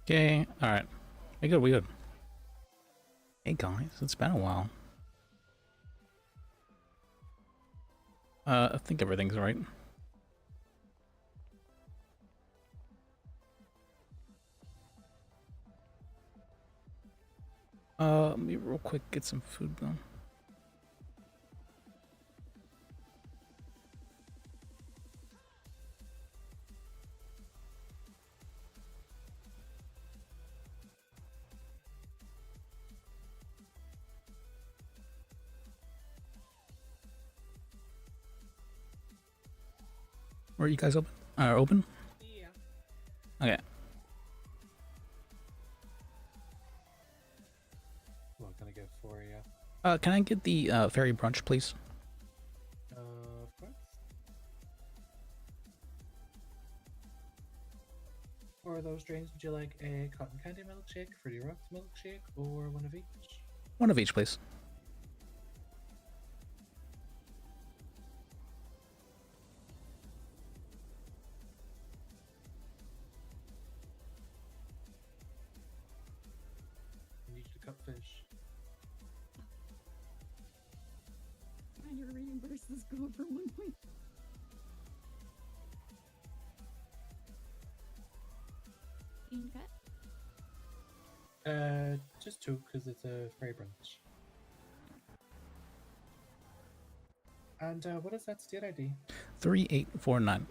Okay, alright. We good, we good. Hey guys, it's been a while. I think everything's right. Let me real quick get some food though. Were you guys open? Open? Yeah. Okay. What can I get for you? Can I get the fairy brunch, please? Of course. For those drinks, would you like a cotton candy milkshake, Fruity Rocks milkshake, or one of each? One of each, please. I need you to cut fish. Trying to reimburse this girl for 1 point. You cut? Just two, because it's a free brunch. And what is that state ID? 3849.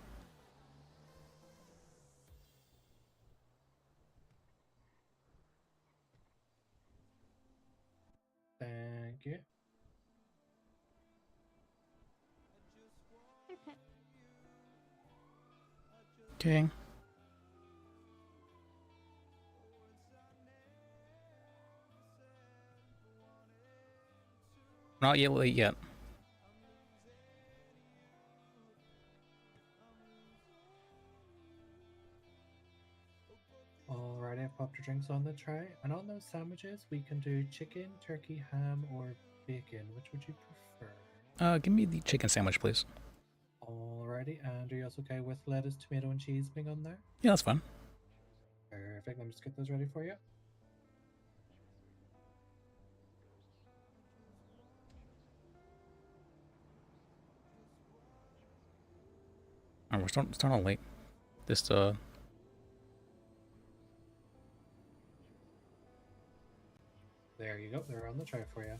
Thank you. They're cut. Okay. Not yet late yet. Alright, I've popped your drinks on the tray. And on those sandwiches, we can do chicken, turkey, ham, or bacon. Which would you prefer? Give me the chicken sandwich, please. Alrighty, and are you also okay with lettuce, tomato, and cheese being on there? Yeah, that's fine. Perfect, let me just get those ready for you. Alright, we're starting out late. Just, There you go, they're on the tray for you.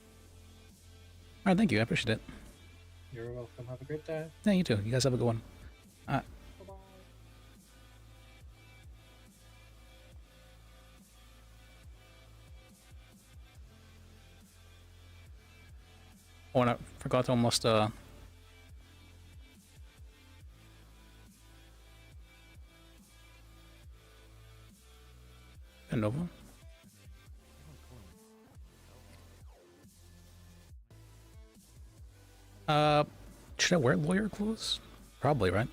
Alright, thank you. I appreciate it. You're welcome, have a great day. Yeah, you too. You guys have a good one. Bye-bye. Oh, and I forgot to almost, bend over. Should I wear lawyer clothes? Probably, right?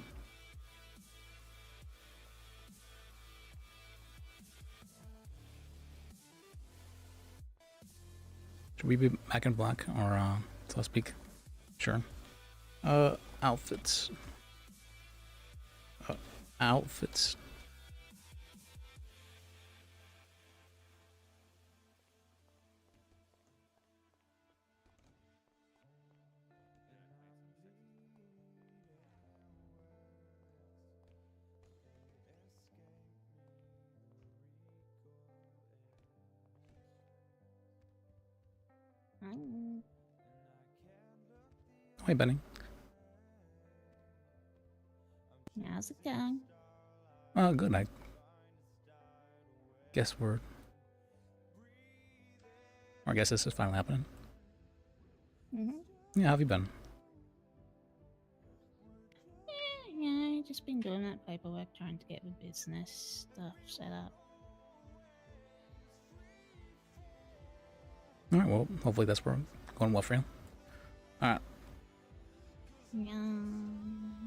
Should we be back in black or, so to speak? Sure. Outfits. Outfits. Hi, Benny. How's it going? Good night. Guess we're... Or I guess this is finally happening. Yeah, how have you been? Yeah, just been doing that paperwork, trying to get the business stuff set up. Alright, well, hopefully that's going well for you. Alright. Yeah,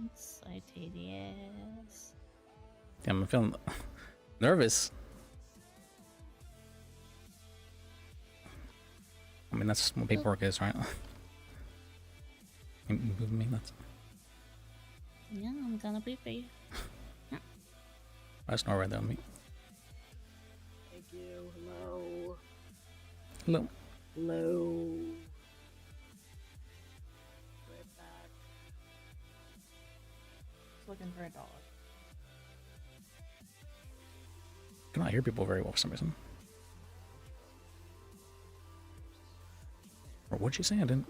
it's so tedious. Yeah, I'm feeling nervous. I mean, that's what paperwork is, right? You move me, that's... Yeah, I'm gonna be for you. That's not right there on me. Hello. Hello. Right back. Just looking for $1. Cannot hear people very well for some reason. Or what'd you say? I didn't.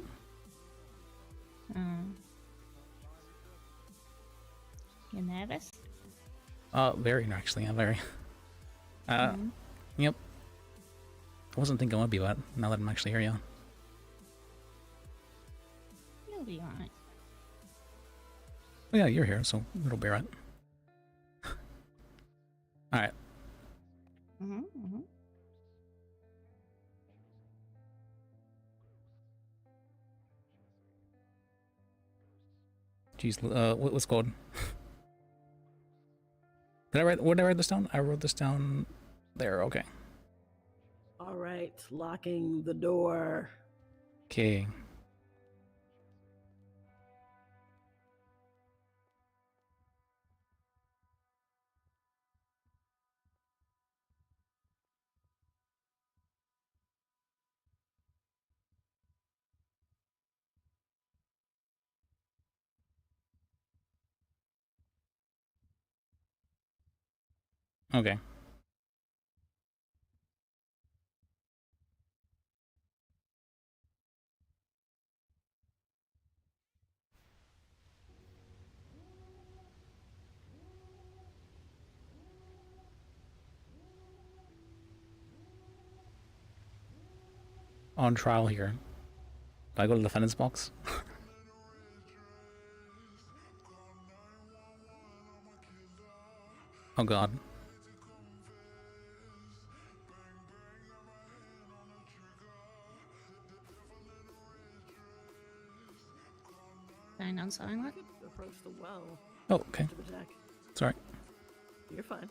You nervous? Very actually. I'm very. Yep. I wasn't thinking I would be, but now that I'm actually here, yeah. You'll be alright. Oh yeah, you're here, so it'll be right. All right. Jeez, what's called? Where did I write this down? I wrote this down there. Okay. All right, locking the door. Okay. Okay. On trial here. Do I go to the defendant's box? Oh god. Going on silent? Approach the well. Oh, okay. Mr. Bajak. Sorry. You're fine.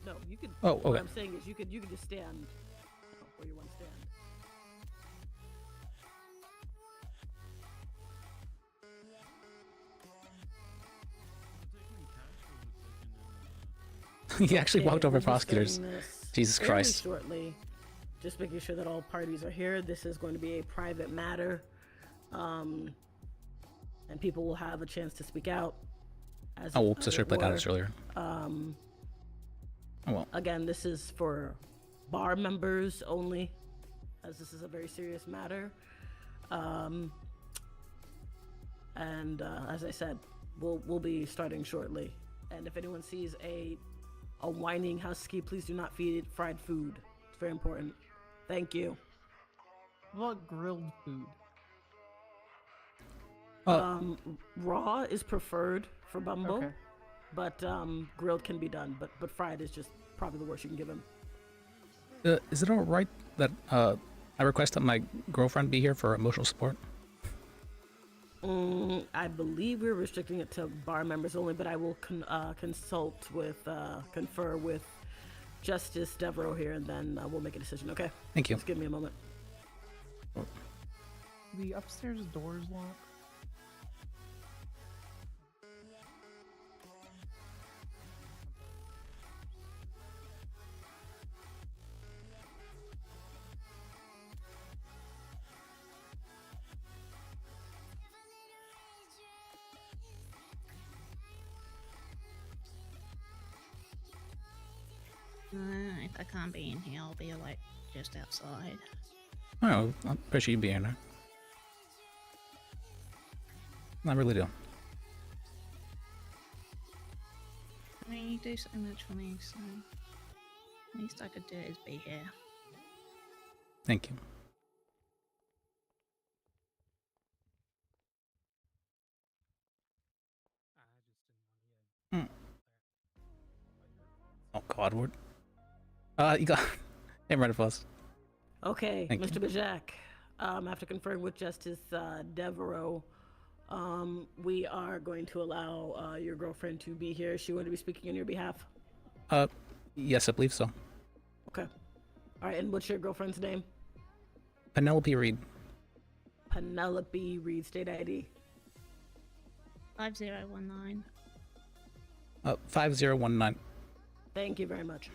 No. You could. Oh, What okay. I'm saying is, you could just stand where you want to stand. He actually walked over we'll be prosecutors. starting this Jesus fairly Christ. Shortly, just making sure that all parties are here. This is going to be a private matter, and people will have a chance to speak out. Oh, whoops, I should have played that earlier. Oh well. Again, this is for bar members only, as this is a very serious matter. And as I said, we'll be starting shortly. And if anyone sees a whining husky, please do not feed it fried food. It's very important. Thank you. What about grilled food? Raw is preferred for Bumble, Okay. but grilled can be done. But fried is just probably the worst you can give him. Is it alright that I request that my girlfriend be here for emotional support? I believe we're restricting it to bar members only, but I will confer with Justice Devereaux here, and then we'll make a decision. Okay. Thank you. Just give me a moment. The upstairs doors locked. If I can't be in here, I'll be like just outside. Oh, I appreciate you being there. I really do. I mean, you do so much for me, so least I could do is be here. Thank you. Oh God, what? You got him right of us. Okay, Thank Mr. you. Bajak, after conferring with Justice Devereaux, we are going to allow your girlfriend to be here. Is she going to be speaking on your behalf? Yes, I believe so. Okay. All right, and what's your girlfriend's name? Penelope Reed. Penelope Reed, state ID. 5019. 5019. Thank you very much.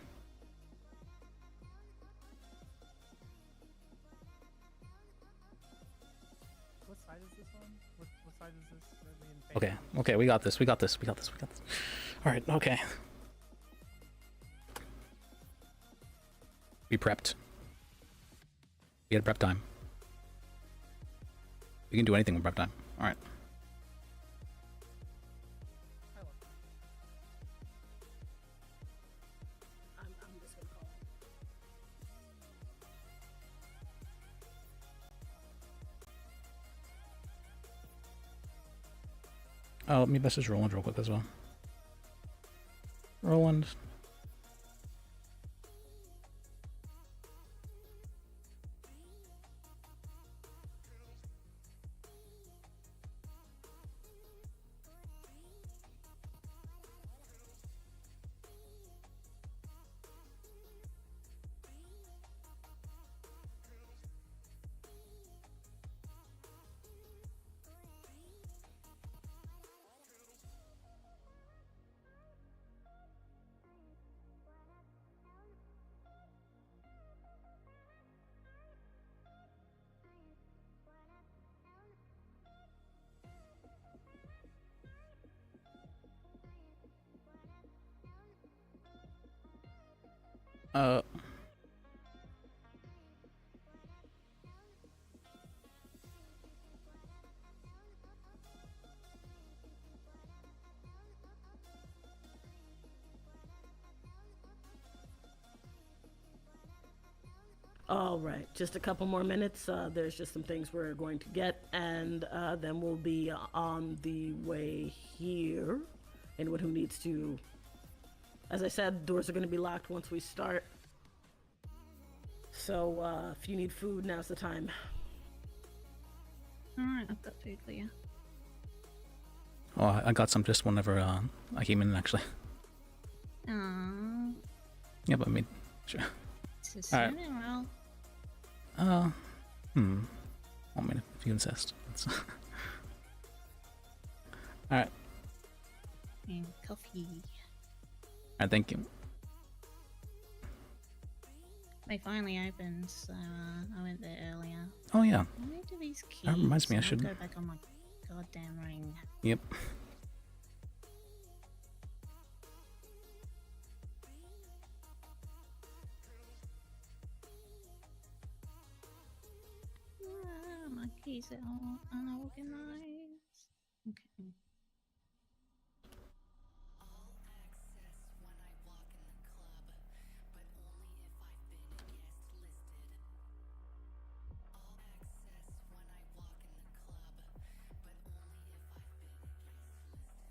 What side is this on? What side is this? Okay, we got this. All right, okay. We prepped. We had prep time. We can do anything with prep time. All right. I'm just gonna call. Oh, let me message Roland real quick as well. Roland. Uh. All right, just a couple more minutes. There's just some things we're going to get, and then we'll be on the way here. Anyone who needs to, as I said, doors are going to be locked once we start. So if you need food, now's the time. Alright, I've got food for you. Oh, I got some just whenever I came in, actually. Aww. Yeah, but I mean, sure. It's All a right. cinnamon roll. I mean, if you insist. Alright. And coffee. Alright, thank you. They finally opened, so I went there earlier. Oh, yeah. Where do these keys? That reminds me, I I'll should- go back on my goddamn ring. Yep. My keys are all unorganized. Okay.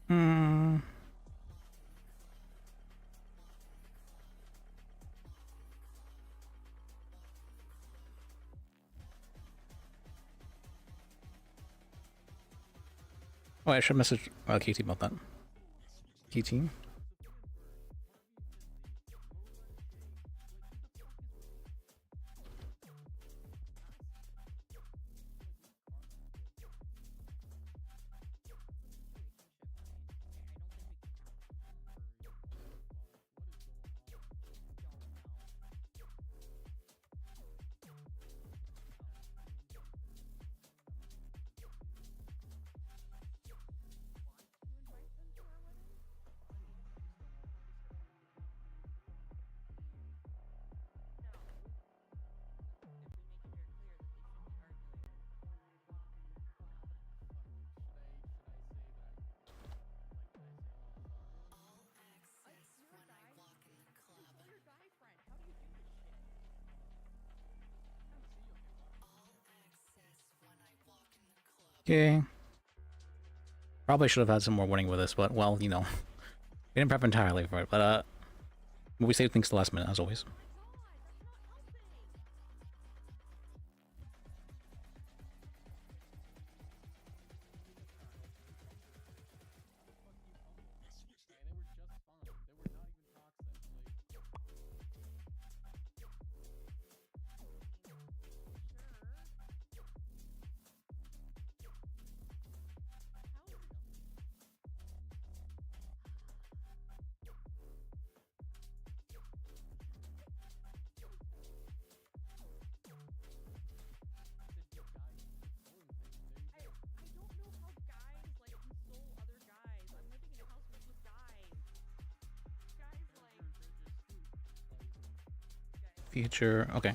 Hmm. Oh, I should message KT about that. KT? Okay. Probably should have had some more warning with this, but well, you know, we didn't prep entirely for it. But we saved things to the last minute, as always. Future. Okay.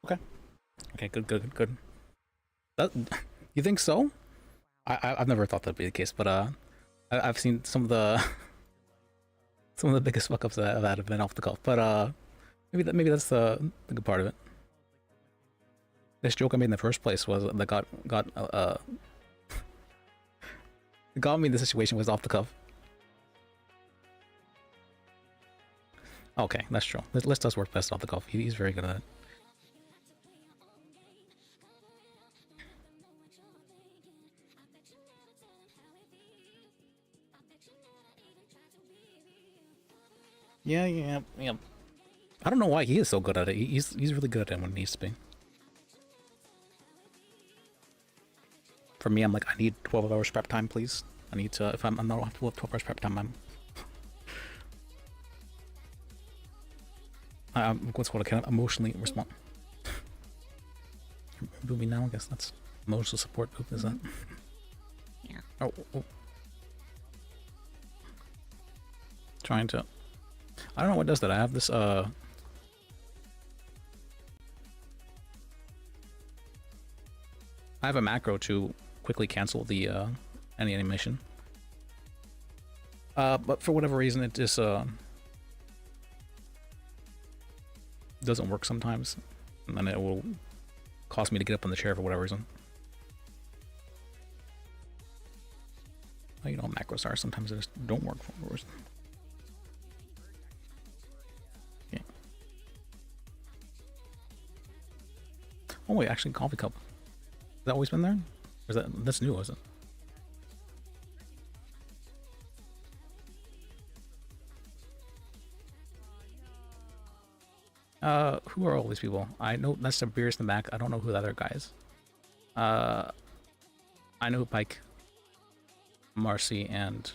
Okay. Okay. Good. Good. Good. Good. That, you think so? I've never thought that'd be the case, but I've seen some of the some of the biggest fuck ups that have been off the cuff. But maybe that's the good part of it. This joke I made in the first place was that got me in the situation was off the cuff. Okay, that's true. Liz does work best off the cuff. He's very good at it. Yeah. I don't know why he is so good at it. He's really good at it when he needs to be. For me, I'm like, I need 12 hours prep time, please. I need to, if I'm not 12 hours prep time, I'm what's called, I kind of emotionally respond. Booby now, I guess that's emotional support boop, is that? Yeah. Oh. Trying to, I don't know what does that. I have this, I have a macro to quickly cancel the any animation. But for whatever reason, it just doesn't work sometimes, and then it will cost me to get up on the chair for whatever reason. Well, you know, macros are sometimes they just don't work for whatever reason. Okay. Oh wait, actually, coffee cup. Has that always been there? Or is that's new, is it? Who are all these people? I know that's the beers in the back. I don't know who the other guy is. I know who Pike, Marcy, and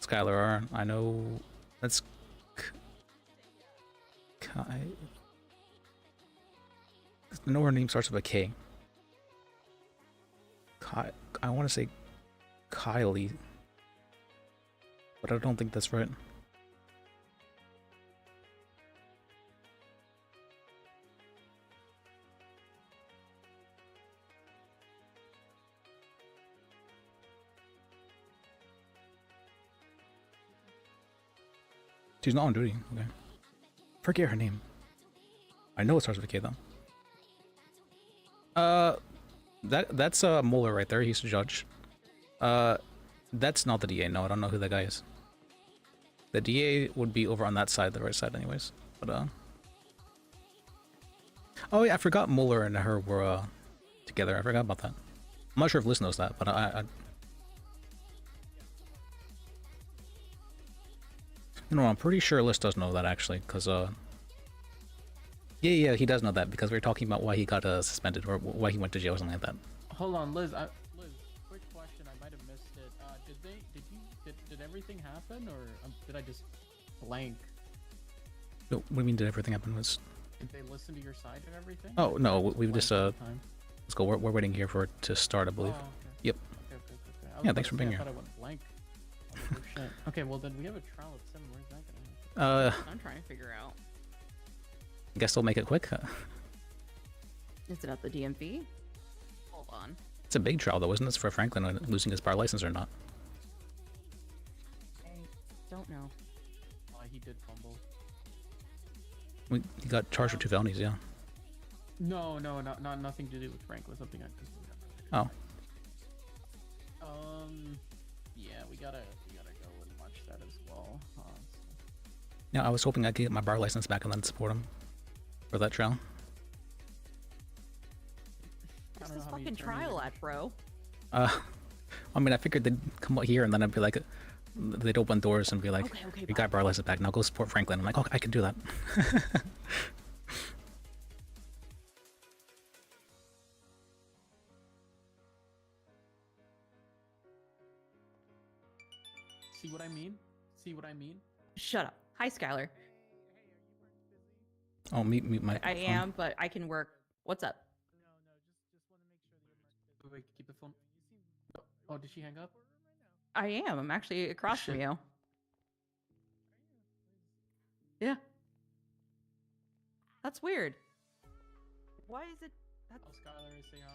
Skylar are. I know that's I know her name starts with a K. I want to say Kylie, but I don't think that's right. She's not on duty. Okay. Forget her name. I know it starts with a K though. That's Mueller right there. He's the judge. That's not the DA. No, I don't know who that guy is. The DA would be over on that side, the right side, anyways. But oh yeah, I forgot Mueller and her were together. I forgot about that. I'm not sure if Liz knows that, but I you know, I'm pretty sure Liz does know that actually, because yeah, he does know that because we were talking about why he got suspended or why he went to jail or something like that. Hold on, Liz. Liz, quick question. I might have missed it. Did everything happen, or did I just blank? No, what do you mean? Did everything happen? Was Did they listen to your side and everything? oh no, we've just Time? let's go. We're waiting here for it to start, I believe. Oh, okay. Yep. Okay. I was Yeah, about thanks to for say, being I here. thought I went blank. Oh, shit. Okay, well then we have a trial at 7. Where's that gonna happen? I'm trying to figure out. I guess they'll make it quick. Is it at the DMV? Hold on. It's a big trial though, isn't it? For Franklin losing his bar license or not? I don't know. He did fumble. He got charged with 2 felonies, yeah. No, not nothing to do with Franklin. Something I completely Oh. Yeah, we gotta go and watch that as well. Yeah, I was hoping I could get my bar license back and then support him for that trial. Where's don't this know how many fucking attorneys trial are- at, bro? I mean, I figured they'd come out here and then I'd be like, they'd open doors and be like, Okay, you got bar license back, now go support Franklin. I'm like, oh, I can do that. See what I mean? See what I mean? Shut up. Hi, Skylar. Oh, meet my. I am, but I can work. What's up? Wait, keep the phone. Oh, did she hang up? I am. I'm actually across from Shit. you. Yeah. That's weird. Why is it? That's... Oh, Skylar, say hi.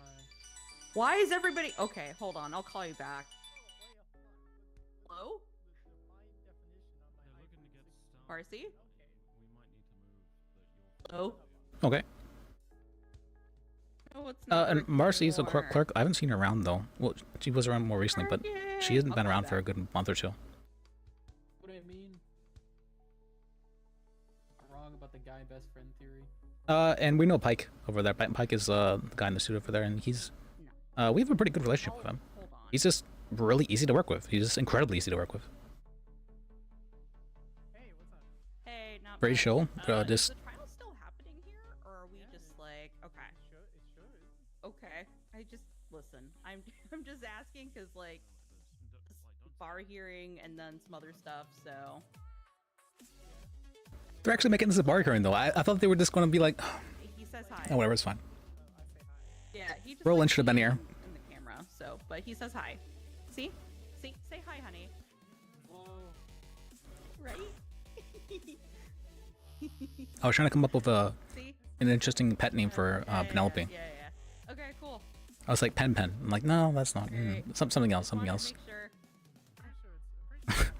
Why is everybody? Okay, hold on. I'll call you back. Hello? Marcy? Oh. Okay. No, it's not. And working Marcy's a anymore. clerk. I haven't seen her around though. Well, she was around more recently, but she hasn't I'll been call you around for a back. good month or two. What do I mean? I'm wrong about the guy best friend theory. And we know Pike over there. Pike is the guy in the suit over there, and he's. We have a pretty good relationship with him. Hold on. He's just really easy to work with. He's just incredibly easy to work with. Hey, what's up? Hey, not Very much. chill. Is Just the trial still happening here, or are we just like okay? It should. Okay, I just listen. I'm I'm just asking because like this bar hearing and then some other stuff. So they're actually making this a bar hearing though. I thought they were just going to be like, he says hi. oh, whatever, it's fine. Yeah, he just Roland like, should have been here. in the camera. So, but he says hi. See, say hi, honey. Whoa. Right? I was trying to come up with See? an interesting pet name for Yeah, Penelope. Yeah. Okay, cool. I was like Pen. I'm like, no, that's not. Alright. Something else. Something Wanted else. to make sure. I'm sure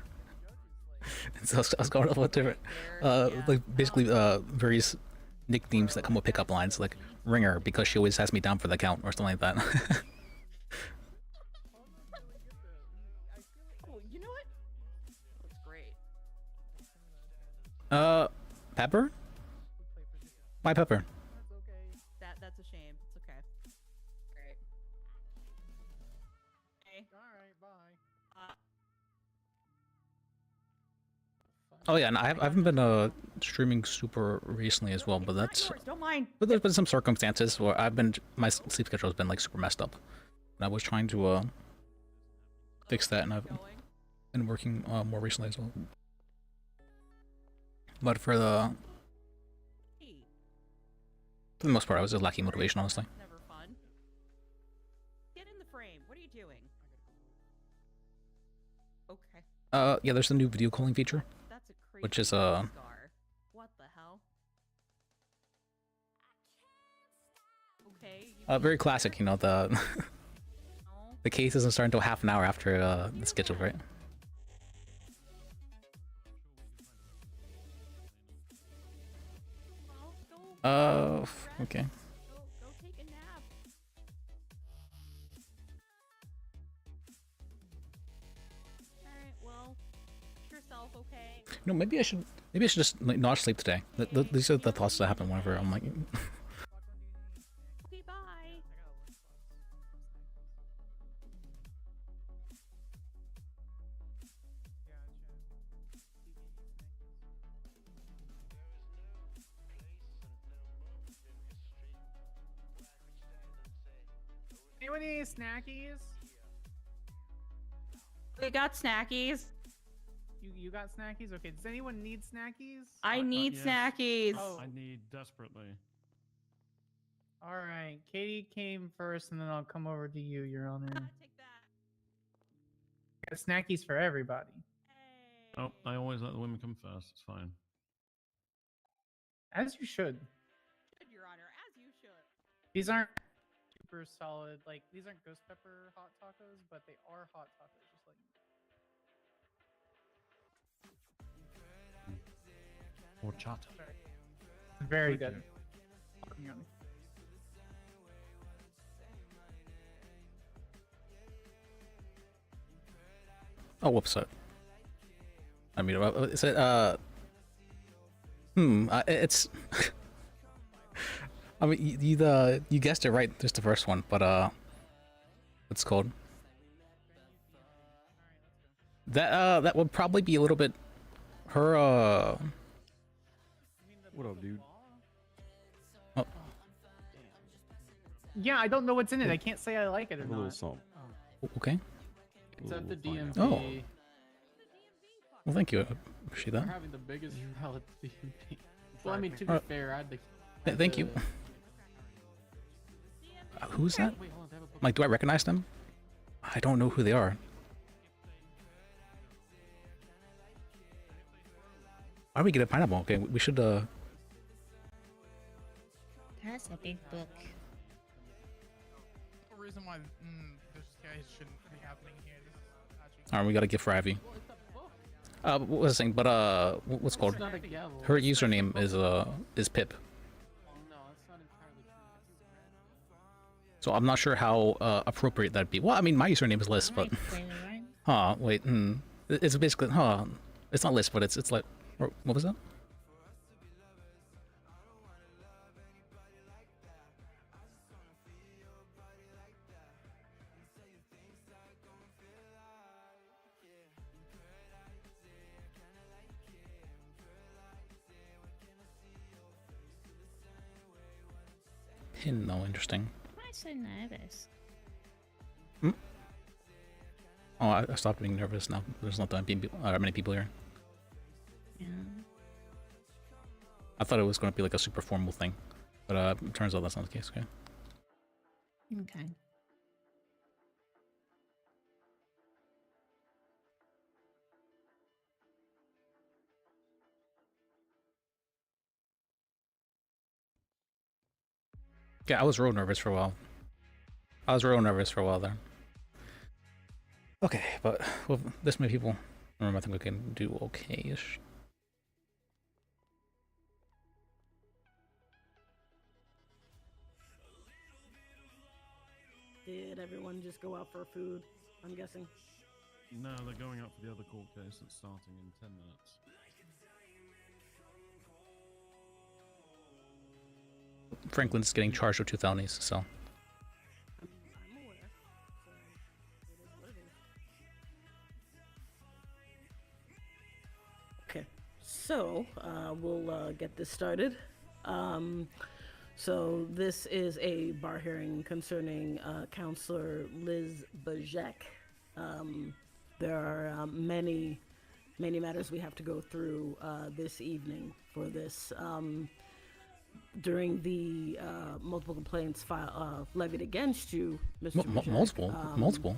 it's So I was going up with different, Yeah. like basically various nicknames that come with pickup lines, like Ringer because she always has me down for the count or something like that. Oh, you know what? That's great. Pepper? Why Pepper? That's okay. That's a shame. It's okay. Great. Hey. Alright, bye. Oh yeah, and I haven't been streaming super recently as well, but Not that's yours, don't mind. but there's been some circumstances where my sleep schedule has been like super messed up, and I was trying to fix that, and I've Going. been working more recently as well. But for the Hey. most part, I was just lacking motivation, honestly. Never fun. Get in the frame. What are you doing? Okay. Yeah, there's the new video calling feature. That's a crazy Which is, scar. What the hell? Okay. You Very classic, you know, the know? the case doesn't start until half an hour after the schedule, right? Well, go rest. Okay. Go take a nap. Alright, well, get yourself okay. No, maybe I should just like, not sleep today. These are the thoughts that happen whenever I'm like, Okay, bye. Anyone need any snackies? We got snackies. You got snackies? Okay, does anyone need snackies? I need yes. snackies. Oh. I need desperately. Alright, Katie came first and then I'll come over to you, Your Honor. Take that. Got snackies for everybody. Oh, I always let the women come first. It's fine. As you should. Good, Your Honor, as you should. These aren't super solid, like, these aren't ghost pepper hot tacos, but they are hot tacos, just like Horchata. very good. Yummy. oh, whoops. I mean, is it it's. I mean, you guessed it right. Just the first one, but what's it called? That would probably be a little bit. Her What up, dude? Oh, Yeah, I don't know what's in it. I can't say I like it or A little not. something. okay. It's at the We'll find DMV. out. Oh. Well, thank you. I appreciate We're that. having the biggest rally at the DMV. Well, I mean, to be Alright. fair, I had Thank you. Who's that? Wait, hold on. They have a book. Like, do I recognize them? I don't know who they are. Why do we get a pineapple? Okay, we should That's a big book. The reason why this guy shouldn't be happening here. This is actually Alright, we got a gift for Ivy. Well, it's a book. What was I saying? But what's it called? It's not a gavel. Her username is Pip. Oh, no, that's not entirely true. So I'm not sure how appropriate that'd be. Well, I mean, my username is Liz, but Clearly, right? huh? Wait, it's basically It's not Liz, but it's like, or, what was that? Pin, though, interesting. Why so nervous? Oh, I stopped being nervous now. There's not that many people here. Yeah. I thought it was going to be like a super formal thing, but it turns out that's not the case. Okay. Okay. Yeah, I was real nervous for a while. There. Okay, but with this many people, I think we can do okay-ish. Did everyone just go out for food? I'm guessing. No, they're going out for the other court case that's starting in 10 minutes. Franklin's getting charged with 2 felonies, so. I'm aware. So it is what it is. Okay, so we'll get this started. So this is a bar hearing concerning Counselor Liz Bajek. There are many matters we have to go through this evening for this. During the multiple complaints levied against you, Mr. Bajek, multiple.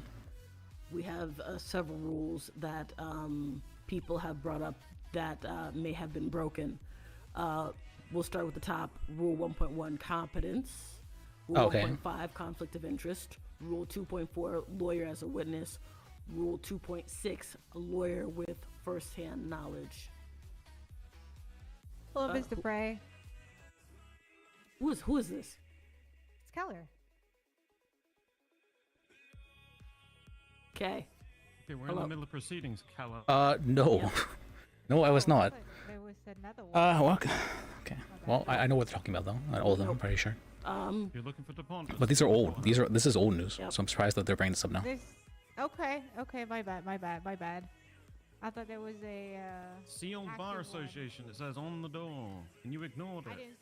we have several rules that people have brought up that may have been broken. We'll start with the top. Rule 1.1, competence. Rule Okay. 1.5, conflict of interest. Rule 2.4, lawyer as a witness. Rule 2.6, a lawyer with first-hand knowledge. Hello, Uh, Mr. Bray. Who is this? It's Keller. Okay. Okay, we're in Hello. the middle of proceedings, Calla. No. Yeah. No, I was Oh, not. thought there was another one. Well, okay. Well, I know what they're talking about, though. All of them, I'm pretty sure. You're looking for department. But these are old. This is old news, Yep. so I'm surprised that they're bringing this up now. Okay, my bad. I thought there was a, Sealed Bar active one. Association, it says on the door, and you ignored I it. didn't.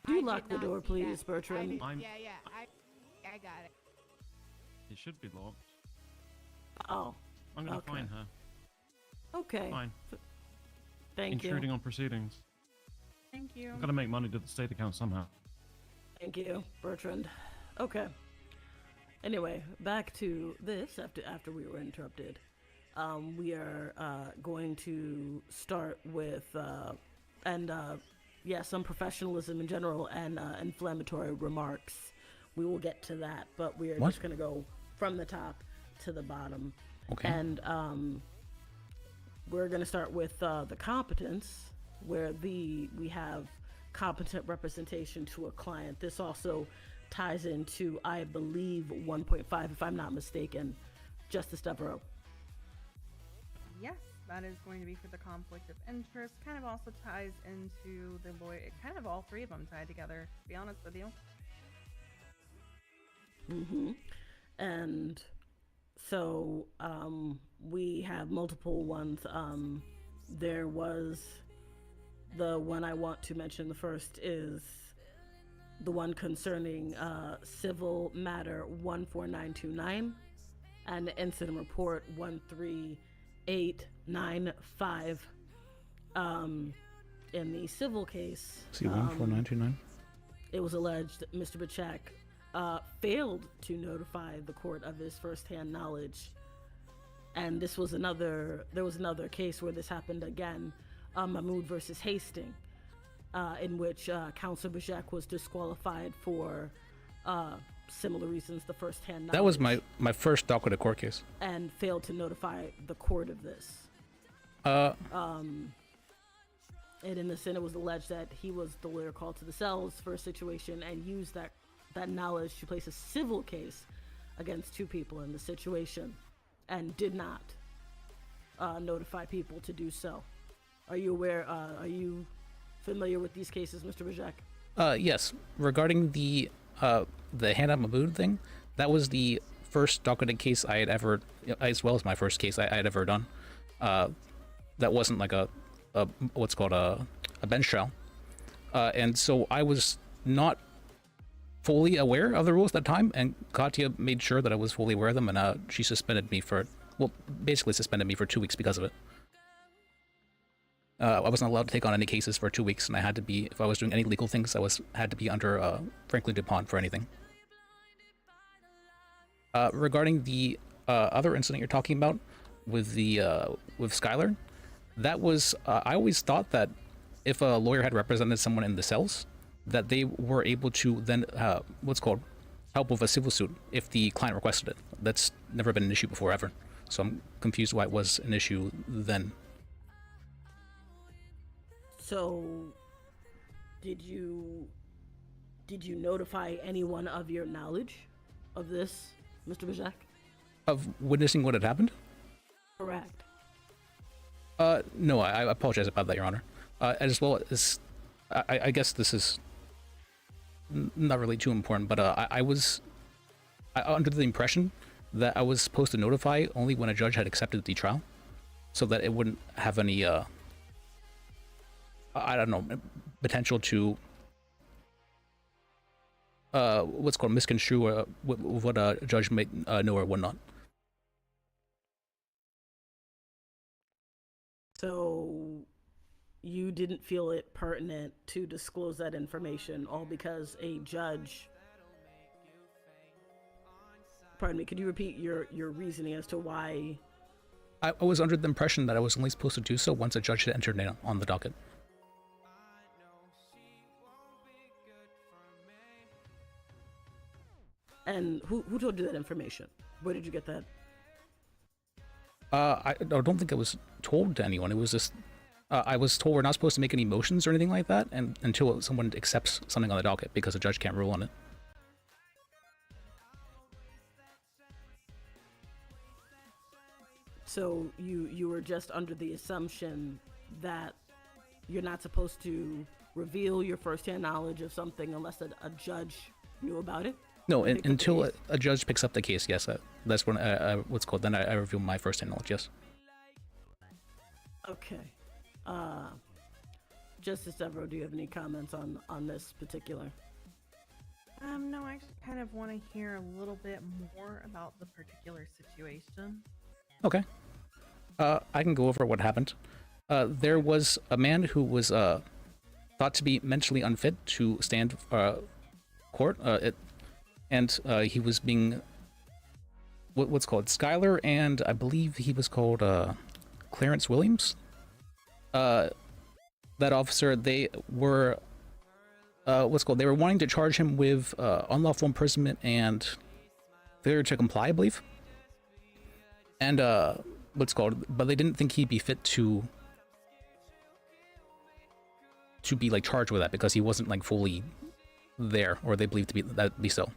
Do I lock did the not door, see please, that. Bertrand. I I'm- did, I got it. It should be locked. Oh, I'm gonna Okay. fine her. okay. Fine. Thank you. Intruding on proceedings. Thank you. I've got to make money to the state account somehow. Thank you, Bertrand. Okay. Anyway, back to this after we were interrupted. We are going to start with some professionalism in general and inflammatory remarks. We will get to that, but we are What? just going to go from the top to the bottom. Okay. And we're going to start with the competence, where we have competent representation to a client. This also ties into, I believe, 1.5, if I'm not mistaken. Justice Devereaux. Yes, that is going to be for the conflict of interest. Kind of also ties into the lawyer. Kind of all three of them tied together, to be honest with you. Mm-hmm. And so we have multiple ones. There was the one I want to mention. The first is the one concerning civil matter 14929 and incident report 13895. In the civil case, See, 14929. it was alleged that Mr. Bachak failed to notify the court of his firsthand knowledge. And there was another case where this happened again, Mahmoud versus Hastings, in which Counselor Bajak was disqualified for similar reasons, the first-hand knowledge. That was my first docket court case. And failed to notify the court of this. And in the sin, it was alleged that he was the lawyer called to the cells for a situation and used that knowledge to place a civil case against two people in the situation and did not notify people to do so. Are you aware, are you familiar with these cases, Mr. Bajak? Yes. Regarding the Hannah Mahmood thing, that was the first docketed case I had ever, as well as my first case I had ever done. That wasn't like a what's called a bench trial. And so I was not fully aware of the rules at that time, and Katya made sure that I was fully aware of them, and she suspended me for, well, basically suspended me for 2 weeks because of it. I wasn't allowed to take on any cases for 2 weeks, and I had to be, if I was doing any legal things, had to be under Franklin DuPont for anything. Regarding the other incident you're talking about with with Skylar, that was I always thought that if a lawyer had represented someone in the cells, that they were able to then what's called help with a civil suit if the client requested it. That's never been an issue before ever, so I'm confused why it was an issue then. So, did you notify anyone of your knowledge of this, Mr. Bajak? Of witnessing what had happened? Correct. No, I apologize about that, Your Honor. As well as, I guess this is not really too important, but I was under the impression that I was supposed to notify only when a judge had accepted the trial, so that it wouldn't have any, I don't know, potential to, what's called misconstrue what a judge may know or would not. So, you didn't feel it pertinent to disclose that information, all because a judge... Pardon me, could you repeat your reasoning as to why... I was under the impression that I was only supposed to do so once a judge had entered it on the docket. And who told you that information? Where did you get that? I don't think I was told to anyone. It was just, I was told we're not supposed to make any motions or anything like that, and until someone accepts something on the docket, because a judge can't rule on it. So you were just under the assumption that you're not supposed to reveal your firsthand knowledge of something unless a judge knew about it? No, until a judge picks up the case, yes. That's when, what's called, then I reveal my first-hand knowledge, yes. Okay. Justice Devereaux, do you have any comments on this particular? No, I just kind of want to hear a little bit more about the particular situation. Okay. I can go over what happened. There was a man who was thought to be mentally unfit to stand court, and he was being what's called Skylar, and I believe he was called Clarence Williams. That officer, they were they were wanting to charge him with unlawful imprisonment and failure to comply, I believe. And but they didn't think he'd be fit to be like charged with that because he wasn't like fully there, or they believed that be so.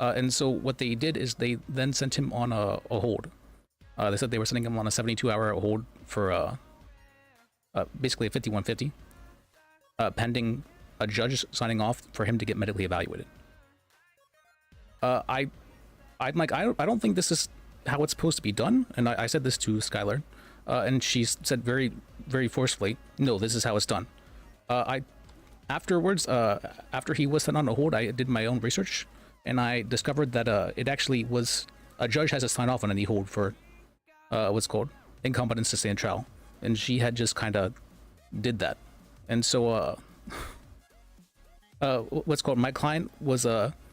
And so what they did is they then sent him on a hold. They said they were sending him on a 72-hour hold for basically a 5150, pending a judge signing off for him to get medically evaluated. I'm like, I don't think this is how it's supposed to be done, and I said this to Skylar, and she said very, very forcefully, no, this is how it's done. Afterwards, after he was sent on a hold, I did my own research, and I discovered that it actually was a judge has to sign off on any hold for what's called incompetence to stand trial, and she had just kind of did that, and so what's called my client was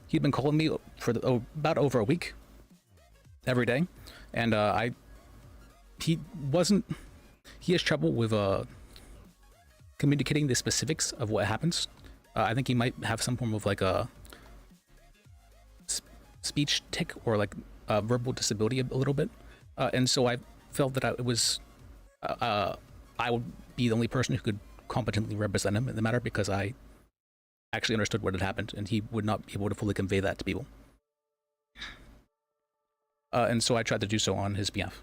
he'd been calling me for about over a week every day, and he has trouble with communicating the specifics of what happens. I think he might have some form of like a speech tic or like a verbal disability a little bit, and so I felt that I would be the only person who could competently represent him in the matter, because I actually understood what had happened, and he would not be able to fully convey that to people. And so I tried to do so on his behalf.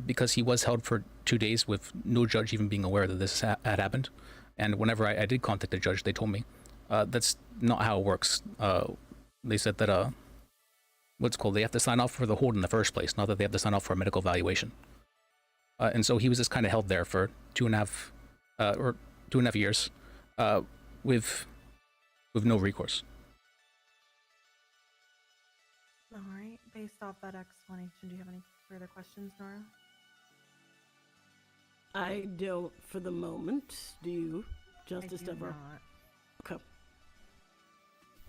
Because he was held for 2 days with no judge even being aware that this had happened. And whenever I did contact the judge, they told me that's not how it works. They said that they have to sign off for the hold in the first place, not that they have to sign off for a medical evaluation. And so he was just kind of held there for 2.5 years with no recourse. All right. Based off that explanation, do you have any further questions, Nora? I don't for the moment. Do you, Justice I do Deborah? not.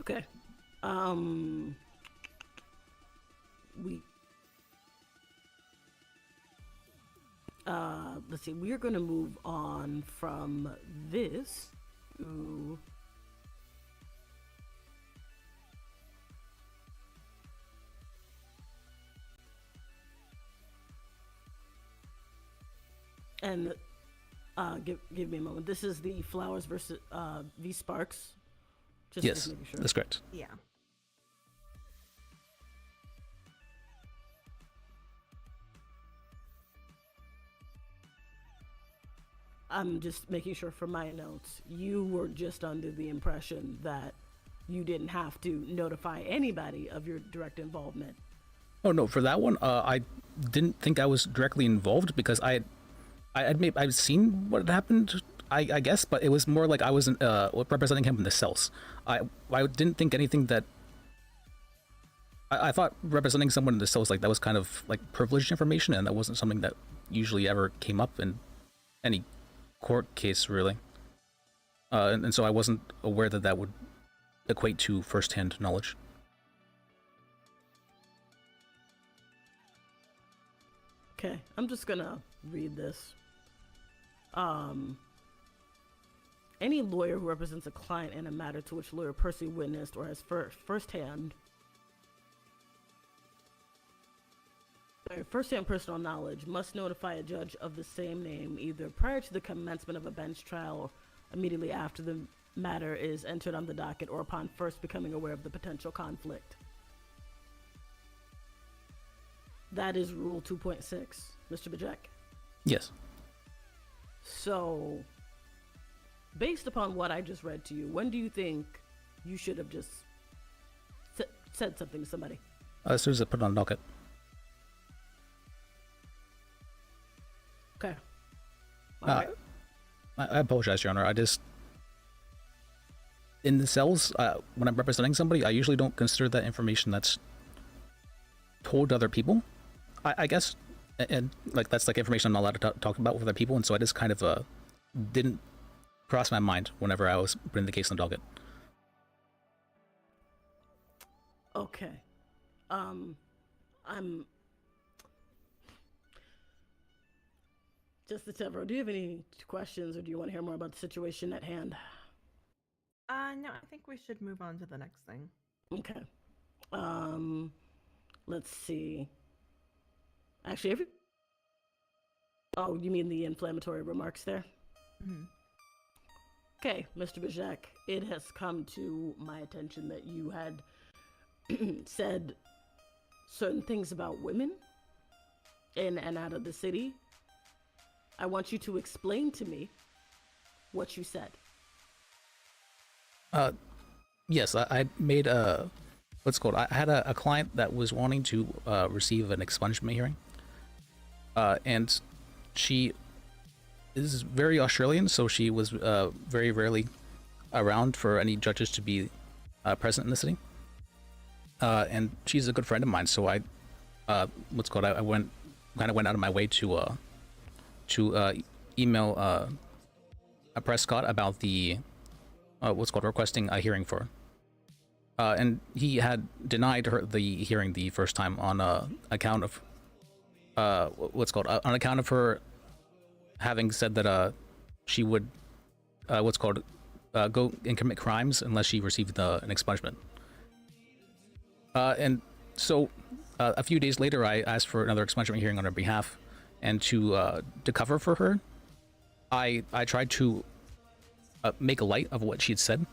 Okay. Let's see. We're going to move on from this to and give me a moment. This is the Flowers versus V Sparks. Yes, making sure. that's correct. Yeah. I'm just making sure for my notes. You were just under the impression that you didn't have to notify anybody of your direct involvement. Oh no, for that one, I didn't think I was directly involved because I'd seen what had happened, I guess, but it was more like I wasn't representing him in the cells. I didn't think anything that. I thought representing someone in the cells, like, that was kind of like privileged information, and that wasn't something that usually ever came up in any court case, really. And so I wasn't aware that that would equate to first-hand knowledge. Okay, I'm just gonna read this. Any lawyer who represents a client in a matter to which lawyer personally witnessed or has first-hand personal knowledge must notify a judge of the same name either prior to the commencement of a bench trial or immediately after the matter is entered on the docket or upon first becoming aware of the potential conflict. That is Rule 2.6, Mr. Bajek. Yes. So, based upon what I just read to you, when do you think you should have just said something to somebody? As soon as I put it on the docket. Okay. All right. I apologize, Your Honor. I just, in the cells, when I'm representing somebody, I usually don't consider that information that's told to other people, I guess, and like that's like information I'm not allowed to talk about with other people, and so I just kind of didn't cross my mind whenever I was putting the case on the docket. Okay. I'm just the Tevro. Do you have any questions, or do you want to hear more about the situation at hand? No, I think we should move on to the next thing. Okay. Let's see. Actually, oh, you mean the inflammatory remarks there? Mm-hmm. Okay, Mr. Bajek, it has come to my attention that you had said certain things about women in and out of the city. I want you to explain to me what you said. Yes, I made what's called. I had a client that was wanting to receive an expungement hearing, and she is very Australian, so she was very rarely around for any judges to be present in the city. And she's a good friend of mine, so I went out of my way to email Prescott about the what's called requesting a hearing for. And he had denied her the hearing the first time on account of on account of her having said that she would go and commit crimes unless she received an expungement. And so a few days later, I asked for another expungement hearing on her behalf, and to cover for her, I tried to make light of what she had said,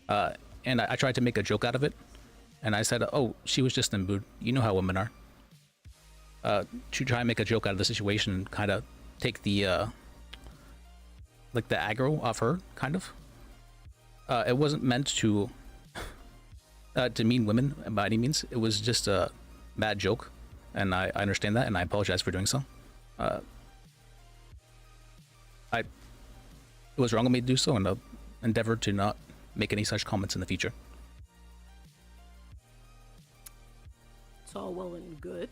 and I tried to make a joke out of it, and I said, "Oh, she was just in the mood. You know how women are." To try and make a joke out of the situation, and kind of take the like the aggro off her, kind of. It wasn't meant to demean women by any means. It was just a bad joke, and I understand that, and I apologize for doing so. It was wrong of me to do so, and endeavor to not make any such comments in the future. It's all well and good.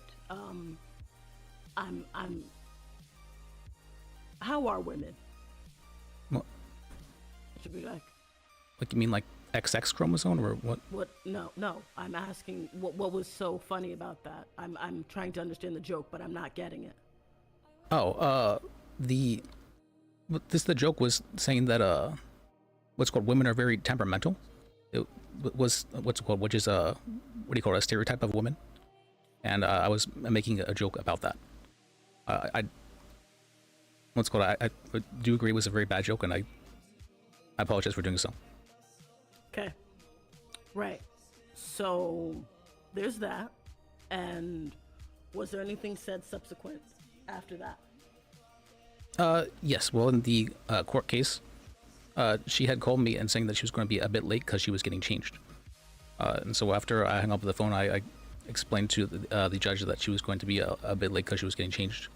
How are women? What? Should be like. Like, you mean like XX chromosome or what? What? No. I'm asking what was so funny about that. I'm trying to understand the joke, but I'm not getting it. Oh, the joke was saying that what's called women are very temperamental. It was which is what do you call it, a stereotype of women, and I was making a joke about that. I do agree it was a very bad joke, and I apologize for doing so. Okay. Right. So there's that. And was there anything said subsequent after that? Yes. Well, in the court case, she had called me and saying that she was going to be a bit late because she was getting changed. And so after I hung up the phone, I explained to the judge that she was going to be a bit late because she was getting changed.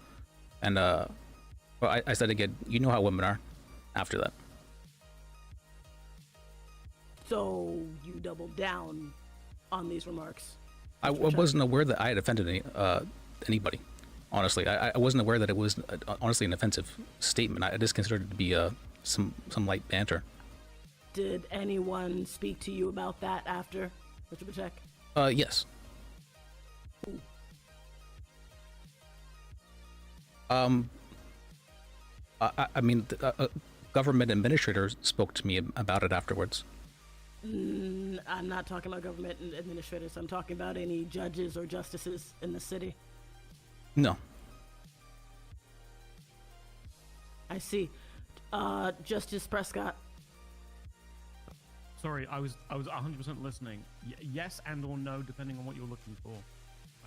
And well, I said again, you know how women are after that. So you doubled down on these remarks. I wasn't aware that I had offended anybody. Honestly, I wasn't aware that it was honestly an offensive statement. I just considered it to be some light banter. Did anyone speak to you about that after, Mr. Patek? Yes. Ooh. I mean, the government administrators spoke to me about it afterwards. I'm not talking about government administrators. I'm talking about any judges or justices in the city. No. I see. Justice Prescott. Sorry, I was 100% listening. Yes and or no, depending on what you're looking for.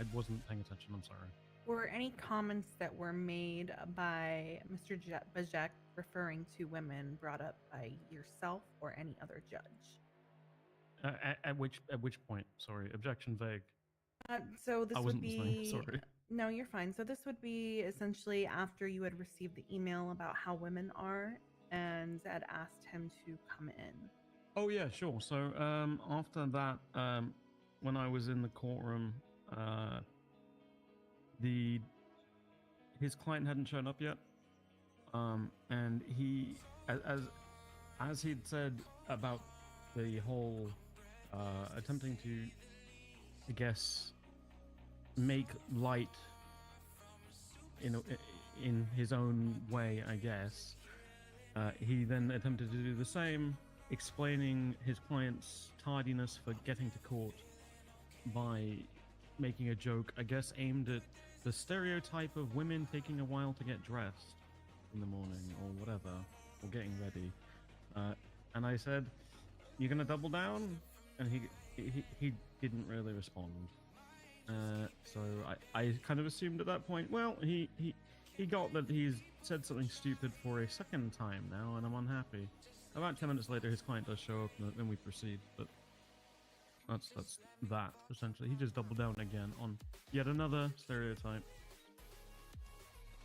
I wasn't paying attention. I'm sorry. Were any comments that were made by Mr. Bajek referring to women brought up by yourself or any other judge? At which point? Sorry, objection vague. So this I would wasn't be. listening. Sorry. No, you're fine. So this would be essentially after you had received the email about how women are, and had asked him to come in. Oh yeah, sure. So after that, when I was in the courtroom, his client hadn't shown up yet, and he, as he'd said about the whole attempting to, I guess, make light in his own way, I guess. He then attempted to do the same, explaining his client's tardiness for getting to court by making a joke, I guess, aimed at the stereotype of women taking a while to get dressed in the morning or whatever, or getting ready. And I said, "You're gonna double down?" And he didn't really respond. So I kind of assumed at that point, well, he got that he's said something stupid for a second time now, and I'm unhappy. About 10 minutes later, his client does show up, and then we proceed. But that's that, essentially. He just doubled down again on yet another stereotype.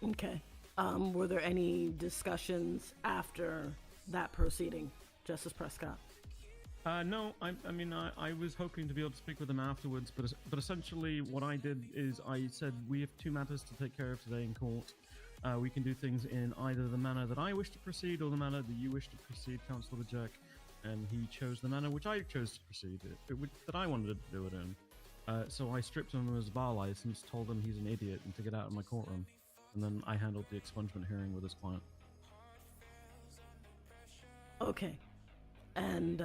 Okay. Were there any discussions after that proceeding, Justice Prescott? No, I mean, I was hoping to be able to speak with him afterwards, but essentially what I did is I said, we have two matters to take care of today in court. We can do things in either the manner that I wish to proceed or the manner that you wish to proceed, Councillor Jack. And he chose the manner which I chose to proceed, that I wanted to do it in. So I stripped him of his bar license, told him he's an idiot and to get out of my courtroom. And then I handled the expungement hearing with his client. Okay. And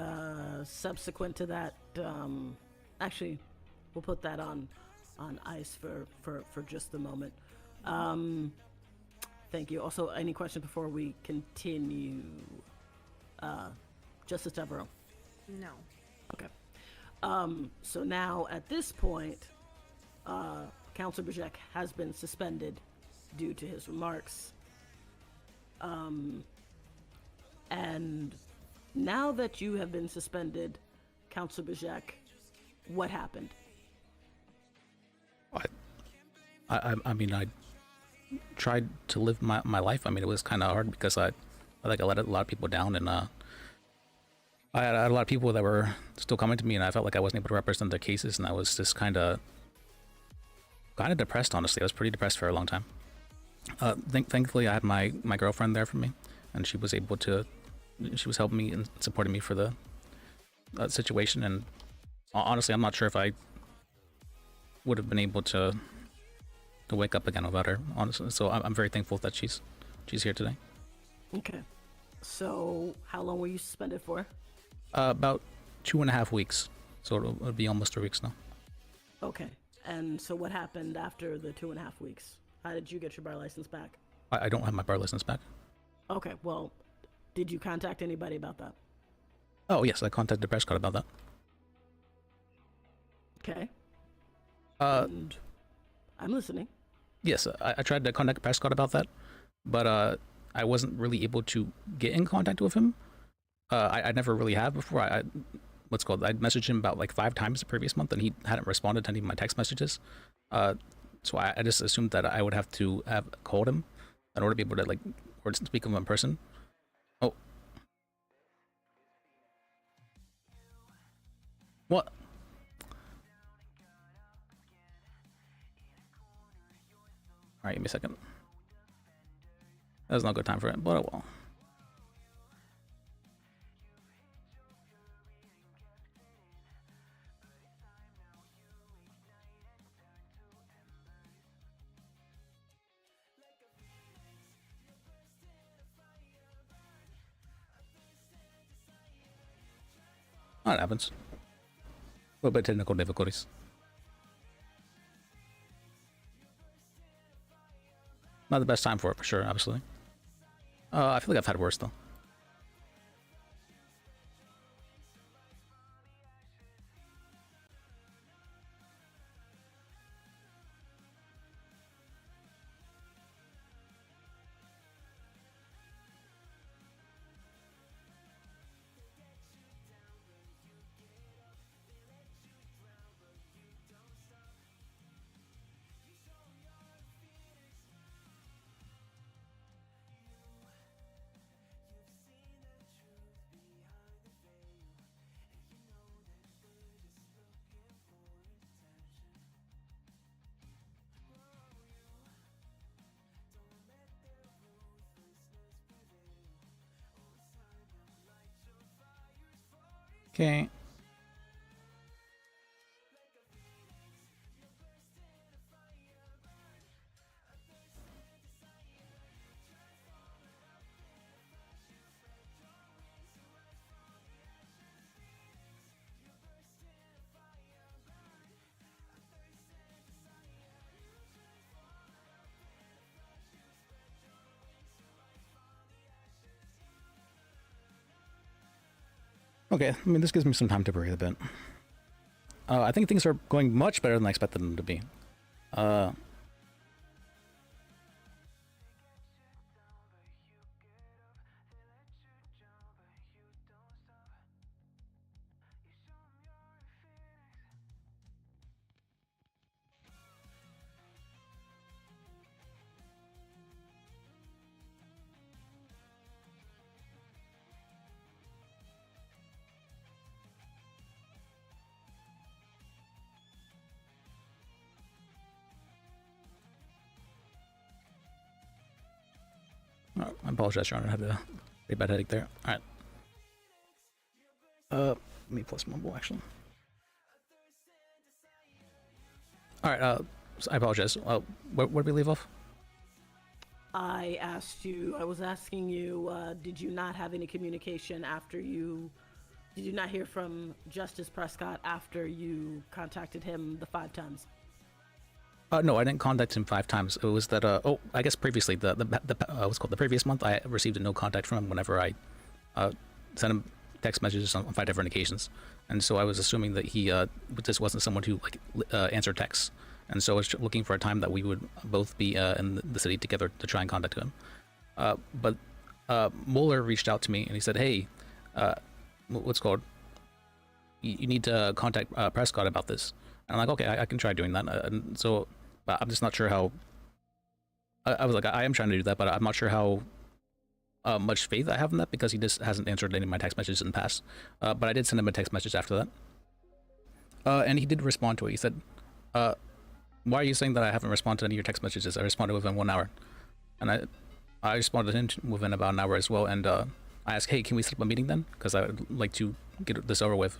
subsequent to that, actually, we'll put that on ice for just the moment. Thank you. Also, any questions before we continue? Justice Devereaux? No. Okay. So now, at this point, Councilor Bajek has been suspended due to his remarks. And now that you have been suspended, Councilor Bajek, what happened? I mean, I tried to live my life. I mean, it was kind of hard because I think I let a lot of people down, and I had a lot of people that were still coming to me, and I felt like I wasn't able to represent their cases, and I was just kind of depressed. Honestly, I was pretty depressed for a long time. Thankfully, I had my girlfriend there for me, and she was able to. She was helping me and supporting me for the situation, and honestly, I'm not sure if I would have been able to wake up again without her, honestly. So I'm very thankful that she's here today. Okay. So how long were you suspended for? About 2.5 weeks. So it'll be almost 3 weeks now. Okay. And so what happened after the 2.5 weeks? How did you get your bar license back? I don't have my bar license back. Okay. Well, did you contact anybody about that? Oh yes, I contacted Prescott about that. Okay. And I'm listening. Yes, I tried to contact Prescott about that, but I wasn't really able to get in contact with him. I never really have before. I messaged him about like 5 times the previous month, and he hadn't responded to any of my text messages. So I just assumed that I would have to have called him in order to be able to or speak with him in person. Oh. What? Alright, give me a second. That was not a good time for it, but oh well. That happens. A little bit of technical difficulties. Not the best time for it, for sure, absolutely. I feel like I've had worse, though. Okay. Okay, I mean, this gives me some time to breathe a bit. I think things are going much better than I expected them to be. I apologize, Your Honor. I had a pretty bad headache there. All right. Let me plus mumble actually. All right. So I apologize. Where did we leave off? I was asking you, did you not have any communication after did you not hear from Justice Prescott after you contacted him the 5 times? No, I didn't contact him 5 times. It was that, I guess previously, what's called the previous month, I received a no contact from him whenever I sent him text messages on 5 different occasions. And so I was assuming that he just wasn't someone who answered texts. And so I was looking for a time that we would both be in the city together to try and contact him. But Mueller reached out to me and he said, hey, what's called, you need to contact Prescott about this. And I'm like, okay, I can try doing that. And so I'm just not sure how. I was like, I am trying to do that, but I'm not sure how much faith I have in that because he just hasn't answered any of my text messages in the past. But I did send him a text message after that. And he did respond to it. He said, why are you saying that I haven't responded to any of your text messages? I responded within 1 hour. And I responded to him within about an hour as well. And I asked, hey, can we set up a meeting then? Because I would like to get this over with.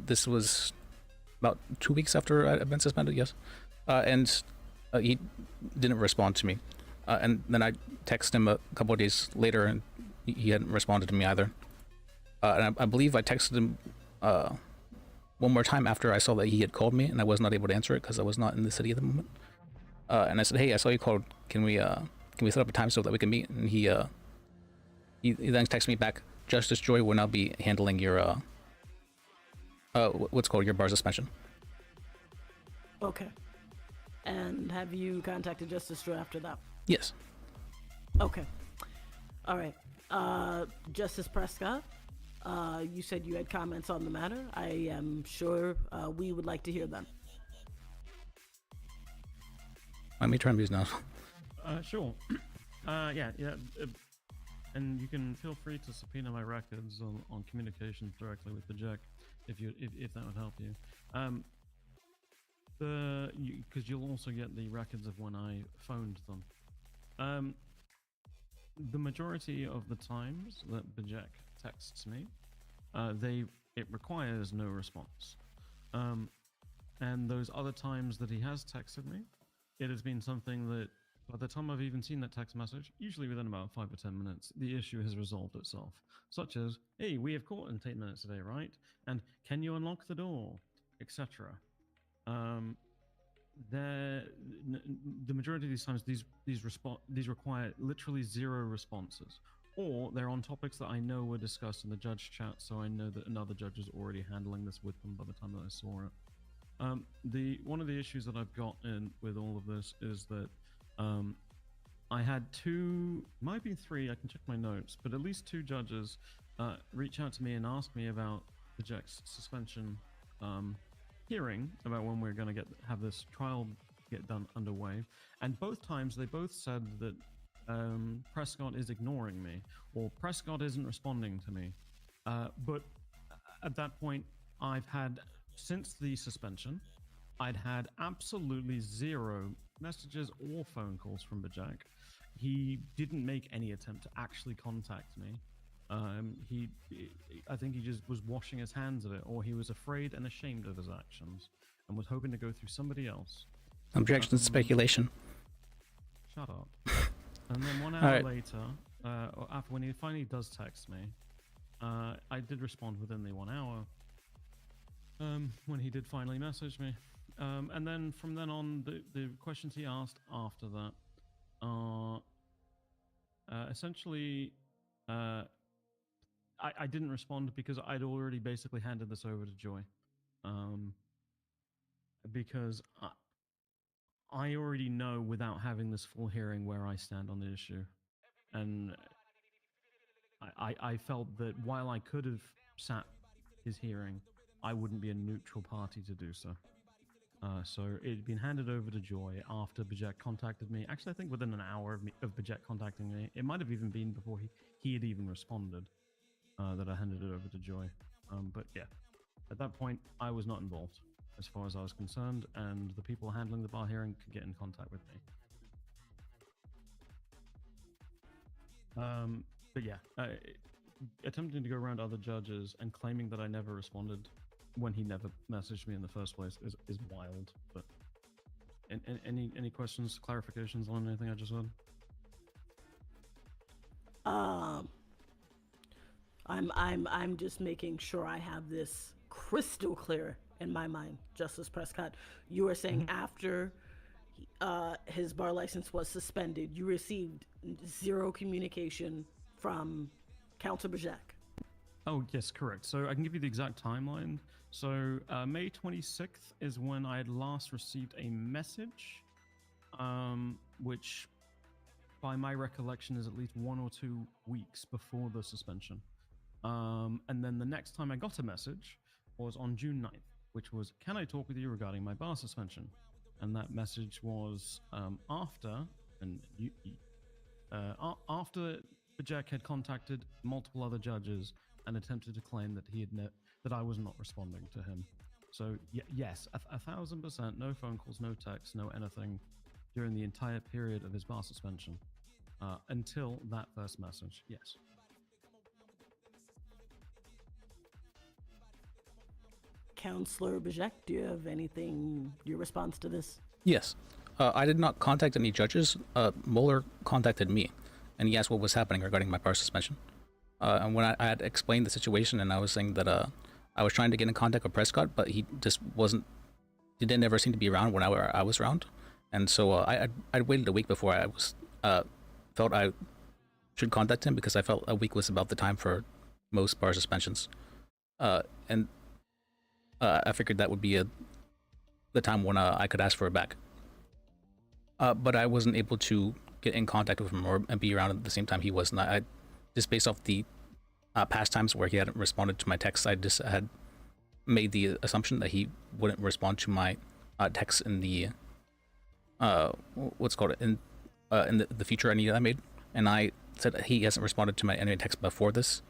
This was about 2 weeks after I'd been suspended, yes. He didn't respond to me. And then I texted him a couple of days later and he hadn't responded to me either. And I believe I texted him one more time after I saw that he had called me and I was not able to answer it because I was not in the city at the moment. And I said, hey, I saw you called. Can we set up a time so that we can meet? And he then texted me back, Justice Joy will now be handling your what's called your bar suspension. Okay. And have you contacted Justice Joy after that? Yes. Okay. All right. Justice Prescott, you said you had comments on the matter. I am sure we would like to hear them. Let me turn these now. Sure. And you can feel free to subpoena my records on communications directly with the Jack, if that would help you. Because you'll also get the records of when I phoned them. The majority of the times that Bajek texts me, it requires no response. And those other times that he has texted me, it has been something that by the time I've even seen that text message, usually within about 5 or 10 minutes, the issue has resolved itself. Such as, hey, we have court in 10 minutes today, right? And can you unlock the door? Etc. The majority of these times, these require literally 0 responses, or they're on topics that I know were discussed in the judge chat, so I know that another judge is already handling this with them by the time that I saw it. One of the issues that I've got with all of this is that I had 2, might be 3, I can check my notes, but at least 2 judges reach out to me and ask me about the Jack's suspension hearing, about when we're going to have this trial get done underway. And both times they both said that Prescott is ignoring me, or Prescott isn't responding to me. But at that point, since the suspension, I'd had absolutely 0 messages or phone calls from Bajak. He didn't make any attempt to actually contact me. I think he just was washing his hands of it, or he was afraid and ashamed of his actions and was hoping to go through somebody else. Objection to speculation. Shut up. And then 1 hour later, after when he finally does text me, I did respond within the 1 hour. When he did finally message me. And then from then on, the questions he asked after that are essentially, I didn't respond because I'd already basically handed this over to Joy. Because I already know without having this full hearing where I stand on the issue. And I felt that while I could have sat his hearing, I wouldn't be a neutral party to do so. So it had been handed over to Joy after Bajek contacted me. Actually, I think within an hour of Bajek contacting me. It might have even been before he had even responded that I handed it over to Joy. But yeah, at that point, I was not involved as far as I was concerned, and the people handling the bar hearing could get in contact with me. But yeah, attempting to go around other judges and claiming that I never responded when he never messaged me in the first place is wild. But any questions, clarifications on anything I just said? I'm just making sure I have this crystal clear in my mind, Justice Prescott. You were saying after his bar license was suspended, you received zero communication from Councilor Bajak. Oh, yes, correct. So I can give you the exact timeline. So May 26th is when I had last received a message, which by my recollection is at least 1 or 2 weeks before the suspension. And then the next time I got a message was on June 9th, which was, can I talk with you regarding my bar suspension? And that message was after Jack had contacted multiple other judges and attempted to claim that that I was not responding to him. So yes, 1,000%, no phone calls, no texts, no anything during the entire period of his bar suspension until that first message. Yes. Councilor Bajak, do you have anything, your response to this? Yes. I did not contact any judges. Mueller contacted me, and he asked what was happening regarding my bar suspension. And when I had explained the situation, and I was saying that I was trying to get in contact with Prescott, but he just wasn't. He didn't ever seem to be around when I was around, and so I'd waited a week before I was felt I should contact him, because I felt a week was about the time for most bar suspensions, and I figured that would be the time when I could ask for it back. But I wasn't able to get in contact with him and be around at the same time he was. And I just based off the past times where he hadn't responded to my texts, I just had made the assumption that he wouldn't respond to my texts in the in the feature I made. And I said that he hasn't responded to my any text before this,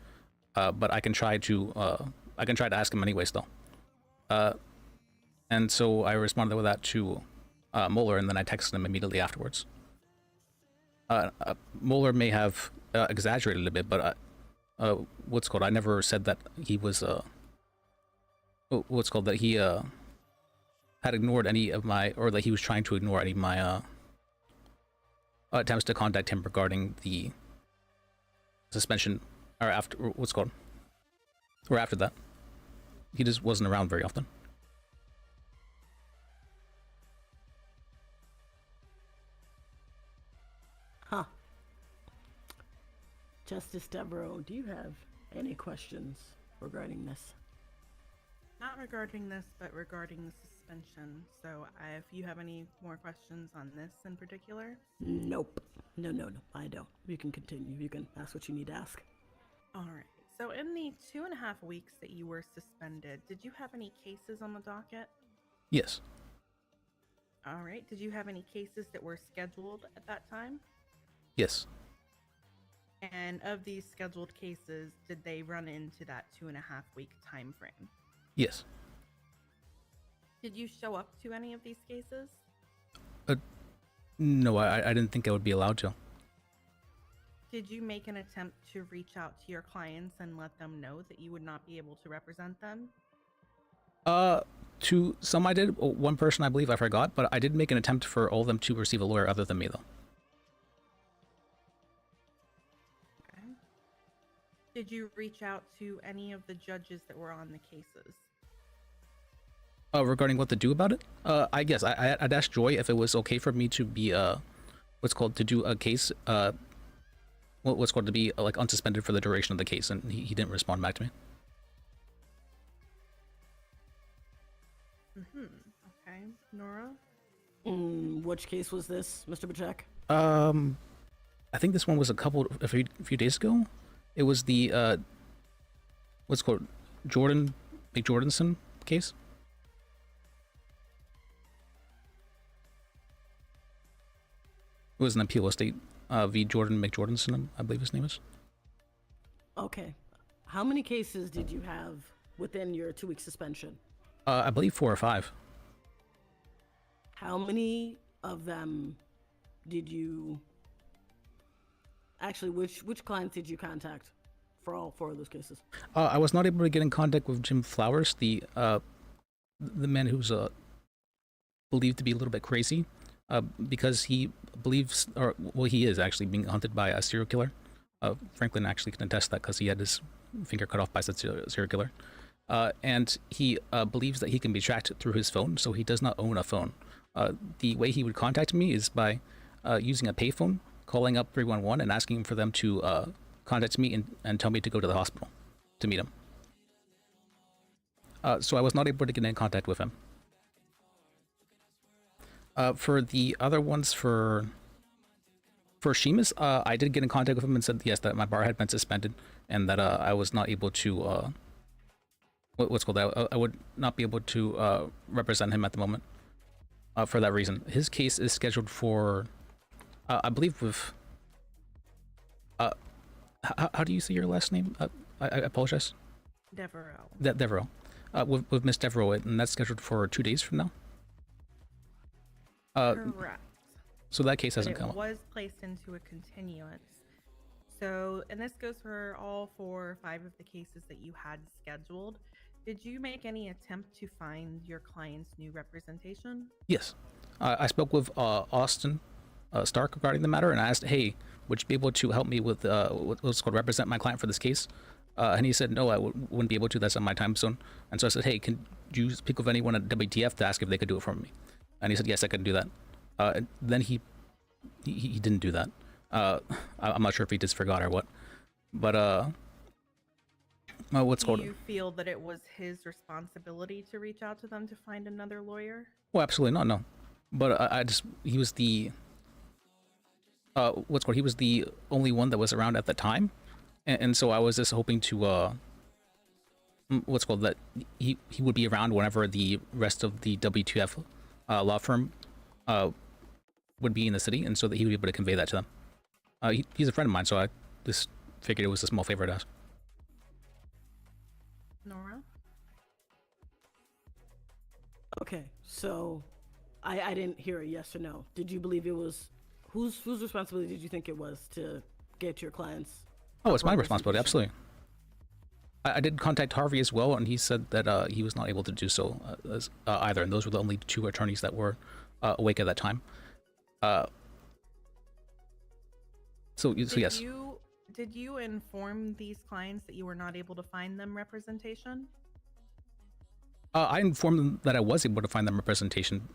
but I can try to ask him anyways though. And so I responded with that to Mueller, and then I texted him immediately afterwards. Mueller may have exaggerated a bit, but I never said that he was that he had ignored any of my, or that he was trying to ignore any of my attempts to contact him regarding the suspension, or after or after that. He just wasn't around very often. Huh. Justice Devereaux, do you have any questions regarding this? Not regarding this, but regarding the suspension. So if you have any more questions on this in particular? Nope. No, I don't. You can continue. You can ask what you need to ask. All right. So in the 2.5 weeks that you were suspended, did you have any cases on the docket? Yes. All right. Did you have any cases that were scheduled at that time? Yes. And of these scheduled cases, did they run into that 2.5 week time frame? Yes. Did you show up to any of these cases? No, I didn't think I would be allowed to. Did you make an attempt to reach out to your clients and let them know that you would not be able to represent them? To some I did. One person I believe I forgot, but I did make an attempt for all of them to receive a lawyer other than me, though. Okay. Did you reach out to any of the judges that were on the cases? Regarding what to do about it? I guess I'd asked Joy if it was okay for me to be to do a case to be like unsuspended for the duration of the case, and he didn't respond back to me. Okay. Nora? Which case was this, Mr. Bajak? I think this one was a few days ago. It was the Jordan McJordanson case. It was an appeal estate v. Jordan McJordanson, I believe his name is. Okay. How many cases did you have within your 2-week suspension? I believe 4 or 5. How many of them did you Actually, which clients did you contact for all 4 of those cases? I was not able to get in contact with Jim Flowers, the man who's believed to be a little bit crazy, because he believes, or well, he is actually being hunted by a serial killer. Franklin actually can attest that because he had his finger cut off by said serial killer. And he believes that he can be tracked through his phone, so he does not own a phone. The way he would contact me is by using a payphone, calling up 311 and asking for them to contact me and tell me to go to the hospital to meet him. So I was not able to get in contact with him. For the other ones, for Sheamus, I did get in contact with him and said yes, that my bar had been suspended and that I was not able to what's called that. I would not be able to represent him at the moment for that reason. His case is scheduled for, I believe, with how do you say your last name? I apologize. Devereaux. Devereaux. With Miss Devereaux, and that's scheduled for 2 days from now. Correct. So that case But hasn't come it up. was placed into a continuance. So, and this goes for all 4 or 5 of the cases that you had scheduled. Did you make any attempt to find your client's new representation? Yes. I spoke with Austin Stark regarding the matter, and I asked, hey, would you be able to help me with what's called represent my client for this case? And he said, no, I wouldn't be able to. That's on my time zone. And so I said, hey, can you speak with anyone at WTF to ask if they could do it for me? And he said, yes, I can do that. Then he didn't do that. I'm not sure if he just forgot or what. But what's called? Do you feel that it was his responsibility to reach out to them to find another lawyer? Well, absolutely not. No. But he was the what's called? He was the only one that was around at the time, and so I was just hoping to what's called that he would be around whenever the rest of the WTF law firm would be in the city, and so that he would be able to convey that to them. He's a friend of mine, so I just figured it was a small favor to ask. Nora? Okay, so I didn't hear a yes or no. Did you believe it was whose responsibility did you think it was to get your clients? Oh, it's my responsibility, absolutely. I did contact Harvey as well, and he said that he was not able to do so either, and those were the only 2 attorneys that were awake at that time. So yes. Did you inform these clients that you were not able to find them representation? I informed them that I was able to find them representation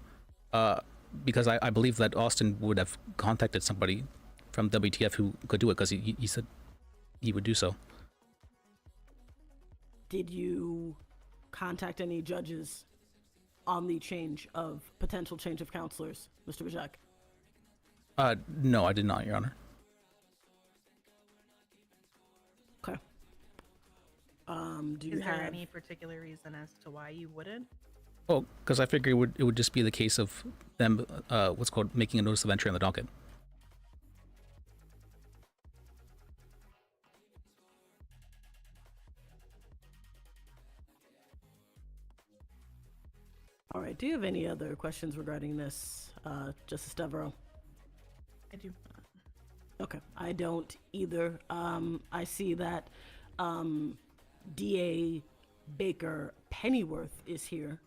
because I believe that Austin would have contacted somebody from WTF who could do it because he said he would do so. Did you contact any judges on the potential change of counselors, Mr. Bajak? No, I did not, Your Honor. Okay. Do you Is there have any particular reason as to why you wouldn't? Oh, because I figured it would just be the case of them what's called making a notice of entry on the docket. All right. Do you have any other questions regarding this, Justice Devereaux? I do. Okay, I don't either. I see that DA Baker Pennyworth is here.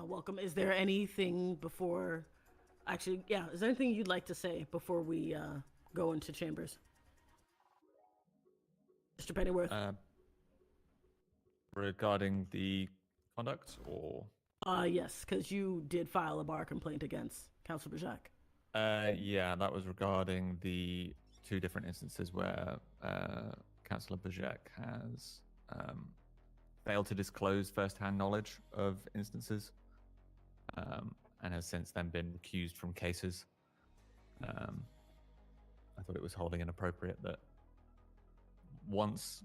Welcome. Is there anything before? Actually, yeah. Is there anything you'd like to say before we go into chambers, Mr. Pennyworth? Regarding the conduct, or? Yes, because you did file a bar complaint against Councilor Bajak. Yeah, that was regarding the 2 different instances where Councillor Bajak has failed to disclose first-hand knowledge of instances and has since then been recused from cases. I thought it was wholly inappropriate that once,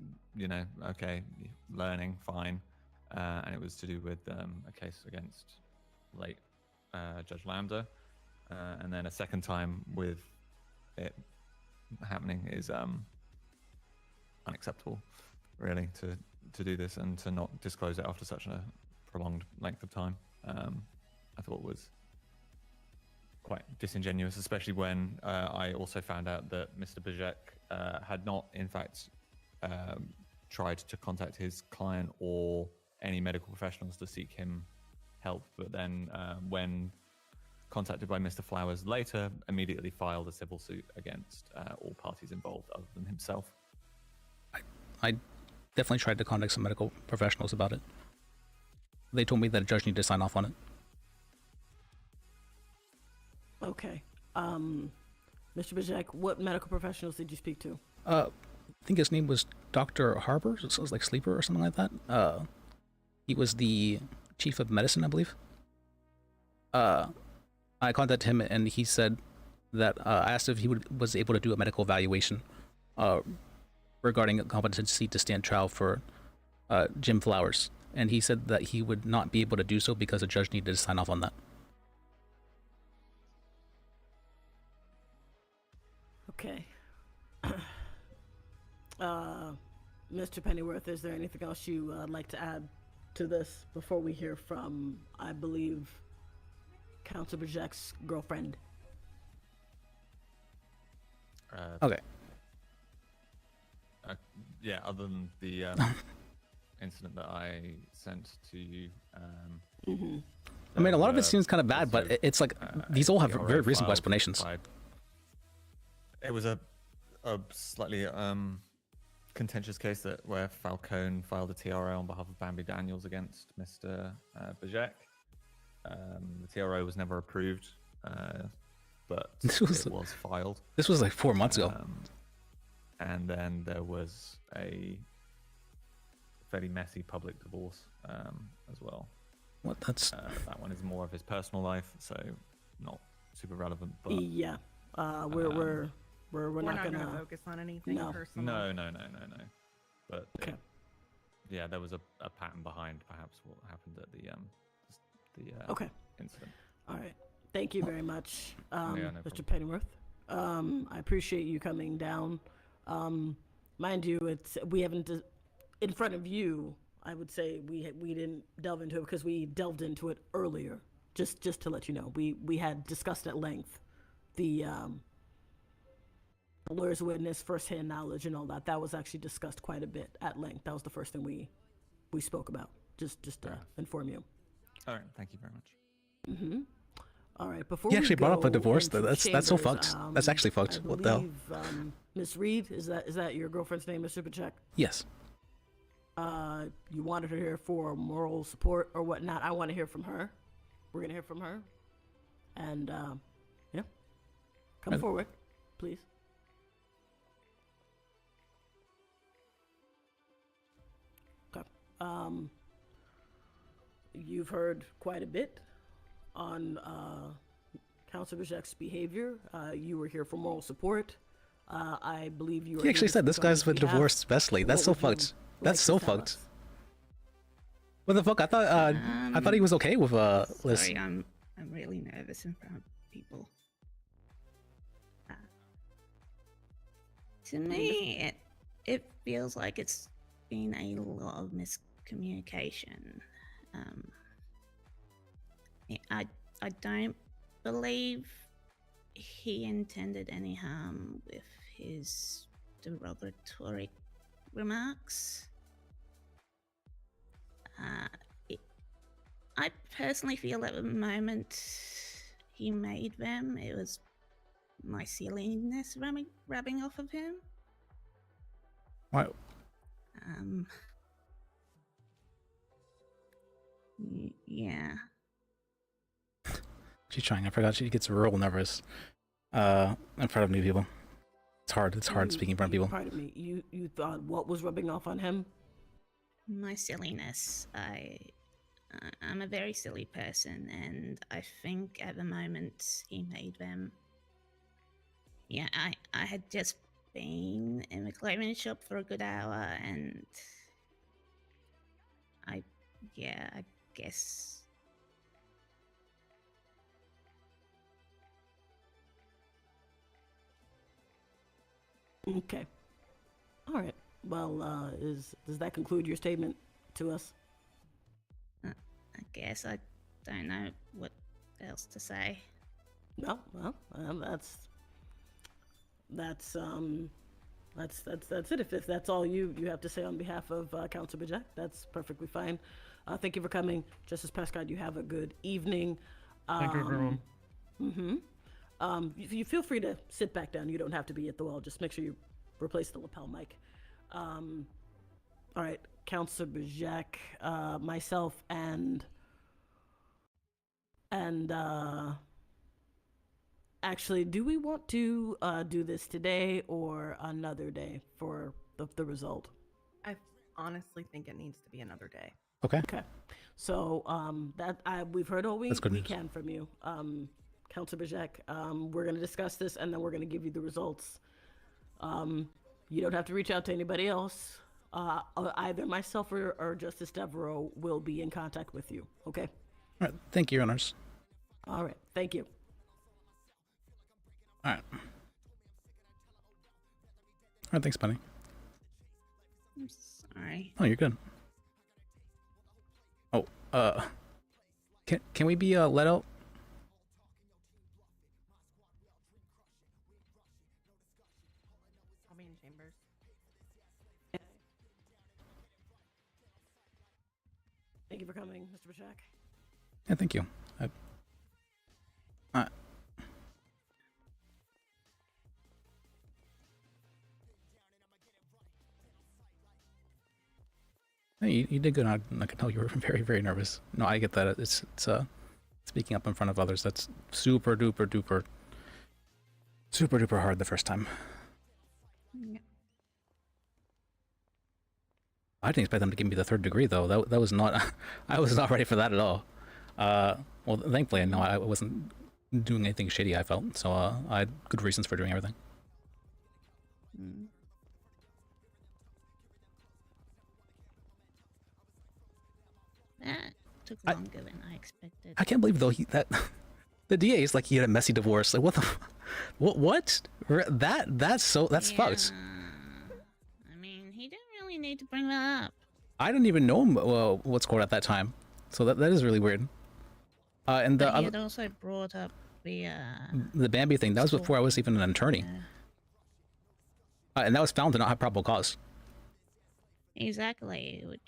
okay, learning, fine, and it was to do with a case against late Judge Lambda. And then a second time with it happening is unacceptable, really, to do this and to not disclose it after such a prolonged length of time. I thought was quite disingenuous, especially when I also found out that Mr. Bajek had not, in fact, tried to contact his client or any medical professionals to seek him help, but then when contacted by Mr. Flowers later, immediately filed a civil suit against all parties involved other than himself. I definitely tried to contact some medical professionals about it. They told me that a judge needed to sign off on it. Okay. Mr. Bajek, what medical professionals did you speak to? I think his name was Dr. Harper, so it was like Sleeper or something like that. He was the chief of medicine, I believe. I contacted him and he said that I asked if he was able to do a medical evaluation regarding competency to stand trial for Jim Flowers, and he said that he would not be able to do so because a judge needed to sign off on that. Okay. Mr. Pennyworth, is there anything else you would like to add to this before we hear from, I believe, Councilor Bajek's girlfriend? Okay. Yeah, other than the incident that I sent to you. I mean, a lot of it seems kind of bad, but it's like these all have very reasonable explanations. It was a slightly contentious case where Falcone filed a TRO on behalf of Bambi Daniels against Mr. Bajek. The TRO was never approved, but it was filed. This was like 4 months ago. And then there was a fairly messy public divorce as well. What? That's that one is more of his personal life, so not super relevant. But yeah, we're not gonna focus on anything personal. No. But okay. Yeah, there was a pattern behind perhaps what happened at the okay incident. All right. Thank you very much, no Mr. Pennyworth. I appreciate you coming down. Mind you, we haven't in front of you. I would say we didn't delve into it because we delved into it earlier. Just to let you know, we had discussed at length the lawyer's witness, firsthand knowledge, and all that. That was actually discussed quite a bit at length. That was the first thing we spoke about. Just to inform you. All right, thank you very much. All right. Before he actually brought up a divorce. into That's so chambers, fucked. That's actually fucked. I What the hell? believe, Miss Reed, is that your girlfriend's name, Mr. Bajek? Yes. You wanted her here for moral support or whatnot. I want to hear from her. We're gonna hear from her, and yeah, come forward, please. Okay. You've heard quite a bit on Councilor Bajek's behavior. You were here for moral support. I believe you were. He actually said this guy's been divorced especially. That's so fucked. That's so fucked. What the fuck? I thought he was okay with Liz. Sorry, I'm really nervous in front of people. To me, it feels like it's been a lot of miscommunication. I don't believe he intended any harm with his derogatory remarks. I personally feel at the moment he made them, it was my silliness rubbing off of him. What? Yeah. She's trying. I forgot she gets real nervous in front of new people. It's hard. It's hard speaking in front of people. Pardon me. You thought what was rubbing off on him? My silliness. I'm a very silly person, and I think at the moment he made them. Yeah, I had just been in the clothing shop for a good hour, and I guess. Okay. All right. Well, does that conclude your statement to us? I guess I don't know what else to say. No, well, that's it. If that's all you have to say on behalf of Councilor Bajak, that's perfectly fine. Thank you for coming, Justice Prescott. You have a good evening. Thank you, everyone. You feel free to sit back down. You don't have to be at the wall. Just make sure you replace the lapel mic. All right, Councilor Bajak, myself, and actually, do we want to do this today or another day for the result? I honestly think it needs to be another day. Okay. Okay. So we've heard all we That's good news. can from you, Councilor Bajak. We're going to discuss this and then we're going to give you the results. You don't have to reach out to anybody else. Either myself or Justice Devereaux will be in contact with you. Okay. All right. Thank you, Your Honors. All right. Thank you. All right. All right. Thanks, Bunny. I'm sorry. Oh, you're good. Oh, can we be let out? I'll be in chambers. Thank you for coming, Mr. Bashak. Yeah, thank you. Hey, you did good. I can tell you were very, very nervous. No, I get that. It's speaking up in front of others. That's super duper hard the first time. Yeah. I didn't expect them to give me the 3rd degree though. That was not. I was not ready for that at all. Well, thankfully, no, I wasn't doing anything shady. I felt so. I had good reasons for doing everything. Mm. That took longer than I expected. I can't believe though that the DA is like he had a messy divorce. Like what the, what? That's fucked. I mean, he didn't really need to bring that up. I didn't even know him, what's called at that time, so that is really weird. And But he had also brought up the Bambi thing. That was before I was even an attorney, and that was found to not have probable cause. Exactly, which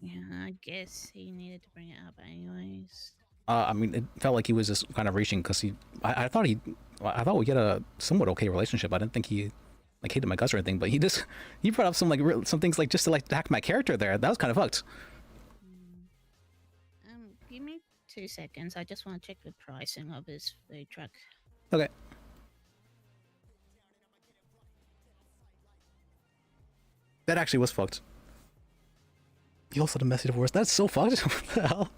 yeah, I guess he needed to bring it up anyways. I mean, it felt like he was just kind of reaching because I thought we had a somewhat okay relationship. I didn't think he like hated my guts or anything, but he brought up some some things like just to like attack my character there. That was kind of fucked. Give me 2 seconds. I just want to check the pricing of his food truck. Okay. That actually was fucked. He also had a messy divorce. That's so fucked. What the hell?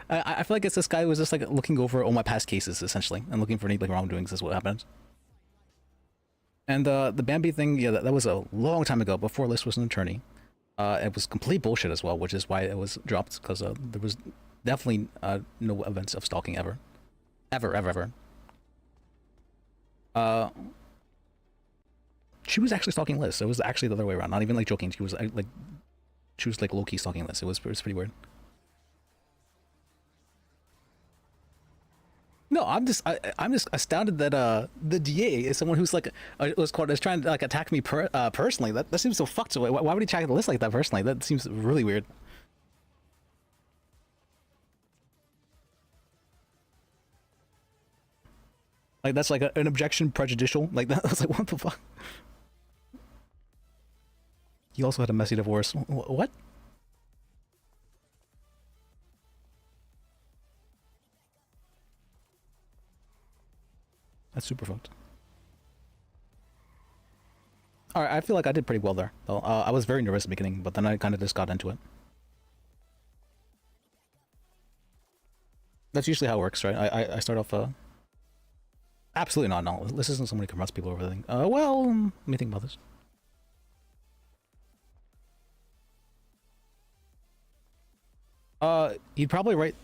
I feel like it's this guy who was just like looking over all my past cases essentially and looking for any like wrongdoings. Is what happened. And the Bambi thing, yeah, that was a long time ago before Liz was an attorney. It was complete bullshit as well, which is why it was dropped because there was definitely no evidence of stalking ever. She was actually stalking Liz. It was actually the other way around. Not even like joking. She was like low-key stalking Liz. It was pretty weird. No, I'm just astounded that the DA is someone who's like is trying to like attack me personally. That seems so fucked. So why would he attack the list like that personally? That seems really weird. Like that's like an objection prejudicial. Like that. I was like, what the fuck? He also had a messy divorce. What? That's super fucked. Alright, I feel like I did pretty well there. Though. I was very nervous at the beginning, but then I kind of just got into it. That's usually how it works, right? I start off... Absolutely not, no. This isn't somebody who confronts people over everything. Well, let me think about this. He'd probably write...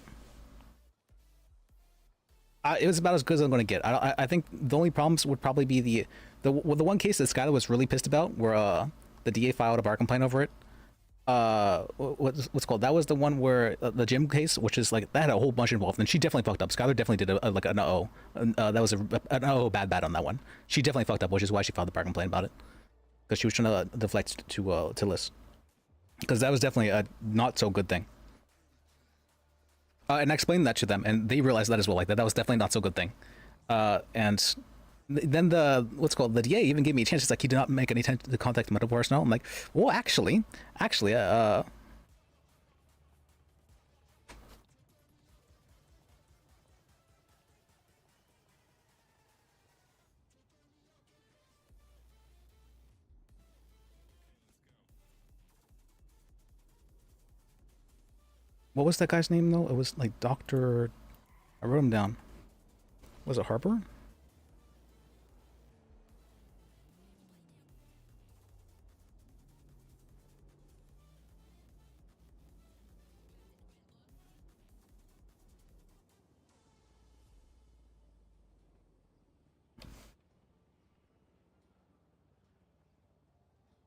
it was about as good as I'm going to get. I think the only problems would probably be the one case that Skylar was really pissed about, where the DA filed a bar complaint over it, what's called, that was the one where the gym case, which is like that had a whole bunch involved, and she definitely fucked up. Skylar definitely did like an uh-oh. That was an uh-oh bad on that one. She definitely fucked up, which is why she filed the bar complaint about it, because she was trying to deflect to Liz, because that was definitely a not so good thing. And I explained that to them, and they realized that as well, like that was definitely not so good thing. And then the the DA even gave me a chance. It's like he did not make any attempt to contact medical personnel. I'm like, well, actually, what was that guy's name though? It was like Dr. I wrote him down. Was it Harper?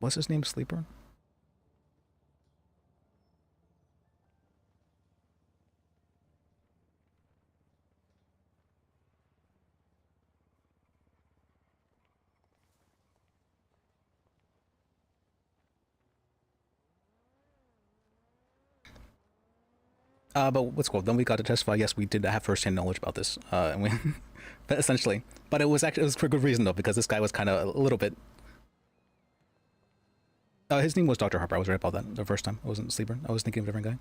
Was his name Sleeper? But what's called, then we got to testify. Yes, we did have first-hand knowledge about this, and we essentially. But it was for good reason though, because this guy was kind of a little bit. His name was Dr. Harper. I was right about that the first time. I wasn't Sleeper. I was thinking of a different guy.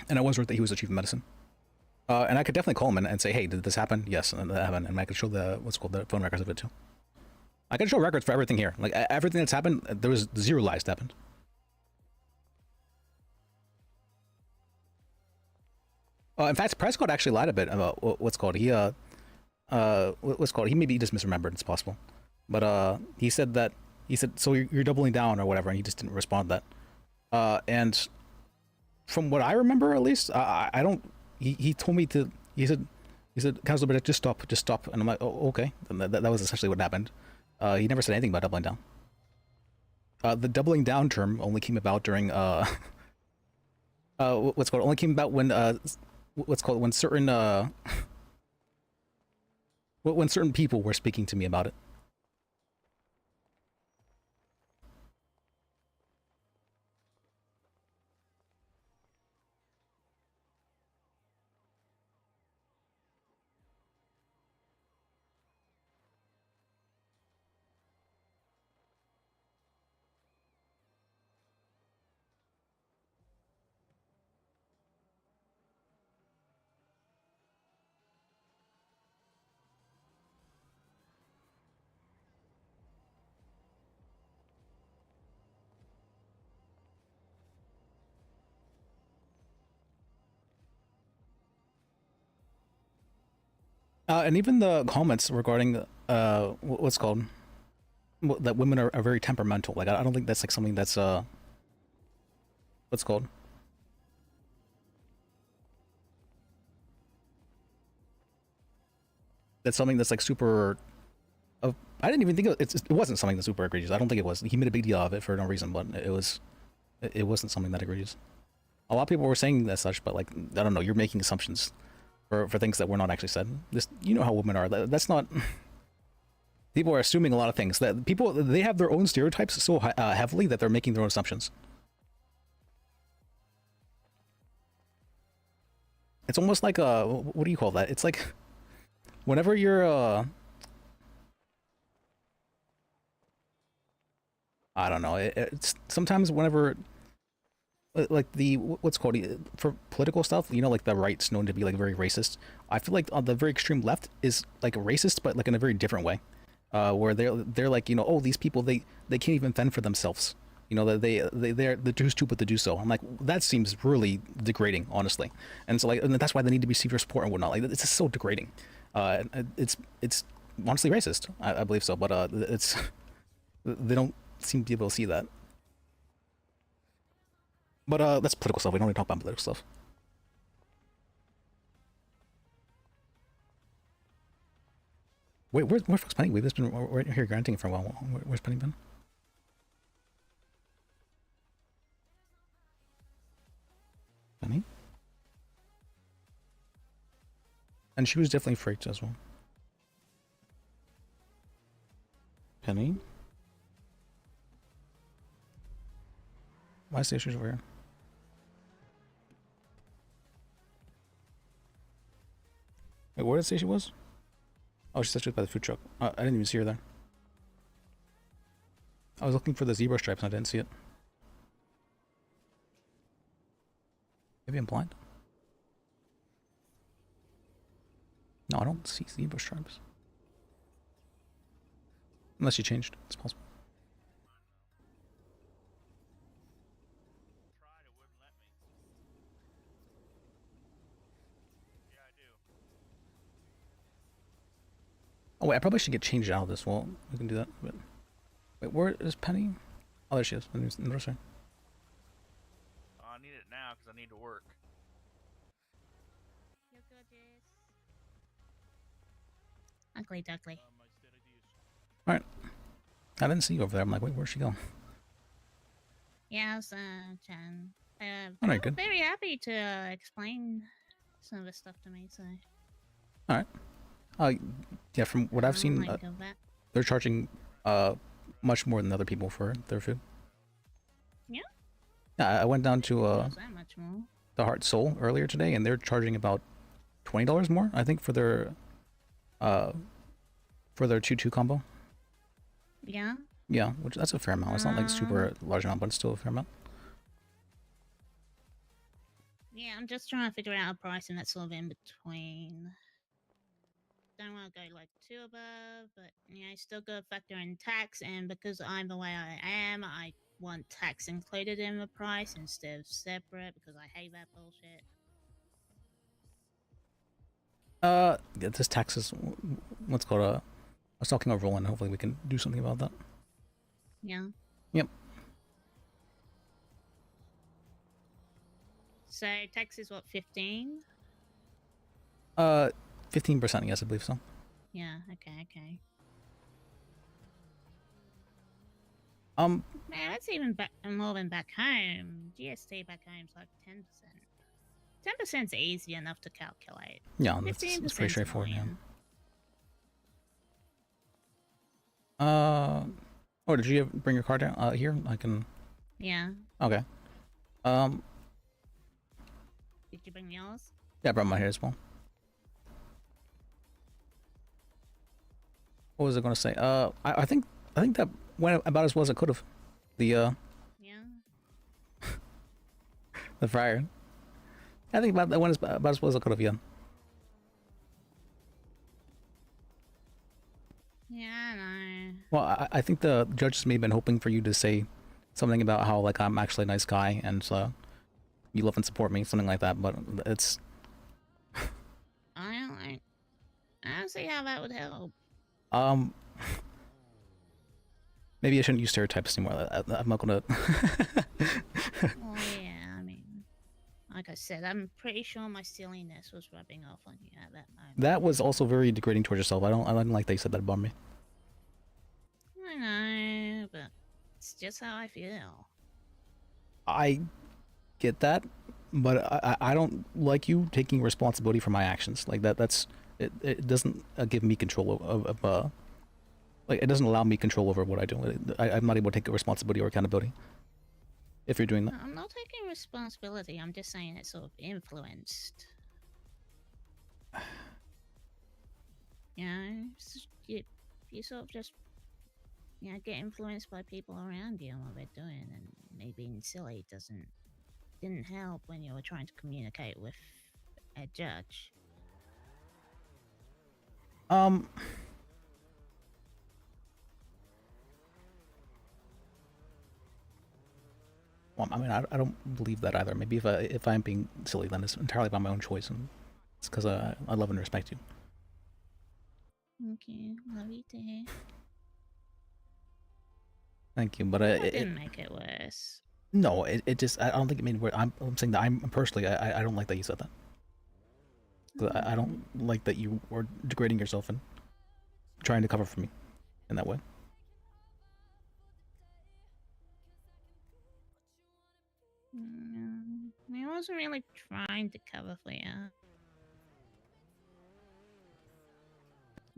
And I was right that he was the chief of medicine. And I could definitely call him and say, hey, did this happen? Yes, and that happened. And I could show the the phone records of it too. I could show records for everything here. Like everything that's happened, there was 0 lies that happened. In fact, Prescott actually lied a bit about he he maybe just misremembered. It's possible, but he said so you're doubling down or whatever, and he just didn't respond to that. And from what I remember, at least, I don't. He told me to. He said, Councilor, but just stop. And I'm like, oh, okay. And that was essentially what happened. He never said anything about doubling down. The doubling down term only came about during only came about when when certain when certain people were speaking to me about it. And even the comments regarding that women are very temperamental. Like I don't think that's like something that's that's something that's like super. I didn't even think it wasn't something that's super egregious. I don't think it was. He made a big deal of it for no reason, but it wasn't something that egregious. A lot of people were saying as such, but like I don't know, you're making assumptions for things that were not actually said. This, you know how women are. That's not. People are assuming a lot of things. That people, they have their own stereotypes so heavily that they're making their own assumptions. It's almost like what do you call that? It's like whenever you're I don't know. It's sometimes whenever like for political stuff, you know, like the right's known to be like very racist. I feel like on the very extreme left is like racist, but like in a very different way, where they're like, you know, oh, these people they can't even fend for themselves. You know, they're too stupid to do so. I'm like, that seems really degrading, honestly. And so like, and that's why they need to receive your support and whatnot. Like, it's just so degrading. It's honestly racist. I believe so, but it's they don't seem to be able to see that. But that's political stuff. We don't really talk about political stuff. Wait, where's Fox Penny? We've just been here granting it for a while. Where's Penny been? And she was definitely freaked as well. Penny? Why is Stacia over here? Wait, where did Stacia was? Oh, she said she was by the food truck. I didn't even see her there. I was looking for the zebra stripes and I didn't see it. Maybe I'm blind? No, I don't see zebra stripes. Unless she changed. It's possible. Oh wait, I probably should get changed out of this. Well, we can do that. But wait, where is Penny? Oh, there she is. I noticed her. I need it now because I need to work. You're gorgeous. Ugly duckly. All right. I didn't see you over there. I'm like, wait, where'd she go? Yeah, I was Jen. All right, good. Very happy to explain some of the stuff to me. So. All right. Yeah, from what I've seen, they're charging much more than other people for their food. Yeah. Yeah, I went down to Not that much more. the Heart Soul earlier today, and they're charging about $20 more, I think, for their 2-2 combo. Yeah. Yeah, which that's a fair amount. It's not like super large amount, but it's still a fair amount. Yeah, I'm just trying to figure out a price and that's sort of in between. Don't want to go like too above, but yeah, I still got to factor in tax, and because I'm the way I am, I want tax included in the price instead of separate because I hate that bullshit. Yeah, this tax is what's called I was talking over Roland. Hopefully, we can do something about that. Yeah. Yep. So tax is what, 15? 15%, yes, I believe so. Yeah. Okay. Man, that's even more than back home. GST back home's like 10%. 10%'s easy enough to calculate. Yeah, it's pretty straightforward. Yeah. Oh, did you bring your card down here? I can. Yeah. Okay. Did you bring yours? Yeah, I brought mine here as well. What was I gonna say? I think that went about as well as it could have. The Yeah. the fryer. I think that went about as well as it could have. Yeah. Yeah, I know. Well, I think the judges may have been hoping for you to say something about how like I'm actually a nice guy and you love and support me, something like that. But it's. I don't see how that would help. Maybe I shouldn't use stereotypes anymore. I'm not gonna. Well, yeah, I mean, like I said, I'm pretty sure my silliness was rubbing off on you at that moment. That was also very degrading towards yourself. I don't like that you said that about me. I know, but it's just how I feel. I get that, but I don't like you taking responsibility for my actions. Like that's it doesn't give me control of like it doesn't allow me control over what I do. I'm not able to take responsibility or accountability if you're doing that. I'm not taking responsibility. I'm just saying it's sort of influenced. You know, you sort of just get influenced by people around you and what they're doing, and me being silly didn't help when you were trying to communicate with a judge. Well, I mean, I don't believe that either. Maybe if I'm being silly, then it's entirely by my own choice, and it's because I love and respect you. Okay, love you too. Thank you, but it didn't make it worse. No, it just I don't think it made it worse. I'm saying that I'm personally I don't like that you said that. 'Cause I don't like that you were degrading yourself and trying to cover for me in that way. I wasn't really trying to cover for you.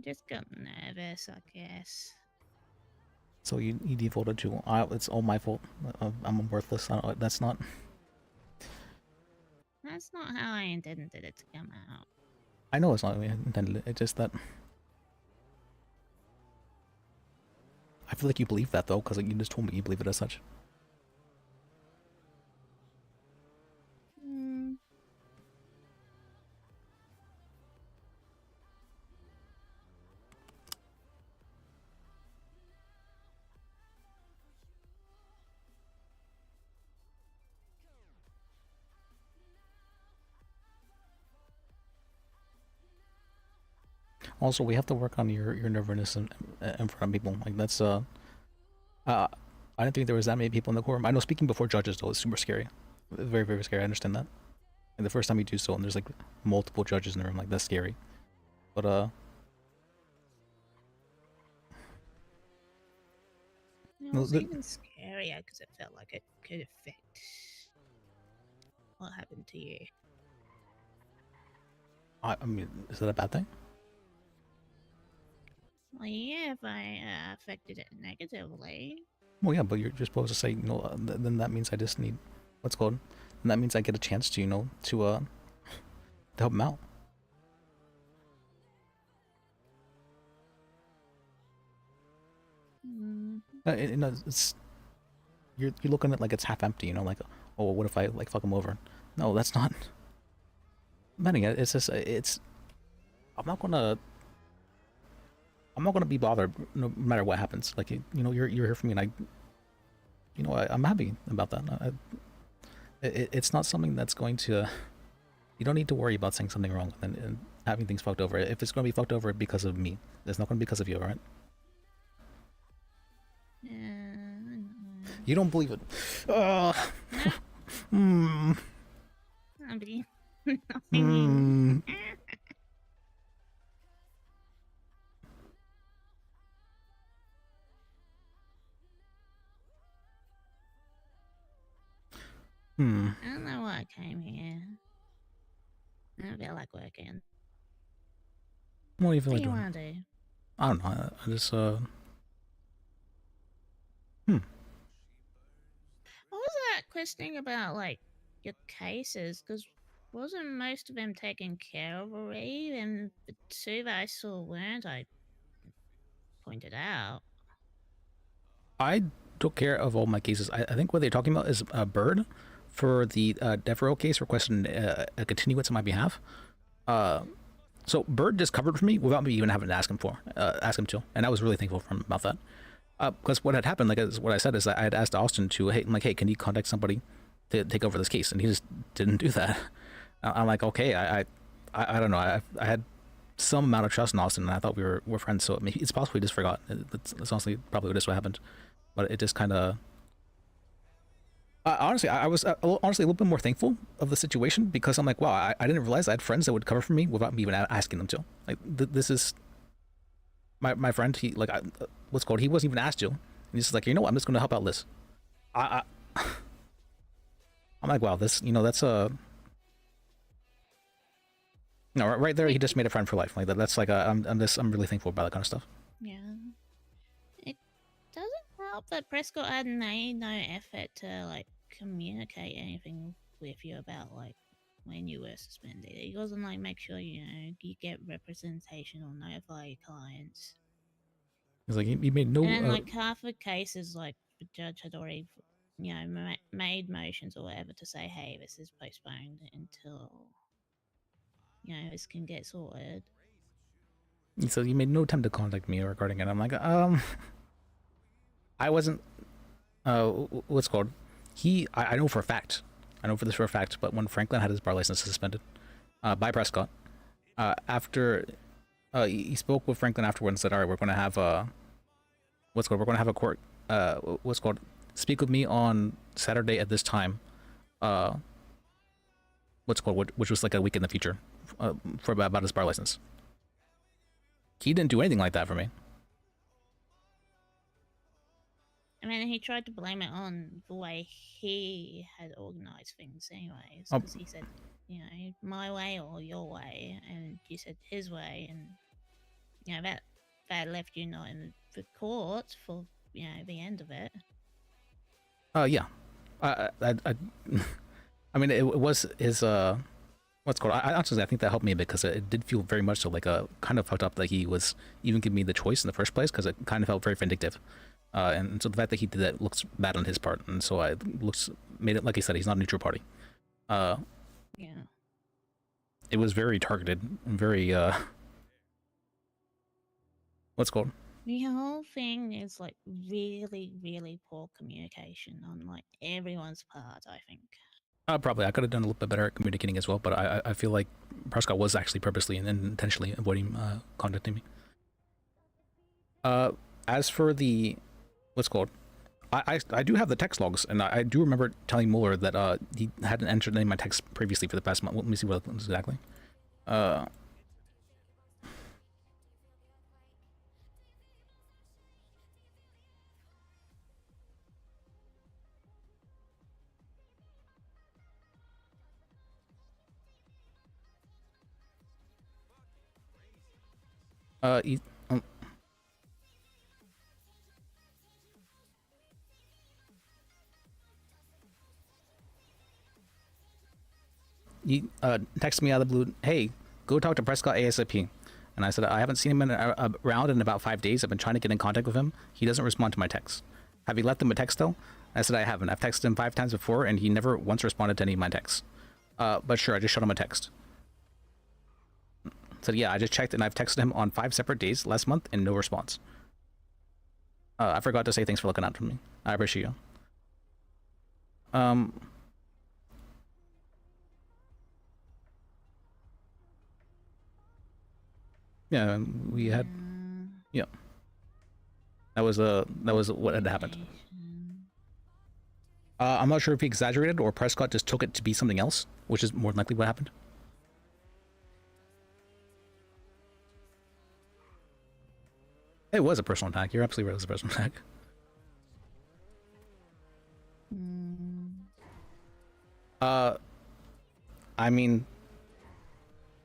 Just got nervous, I guess. So you defaulted to, it's all my fault. I'm worthless. That's not. That's not how I intended it to come out. I know it's not how I intended it. It's just that. I feel like you believe that though, because you just told me you believe it as such. Hmm. Also, we have to work on your nervousness in front of people. Like that's I didn't think there was that many people in the quorum. I know speaking before judges though is super scary, very very scary. I understand that. And the first time you do so, and there's like multiple judges in the room, like that's scary. But It no, was even scarier because it felt like it could affect what happened to you. I mean, is that a bad thing? Well, yeah, if I affected it negatively. Well, yeah, but you're supposed to say, then that means I just need, what's called, and that means I get a chance to, to help him out. It's you're looking at it like it's half empty, like, oh, what if I like fuck him over? No, that's not. Manning, it's just I'm not gonna be bothered no matter what happens. Like you're here for me, and I'm happy about that. It's not something that's going to. You don't need to worry about saying something wrong and having things fucked over. If it's going to be fucked over because of me, it's not going to be because of you, all right? You don't believe it. I believe. I don't know why I came here. I don't feel like working. What do you feel What like do you doing? want to do? I don't know. I just What was that questioning about, like, your cases? Because wasn't most of them taken care of already? And the two that I saw weren't, I pointed out. I took care of all my cases. I think what they're talking about is Bird for the Devereaux case requesting a continuance on my behalf. So Bird just covered for me without me even having to ask him to, and I was really thankful for him about that. Because what had happened, like what I said, is that I had asked Austin to, hey, can you contact somebody to take over this case, and he just didn't do that. I'm like, okay, I don't know. I had some amount of trust in Austin, and I thought we were friends, so maybe it's possible he just forgot. It's honestly probably what happened, but it just kind of. Honestly, I was honestly a little bit more thankful of the situation because I'm like, wow, I didn't realize I had friends that would cover for me without me even asking them to. Like, this is my friend. He like, what's called? He wasn't even asked to. And he's just like, what? I'm just going to help out Liz. I'm like, wow, this, that's a. No, right there, he just made a friend for life. Like that's like I'm really thankful about that kind of stuff. Yeah. It doesn't help that Prescott had made no effort to, like, communicate anything with you about, like, when you were suspended. He wasn't like, make sure, you get representation or notify your clients. He's like, he made no. And, like, half the cases, like, the judge had already, made motions or whatever to say, hey, this is postponed until, this can get sorted. So he made no attempt to contact me regarding it. I'm like, I wasn't. What's it called? I know for a fact. I know for this for a fact. But when Franklin had his bar license suspended, by Prescott, after he spoke with Franklin afterwards and said, all right, we're going to have we're going to have a court. Speak with me on Saturday at this time. Which was like a week in the future, for about his bar license. He didn't do anything like that for me. I mean, he tried to blame it on the way he had organized things anyways. Because he said, my way or your way. And you said his way. And, that left you not in the court for the end of it. Yeah. I mean, it was his what's called. I honestly, I think that helped me because it did feel very much so like a kind of fucked up that he was even giving me the choice in the first place, because it kind of felt very vindictive. And so the fact that he did that looks bad on his part, and so I made it, like I said, he's not a neutral party. Yeah. It was very targeted and very what's called. The whole thing is like really, really poor communication on like everyone's part, I think. Probably I could have done a little bit better at communicating as well, but I feel like Prescott was actually purposely and intentionally avoiding contacting me. As for the what's called, I do have the text logs, and I do remember telling Mueller that he hadn't entered any of my texts previously for the past month. Let me see what it was exactly. He texted me out of the blue, hey, go talk to Prescott ASAP. And I said, I haven't seen him around in about 5 days. I've been trying to get in contact with him. He doesn't respond to my texts. Have you left him a text though? I said, I haven't. I've texted him 5 times before, and he never once responded to any of my texts. But sure, I just shot him a text. Said, yeah, I just checked, and I've texted him on 5 separate days last month, and no response. I forgot to say thanks for looking out for me. I appreciate you. Yeah, we had. Yeah. That was what had happened. I'm not sure if he exaggerated or Prescott just took it to be something else, which is more than likely what happened. It was a personal attack. You're absolutely right. It was a personal attack. I mean,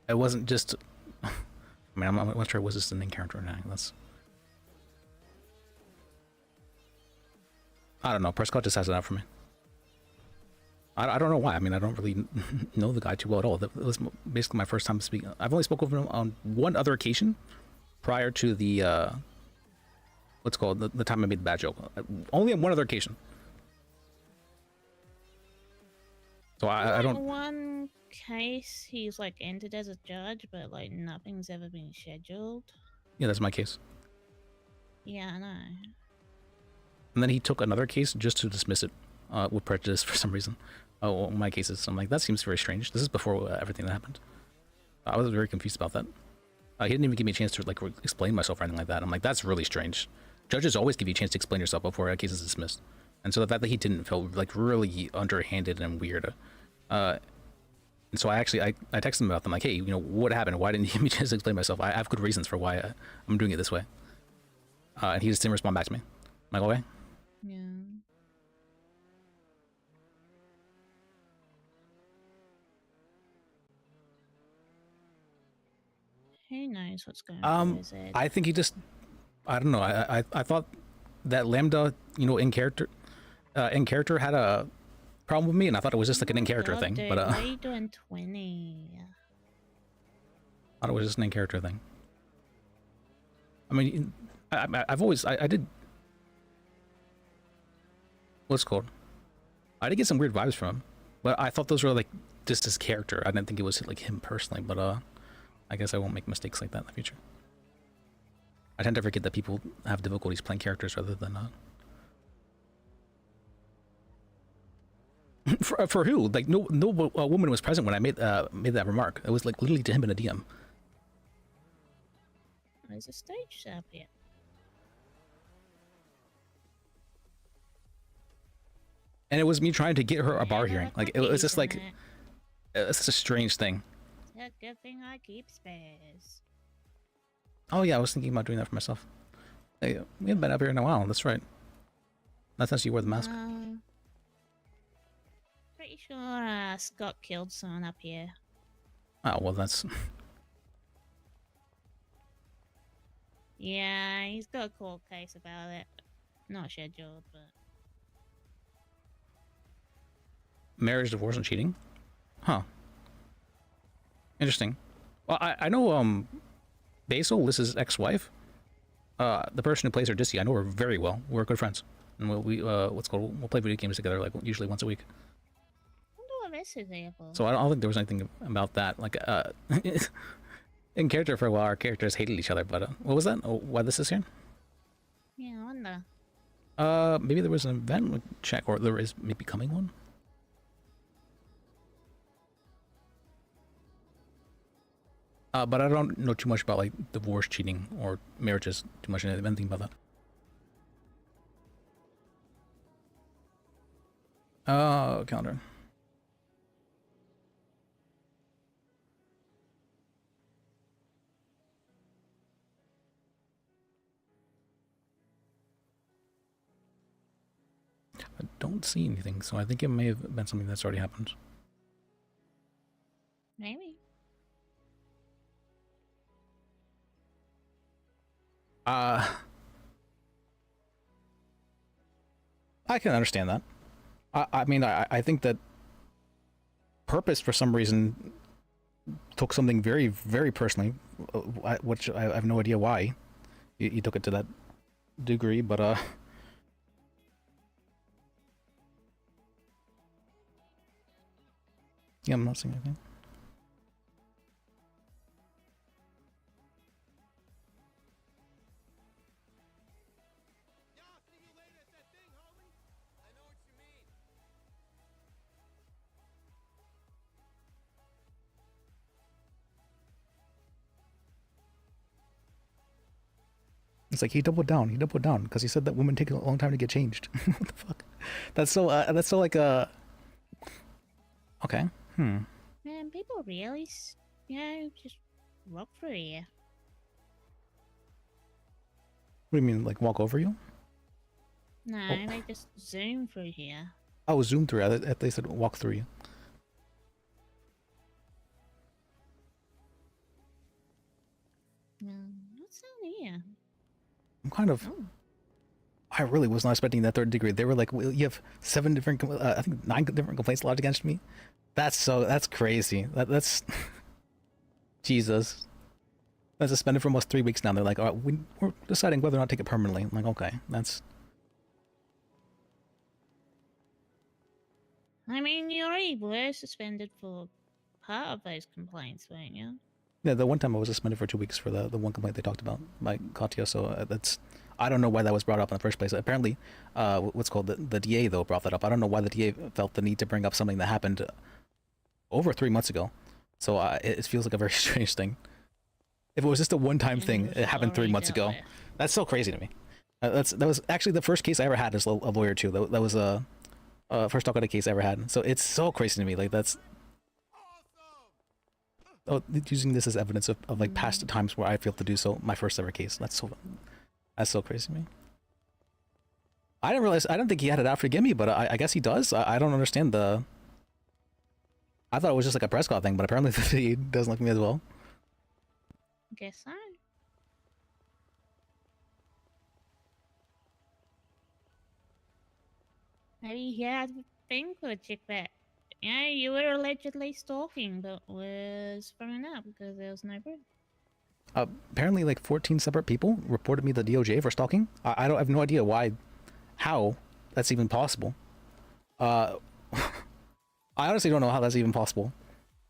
it wasn't just. I mean, I'm not sure it was just an in-character attack. That's. I don't know. Prescott just has it out for me. I don't know why. I mean, I don't really know the guy too well at all. It was basically my first time speaking. I've only spoken with him on one other occasion prior to the, what's called, the time I made the bad joke. Only on one other occasion. So I don't... One case, he's like entered as a judge, but like nothing's ever been scheduled. Yeah, that's my case. Yeah, I know. And then he took another case just to dismiss it with prejudice for some reason. Oh, my cases. So I'm like, that seems very strange. This is before everything that happened. I was very confused about that. He didn't even give me a chance to like explain myself or anything like that. I'm like, that's really strange. Judges always give you a chance to explain yourself before a case is dismissed. And so the fact that he didn't feel like really underhanded and weird. And so I texted him about them like, hey, you know, what happened? Why didn't you give me a chance to explain myself? I have good reasons for why I'm doing it this way. And he just didn't respond back to me. I'm like, okay. Yeah. Who knows what's going on with it? I think he just, I don't know. I thought that Lambda, you know, in character had a problem with me, and I thought it was just like an in-character thing. Dude, But why are you doing 20? I thought it was just an in-character thing. I mean, I've always I did. What's it called? I did get some weird vibes from him, but I thought those were like just his character. I didn't think it was like him personally, but I guess I won't make mistakes like that in the future. I tend to forget that people have difficulties playing characters rather than for who? Like no woman was present when I made that remark. It was like literally to him in a DM. There's a stage set up here. And it was me trying to get her a bar hearing. Like it was just like it's just a strange thing. It's a good thing I keep spares. Oh yeah, I was thinking about doing that for myself. Hey, we haven't been up here in a while. That's right. Not since you wore the mask. Pretty sure Scott killed someone up here. Oh well, that's. Yeah, he's got a court case about it. Not scheduled, but Marriage, divorce, and cheating? Huh. Interesting. Well, I know, Basil, Liz's ex-wife, the person who plays her Dissy, I know her very well. We're good friends. And we'll play video games together, like, usually once a week. I wonder what this is here for. So I don't think there was anything about that. Like, in character for a while, our characters hated each other, but, what was that? Oh, why this is here? Yeah, I wonder. Maybe there was an event with check, or there is maybe coming one? But I don't know too much about, like, divorce, cheating, or marriages, too much anything about that. Calendar. I don't see anything, so I think it may have been something that's already happened. Maybe. I can understand that. I mean, I think that Purpose, for some reason, took something very, very personally, which I have no idea why he took it to that degree, but, yeah, I'm not seeing anything. It's like he doubled down because he said that women take a long time to get changed. What the fuck? That's so like okay. Man, people really, just walk through here. What do you mean, like walk over you? No, Oh. they just zoom through here. Oh, zoom through. They said walk through you. What's down here? I'm kind of. Oh. I really was not expecting that third degree. They were like, well, you have 7 different, I think 9 different complaints lodged against me. That's crazy. That's Jesus. That's suspended for almost 3 weeks now. They're like, all right, we're deciding whether or not to take it permanently. I'm like, okay, that's. I mean, you already were suspended for part of those complaints, weren't you? Yeah, the one time I was suspended for 2 weeks for the one complaint they talked about by Katya. So that's. I don't know why that was brought up in the first place. Apparently, what's called the DA though brought that up. I don't know why the DA felt the need to bring up something that happened over 3 months ago. So it feels like a very strange thing. If it was just a one-time thing, it happened 3 months ago. That's so crazy to me. That was actually the first case I ever had as a lawyer too. That was a first talk on a case I ever had. So it's so crazy to me. Like that's. Oh, using this as evidence of like past times where I failed to do so. My first ever case. That's so crazy to me. I didn't realize. I didn't think he had it out to get me, but I guess he does. I don't understand the. I thought it was just like a Prescott thing, but apparently he doesn't like me as well. Guess so. Maybe he had a thing for a chick that, you were allegedly stalking, but was thrown out because there was no proof. Apparently, like 14 separate people reported me to the DOJ for stalking. I have no idea why, how that's even possible. I honestly don't know how that's even possible.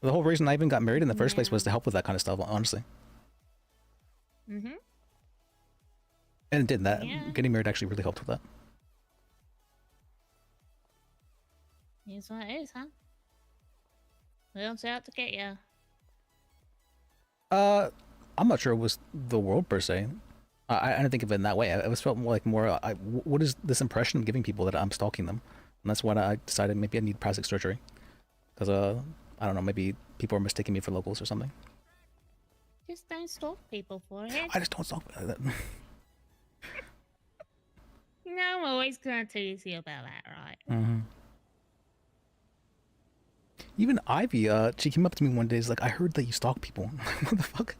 The whole reason I even got married in the first place was to help with that kind of stuff, honestly. Mm-hmm. And it did that. Yeah. Getting married actually really helped with that. Here's what it is, huh? World's out to get you. I'm not sure it was the world per se. I didn't think of it in that way. It was felt more like what is this impression I'm giving people that I'm stalking them? And that's why I decided maybe I need plastic surgery. Because, I don't know, maybe people are mistaking me for locals or something. Just don't stalk people for it. I just don't stalk. No, I'm always gonna tease you about that, right? Mm-hmm. Even Ivy, she came up to me one day. She's like, "I heard that you stalk people." What the fuck?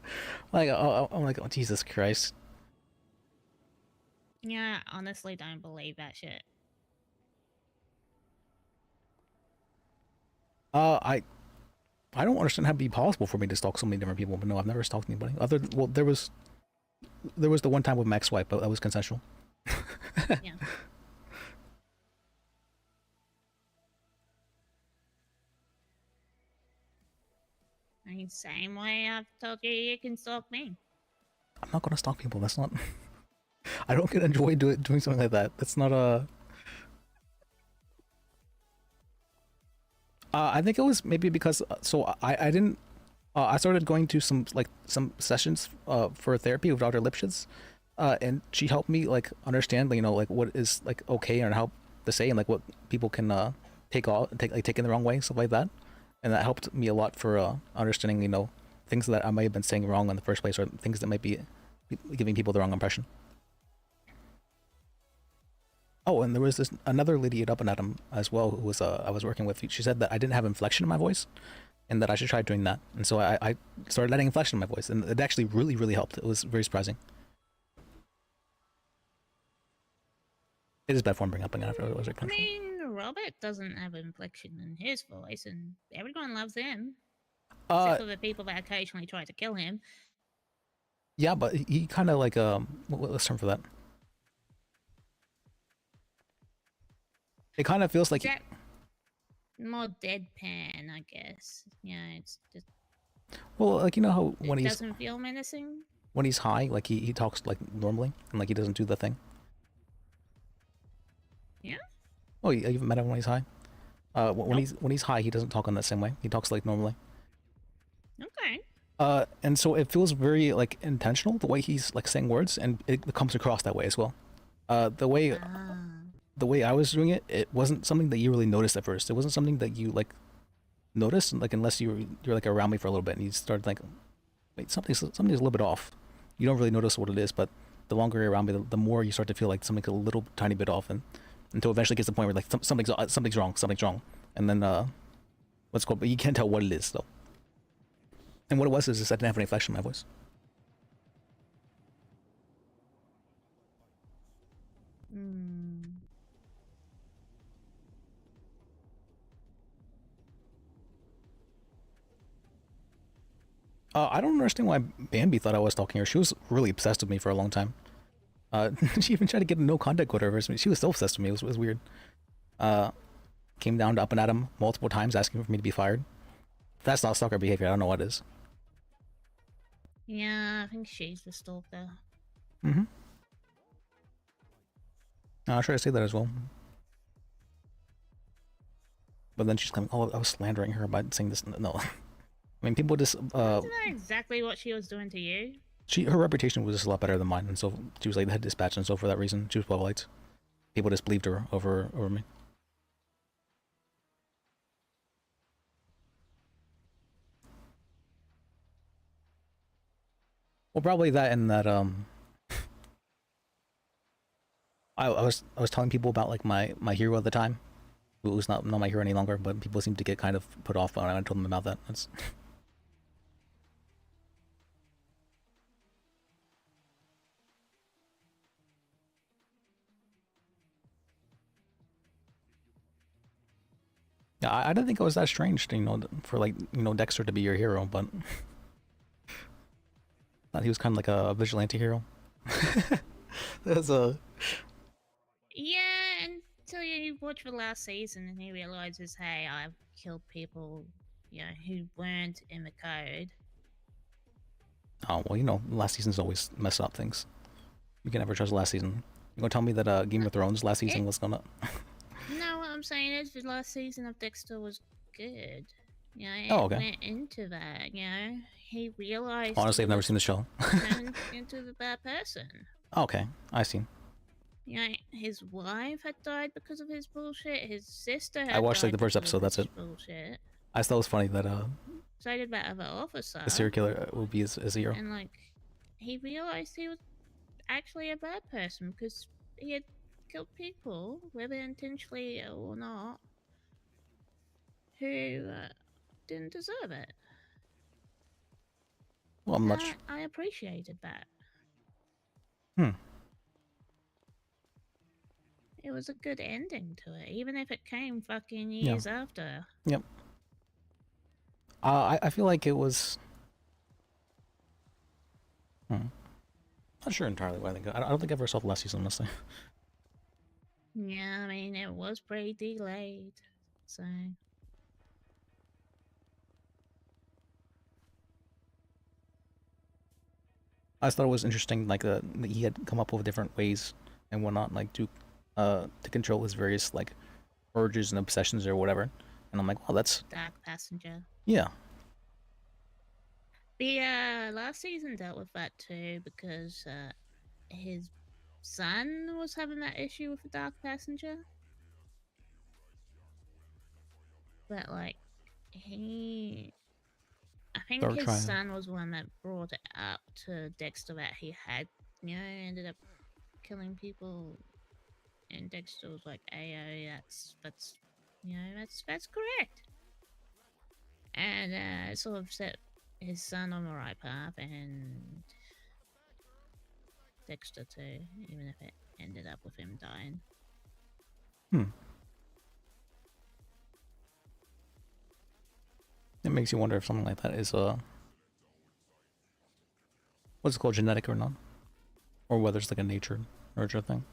Like, I'm like, "Oh, Jesus Christ!" Yeah, I honestly don't believe that shit. I don't understand how it'd be possible for me to stalk so many different people, but no, I've never stalked anybody. Well, there was the one time with Max Swipe, but that was consensual. Yeah. I mean, same way I've told you can stalk me. I'm not gonna stalk people. That's not. I don't get enjoy doing something like that. That's not a. I think it was maybe because I didn't. I started going to some sessions for therapy with Dr. Lipschitz, and she helped me like understand like what is like okay and how to say and like what people can take in the wrong way, stuff like that, and that helped me a lot for understanding things that I might have been saying wrong in the first place or things that might be giving people the wrong impression. Oh, and there was another lady at Up and Atom as well who was I was working with. She said that I didn't have inflection in my voice, and that I should try doing that. And so I started letting inflection in my voice, and it actually really helped. It was very surprising. It is bad form bring up again after it was I mean, Robert doesn't have inflection in his voice, and everyone loves him. Except for the people that occasionally try to kill him. Yeah, but he kind of like what's the term for that? It kind of feels like more deadpan, I guess. Yeah, it's just. Well, like how when it he's doesn't feel menacing. When he's high, like he talks like normally, and like he doesn't do the thing. Yeah. Oh, you haven't met him when he's high? When Nope. he's high, he doesn't talk in that same way. He talks like normally. Okay. And so it feels very like intentional the way he's like saying words, and it comes across that way as well. The way I was doing it, it wasn't something that you really noticed at first. It wasn't something that you like noticed, like unless you're like around me for a little bit and you started like, wait, something's a little bit off. You don't really notice what it is, but the longer you're around me, the more you start to feel like something's a little tiny bit off, and until eventually it gets to the point where like something's wrong, and then what's called, but you can't tell what it is though. And what it was is I didn't have any inflection in my voice. I don't understand why Bambi thought I was stalking her. She was really obsessed with me for a long time. She even tried to get a no contact order over me. She was so obsessed with me. It was weird. Came down to Up and Atom multiple times asking for me to be fired. If that's not stalker behavior, I don't know what is. Yeah, I think she's the stalker. Mm-hmm. I'll try to say that as well. But then she's coming, oh, I was slandering her by saying this. No. I mean, people just... I don't know exactly what she was doing to you. Her reputation was just a lot better than mine, and so she was like the head dispatch, and so for that reason, she was well liked. People just believed her over me. Well, probably that and that I was telling people about like my hero at the time, who was not my hero any longer, but people seemed to get kind of put off when I told them about that. That's yeah, I didn't think it was that strange, for like Dexter to be your hero, but thought he was kind of like a vigilante hero. That's a Yeah, until you watch the last season and he realizes, hey, I've killed people, who weren't in the code. Oh well, last season's always messed up things. You can never trust last season. You gonna tell me that Game of Thrones last season was gonna? No, what I'm saying is the last season of Dexter was good. It went into that. He realized. Honestly, I've never seen the show. Turned into the bad person. Okay, I see. His wife had died because of his bullshit. His sister had I watched like died the first because of episode. That's his it. Bullshit. I thought it was funny that So did that other officer. the serial killer will be his hero. And like, he realized he was actually a bad person because he had killed people, whether intentionally or not, who didn't deserve it. Well, I'm not. I appreciated that. was a good ending to it, even if it came fucking Yeah. years after. Yep. I feel like it was. Not sure entirely what I think. I don't think I ever saw the last season, honestly. Yeah, I mean, it was pretty delayed, so. I just thought it was interesting, like that he had come up with different ways and whatnot, like to control his various like urges and obsessions or whatever. And I'm like, wow, that's Dark Passenger. yeah. The last season dealt with that too because his son was having that issue with the Dark Passenger. But like I think Dark his Triad. son was one that brought it up to Dexter that he had, ended up killing people, and Dexter was like, "Ayo, that's correct." And it sort of set his son on the right path, and Dexter too, even if it ended up with him dying. It makes you wonder if something like that is what's it called, genetic or not, or whether it's like a nature nurture thing.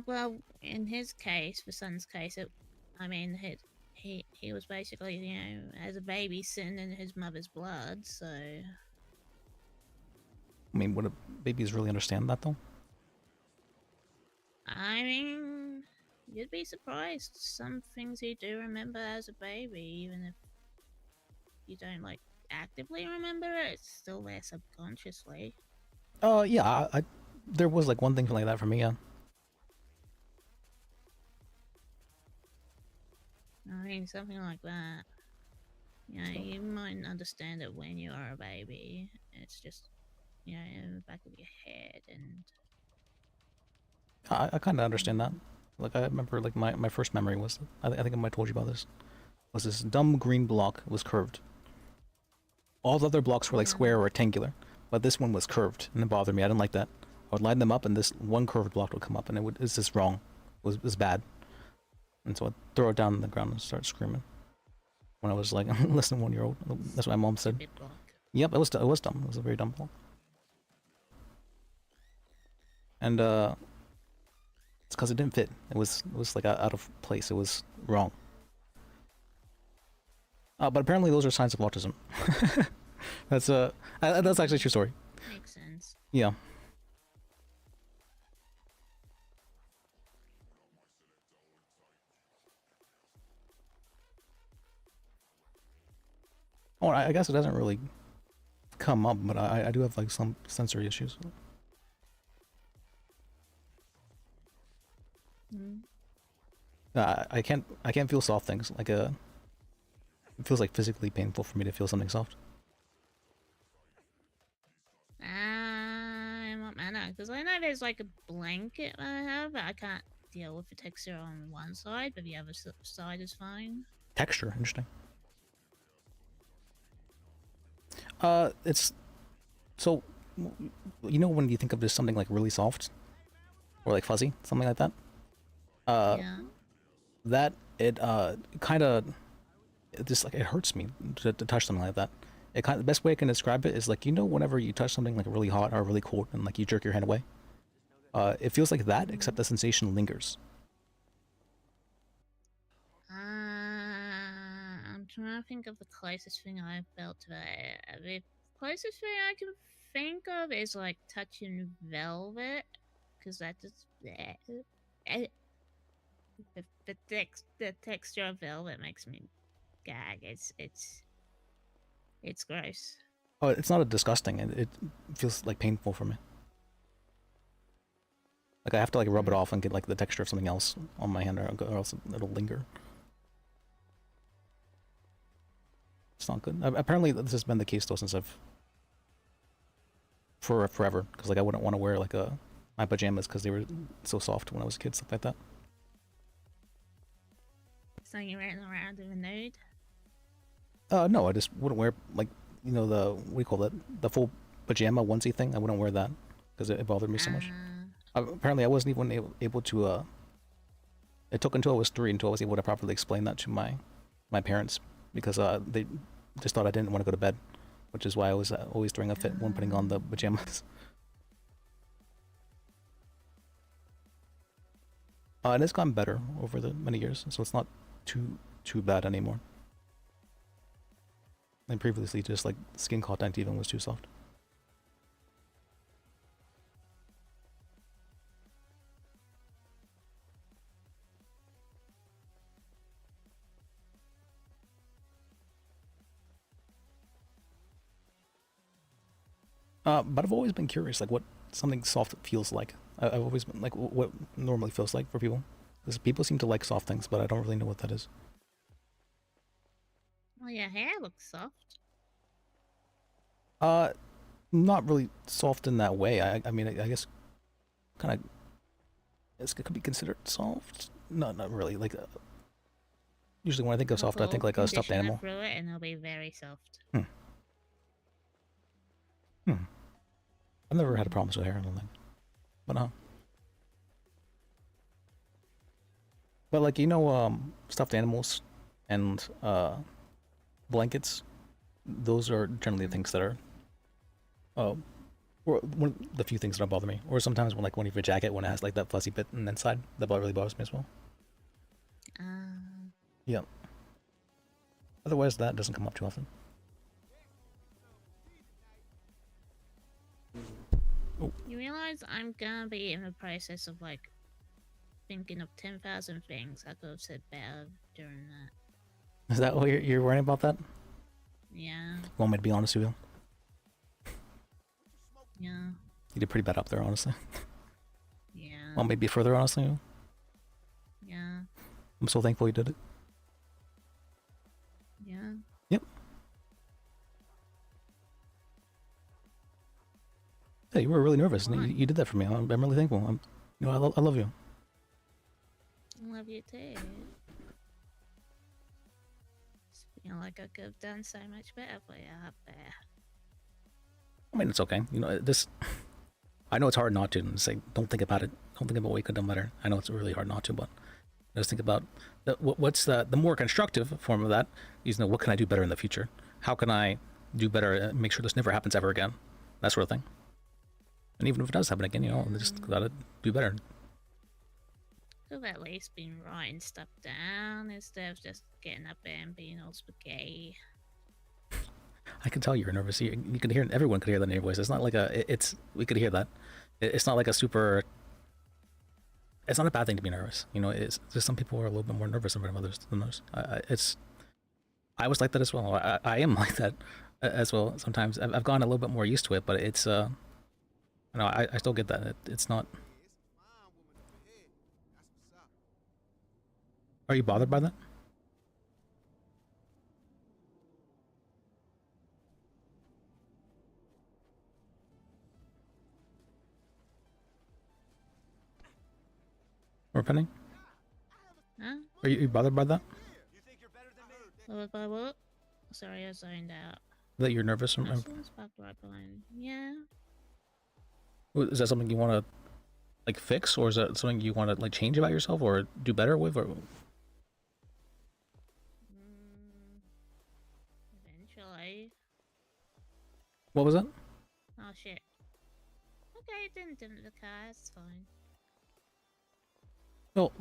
Well, in his case, the son's case, he was basically, as a baby, sitting in his mother's blood, so. I mean, would babies really understand that though? I mean, you'd be surprised. Some things you do remember as a baby, even if you don't like actively remember it, it's still there subconsciously. Yeah, I there was like one thing like that for me, yeah. I mean, something like that. You mightn't understand it when you are a baby. It's just, in the back of your head, and I kind of understand that. Like I remember, like my first memory was, I think I might have told you about this. Was this dumb green block was curved. All the other blocks were like square or rectangular, but this one was curved, and it bothered me. I didn't like that. I would line them up, and this one curved block would come up, and it's just wrong. It was bad. And so I'd throw it down on the ground and start screaming. When I was like less than 1 year old, that's what my mom said. Yep, it was dumb. It was a very dumb block. And it's because it didn't fit. It was like out of place. It was wrong. But apparently those are signs of autism. That's actually a true story. makes sense. Yeah. Oh, I guess it doesn't really come up, but I do have like some sensory issues. I can't feel soft things. Like it feels like physically painful for me to feel something soft. In what manner? Because I know there's like a blanket I have, but I can't deal with the texture on one side, but the other side is fine. Texture, interesting. It's so, when you think of just something like really soft or like fuzzy, something like that. Yeah. That it kind of just like it hurts me to touch something like that. The best way I can describe it is like, whenever you touch something like really hot or really cold and like you jerk your hand away, it feels like that, except the sensation lingers. I'm trying to think of the closest thing I felt to that. The closest thing I can think of is like touching velvet, because that just the texture of velvet makes me gag. It's gross. Oh, it's not a disgusting. It feels like painful for me. Like I have to like rub it off and get like the texture of something else on my hand, or else it'll linger. It's not good. Apparently, this has been the case though since forever. Because like I wouldn't want to wear like my pajamas because they were so soft when I was a kid, stuff like that. So you're running around in a nude? No, I just wouldn't wear like the what do you call it? The full pajama onesie thing. I wouldn't wear that because it bothered me so much. apparently I wasn't even able to. It took until I was 3 until I was able to properly explain that to my parents, because they just thought I didn't want to go to bed, which is why I was always throwing a fit when putting on the pajamas. And it's gotten better over the many years, so it's not too bad anymore. And previously, just like skin contact even was too soft. But I've always been curious, like what something soft feels like. I've always been like what normally feels like for people. Because people seem to like soft things, but I don't really know what that is. Well, your hair looks soft. Not really soft in that way. I mean, I guess kind of. It could be considered soft. No, not really. Like usually when I think of soft, I think like a stuffed animal. Through it and it'll be very soft. I've never had problems with hair, I don't think. But But like, you know, stuffed animals and blankets, those are generally the things that are or one of the few things that don't bother me. Or sometimes when like when you have a jacket, when it has like that fuzzy bit on the inside, that really bothers me as well. Yeah. Otherwise, that doesn't come up too often. Oh. You realize I'm gonna be in the process of like thinking of 10,000 things I could have said better during that. Is that what you're worrying about that? Yeah. You want me to be honest with you? Yeah. You did pretty bad up there, honestly. Yeah. Want me to be further honest with you? Yeah. I'm so thankful you did it. Yeah. Yep. Hey, you were really nervous, and you did that for me. I'm really thankful. I love you. I love you too. Just feel like I could have done so much better for you up there. I mean, it's okay. You know, this. I know it's hard not to say. Don't think about it. Don't think about what you could have done better. I know it's really hard not to, but just think about what's the more constructive form of that. Is, you know, what can I do better in the future? How can I do better and make sure this never happens ever again? That sort of thing. And even if it does happen again, you know, just gotta do better. Could have at least been writing stuff down instead of just getting up there and being all spaghetti. I can tell you're nervous. You can hear, everyone could hear that in your voice. It's not like we could hear that. It's not like a super, it's not a bad thing to be nervous. You know, it's just some people are a little bit more nervous in front of others than others. I was like that as well. I am like that as well. Sometimes I've gotten a little bit more used to it, but it's, no, I still get that. It's not. Are you bothered by that? Or Penny? Huh? Are you bothered by that? What by what? Sorry, I zoned out. That you're nervous? Someone's parked right behind. Yeah. Is that something you want to like fix, or is that something you want to like change about yourself or do better with? Or Eventually. what was that? Oh shit. Okay, it didn't dent the car. It's fine. Well,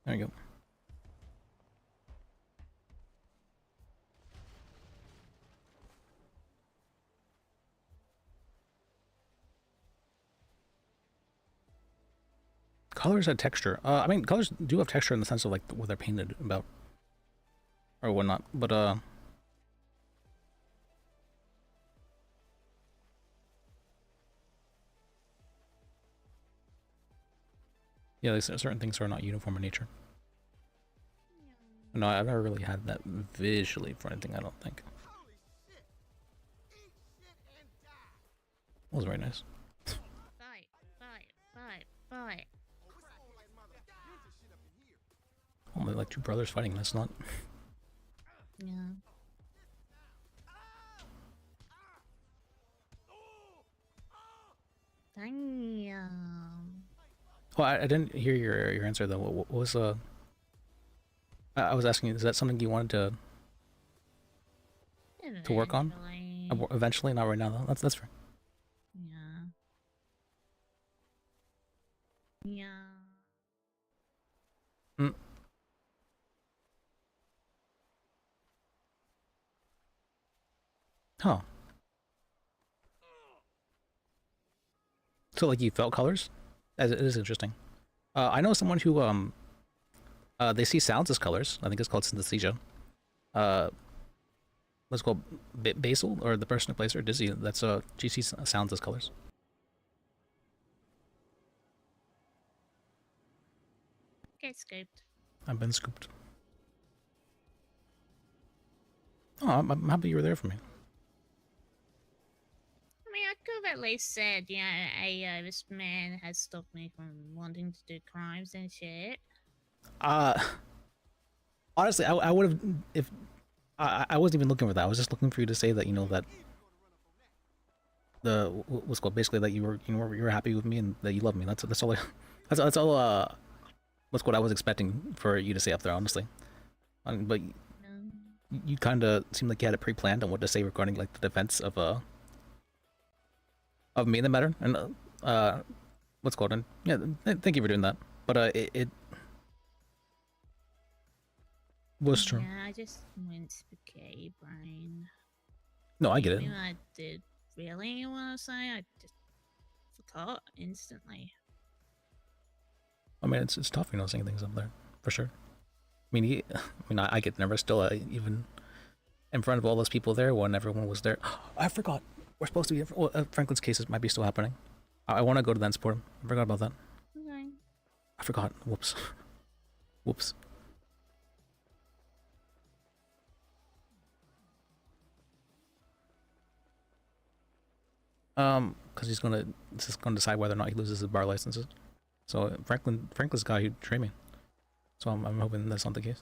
there you go. Colors have texture. I mean, colors do have texture in the sense of like what they're painted about or whatnot. But yeah, like certain things are not uniform in nature. No, I've never really had that visually for anything. I don't think. That was very nice. Fight. Only like two brothers fighting. That's not. Yeah. Damn. Well, I didn't hear your answer though. What was I was asking, is that something you wanted to work on? Eventually, not right now though. That's fair. Yeah. Yeah. Mm. Huh. So like you felt colors? As it is interesting. I know someone who they see sounds as colors. I think it's called synesthesia. What's it called Basil, or the person who plays her, Dizzy. That's she sees sounds as colors. Get scooped. I've been scooped. Oh, I'm happy you were there for me. I mean, I could have at least said, you know, this man has stopped me from wanting to do crimes and shit. Honestly, I would have, if I wasn't even looking for that. I was just looking for you to say that, you know, that the what's called basically that you were happy with me and that you love me. That's all. That's all. What's what I was expecting for you to say up there, honestly. But you kind of seemed like you had it pre-planned on what to say regarding like the defense of me in the matter, and what's called, and yeah, thank you for doing that. But it was true. Yeah, I just went spaghetti brain. No, I get it. You know, I did really want to say, I just forgot instantly. I mean, it's tough, you know, saying things up there for sure. I mean, I get nervous still, even in front of all those people there when everyone was there. I forgot. We're supposed to be. Well, Franklin's cases might be still happening. I want to go to that and support him. I forgot about that. Okay. I forgot. Whoops. Whoops. Because he's gonna decide whether or not he loses his bar licenses. So Franklin's the guy who trained me. So I'm hoping that's not the case.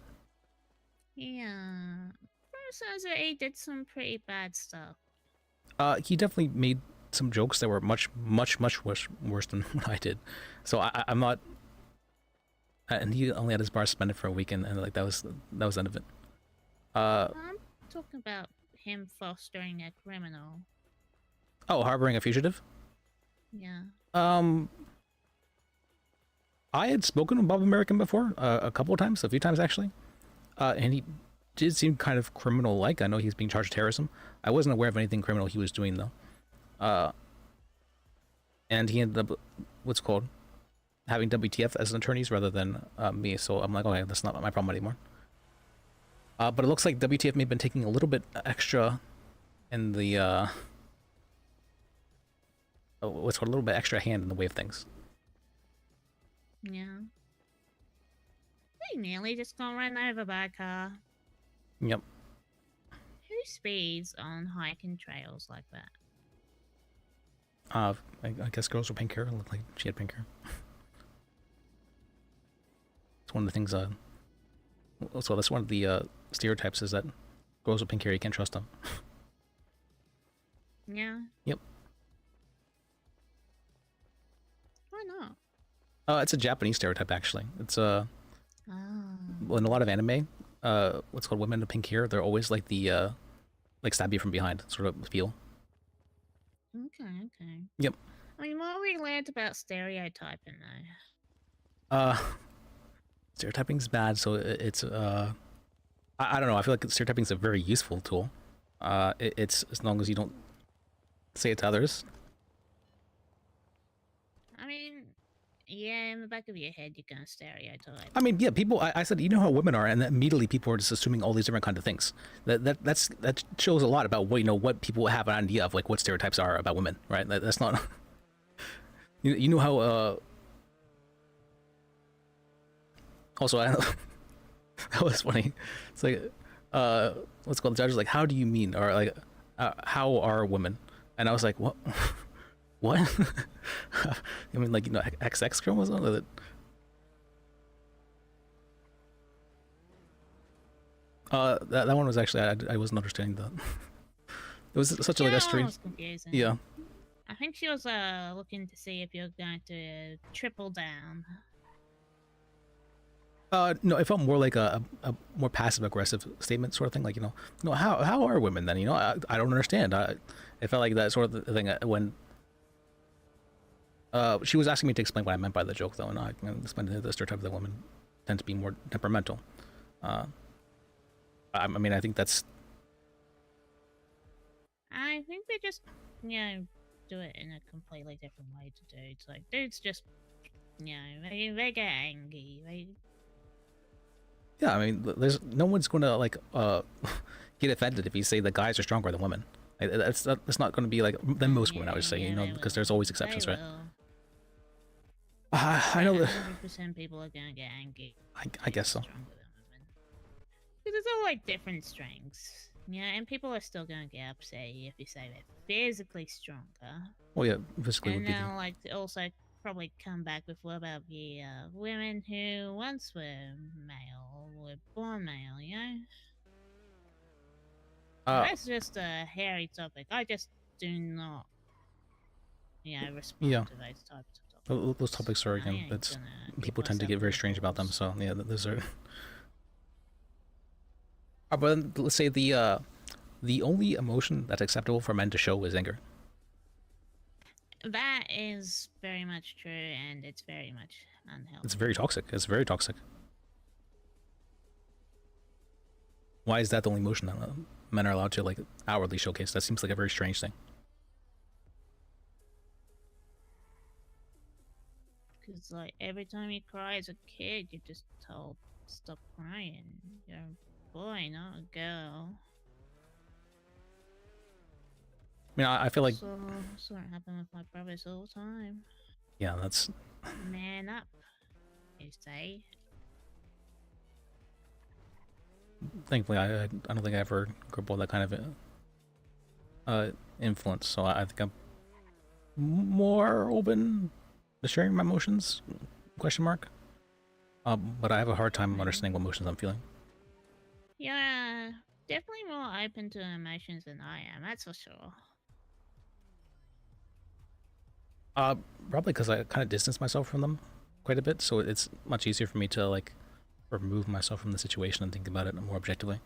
Yeah. Says that he did some pretty bad stuff. He definitely made some jokes that were much worse than what I did. So I'm not. And he only had his bar suspended for a week, and like that was the end of it. I'm talking about him fostering a criminal. Oh, harboring a fugitive? Yeah. I had spoken with Bob American before, a few times actually. And he did seem kind of criminal-like. I know he's being charged with terrorism. I wasn't aware of anything criminal he was doing, though. And he ended up, what's called, having WTF as attorneys rather than me, so I'm like, okay, that's not my problem anymore. But it looks like WTF may have been taking a little bit extra in the, what's called, a little bit extra hand in the way of things. Yeah. They nearly just got run over by a car. Yep. Who speeds on hiking trails like that? I guess girls with pink hair. It looked like she had pink hair. It's one of the things, so that's one of the stereotypes, is that girls with pink hair, you can't trust them. Yeah. Yep. Why not? It's a Japanese stereotype, actually. It's Oh. in a lot of anime, what's called women with pink hair, they're always like the like stab you from behind sort of feel. Okay. Yep. I mean, what we learned about stereotyping, though. Stereotyping's bad, so it's I don't know. I feel like stereotyping's a very useful tool. It's as long as you don't say it to others. I mean, yeah, in the back of your head, you're gonna stereotype. I mean, yeah, people. I said, you know how women are, and then immediately people are just assuming all these different kind of things. That shows a lot about what people have an idea of, like what stereotypes are about women, right? That's not. You know how. Also, that was funny. It's like, what's called, the judge was like, how do you mean, or like, how are women? And I was like, what? What? I mean, like, XX chromosome? That one was actually, I wasn't understanding that. It was such like a strange. Confusing. Yeah. I think she was looking to see if you're going to triple down. No, it felt more like a more passive aggressive statement sort of thing. Like, no, how are women then? I don't understand. It felt like that sort of thing when she was asking me to explain what I meant by the joke, though, and I explained the stereotype that women tend to be more temperamental. I mean, I think that's. I think they just, do it in a completely different way to dudes. Like, dudes just, they get angry. Yeah, I mean, there's no one's going to like get offended if you say that guys are stronger than women. Like, that's not going to be like than most women, I would say, because there's always exceptions, right? I know that 100% people are gonna get angry. I guess so. Because it's all like different strengths. And people are still gonna get upset if you say they're physically stronger. Well, yeah, physically would And be. they'll like also probably come back with what about the women who once were male, were born male, That's just a hairy topic. I just do not, respond to those types of topics. Those topics are, that's people tend to get very strange about them. So yeah, those are. But let's say the only emotion that's acceptable for men to show is anger. That is very much true, and it's very much unhealthy. It's very toxic. It's very toxic. Why is that the only emotion that men are allowed to like outwardly showcase? That seems like a very strange thing. Because like every time you cry as a kid, you're just told stop crying. You're a boy, not a girl. I mean, I feel like. So what happened with my brothers all the time. Yeah, that's. Man up, you say. Thankfully, I don't think I ever grew up with that kind of influence. So I think I'm more open to sharing my emotions. Question mark. But I have a hard time understanding what emotions I'm feeling. Yeah, definitely more open to emotions than I am. That's for sure. Probably because I kind of distance myself from them quite a bit, so it's much easier for me to like remove myself from the situation and think about it more objectively.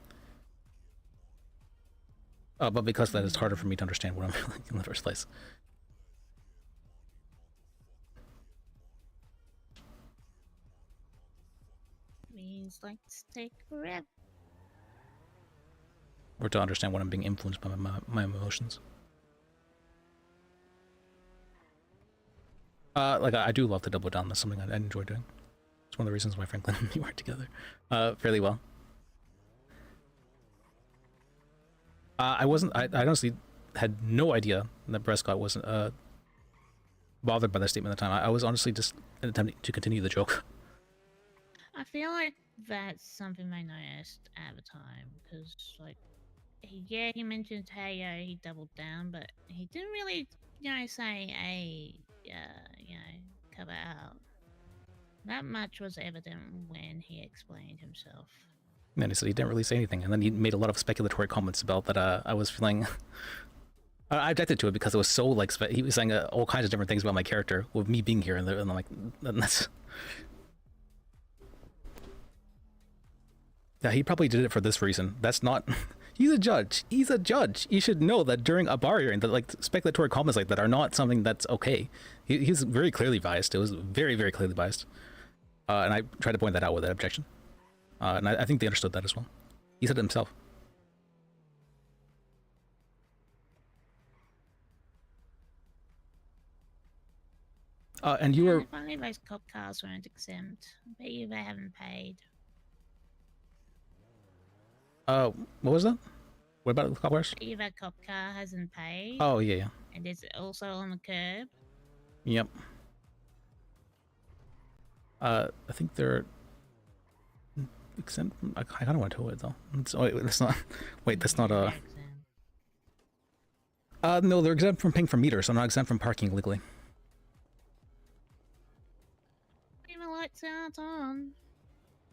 But because of that, it's harder for me to understand what I'm feeling in the first place. Means like to take forever. Or to understand what I'm being influenced by my emotions. Like I do love to double down. That's something I enjoy doing. It's one of the reasons why Franklin and me work together fairly well. I honestly had no idea that Prescott wasn't bothered by that statement at the time. I was honestly just attempting to continue the joke. I feel like that's something they noticed at the time, because like, he mentioned hey, he doubled down, but he didn't really, say hey, cover out. That much was evident when he explained himself. And then he said he didn't really say anything, and then he made a lot of speculatory comments about that. I was feeling. I objected to it because it was so like he was saying all kinds of different things about my character with me being here, and I'm like, that's. Yeah, he probably did it for this reason. That's not. He's a judge. He's a judge. He should know that during a bar hearing, that like speculatory comments like that are not something that's okay. He's very clearly biased. It was very, very clearly biased, and I tried to point that out with that objection. And I think they understood that as well. He said it himself. And you were. If only those cop cars weren't exempt. I bet you they haven't paid. What was that? What about the cop cars? I bet you that cop car hasn't paid. Oh yeah. And it's also on the curb. Yep. I think they're exempt. I kind of want to tow it though. That's not. Wait, that's not a. No, they're exempt from paying for meters. So I'm not exempt from parking legally. Even lights aren't on.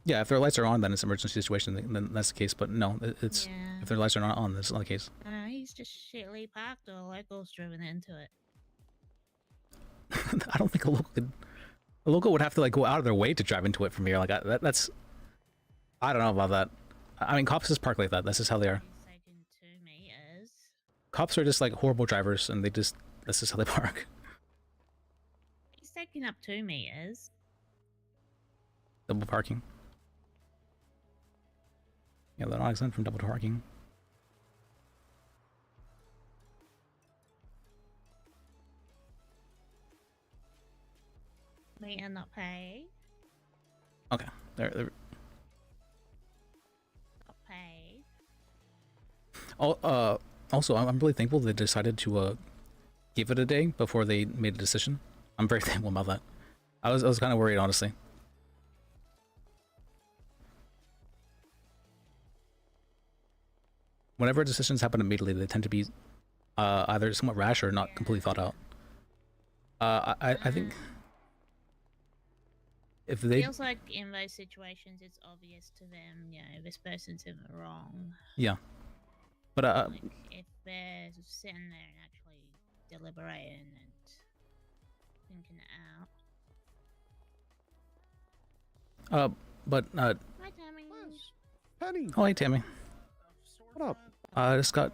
Yeah, if their lights are on, then it's an emergency situation. Then that's the case. But no, it's if their lights are not on, that's not the case. He's just shittily parked, or locals driven into it. I don't think a local would have to like go out of their way to drive into it from here. Like that's I don't know about that. I mean, cops just park like that. That's just how they are. Taken 2 meters. Cops are just like horrible drivers, and that's just how they park. He's taking up 2 meters. Double parking. Yeah, they're not exempt from double parking. Meter not paid. Okay, they're Not paid. also, I'm really thankful they decided to give it a day before they made a decision. I'm very thankful about that. I was kind of worried, honestly. Whenever decisions happen immediately, they tend to be either somewhat rash or not completely thought out. I think if they Feels like in those situations, it's obvious to them, you know, this person's in the wrong. yeah, but Like, if they're sitting there and actually deliberating and thinking it out. but Hi, Tammy. Penny, oh hey Tammy, what up? I just got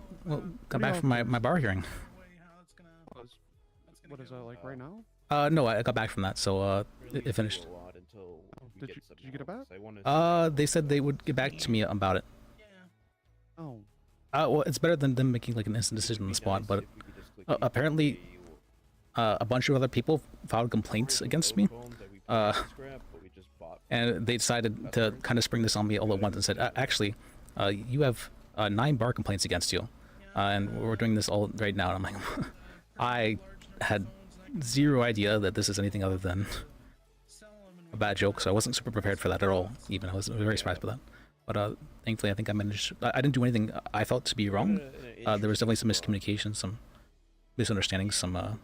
back from my bar hearing. What is that like right now? No, I got back from that, so it finished. Did you get it back? They said they would get back to me about it. Oh, Well, it's better than them making like an instant decision on the spot, but apparently a bunch of other people filed complaints against me, and they decided to kind of spring this on me all at once and said, actually, you have 9 bar complaints against you, and we're doing this all right now. And I'm like, I had zero idea that this is anything other than a bad joke, so I wasn't super prepared for that at all. Even I was very surprised by that. But thankfully, I think I managed. I didn't do anything I felt to be wrong. There was definitely some miscommunication, some misunderstandings, some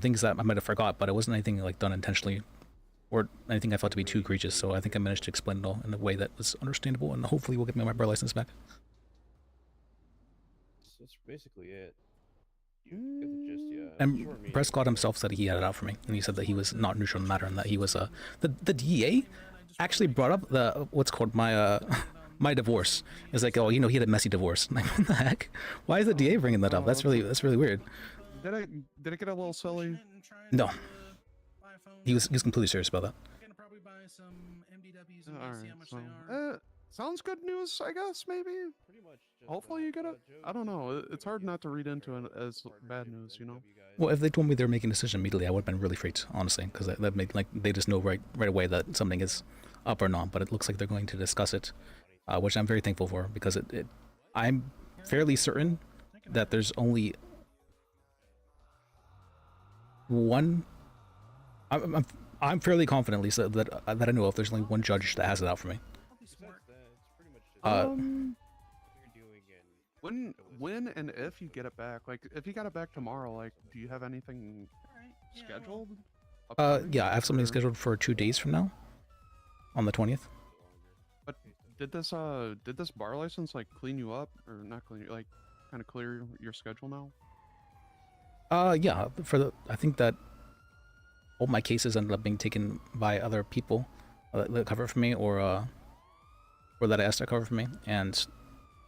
things that I might have forgot, but it wasn't anything like done intentionally or anything I felt to be too egregious. So I think I managed to explain it all in a way that was understandable, and hopefully will get me my bar license back. That's basically it. And Prescott himself said he had it out for me, and he said that he was not neutral on the matter, and that he was the DA actually brought up the what's called my my divorce. It's like, oh, you know, he had a messy divorce. I'm like, what the heck? Why is the DA bringing that up? That's really weird. did it get a little silly? No, he was completely serious about that. Alright, so, sounds good news, I guess, maybe? Hopefully you get it? I don't know, it's hard not to read into it as bad news, you know? Well, if they told me they were making a decision immediately, I would have been really freaked, honestly, because that made, like, they just know right away that something is up or not, but it looks like they're going to discuss it, which I'm very thankful for, because I'm fairly certain that there's only one... I'm fairly confident, at least, that I know of, there's only one judge that has it out for me. When and if you get it back, like if you got it back tomorrow, like do you have anything scheduled? Yeah, I have something scheduled for 2 days from now, on the 20th. But did this bar license like clean you up, or not clean you, like kind of clear your schedule now? Yeah, I think that all my cases ended up being taken by other people that cover for me, or that I asked to cover for me, and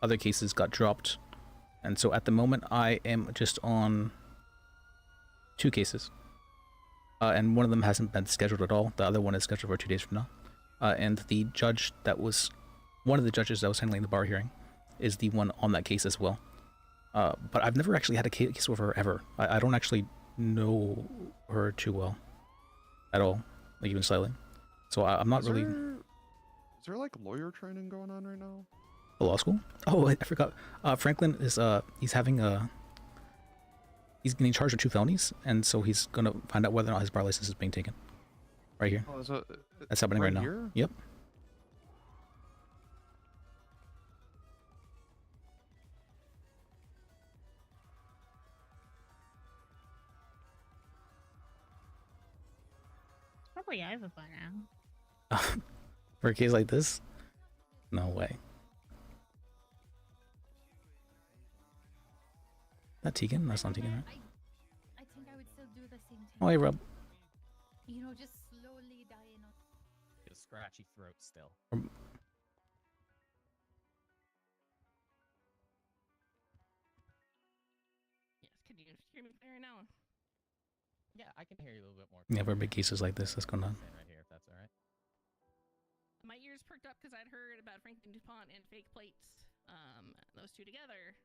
other cases got dropped, and so at the moment I am just on 2 cases, and one of them hasn't been scheduled at all. The other one is scheduled for 2 days from now, and the judge that was one of the judges that was handling the bar hearing is the one on that case as well. But I've never actually had a case with her ever. I don't actually know her too well at all, like even slightly, so I'm not really... Is there like lawyer training going on right now? A law school? Oh, I forgot. Franklin is he's having he's getting charged with 2 felonies, and so he's gonna find out whether or not his bar license is being taken. Right here. Oh, that's happening right now. Here? Yep. It's probably over by now. For a case like this? No way. That Tegan? That's not Tegan, right? I think I would still do Oh, hey, Rob. You know, just slowly dying on. A scratchy throat still. Yes, can you hear me clear now? Yeah, I can hear you a little bit more. Yeah, for big cases like this, that's going on. Stand right here, if that's all right. My ears perked up because I'd heard about Franklin DuPont and fake plates. Those two together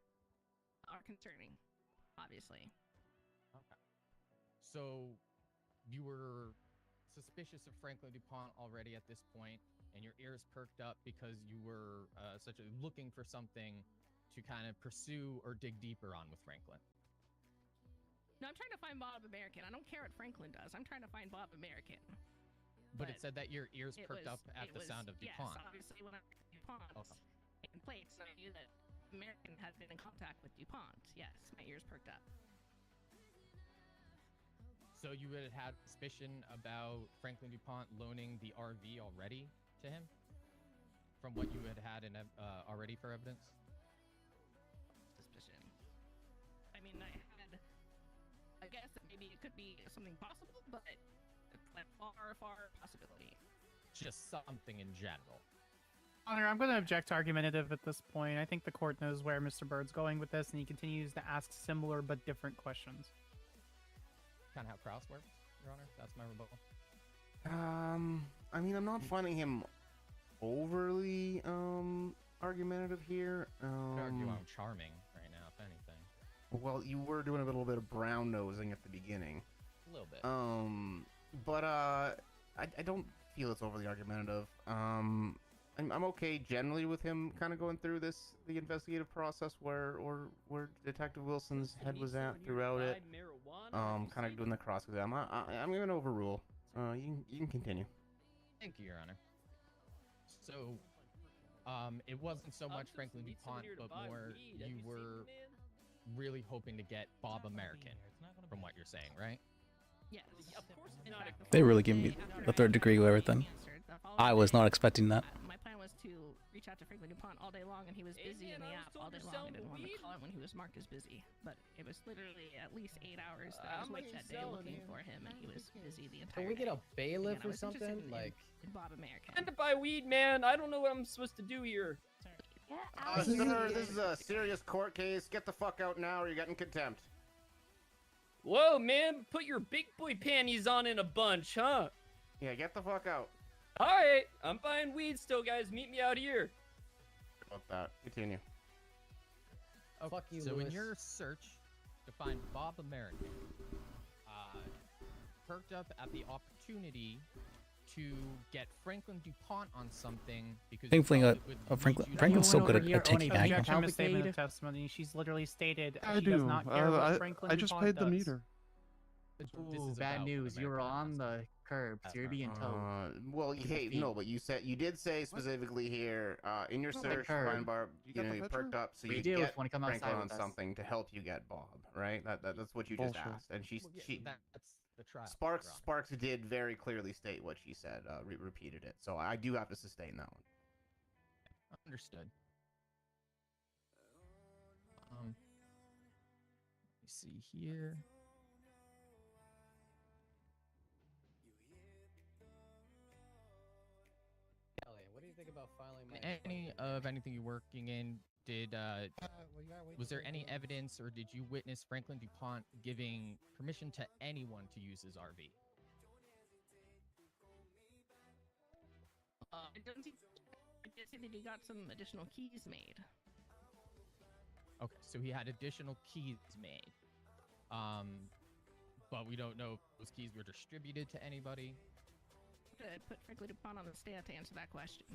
are concerning, obviously. Okay. So, you were suspicious of Franklin DuPont already at this point, and your ears perked up because you were looking for something to kind of pursue or dig deeper on with Franklin. No, I'm trying to find Bob American. I don't care what Franklin does. I'm trying to find Bob American. But it said that your ears perked up at the sound of DuPont. Yes, obviously when I heard DuPont and plates, I knew that American had been in contact with DuPont. Yes, my ears perked up. So you had had suspicion about Franklin DuPont loaning the RV already to him? From what you had in already for evidence? Suspicion. I mean, I guess that maybe it could be something possible, but it's like far possibility. Just something in general. Honor, I'm going to object to argumentative at this point. I think the court knows where Mr. Bird's going with this, and he continues to ask similar but different questions. Kind of how Kraus works, Your Honor. That's my rebuttal. I mean, I'm not finding him overly argumentative here. I'd argue I'm charming right now, if anything. Well, you were doing a little bit of brown nosing at the beginning. A little bit. But I don't feel it's overly argumentative. I'm okay generally with him kind of going through the investigative process where Detective Wilson's head was at throughout it. Kind of doing the cross exam. I'm going to overrule. You can continue. Thank you, Your Honor. So, it wasn't so much Franklin DuPont, but more you were really hoping to get Bob American, from what you're saying, right? Yes, of course. They really give me the third degree with everything. I was not expecting that. My plan was to reach out to Franklin DuPont all day long, and he was busy in the app all day long. I didn't want to call him when he was marked as busy, but it was literally at least 8 hours that I was awake that day looking for him, and he was busy the entire day. Can we get a bailiff Again, or something? Like, in Bob American. trying to buy weed, man. I don't know what I'm supposed to do here. Sir, this is a serious court case. Get the fuck out now or you're getting contempt. Whoa, man. Put your big boy panties on in a bunch, huh? Yeah, get the fuck out. Alright, I'm buying weed still, guys. Meet me out here. About that. Continue. Okay, Fuck you, so Lewis. in your search to find Bob American, perked up at the opportunity to get Franklin DuPont on something because Thankfully, you felt it would lead you Franklin's so down- good at taking anger. Objection, misstatement of testimony. She's literally stated I she does do. not care what Franklin I just DuPont paid the does. meter. This Ooh, is bad about news. You were on the curb, so you're being towed. Well, hey, no, but you did say specifically here in your Not my search, curb. Brian Barb, You you got know, the you picture? perked up so We you do get when you come outside Franklin on with us. something to help you get Bob, right? That's what you just Bullshit. asked, and Well, yeah, that's the trial. Sparks Your Honor. Sparks did very clearly state what she said, repeated it, so I do have to sustain that one. Understood. Let me see here. Elliot, what do you think about filing my Anything you're working in, was there any evidence or did you witness Franklin DuPont giving permission to anyone to use his RV? I did say that he got some additional keys made. Okay, so he had additional keys made. But we don't know if those keys were distributed to anybody. To put Franklin DuPont on the stand to answer that question.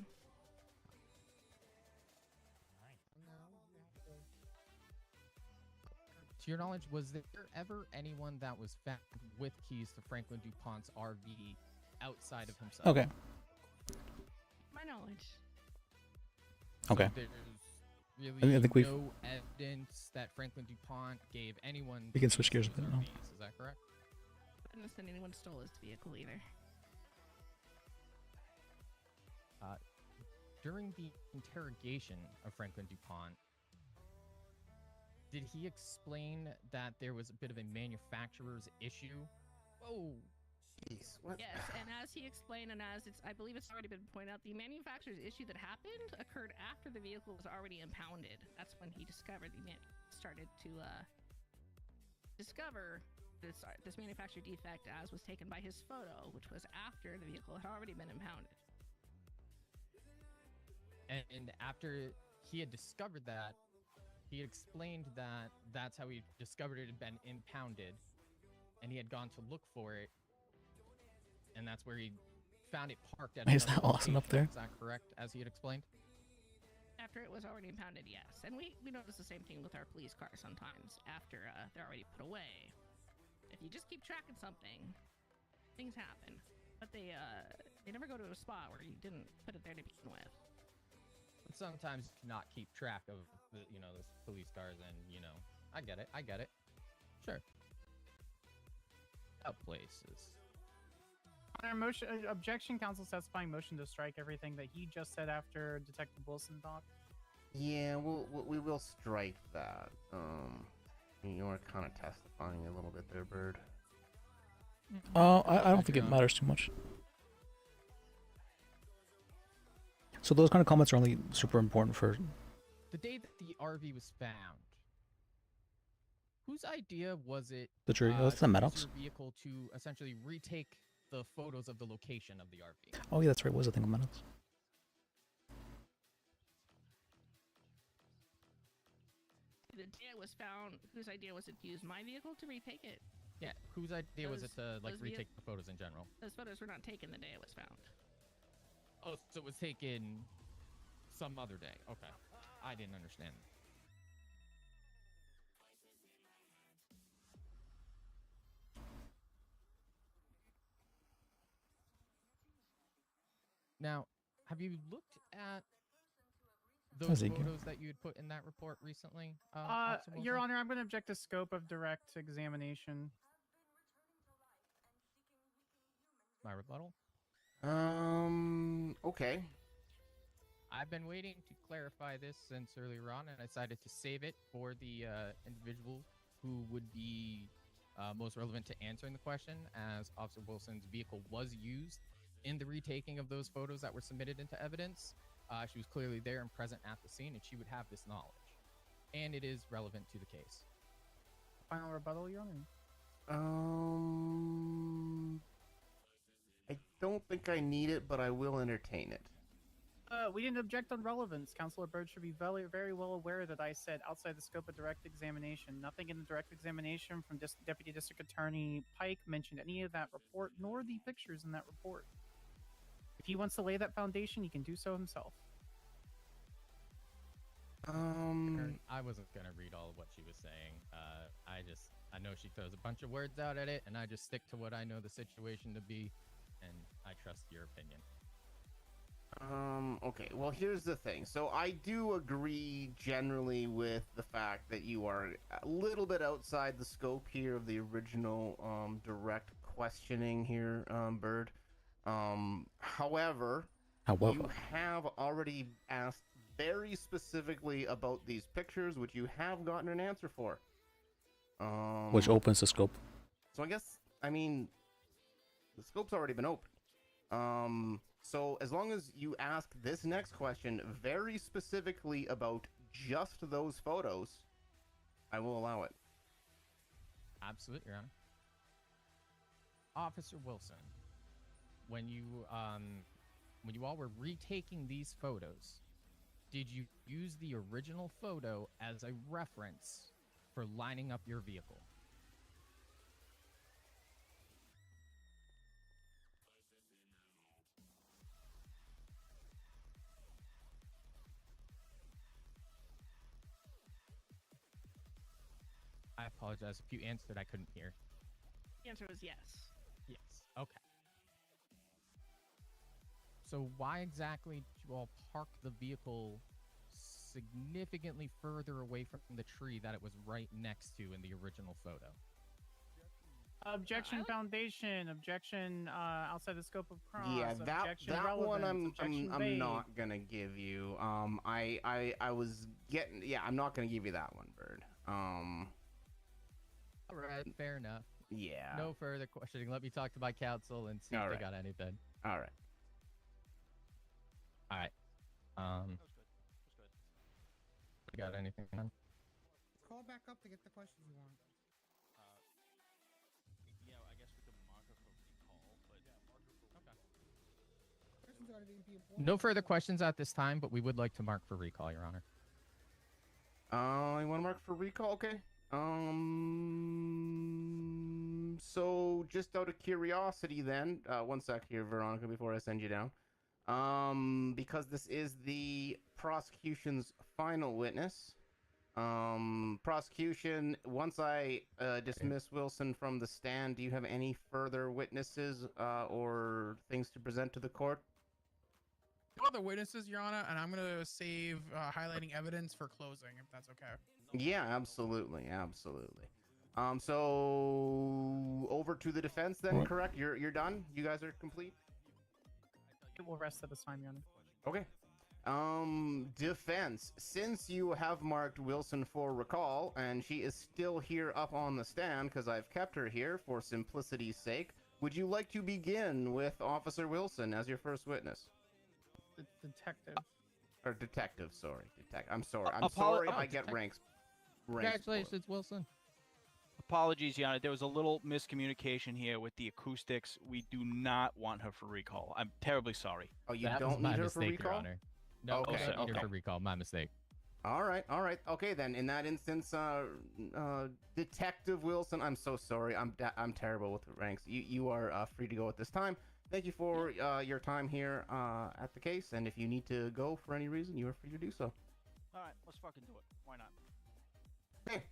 To your knowledge, was there ever anyone that was found with keys to Franklin DuPont's RV outside of himself? Okay. My knowledge. Okay. There's I really think we've- no evidence that Franklin DuPont gave anyone. We can switch gears a his bit now. RVs, is that correct? I didn't understand anyone stole his vehicle either. During the interrogation of Franklin DuPont, did he explain that there was a bit of a manufacturer's issue Whoa. Jeez, what? Yes, and as he explained, and as I believe it's already been pointed out, the manufacturer's issue that happened occurred after the vehicle was already impounded. That's when he discovered started to discover this manufacturer defect, as was taken by his photo, which was after the vehicle had already been impounded. And after he had discovered that, he explained that that's how he discovered it had been impounded, and he had gone to look for it, and that's where he found it parked at. Is that another Austin up location. there? Is that correct, as he had explained? After it was already impounded, yes. And we notice the same thing with our police cars sometimes after they're already put away. If you just keep track of something, things happen. But they never go to a spot where you didn't put it there to begin with. But sometimes you cannot keep track of the police cars, and I get it. Sure. Out places. On our motion, objection, counsel testifying motion to strike everything that he just said after Detective Wilson talked. Yeah, we will strike that. You are kind of testifying a little bit there, Bird. I don't think it matters too much. So those kind of comments are only super important for The day that the RV was found, whose idea was it? The jury. That's the to use Maddox. your vehicle to essentially retake the photos of the location of the RV. Oh yeah, that's right. What was the thing of minutes? The day it was found, whose idea was it to use my vehicle to retake it? Yeah, whose idea was it to those retake the photos in general? Those photos were not taken the day it was found. Oh, so it was taken some other day. Okay, I didn't understand. Now, have you looked at those Ezekiel. photos that you had put in that report recently? Your Honor, I'm going to object to scope of direct examination. My rebuttal? Okay. I've been waiting to clarify this since earlier on, and I decided to save it for the individual who would be most relevant to answering the question, as Officer Wilson's vehicle was used in the retaking of those photos that were submitted into evidence. She was clearly there and present at the scene, and she would have this knowledge. And it is relevant to the case. Final rebuttal, Your Honor. I don't think I need it, but I will entertain it. We didn't object on relevance. Counselor Bird should be very, very well aware that I said outside the scope of direct examination. Nothing in the direct examination from Deputy District Attorney Pike mentioned any of that report, nor the pictures in that report. If he wants to lay that foundation, he can do so himself. I wasn't gonna read all of what she was saying. I know she throws a bunch of words out at it, and I just stick to what I know the situation to be, and I trust your opinion. Okay, well, here's the thing. So I do agree generally with the fact that you are a little bit outside the scope here of the original direct questioning here, Bird. However, you have already asked very specifically about these pictures, which you have gotten an answer for. Which opens the scope. So I guess, I mean, the scope's already been opened. So as long as you ask this next question very specifically about just those photos, I will allow it. Absolutely, Your Honor. Officer Wilson, when you all were retaking these photos, did you use the original photo as a reference for lining up your vehicle? I apologize. If you answered, I couldn't hear. The answer was yes. Yes. Okay. So why exactly did you all park the vehicle significantly further away from the tree that it was right next to in the original photo? Objection foundation, objection outside the scope of cross. Yeah, objection that one relevance, I'm not gonna give you. I was getting, yeah, I'm not gonna give you that one, Bird. All right, fair enough. Yeah. No further questioning. Let me talk to my counsel and see if Alright. they got anything. All right. All right. You got anything? Call back up to get the questions you want. Yeah, I guess we could mark her for recall, but Questions are to be important. No further questions at this time, but we would like to mark for recall, Your Honor. You want to mark for recall? Okay. So just out of curiosity, then, one sec here, Veronica, before I send you down. Because this is the prosecution's final witness. Prosecution, once I dismiss Wilson from the stand, do you have any further witnesses or things to present to the court? No other witnesses, Your Honor, and I'm gonna save highlighting evidence for closing, if that's okay. Yeah, absolutely, absolutely. So over to the defense then, correct? You're done? You guys are complete? We'll rest at this time, Your Honor. Okay. Defense, since you have marked Wilson for recall, and she is still here up on the stand because I've kept her here for simplicity's sake, would you like to begin with Officer Wilson as your first witness? The detective. Or detective, sorry. I'm sorry. I'm Apolo- sorry oh, I get detec- ranks. Congratulations, Wilson. apologies, Your Honor. There was a little miscommunication here with the acoustics. We do not want her for recall. I'm terribly sorry. Oh, you That was don't my need her mistake, for Your recall? Honor. No, Okay, I don't need her okay. for recall. My mistake. All right. Okay, then. In that instance, Detective Wilson, I'm so sorry. I'm terrible with the ranks. You are free to go at this time. Thank you for your time here at the case, and if you need to go for any reason, you are free to do so. All right, let's fucking do it. Why not? Okay.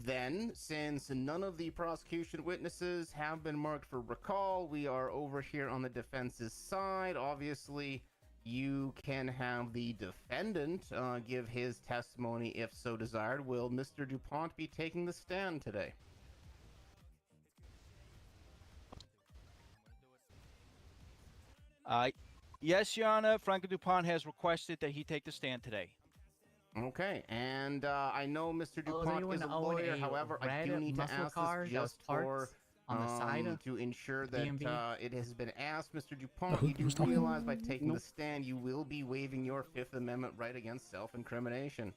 Then, since none of the prosecution witnesses have been marked for recall, we are over here on the defense's side. Obviously, you can have the defendant give his testimony if so desired. Will Mr. DuPont be taking the stand today? Yes, Your Honor. Franco DuPont has requested that he take the stand today. Okay, and I know Mr. Oh, does DuPont anyone is a own lawyer. a However, I red do need to muscle ask car this that was just parked for on the side of to ensure the that DMV? it has been asked, Mr. DuPont. Who- You do who's talking? realize by taking the Nope. stand, you will be waiving your Fifth Amendment right against self-incrimination.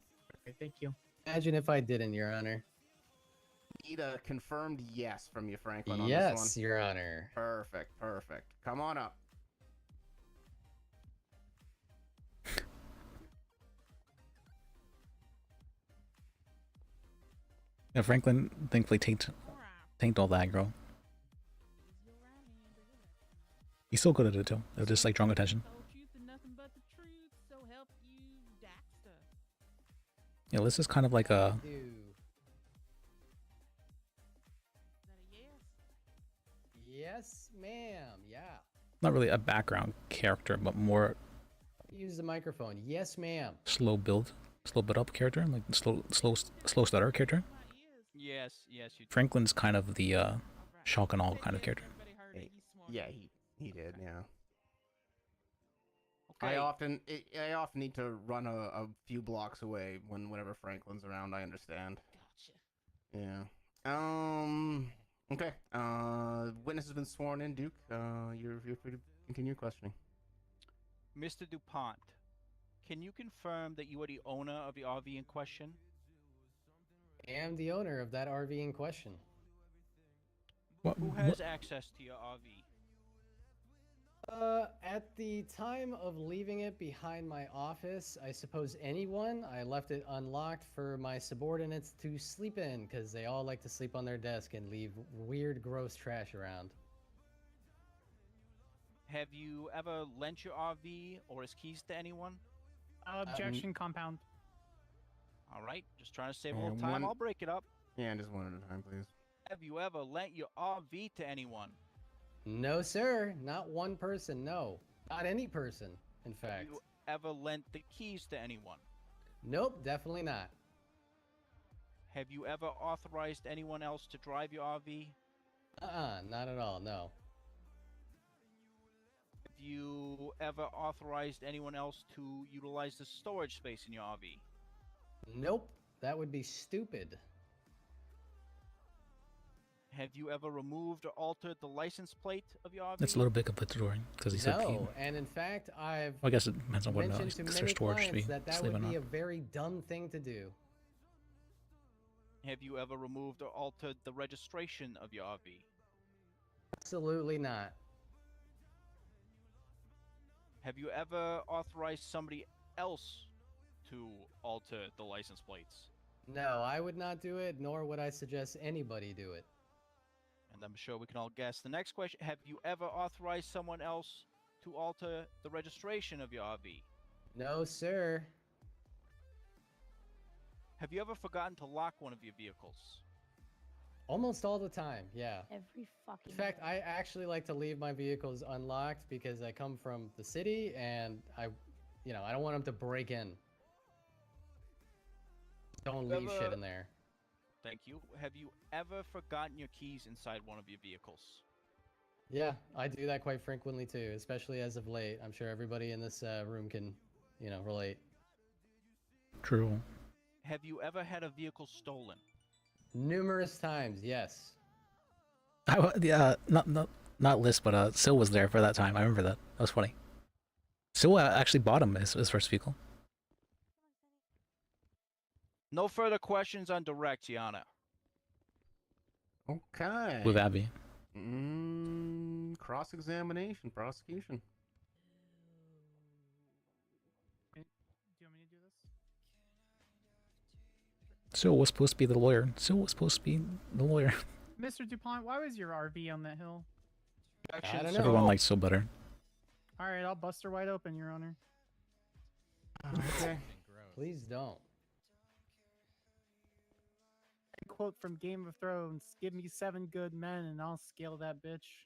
Okay, thank you. Imagine if I didn't, Your Honor. Need a confirmed yes from you, Franklin, on Yes, this one. Your Honor. Perfect, perfect. Come on up. Yeah, Franklin thankfully tanked all the aggro. He's so good at it too. It was just like drawing attention. Yeah, this is kind of like a Yes, ma'am. Yeah. not really a background character, but more Use the microphone. Yes, ma'am. slow build up character, like slow stutter character. Yes, you. Franklin's kind of the shock and awe kind of character. Yeah, he did. Yeah. Okay. I often need to run a few blocks away whenever Franklin's around. I understand. Gotcha. Yeah. Okay. Witness has been sworn in. Duke. You're free to continue questioning. Mr. DuPont, can you confirm that you are the owner of the RV in question? I am the owner of that RV in question. Who has access to your RV? At the time of leaving it behind my office, I suppose anyone. I left it unlocked for my subordinates to sleep in, because they all like to sleep on their desk and leave weird, gross trash around. Have you ever lent your RV or his keys to anyone? Objection, compound. All right, just trying to save a little And time. one- I'll break it up. Yeah, just one at a time, please. Have you ever lent your RV to anyone? No, sir. Not one person. No. Not any person, in Have fact. you ever lent the keys to anyone? Nope, definitely not. Have you ever authorized anyone else to drive your RV? Not at all, no. Have you ever authorized anyone else to utilize the storage space in your RV? Nope, that would be stupid. Have you ever removed or altered the license plate of your RV? That's a little bit contradictory because he said he. No, and in fact, I've Well, I guess it depends on what mentioned to search many storage to be clients that that slave would or be not. a very dumb thing to do. Have you ever removed or altered the registration of your RV? Absolutely not. Have you ever authorized somebody else to alter the license plates? No, I would not do it, nor would I suggest anybody do it. And I'm sure we can all guess. The next question, have you ever authorized someone else to alter the registration of your RV? No, sir. Have you ever forgotten to lock one of your vehicles? Almost all the time, yeah. Every fucking In fact, I actually like to leave my vehicles unlocked because I come from the city and I don't want them to break in. Don't leave shit in there. Thank you. Have you ever forgotten your keys inside one of your vehicles? Yeah, I do that quite frequently too, especially as of late. I'm sure everybody in this room can, relate. True. Have you ever had a vehicle stolen? Numerous times, yes. Not List, but Sil was there for that time. I remember that. That was funny. Sil actually bought him his first vehicle. No further questions on direct, Yana. Okay. With Abby. Cross-examination, prosecution. Do you want me to do this? Sil was supposed to be the lawyer. Sil was supposed to be the lawyer. Mr. DuPont, why was your RV on that hill? I don't know. Everyone likes Sil better. All right, I'll bust her wide open, Your Honor. Okay. Please don't. Quote from Game of Thrones: "Give me 7 good men, and I'll scale that bitch."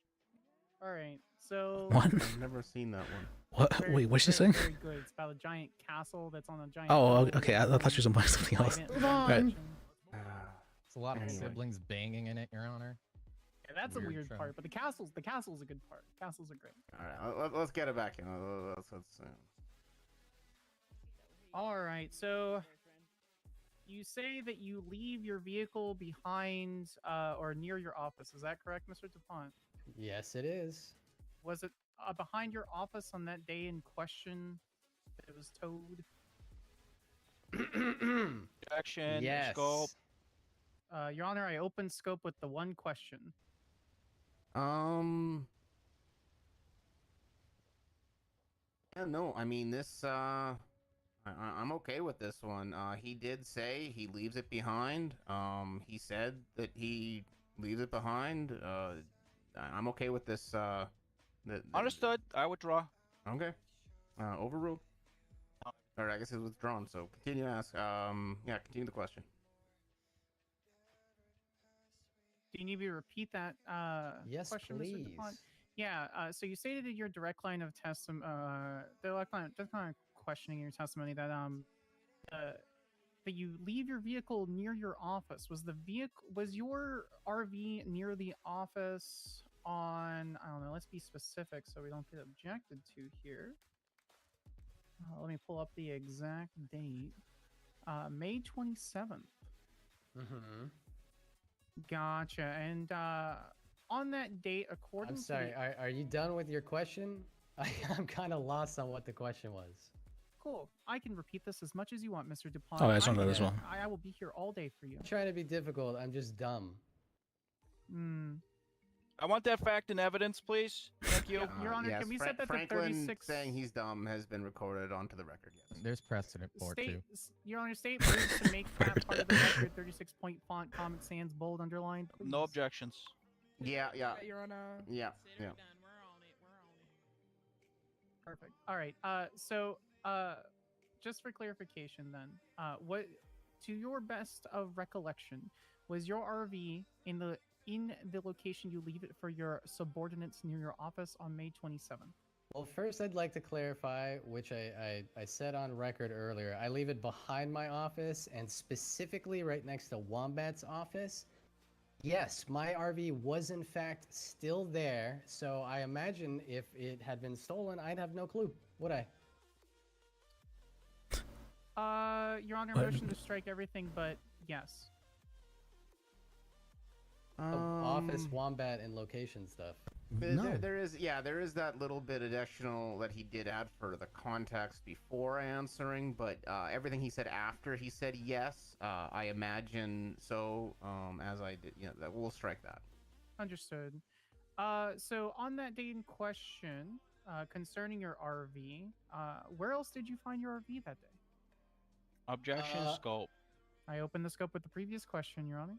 All right, so What? I've never seen that one. What? Wait, what's she saying? Very good. It's about a giant castle that's on a giant. Oh, hill. okay. I thought she was implying something else. Move on. Right. It's a lot of siblings banging in it, Your Honor. Yeah, that's a weird show. part, but the castle's a good part. Castles are great. All right, let's get it back in. All right, so you say that you leave your vehicle behind or near your office. Is that correct, Mr. DuPont? Yes, it is. Was it behind your office on that day in question that it was towed? Objection. Yes. Scope. Your Honor, I opened scope with the one question. Yeah, no, I mean this. I'm okay with this one. He did say he leaves it behind. He said that he leaves it behind. I'm okay with this. Understood. I withdraw. Okay. Overruled. All right, I guess it's withdrawn. So continue to ask. Yeah, continue the question. Do you need me to repeat that Yes, question, please. Mr. DuPont? Yeah, so you stated in your direct line of testimony, direct line of questioning in your testimony that that you leave your vehicle near your office. Was your RV near the office on, I don't know, let's be specific so we don't get objected to here. Let me pull up the exact date. May 27th. Mm-hmm. Gotcha. And on that date, according I'm sorry, to are you done with your question? I'm kind of lost on what the question was. Cool. I can repeat this as much as you want, Mr. DuPont. Oh, I just wanted that as well. I will be here all day for you. I'm trying to be difficult. I'm just dumb. Hmm. I want that fact and evidence, please. Thank you. Your Honor, yes, can we set that to Franklin 36? saying he's dumb has been recorded onto the record. Yes. There's precedent for it, too. Your Honor, state moves to make that part of the record 36-point font, Comic Sans, bold, underlined. Please. No objections. Yeah. Your Honor. Yeah. Perfect. All right. So, just for clarification, then, what, to your best of recollection, was your RV in the location you leave it for your subordinates near your office on May 27th? Well, first I'd like to clarify, which I said on record earlier. I leave it behind my office and specifically right next to Wombat's office. Yes, my RV was in fact still there, so I imagine if it had been stolen, I'd have no clue, would I? Your Honor, motion to strike everything but yes. Office, wombat, and location stuff. There is that little bit additional that he did add for the context before answering, but everything he said after he said yes, I imagine so. As I did, that we'll strike that. Understood. So on that date in question, concerning your RV, where else did you find your RV that day? Objection, scope. I opened the scope with the previous question, Your Honor.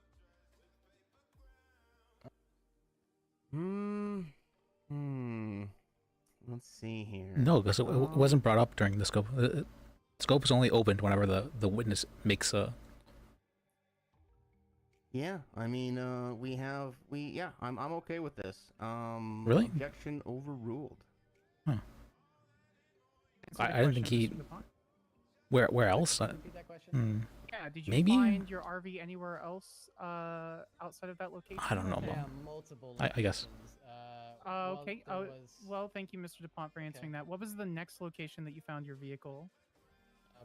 Let's see here. No, because it wasn't brought up during the scope. Scope is only opened whenever the witness makes a. Yeah, I mean, I'm okay with this. Really? Objection overruled. Huh. I didn't think he. Where else? Yeah, did you maybe? find your RV anywhere else outside of that location? I don't know. Yeah, multiple. I guess. Okay. Well, thank you, Mr. DuPont, for answering that. What was the next location that you found your vehicle?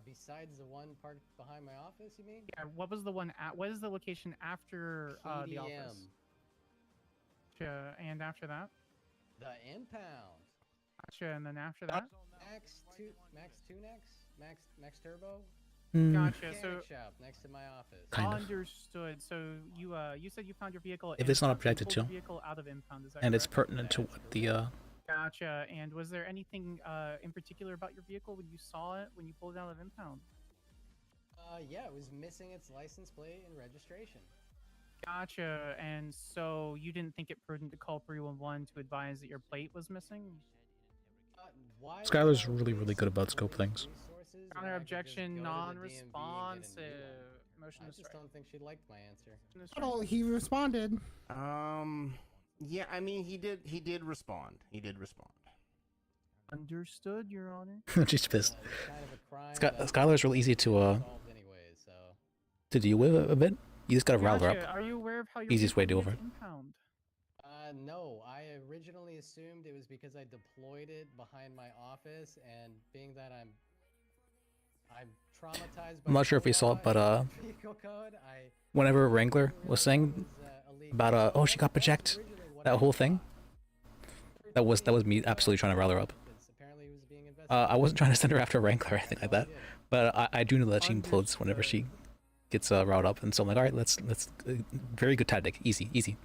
Besides the one parked behind my office, you mean? Yeah. What was the one at? What is the location after the office? Gotcha. And after that? The impound. Gotcha. And then after that? Max Turbo. Gotcha. So Mechanic shop next to my office. Kind of. Understood. So you said you found your vehicle. If it's not impound, so you objected pulled to, your vehicle out of impound, is that and it's correct? pertinent to what the Gotcha. And was there anything in particular about your vehicle when you saw it when you pulled it out of impound? Yeah, it was missing its license plate and registration. Gotcha. And so you didn't think it prudent to call 311 to advise that your plate was missing? Skylar's really good about scope things. Counter objection, non-responsive. Motion I to just strike. don't think she liked my answer. Oh, he responded. Yeah, I mean, he did respond. Understood, Your Honor. She's pissed. Skylar's real easy to deal with a bit. You just gotta rile her Gotcha. up. Are you aware of how your Easiest way to do vehicle over it. gets impound? No, I originally assumed it was because I deployed it behind my office, and being that I'm traumatized by I'm not sure if you saw it, but vehicle code, whenever Wrangler was saying about oh, she got project, that whole thing, that was me absolutely trying to rile her up. I wasn't trying to send her after Wrangler or anything like that, but I do know that she implodes whenever she gets riled up, and so I'm like, all right, let's very good tactic, easy.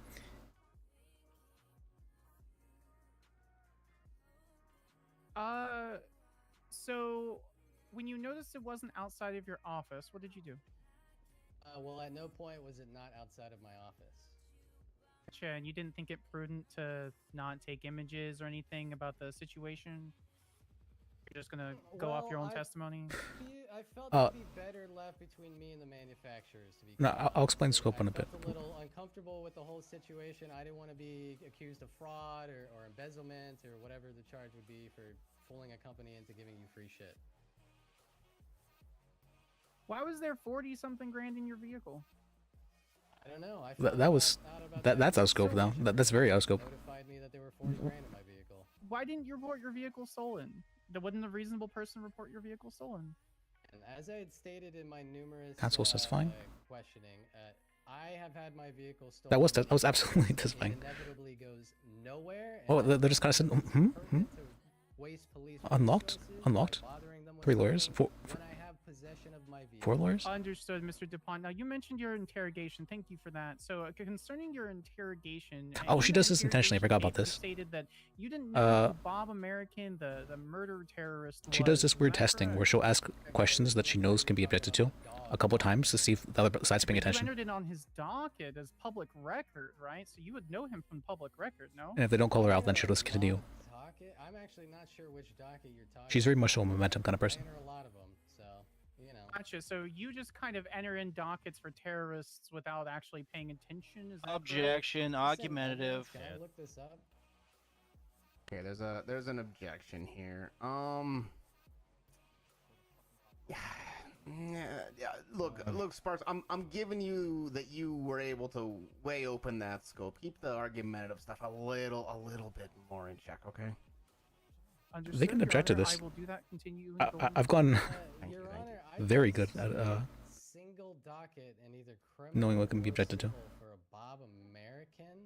So when you noticed it wasn't outside of your office, what did you do? Well, at no point was it not outside of my office. Gotcha. And you didn't think it prudent to not take images or anything about the situation? You're just gonna go off your own testimony? I felt it'd be better left between me and the manufacturers. To be No, I'll explain the scope in a bit. I felt a little uncomfortable with the whole situation. I didn't want to be accused of fraud or embezzlement or whatever the charge would be for fooling a company into giving you free shit. Why was there 40-something grand in your vehicle? I don't know. That's out of scope now. That's very out of scope. Notified me that there were 40 grand in my vehicle. Why didn't you report your vehicle stolen? Wouldn't a reasonable person report your vehicle stolen? And as I had stated in my numerous Counsel testifying. questioning, I have had my vehicle stolen. That was absolutely testifying. It inevitably goes nowhere. Oh, they're just kind of sitting. Waste police Unlocked. bothering them with 3 lawyers. when I have possession of my vehicle. 4 lawyers. Understood, Mr. DuPont. Now, you mentioned your interrogation. Thank you for that. So, concerning your interrogation... Oh, she does this intentionally. I forgot about this. Stated that you didn't know Bob American, the murder terrorist, She does this weird testing where she'll ask questions that she knows can be objected to a couple times to see if the other side's paying You attention. entered it on his docket as public record, right? So you would know him from public record, no? And if they don't call her out, then she'll just continue. Docket? I'm actually not sure which docket you're talking She's very much a momentum kind of person. I enter a lot of them, so, you know. Gotcha. So you just kind of enter in dockets for terrorists without actually paying attention? Is that correct? Objection, argumentative. Can I look this up? Okay, there's an objection here. Yeah, look, Sparks. I'm giving you that you were able to way open that scope. Keep the argumentative stuff a little bit more in check, okay? Understood, They can Your object to Honor. this. I will do that. Continue. I've gone Your Honor, very good at single docket and either criminal knowing what can be or objected to. civil for a a Bob American.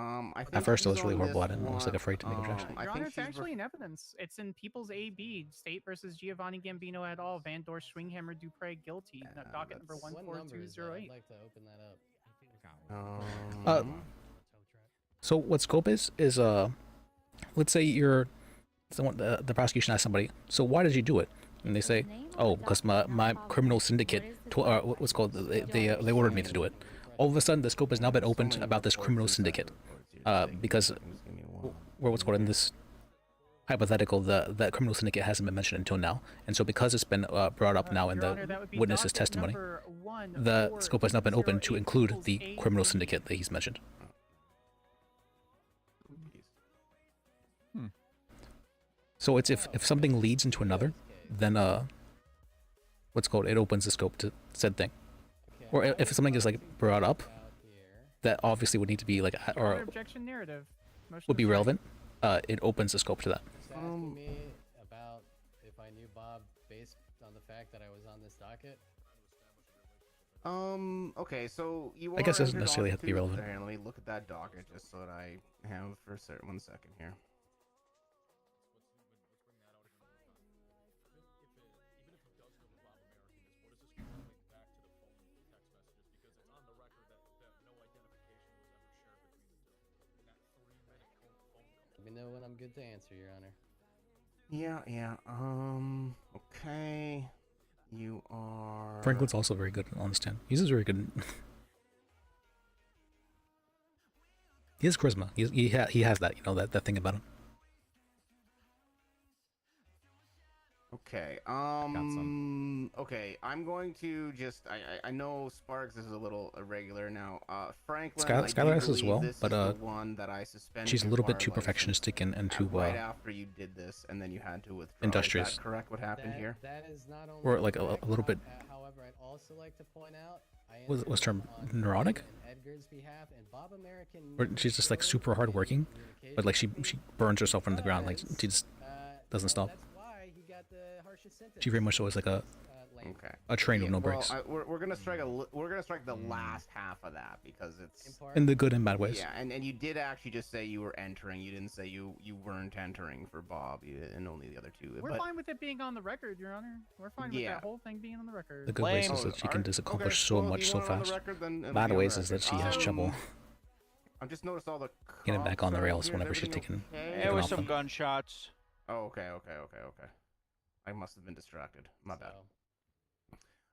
I At think first, I she's was really on horrible this at it. I was like one, afraid to make objections. I Your think Honor, it's she's actually in evidence. It's in People's AB, State versus Giovanni Gambino et al. Van Dorn, Swinghammer, Dupre, guilty. Docket number What number is that? 14208. I'd like to open that up. So what scope is let's say you're someone the prosecution asks somebody, so why did you do it? And they say, oh, because my criminal syndicate what's called they ordered me to do it. All of a sudden, the scope has now been opened about this criminal syndicate, because what's called in this hypothetical, that criminal syndicate hasn't been mentioned until now, and so because it's been brought up now in the witness's testimony, the scope has now been opened to include the criminal syndicate that he's mentioned. So it's if something leads into another, then what's called it opens the scope to said thing, or if something is like brought up, that obviously would need to be like or Objection narrative. Motion would be to strike. relevant. It opens the scope to that. Just asking me about if I knew Bob based on the fact that I was on this docket. Okay, so you I guess it doesn't entered necessarily have to be onto- relevant. Here, let me look at that docket just so that I have for a certain 1 second here. Let me know when I'm good to answer, Your Honor. Yeah. Okay. You are. Franklin's also very good on the stand. He's just very good. He has charisma. He has that, you know, that thing about him. Okay. Okay. I'm going to just. I know Sparks is a little irregular now. Franklin. I do Skylar has as believe well, this but is the one that I suspended she's a your little bit bar too license perfectionistic and too right after you did this, and then you had to withdraw. industrious. Is that correct? What happened here? That is not only Or like a correct, little bit. However, I'd also like to point out I What's term entered on neurotic? and Edgar's behalf, and Bob American Or she's just like super hardworking, but like she burns herself into the ground. Like she just doesn't stop. That's why he got the harshest sentence. She very much always like a train with no brakes. Well, we're gonna strike we're gonna strike the last half of that because it's In the good and bad ways. Yeah, and you did actually just say you were entering. You didn't say you weren't entering for Bob and only the other two. We're but fine with it being on the record, Your Honor. We're fine with Yeah. that whole thing being on the record. The good ways is that she can just accomplish so much so fast. Bad ways is that she has trouble I've just noticed all the getting back on the cops rails here. Is whenever she's everything taken. okay? There taken was off some them. gunshots. Oh, okay. I must have been distracted. My bad.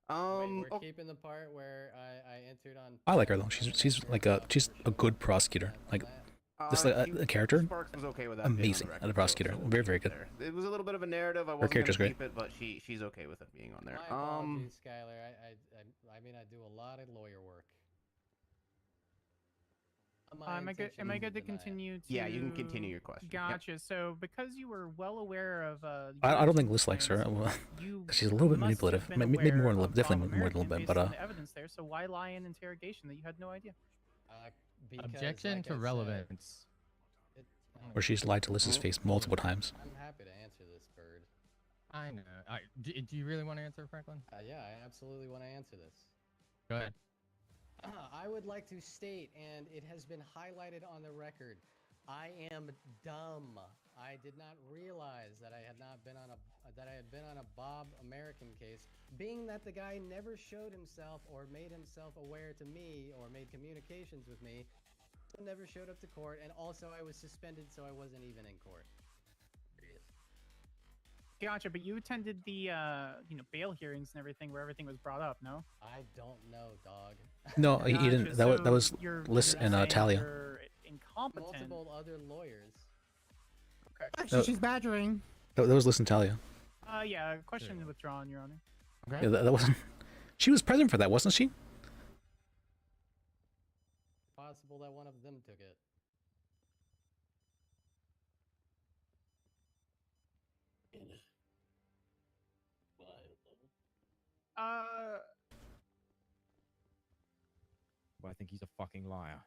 We're keeping the part where I entered on. I like her though. She's a good prosecutor. Like just like a character. Sparks was okay with that being on the Amazing record, as a prosecutor. Very very good. It was a little bit of a narrative. I Her wasn't character's gonna great. keep it, but she's okay with it being on there. My apologies, Skylar. I mean, I do a lot of lawyer work. Am I good to continue to? Yeah, you can continue your question. Yep. Gotcha. So because you were well aware of I don't think Liz likes her. 'Cause she's a little bit manipulative. Maybe more than definitely more than a little bit, but the evidence there. So why lie in interrogation that you had no idea? Objection to relevance. where she's lied to Liz's face multiple times. I'm happy to answer this, Bird. I know. Do you really want to answer, Franklin? Yeah, I absolutely want to answer this. Go ahead. I would like to state, and it has been highlighted on the record, I am dumb. I did not realize that I had been on a Bob American case, being that the guy never showed himself or made himself aware to me or made communications with me, never showed up to court, and also I was suspended, so I wasn't even in court. Gotcha. But you attended the bail hearings and everything where everything was brought up, no? I don't know, dog. No, he didn't. That was Liz and Talia. You're incompetent. Multiple other lawyers. Okay. Actually, she's badgering. That was Liz and Talia. Yeah. Question withdrawn, Your Honor. Yeah, that wasn't. She was present for that, wasn't she? Possible that one of them took it. Well, I think he's a fucking liar.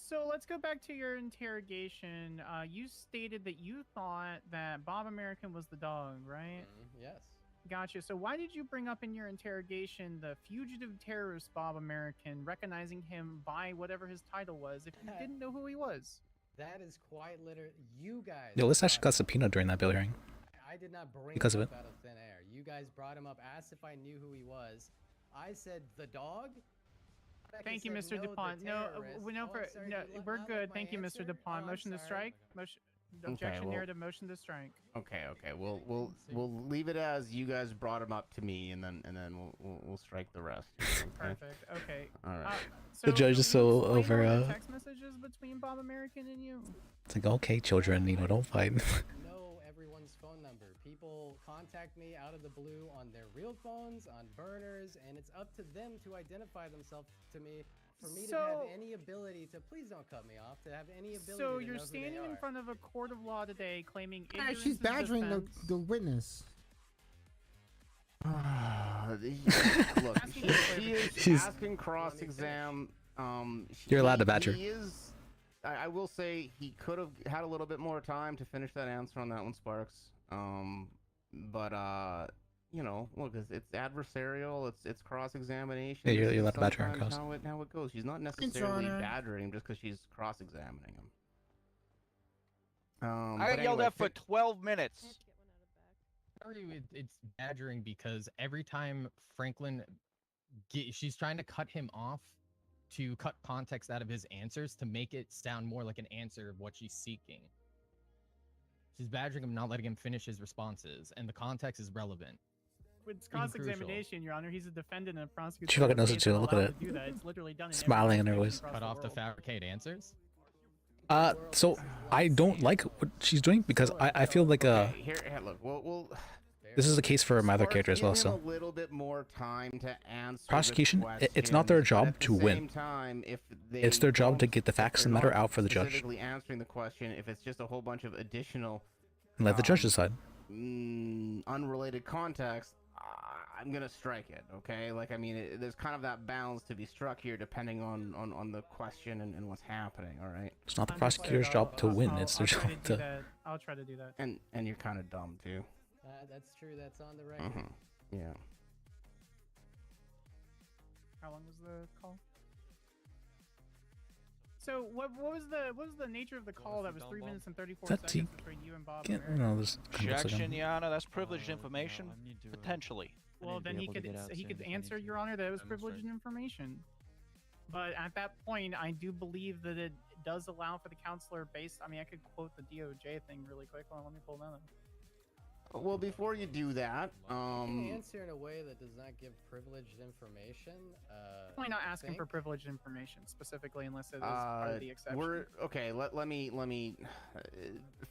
So let's go back to your interrogation. You stated that you thought that Bob American was the dog, right? Yes. Gotcha. So why did you bring up in your interrogation the fugitive terrorist Bob American, recognizing him by whatever his title was, if you didn't know who he was? That is quite literally you guys. Yo, this actually got subpoenaed during that bail hearing. I did not bring Because him of up it. out of thin air. You guys brought him up, asked if I knew who he was. I said the dog. Thank you, Mr. DuPont. No, we're good. Thank you, Mr. DuPont. Motion to strike. Motion. Objection well- narrative. Motion to strike. Okay, we'll leave it as you guys brought him up to me, and then we'll strike the rest. Okay? Perfect. Okay. All right. The judge is so explain over. all the text messages between Bob American and you. It's like, okay, children, don't fight. Know everyone's phone number. People contact me out of the blue on their real phones, on burners, and it's up to them to identify themselves to me. For me to have any ability to, please don't cut me off, to have any ability So to you're know who they standing in are. front of a court of law today, claiming Hey, ignorance she's is badgering defense. the witness. Look, she is She's- asking cross-exam. You're allowed to badger. He is. I will say he could have had a little bit more time to finish that answer on that one, Sparks. But look, it's adversarial. It's cross-examination. Yeah, you're This is allowed to badger her, sometimes Cross. how it goes. She's not Thanks, necessarily Honor. badgering him just because she's cross-examining him. I but got yelled anyway, at for 12 minutes. It's badgering because every time Franklin, she's trying to cut him off to cut context out of his answers to make it sound more like an answer of what she's seeking. She's badgering him, not letting him finish his responses, and the context is relevant. It's Being crucial. cross-examination, Your Honor. He's a defendant and a prosecutor. She fucking knows it He's too. not Look at allowed it. to do that. It's literally done in every Smiling in her jurisdiction voice. across Cut the off to world. fabricate answers. So I don't like what she's doing because I feel like Here, look, we'll this is the case for my other Sparks, character as well. give him So a little bit more time to answer the prosecution, it's not their questions, job but at to the win. same time, if they It's their job to don't- get the if facts they're and matter not out for the judge. Specifically answering the question, if it's just a whole bunch of additional And let the judge decide. unrelated context, I'm gonna strike it. Okay, like I mean, there's kind of that balance to be struck here, depending on the question and what's happening. All right. It's not the prosecutor's job to win. It's their I'll try job to do to. that. I'll try to do that. And you're kind of dumb too. That's true. That's on the record. Yeah. How long was the call? So what was the nature of the call that was 3 minutes and 34 That's seconds between you and Bob? Can't, American? no, this Objection, Your Honor. That's privileged information. Potentially. Well, then he could answer, Your Honor, that it was privileged information. But at that point, I do believe that it does allow for the counselor based. I mean, I could quote the DOJ thing really quick. Hold on, let me pull that up. Well, before you do that, You can answer in a way that does not give privileged information. Probably not asking for think- privileged information specifically, unless it is part of the exception. we're okay. Let me.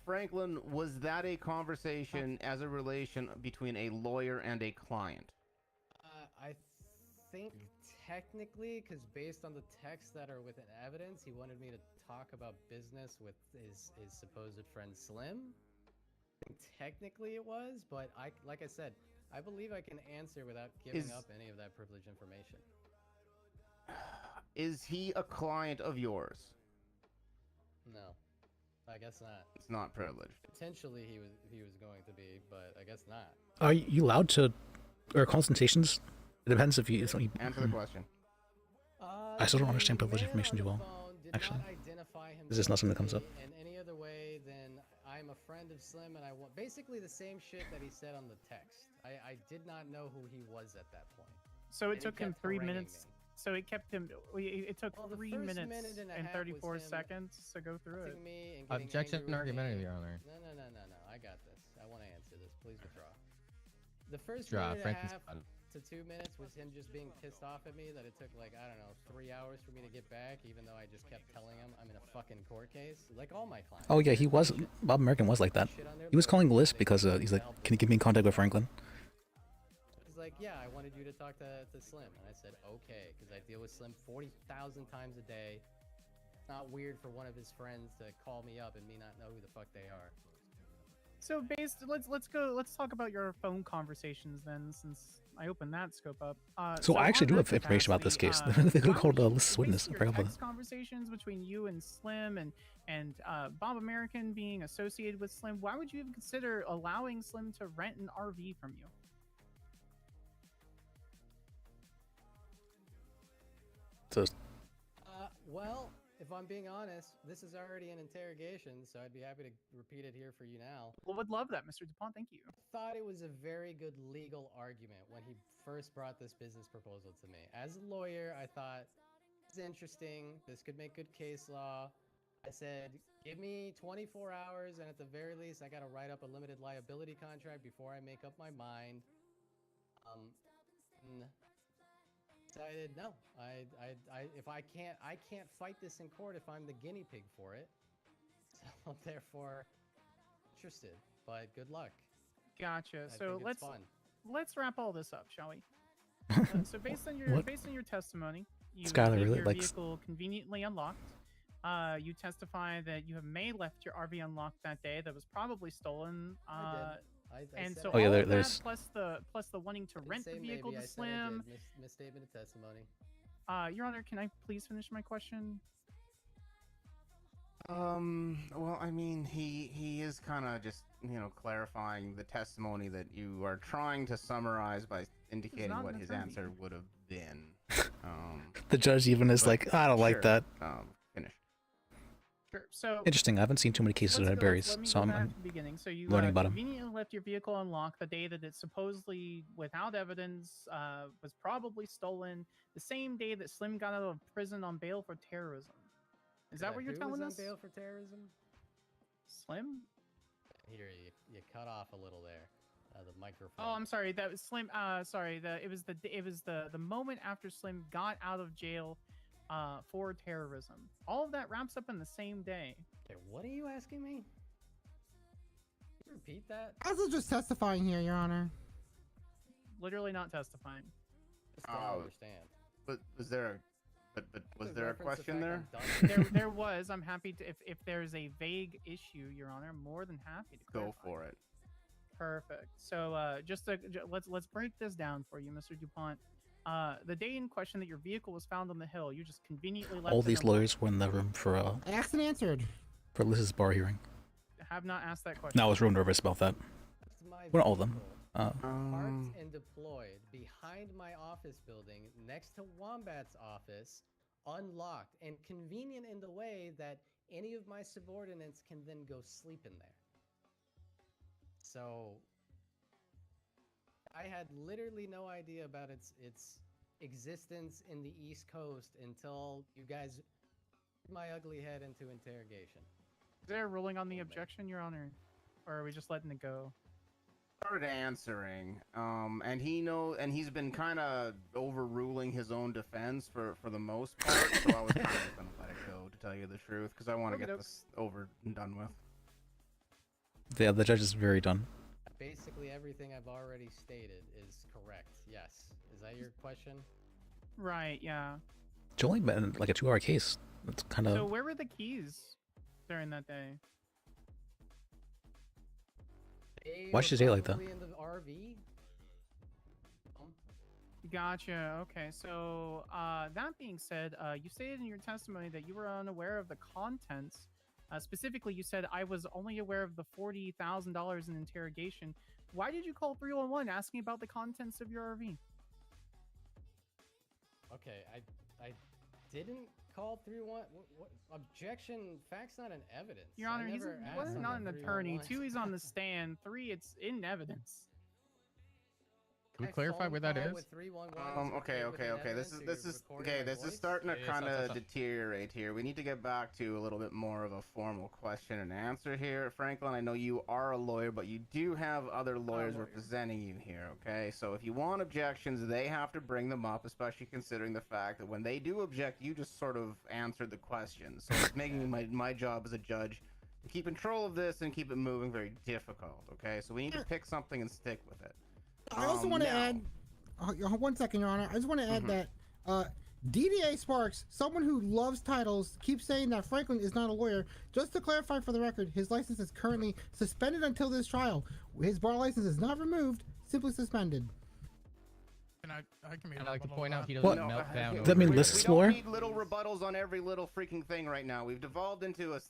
Franklin, was that a conversation as a relation between a lawyer and a client? I think technically, because based on the texts that are within evidence, he wanted me to talk about business with his supposed friend Slim. I think technically it was, but like I said, I believe I can answer without giving Is- up any of that privileged information. Is he a client of yours? No, I guess not. It's not privileged. Potentially he was going to be, but I guess not. Are you allowed to, or consultations? It depends if you. Answer the question. I still don't understand privileged information too well. Actually, this is not something that comes up. In any other way than I'm a friend of Slim, and I want basically the same shit that he said on the text. I did not know who he was at that point. So And it he took him kept 3 haranguing minutes. me. So it kept him. It took Well, the 3 first minutes minute and a and half was 34 him seconds to go through it. Texting me and getting Objection angry with argumentative, me. Your Honor. No. I got this. I want to answer this. Please withdraw. The first Withdraw, minute and a Franklin's half done. to 2 minutes was him just being pissed off at me that it took like, I don't know, 3 hours for me to get back, even though I just kept telling him I'm in a fucking court case. Like all my clients. Oh yeah, he was. Bob American was like that. He was calling Liz because he's like, "Can you give me in contact with Franklin?" He's like, yeah, I wanted you to talk to Slim. And I said, okay, because I deal with Slim 40,000 times a day. It's not weird for one of his friends to call me up and me not know who the fuck they are. So let's talk about your phone conversations then, since I opened that scope up. So I actually on do that have information about this case. capacity, They could why have called would you- Lisa's based witness. on I your forgot about text that. conversations between you and Slim and Bob American being associated with Slim, why would you even consider allowing Slim to rent an RV from you? So Well, if I'm being honest, this is already an interrogation, so I'd be happy to repeat it here for you now. Well, would love that, Mr. DuPont. Thank you. Thought it was a very good legal argument when he first brought this business proposal to me. As a lawyer, I thought, this is interesting. This could make good case law. I said, give me 24 hours, and at the very least, I got to write up a limited liability contract before I make up my mind. Decided no. If I can't fight this in court if I'm the guinea pig for it. So therefore, interested. But good luck. Gotcha. I So think it's fun. let's wrap all this up, shall we? So based on What? your testimony, you Skylar leave really your likes- vehicle conveniently unlocked. You testify that you have left your RV unlocked that day. That was probably stolen. I did. I And said so it. Oh, yeah, all there- of there's- that plus the wanting to I didn't rent the say vehicle maybe, to I said I Slim. did. Misstatement of testimony. Your Honor, can I please finish my question? Well, I mean, he is kind of just, clarifying the testimony that you are trying to summarize by indicating not what an his attorney. answer would have been. The judge even is but like, I don't like sure, that. Finish. Sure. So Interesting. I haven't seen too many cases that had berries, let me so go I'm back to the beginning. So you learning about them. conveniently left your vehicle unlocked the day that it supposedly, without evidence, was probably stolen. The same day that Slim got out of prison on bail for terrorism. Is that what you're Who telling was us? on bail for terrorism? Slim? Here, you cut off a little there. The microphone. Oh, I'm sorry. That was Slim. Sorry. It was the moment after Slim got out of jail, for terrorism. All of that wraps up in the same day. Okay, what are you asking me? Can you repeat that? I was just testifying here, Your Honor. Literally not testifying. Just don't understand. But was there a question there? There was. I'm happy to. If there's a vague issue, Your Honor, I'm more than happy to clarify. Go for it. Perfect. So let's break this down for you, Mr. DuPont. The day in question that your vehicle was found on the hill, you just conveniently left. All it these unlocked. lawyers were in the room for I asked and answered. Liz's bar hearing. Have not asked that question. No, I was real nervous about that. That's my Well, not all of them. vehicle. Parked and deployed behind my office building, next to Wombat's office, unlocked and convenient in the way that any of my subordinates can then go sleep in there. So I had literally no idea about its existence in the East Coast until you guys put my ugly head into interrogation. Is there a ruling on the objection, Your Honor, or are we just letting it go? Started answering, and he's been kind of overruling his own defense for the most part, so I was kind of gonna let it go, to tell you the truth, because I want to get Okey-doke. this over and done with. Yeah, the judge is very done. Basically everything I've already stated is correct. Yes. Is that your question? Right. Yeah. It's only been like a 2-hour case. That's kind of. So where were the keys during that day? Why should you say it like that? Probably in the RV. Gotcha. Okay. So that being said, you stated in your testimony that you were unaware of the contents. Specifically, you said I was only aware of the $40,000 in interrogation. Why did you call 311 asking about the contents of your RV? Okay, I didn't call 311. What objection? Facts not in evidence. Your I Honor, he's never asked one, on not the an attorney. 311. 2, he's on the stand. 3, it's in evidence. Can we clarify where that is? Okay. This is starting to kind of deteriorate here. We need to get back to a little bit more of a formal question and answer here. Franklin, I know you are a lawyer, but you do have other lawyers representing you here, okay? So if you want objections, they have to bring them up, especially considering the fact that when they do object, you just sort of answered the question. So it's making my job as a judge to keep control of this and keep it moving very difficult, okay? So we need to pick something and stick with it. I also want to add, 1 second, Your Honor. I just want to add that DDA Sparks, someone who loves titles, keeps saying that Franklin is not a lawyer. Just to clarify for the record, his license is currently suspended until this trial. His bar license is not removed, simply suspended. And I can make I'd like to rebuttal point to out he that. doesn't melt down. Does that mean we Liz is don't lawyer? need little rebuttals on every little freaking thing right now. We've devolved into a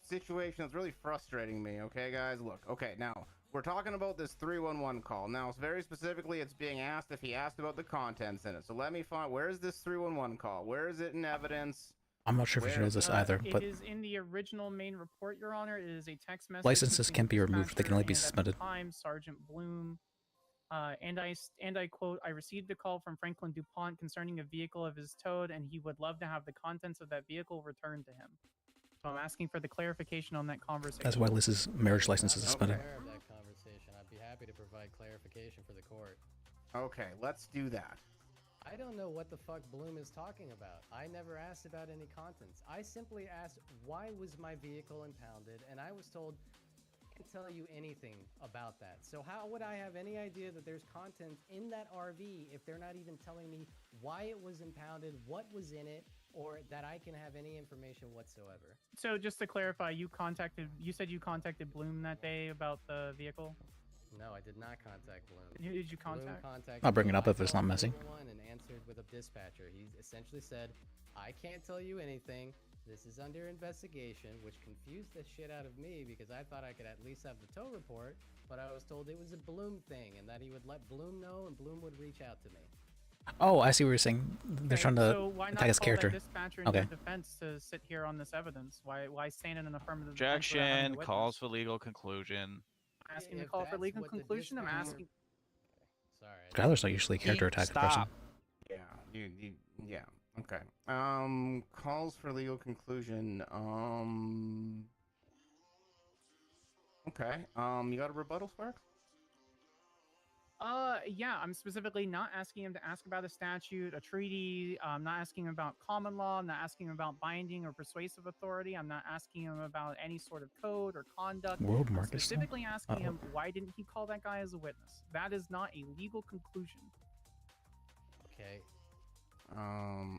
situation that's really frustrating me. Okay, guys, look. Okay, now we're talking about this 311 call. Now, very specifically, it's being asked if he asked about the contents in it. So let me find. Where is this 311 call? Where is it in evidence? I'm not sure if she knows this either, but It is in the original main report, Your Honor. It is a text message. licenses between can't be the removed. They can only be dispatcher and, at the suspended. time, Sergeant Bloom. And I quote, I received a call from Franklin DuPont concerning a vehicle of his towed, and he would love to have the contents of that vehicle returned to him. So I'm asking for the clarification on that conversation. That's why Liz's marriage license is suspended. I'm aware of that conversation. I'd be happy to provide clarification for the court. Okay, let's do that. I don't know what the fuck Bloom is talking about. I never asked about any contents. I simply asked why was my vehicle impounded, and I was told I can't tell you anything about that. So how would I have any idea that there's contents in that RV if they're not even telling me why it was impounded, what was in it, or that I can have any information whatsoever? So just to clarify, you said you contacted Bloom that day about the vehicle? No, I did not contact Bloom. Who did you Bloom contact? contacted I'll bring it me. up I if it's not called messy. 911 and answered with a dispatcher. He essentially said, I can't tell you anything. This is under investigation, which confused the shit out of me because I thought I could at least have the tow report, but I was told it was a Bloom thing and that he would let Bloom know and Bloom would reach out to me. Oh, I see what you're saying. They're trying to So why not attack his call character. that dispatcher in Okay. your defense to sit here on this evidence? Why stand in an affirmative defense without having Objection. the witness? Calls for legal conclusion. I'm asking to If call for that's legal what the conclusion. I'm dispatcher- asking. Sorry. Skylar's not usually a character attack person. Stop. Yeah, yeah. Okay. Calls for legal conclusion. Okay. You got a rebuttal, Sparks? Yeah, I'm specifically not asking him to ask about a statute, a treaty. I'm not asking him about common law. I'm not asking him about binding or persuasive authority. I'm not asking him about any sort of code or conduct. World I'm Marcus. specifically asking him Uh-oh. why didn't he call that guy as a witness? That is not a legal conclusion. Okay.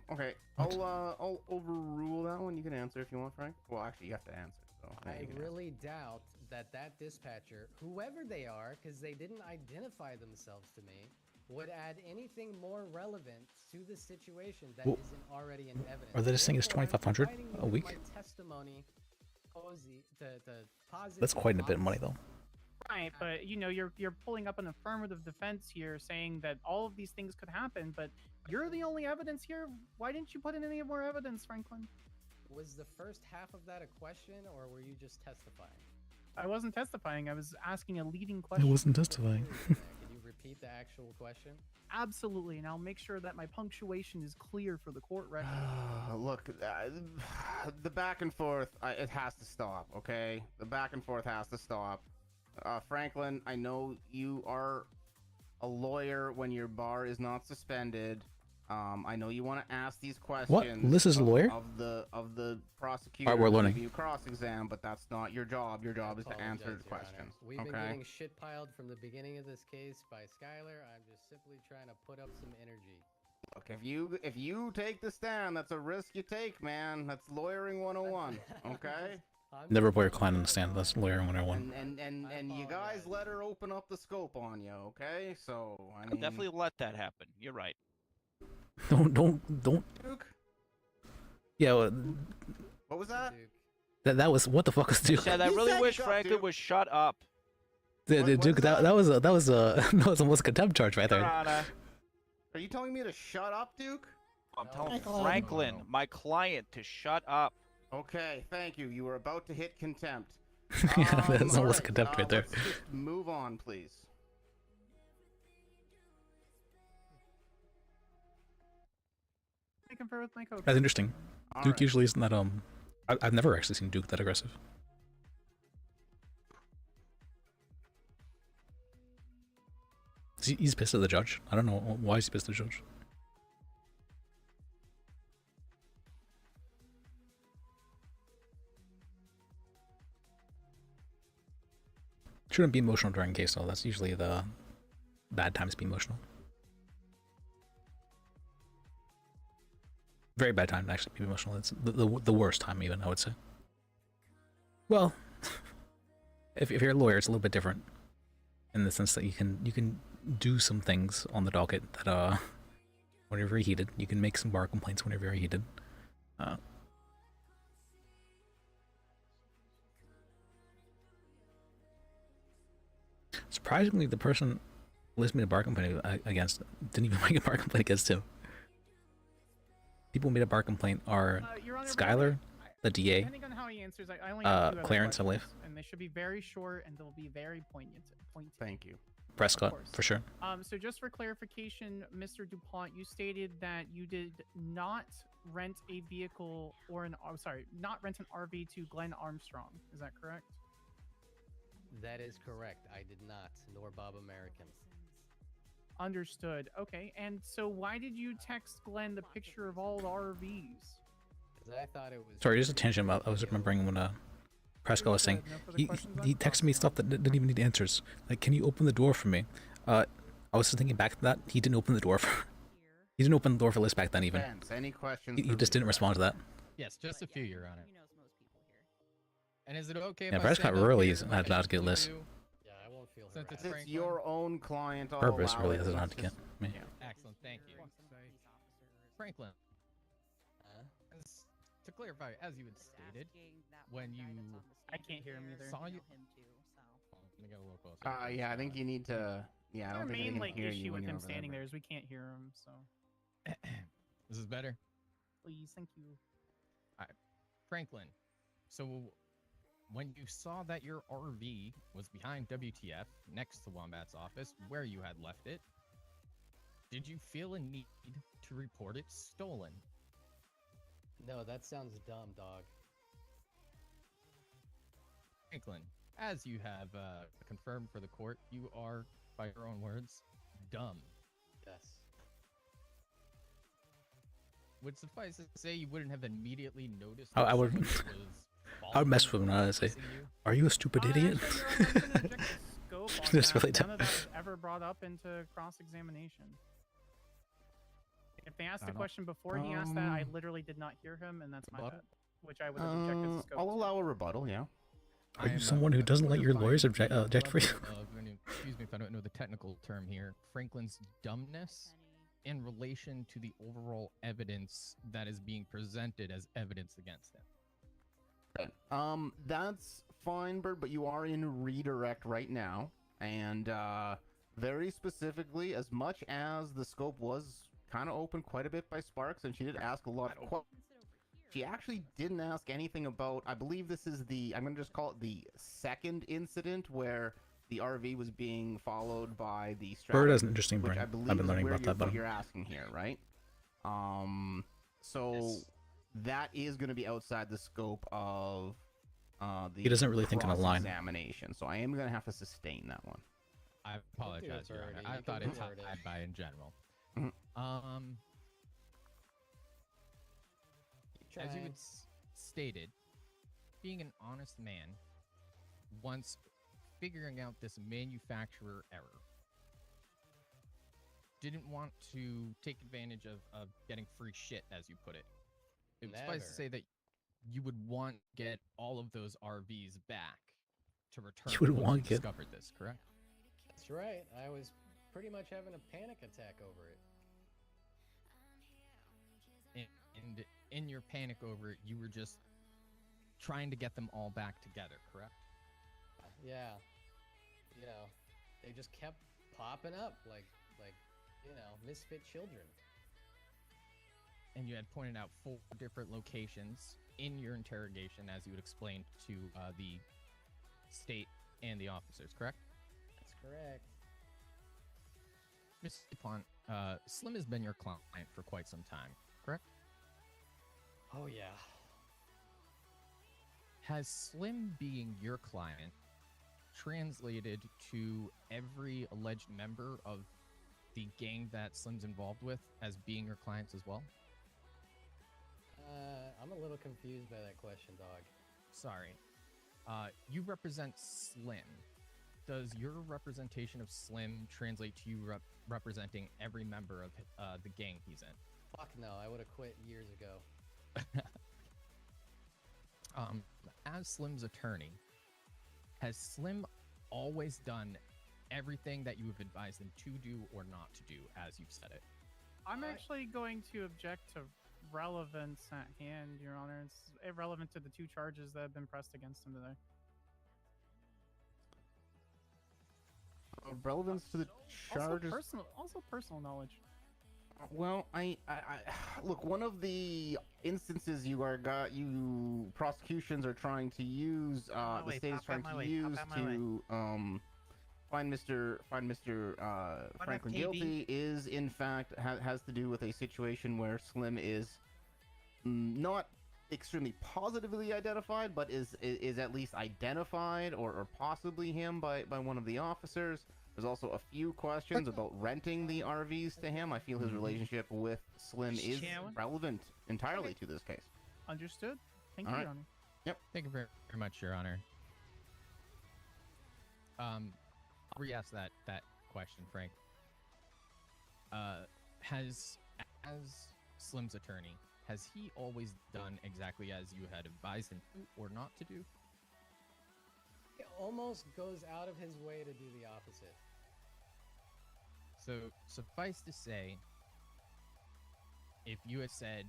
Okay. I'll overrule that one. You can answer if you want, Frank. Well, actually, you have to answer. So yeah, I you can really doubt that dispatcher, whoever they are, because they didn't identify themselves to me, would add anything more relevant to the situation that Well, not already in evidence. or they're just saying it's Therefore, I'm 2,500 providing a you week? my testimony to posit That's the quite a bit of money, opposite. though. Right, but you're pulling up an affirmative defense here, saying that all of these things could happen, but you're the only evidence here. Why didn't you put in any more evidence, Franklin? Was the first half of that a question, or were you just testifying? I wasn't testifying. I was asking a leading I question. wasn't testifying. Can you repeat the actual question? Absolutely, and I'll make sure that my punctuation is clear for the court record. Look, the back and forth, it has to stop, okay? The back and forth has to stop. Franklin, I know you are a lawyer when your bar is not suspended. I know you want to ask these questions. What? Liz is a lawyer? Of the prosecutor. Alright, we're learning. give you cross-exam, but that's not your job. Your job is to answer Apologize, the Your Honor. questions. We've been okay? getting shit piled from the beginning of this case by Skylar. I'm just simply trying to put up some energy. Look, if you take the stand, that's a risk you take, man. That's lawyering 101. Okay? Never put your client on the stand. That's lawyer 101. And you guys let her open up the scope on you, okay? So I I'll mean, definitely let that happen. You're right. Don't. Duke? Yeah, well, What was that? that was what the fuck was Duke? Said I He really said wish shut, Franklin Duke. would shut up. Duke, that was a that was almost a contempt charge right Your there. Honor. Are you telling me to shut up, Duke? I'm telling Michael. Franklin, my client, to shut up. Okay, thank you. You were about to hit contempt. Yeah, that's almost alright, contempt right there. Let's just move on, please. I confer with my co. That's interesting. All Duke right. usually isn't that I've never actually seen Duke that aggressive. He's pissed at the judge. I don't know why he's pissed at the judge. Shouldn't be emotional during case though. That's usually the bad times to be emotional. Very bad time to actually be emotional. It's the worst time, even, I would say. Well, if you're a lawyer, it's a little bit different in the sense that you can do some things on the docket that when you're very heated. You can make some bar complaints when you're very heated. Surprisingly, the person Liz made a bar complaint against didn't even make a bar complaint against him. People who made a bar complaint are Your Honor, Skylar, the DA, depending on how he answers, I only have 2 other Clarence, I believe, questions, and they should be very short and they'll be very poignant. Thank you. Prescott, for sure. So just for clarification, Mr. DuPont, you stated that you did not rent a vehicle or not rent an RV to Glenn Armstrong. Is that correct? That is correct. I did not, nor Bob American. Understood. Okay, and so why did you text Glenn the picture of all the RVs? Because I thought it was. Sorry, just a tangent. I was remembering when Prescott was saying he texted me stuff that didn't even need answers. Like, can you open the door for me? I was just thinking back to that. He didn't open the door for. He didn't open the door for Liz back then even. Any questions? He just didn't respond to that. Yes, just a few, Your Honor. And is it okay? Yeah, if I Prescott stand up really here isn't like I allowed to get usually Liz. do? Yeah, I won't feel Since harassed. it's It's your own client. I'll Purpose allow really it. doesn't It's have to get just- me. Excellent, thank you. Franklin, as, to clarify, as you had stated, when you I can't hear him either. saw you. Oh, let me get a little closer. Yeah, I think you need to. Yeah, I Our don't think main they can hear you issue when with you're him over standing there. there is we can't hear him. So This is better. please, thank you. All right, Franklin. So when you saw that your RV was behind WTF next to Wombat's office, where you had left it, did you feel a need to report it stolen? No, that sounds dumb, dog. Franklin, as you have confirmed for the court, you are, by your own words, dumb. Yes. Would suffice to say you wouldn't have immediately noticed. I that would. someone was I would mess with following him. or I'd say, chasing you? "Are you a stupid idiot?" Scope on That's that. really None of dumb. that was ever brought up into cross-examination. If they asked the question before he asked that, I literally did not hear him, and that's my bad. Which I would have objected to scope. I'll allow a rebuttal. Yeah. Are you someone who doesn't let your lawyers object for you? Excuse me if I don't know the technical term here. Franklin's dumbness in relation to the overall evidence that is being presented as evidence against him. That's fine, Bird, but you are in redirect right now, and very specifically, as much as the scope was kind of open quite a bit by Sparks, and she did ask a lot of questions. She actually didn't ask anything about, I believe this is I'm going to just call it the second incident where the RV was being followed by the Bird has Stratum, an interesting which brain. I believe I've been is learning where about that about what him. you're asking here, right? So that is going to be outside the scope of the He doesn't really think in a line. examination, so I am going to have to sustain that one. I apologize, Your Honor. I thought it's high by in general. As you had stated, being an honest man, once figuring out this manufacturer error, didn't want to take advantage of getting free shit, as you put it. It was suffice to say that you would want to get all of those RVs back to return. You would once want to get- discovered this, correct? That's right. I was pretty much having a panic attack over it. And in your panic over it, you were just trying to get them all back together, correct? Yeah. You know, they just kept popping up like misfit children. And you had pointed out 4 different locations in your interrogation, as you would explain to the state and the officers, correct? That's correct. Mr. DuPont, Slim has been your client for quite some time, correct? Oh, yeah. Has Slim being your client translated to every alleged member of the gang that Slim's involved with as being your clients as well? I'm a little confused by that question, dog. Sorry. You represent Slim. Does your representation of Slim translate to you representing every member of the gang he's in? Fuck no, I would have quit years ago. As Slim's attorney, has Slim always done everything that you have advised him to do or not to do, as you've said it? I'm actually going to object to relevance at hand, Your Honor. It's irrelevant to the 2 charges that have been pressed against him today. Relevance to the charges. Also personal knowledge. Well, I look. One of the instances you prosecutions are trying to use, the state is trying to use to find Mr. Franklin guilty is in fact has to do with a situation where Slim is not extremely positively identified, but is at least identified or possibly him by one of the officers. There's also a few questions about renting the RVs to him. I feel his relationship with Slim is relevant entirely to this case. Understood. Thank All you, right. Your Honor. Yep. Thank you very much, Your Honor. I'll re-ask that question, Frank. As Slim's attorney, has he always done exactly as you had advised him to or not to do? He almost goes out of his way to do the opposite. So, suffice to say, if you had said,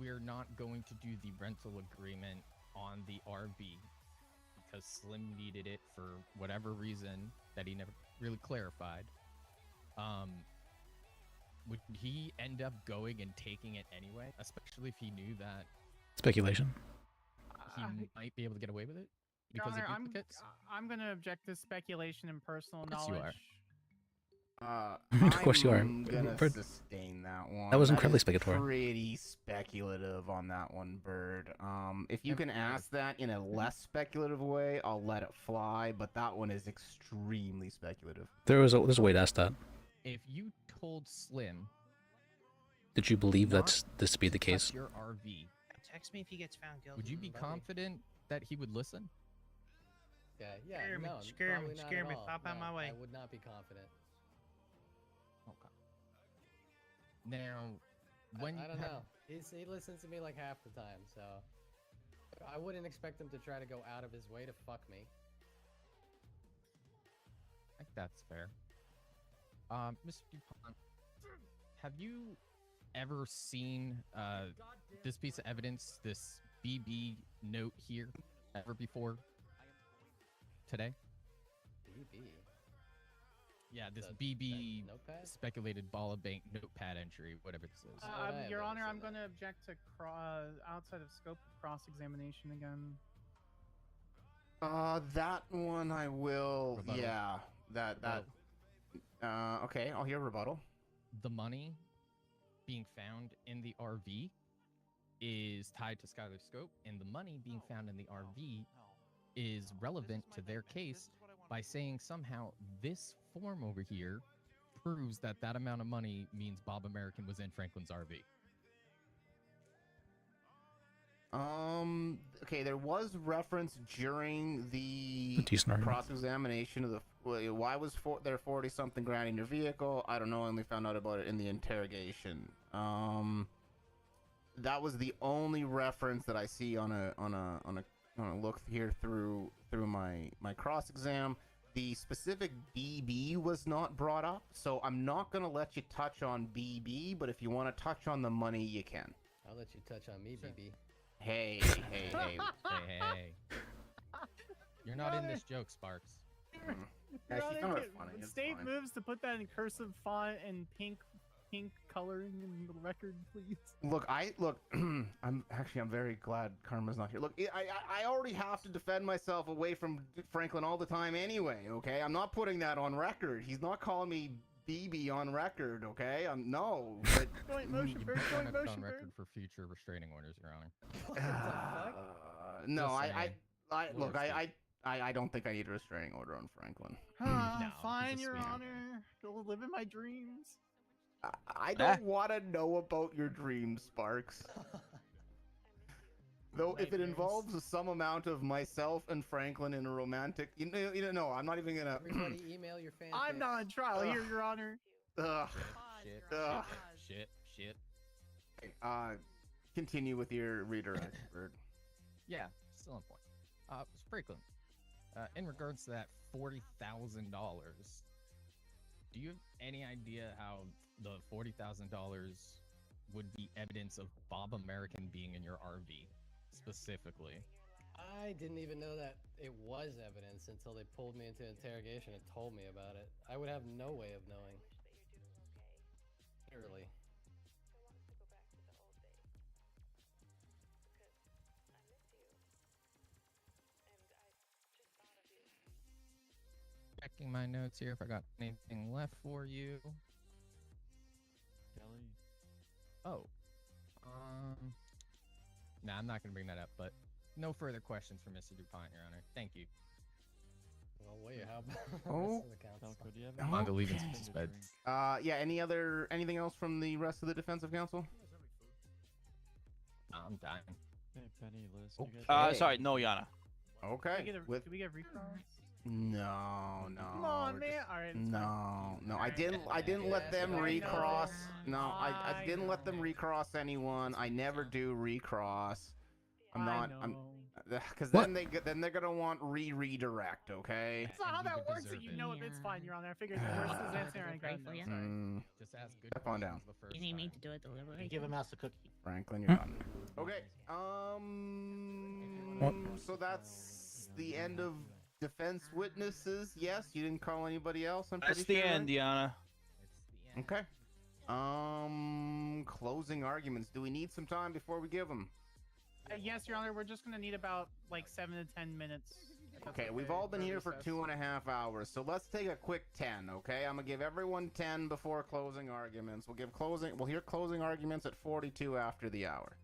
we're not going to do the rental agreement on the RV because Slim needed it for whatever reason that he never really clarified, would he end up going and taking it anyway, especially if he knew that Speculation. he might be able to get away with it Your because Honor, of duplicates? I'm going to object to speculation and personal Yes, you knowledge. are. Of course you are. I'm gonna Bird. sustain that one. That was incredibly is speculative. Pretty speculative on that one, Bird. If you can ask that in a less speculative way, I'll let it fly. But that one is extremely speculative. There's a way to ask that. If you told Slim Did you believe that's this to be the touch case? your RV, Text me if he gets found guilty. would you be confident that he would listen? Yeah, Scare me, no, scare me, probably not scare at me. all. Pop out No, my way. I would not be confident. Okay. Now, when I you don't have- know. He listens to me like half the time, so I wouldn't expect him to try to go out of his way to fuck me. I think that's fair. Mr. DuPont, have you ever seen this piece of evidence, this BB note here, ever before today? BB. Yeah, this That BB notepad? speculated ball of bank notepad entry, whatever this is. Your Honor, I'm going to object to outside of scope of cross-examination again. That one I will. Rebuttal. Yeah, that. Okay, I'll hear rebuttal. The money being found in the RV is tied to Skylar's scope, and the money being found in the RV is relevant to their case by saying somehow this form over here proves that that amount of money means Bob American was in Franklin's RV. Okay, there was reference during the Decent argument. cross-examination of the why was there 40-something grand in your vehicle? I don't know. I only found out about it in the interrogation. That was the only reference that I see on a look here through my cross-exam. The specific BB was not brought up, so I'm not gonna let you touch on BB. But if you want to touch on the money, you can. I'll let you touch on me, BB. Hey. Hey. You're not in this joke, Sparks. Yeah, Your she Honor, found it could- funny, it's State fine. moves to put that in cursive font and pink coloring in the record, please. Look, I'm very glad Karma's not here. Look, I already have to defend myself away from Franklin all the time anyway, okay? I'm not putting that on record. He's not calling me BB on record, okay? No, but... Joint motion, Bird, Put joint it motion, on Bird. record for future restraining orders, Your Honor. No, Just I saying. look, I don't think I need a restraining order on Franklin. Fine, he's a Your sweetheart. Honor. Go live in my dreams. I don't want to know about your dreams, Sparks. Though if it involves some amount of myself and Franklin in a romantic, no, I'm not even gonna. Everybody email your fan. I'm not on trial here, Your Honor. Ugh. shit, Ugh. shit. Okay, continue with your redirect, Bird. Yeah, still on point. Franklin, in regards to that $40,000, do you have any idea how the $40,000 would be evidence of Bob American being in your RV specifically? I didn't even know that it was evidence until they pulled me into interrogation and told me about it. I would have no way of knowing. Literally. Checking my notes here if I got anything left for you. Kelly. Oh. Nah, I'm not gonna bring that up, but no further questions for Mr. DuPont, Your Honor. Thank you. Well, wait, how about the rest of the counsel? I'm gonna leave into his bed. Yeah. Anything else from the rest of the defensive counsel? I'm dying. Hey, Penny, Liz. Okay. Sorry, no, Yana. Okay. Can we get recross? No. Come on, man. All right. It's No. fine. I didn't let them recross. No, I I didn't let them recross anyone. I never do recross. I'm not. Because then they're gonna want redirect. Okay. That's not how that works. You know it. It's fine. You're on there. I figured the worst is answer. I got no. Just ask good Step on down. questions the first You need me time. to do a delivery? Give him us a cookie. Franklin, you're done. Okay. So that's the end of defense witnesses. Yes, you didn't call anybody else. I'm That's pretty the sure, end, right? Yana. Okay. Closing arguments. Do we need some time before we give them? Yes, Your Honor. We're just gonna need about like 7 to 10 minutes. if that's Okay, we've all been for here for recess. 2.5 hours, so let's take a quick 10. Okay, I'm gonna give everyone 10 before closing arguments. We'll hear closing arguments at 42 after the hour.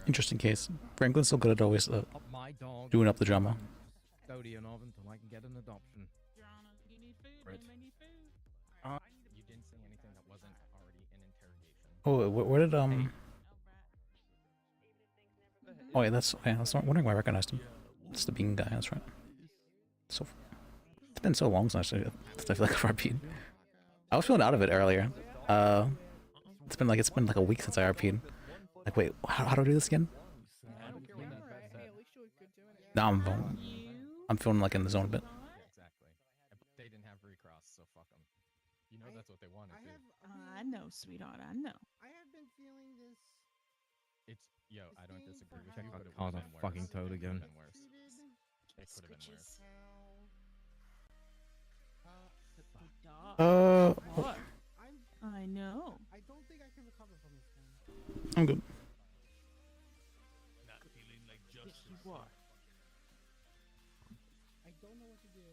Interesting case. Franklin's so good at always My dog doing up the drama. custodian of until I can get an adoption. Right. You didn't say anything that wasn't already in interrogation. Oh, where did Oh yeah, that's okay. I was wondering why I recognized him. It's the bean guy. That's right. So it's been so long since I feel like I've RP'd. I was feeling out of it earlier. It's been like a week since I RP'd. Like, wait, how do I do this again? Now I'm feeling like in the zone a bit. Exactly. They didn't have recross, so fuck them. You know that's what they wanted to. I know, sweetheart. I know. I have been feeling this. I don't disagree with you, Check but my it car's would a have been fucking worse. toad It again. could have been worse. It could have been worse. What? I know. I don't think I can recover from this thing. I'm good. Not feeling like justice. What? I don't know what to do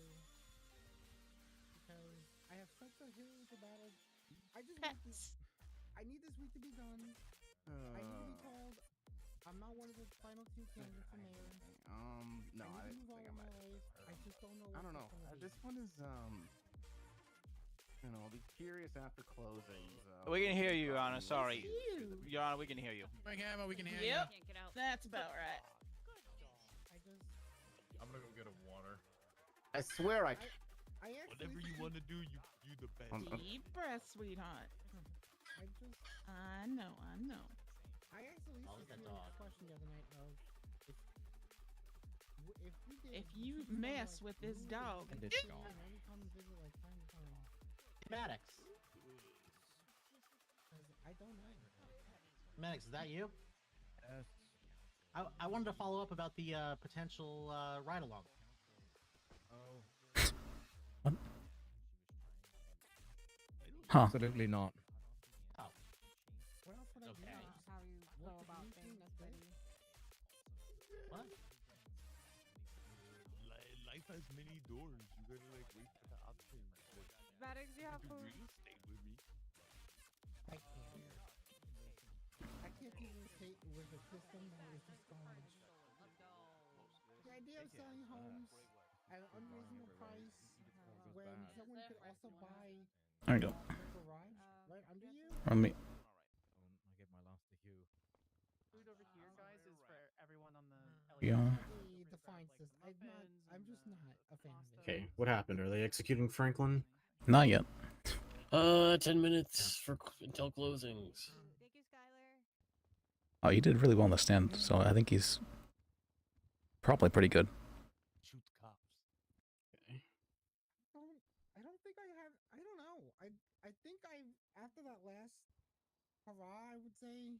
because I have such a hill to battle. I just want this. I need this week to be done. I need to be told I'm not one of the final 2 candidates for mayor. No, I need to move think I on with my might. life. I just don't know. I don't know. This one is I'll be curious after closing. We can hear you, Your Honor. Sorry. Your Honor, we can hear you. We can hear Yep. you. That's about right. I'm gonna go get a water. I swear I. Whatever you want to do, you the best. Deep breath, sweetheart. I know. I actually asked a question the other night of if you mess with this dog, and only come and visit like time to time. Maddox. I don't know. Maddox, is that you? I wanted to follow up about the potential ride-along. Huh. Absolutely not. Oh. What else would I do? How you go about things? What? Life has many doors. You gotta like wait for the options. Maddox, you have food. Real estate with me. I can't do this hate with a system that is just garbage. The idea of selling homes at an unreasonable price when someone could also buy There you go. their garage right under you. On me. I get my last to you. Food over here, guys, is for everyone on the. Yeah. The defined system. I'm just not a fan of it. Okay, what happened? Are they executing Franklin? Not yet. 10 minutes until closings. Oh, he did really well in the stand, so I think he's probably pretty good. I don't think I have. I don't know. I think after that last hurrah, I would say.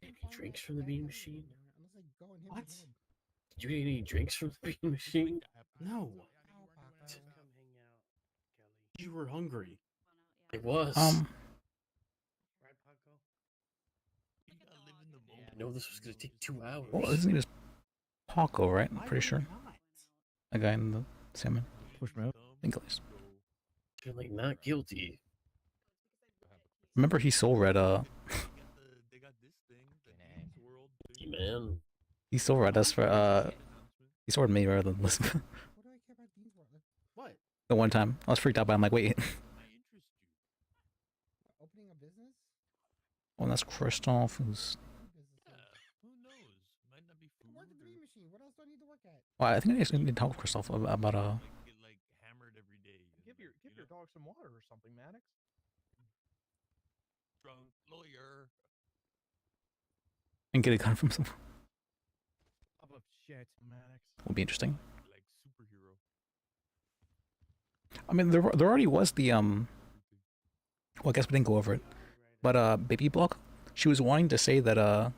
Any drinks from the bean machine? Unless I go in him What? head. Did you get any drinks from the bean machine? No. You were hungry. I was. Right, Paco? I know this was gonna take 2 hours. Well, his name is Paco, right? I'm pretty sure. A guy in the salmon. Push me up. I think at least. You're like not guilty. Remember he soul read Man. he soul read us for he sold me rather than Elizabeth. What? The one time I was freaked out by him, like, wait. Opening a business? Oh, and that's Christoph, who's Work at the bean machine. What else do I need to work at? well, I think I just need to talk with Christoph about Give your dog some water or something, Maddox. Drunk lawyer. and get a gun from someone. Up shit, Maddox. Would be interesting. Like superhero. I mean, there already was the well, I guess we didn't go over it, but Baby Block, she was wanting to say that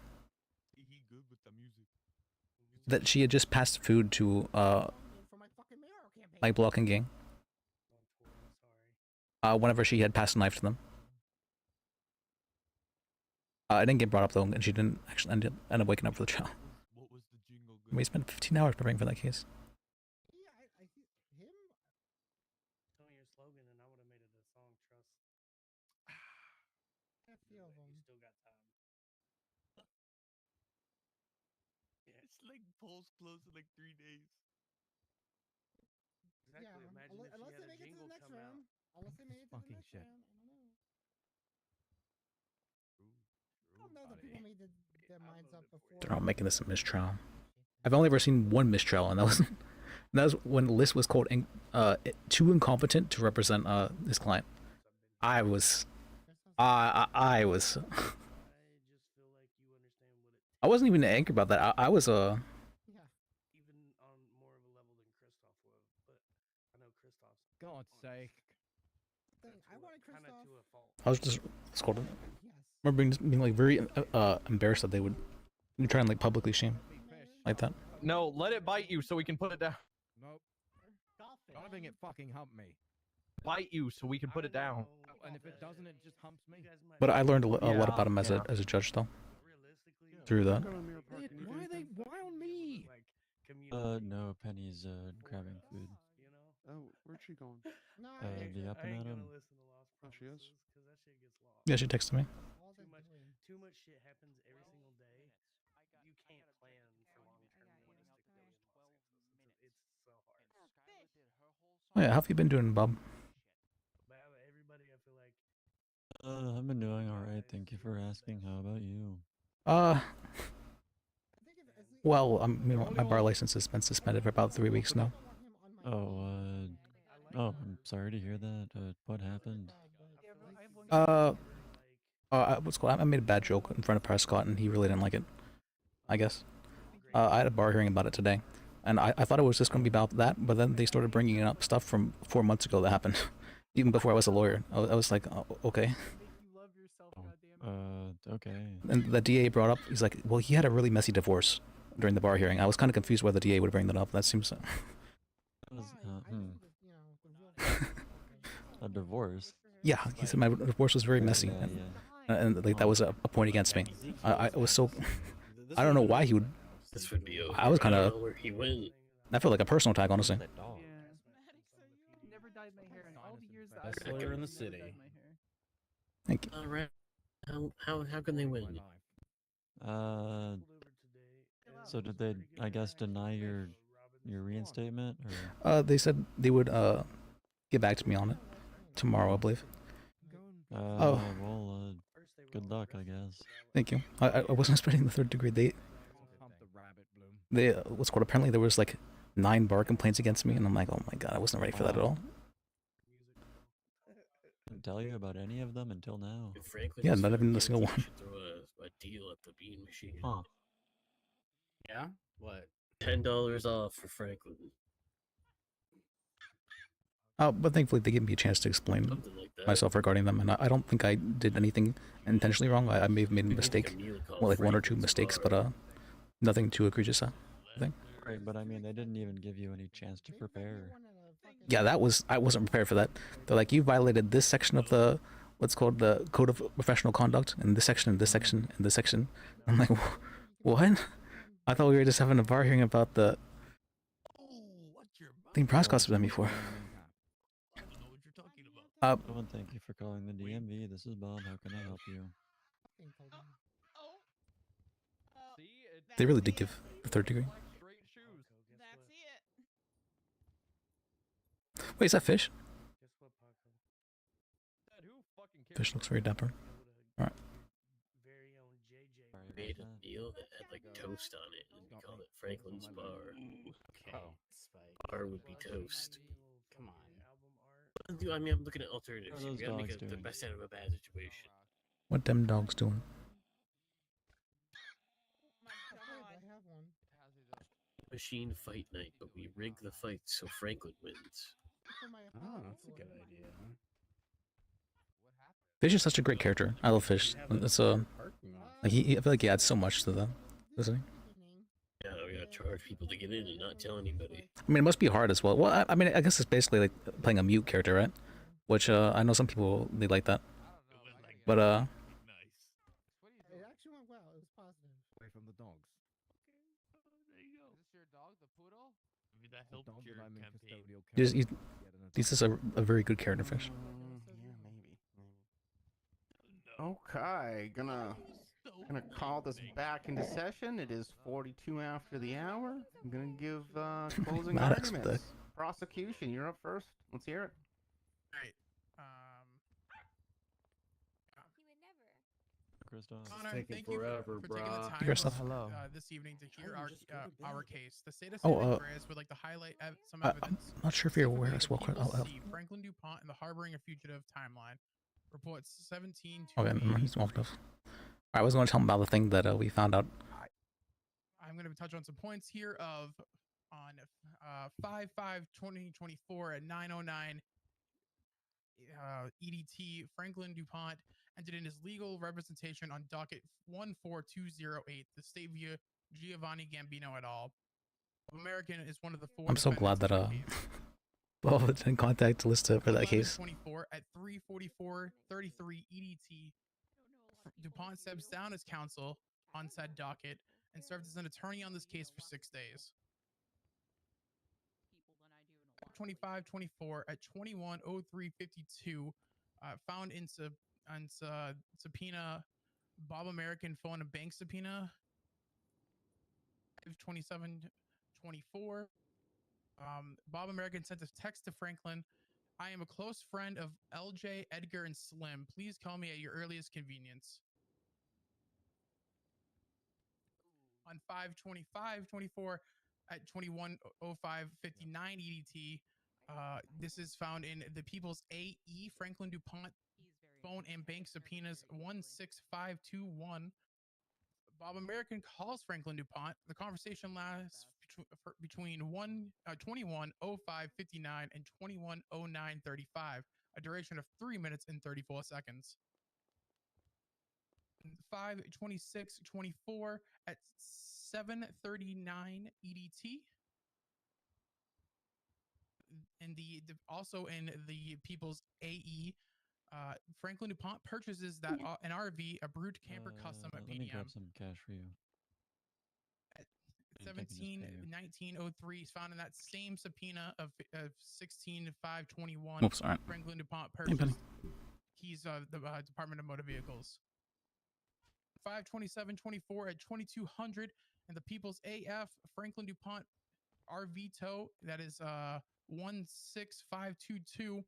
that she had just passed food to like Block and Gang. Whenever she had passed a knife to them. It didn't get brought up though, and she didn't actually end up waking up for the trial. We spent 15 hours preparing for that case. Yeah, I him. Tell me your slogan, and I would have made it a song. Trust. A few of them. You still got time. Yeah, it's like polls close in like 3 days. Exactly. Yeah, Imagine if unless she they had a make it to jingle the next come out. round. Unless they made it to the Fucking next shit. round. I don't know. I don't know that people made their minds up before. They're all making this a mistrial. I've only ever seen one mistrial, and that was when Liz was called too incompetent to represent his client. I was I wasn't even angry about that. I was Even on more of a level than Christoph would, but I know Christoph's. God's sake. I wanted Kind of Christoph. to a fault. I was just scolded. I remember being like very embarrassed that they would try and like publicly shame like that. No, let it bite you so we can put it down. Nope. I don't think it fucking humped me. Bite you so we can put it down. And if it doesn't, it just humps me. But I learned a lot about him as a judge though. Through that. Why on me? No, Penny's grabbing food. Oh, where'd she going? No, The up and at him. Oh, she is? Yeah, she texted me. Too much shit happens every single day. You can't plan for long-term realistic circumstances. It's so hard. Oh, yeah, how have you been doing, Bob? But everybody, I feel like. I've been doing alright, thank you for asking. How about you? Well, my bar license has been suspended for about 3 weeks now. Oh, I'm sorry to hear that. What happened? What's called? I made a bad joke in front of Prescott, and he really didn't like it. I guess. I had a bar hearing about it today, and I thought it was just going to be about that, but then they started bringing up stuff from 4 months ago that happened, even before I was a lawyer. I was like, oh, okay. Okay. And the DA brought up, he's like, well, he had a really messy divorce during the bar hearing. I was kind of confused why the DA would bring that up. That seems. A divorce? Yeah, he said my divorce was very messy, and like that was a point against me. I was so. I don't know why he would. This would be over. I was kind of. Where he went. I felt like a personal attack, honestly. Never dyed my hair in all the years that Best I've lawyer in the never city. dyed my hair. Thank you. All right. How can they win? So did they, I guess, deny your reinstatement, or? They said they would get back to me on it tomorrow, I believe. Well, good luck, I guess. Thank you. I wasn't expecting the third degree. They what's called, apparently there was like 9 bar complaints against me, and I'm like, oh my god, I wasn't ready for that at all. Didn't tell you about any of them until now. If Franklin Yeah, is not found even a single guilty, one. we should throw a deal at the bean machine. Huh. Yeah? What? $10 off for Franklin. But thankfully they gave me a chance to explain Something like that. myself regarding them, and I don't think I did anything intentionally wrong. I may have made a We need mistake, a meal called well, like one or two Franklin's mistakes, Bar. but nothing too egregious. I think. Right, but I mean, they didn't even give you any chance to prepare. Yeah, I wasn't prepared for that. They're like, you violated this section of the what's called the Code of Professional Conduct, and this section, and this section, and this section. I'm like, what? I thought we were just having a bar hearing about the thing prosecuted them before. Everyone, thank you for calling the DMV. This is Bob. How can I help you? They really did give the third degree. That's it. Wait, is that Fish? Fish looks very dapper. Alright. Made a meal that had like toast on it, and we called it Franklin's Bar. Okay. Bar would be toast. Come on. Dude, I mean, I'm looking at alternatives. What are here. We those gotta make dogs the doing? best out of a bad situation. What them dogs doing? Machine fight night, but we rig the fight so Franklin wins. Oh, that's a good idea. Fish is such a great character. I love Fish. It's like I feel like he adds so much to them, doesn't he? Yeah, we gotta charge people to get in and not tell anybody. I mean, it must be hard as well. Well, I mean, I guess it's basically like playing a mute character, right? Which I know some people they like that. But It actually went well. It was positive. Away from the dogs. Is this your dog, the poodle? Maybe that The helped dog your that I'm in campaign. custodial care. He's just a very good character, Fish. Yeah, maybe. Okay, gonna call this back into session. It is 42 after the hour. I'm gonna give closing Not as arguments. the- Prosecution, you're up first. Let's hear it. Alright. Christoph. Connor, taking thank you forever, for taking the brah. time Figure stuff. this evening to hear our case. The state of Oh, San Andreas would like to highlight some I'm evidence. not sure if you're aware as well. People C, Franklin DuPont and the harboring a fugitive timeline. Reports 17 to Okay, he's small enough. I was going to tell him about the thing that we found out. I'm going to touch on some points here on 5/5/2024 at 9:09 EDT. Franklin DuPont entered in his legal representation on docket 14208. The state via Giovanni Gambino et al. American is one of the four. I'm so glad that Bob was in contact Lista for that case. 24 at 3:44:33 EDT. DuPont steps down as counsel on said docket and served as an attorney on this case for 6 days. 25/24 at 21:03:52, found in subpoena Bob American phone and bank subpoena. 27/24. Bob American sent a text to Franklin. I am a close friend of LJ, Edgar, and Slim. Please call me at your earliest convenience. On 5/25/24 at 21:05:59 EDT, this is found in the People's AE Franklin DuPont phone and bank subpoenas 16521. Bob American calls Franklin DuPont. The conversation lasts between 21:05:59 and 21:09:35, a duration of 3 minutes and 34 seconds. 5/26/24 at 7:39 EDT. And also in the People's AE, Franklin DuPont purchases that an RV, a Brute Camper Custom at Let me grab BDM. some cash for you. 17/19/03 is found in that same subpoena of 16/5/21. Oops, all right. Franklin DuPont Hey, buddy. purchased keys of the Department of Motor Vehicles. 5/27/24 at 2200 and the People's AF Franklin DuPont RV tow, that is 16522.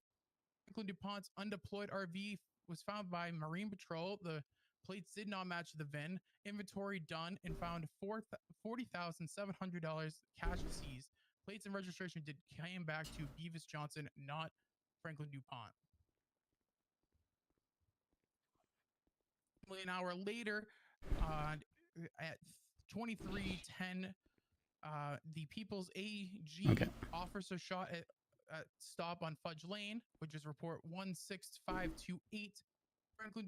Franklin DuPont's undeployed RV was found by Marine Patrol. The plates did not match the VIN. Inventory done and found $40,700 cash seized. Plates and registration came back to Beavis Johnson, not Franklin DuPont. An hour later, at 23:10, the People's AG officer shot at stop on Fudge Lane, which is report 16528. Franklin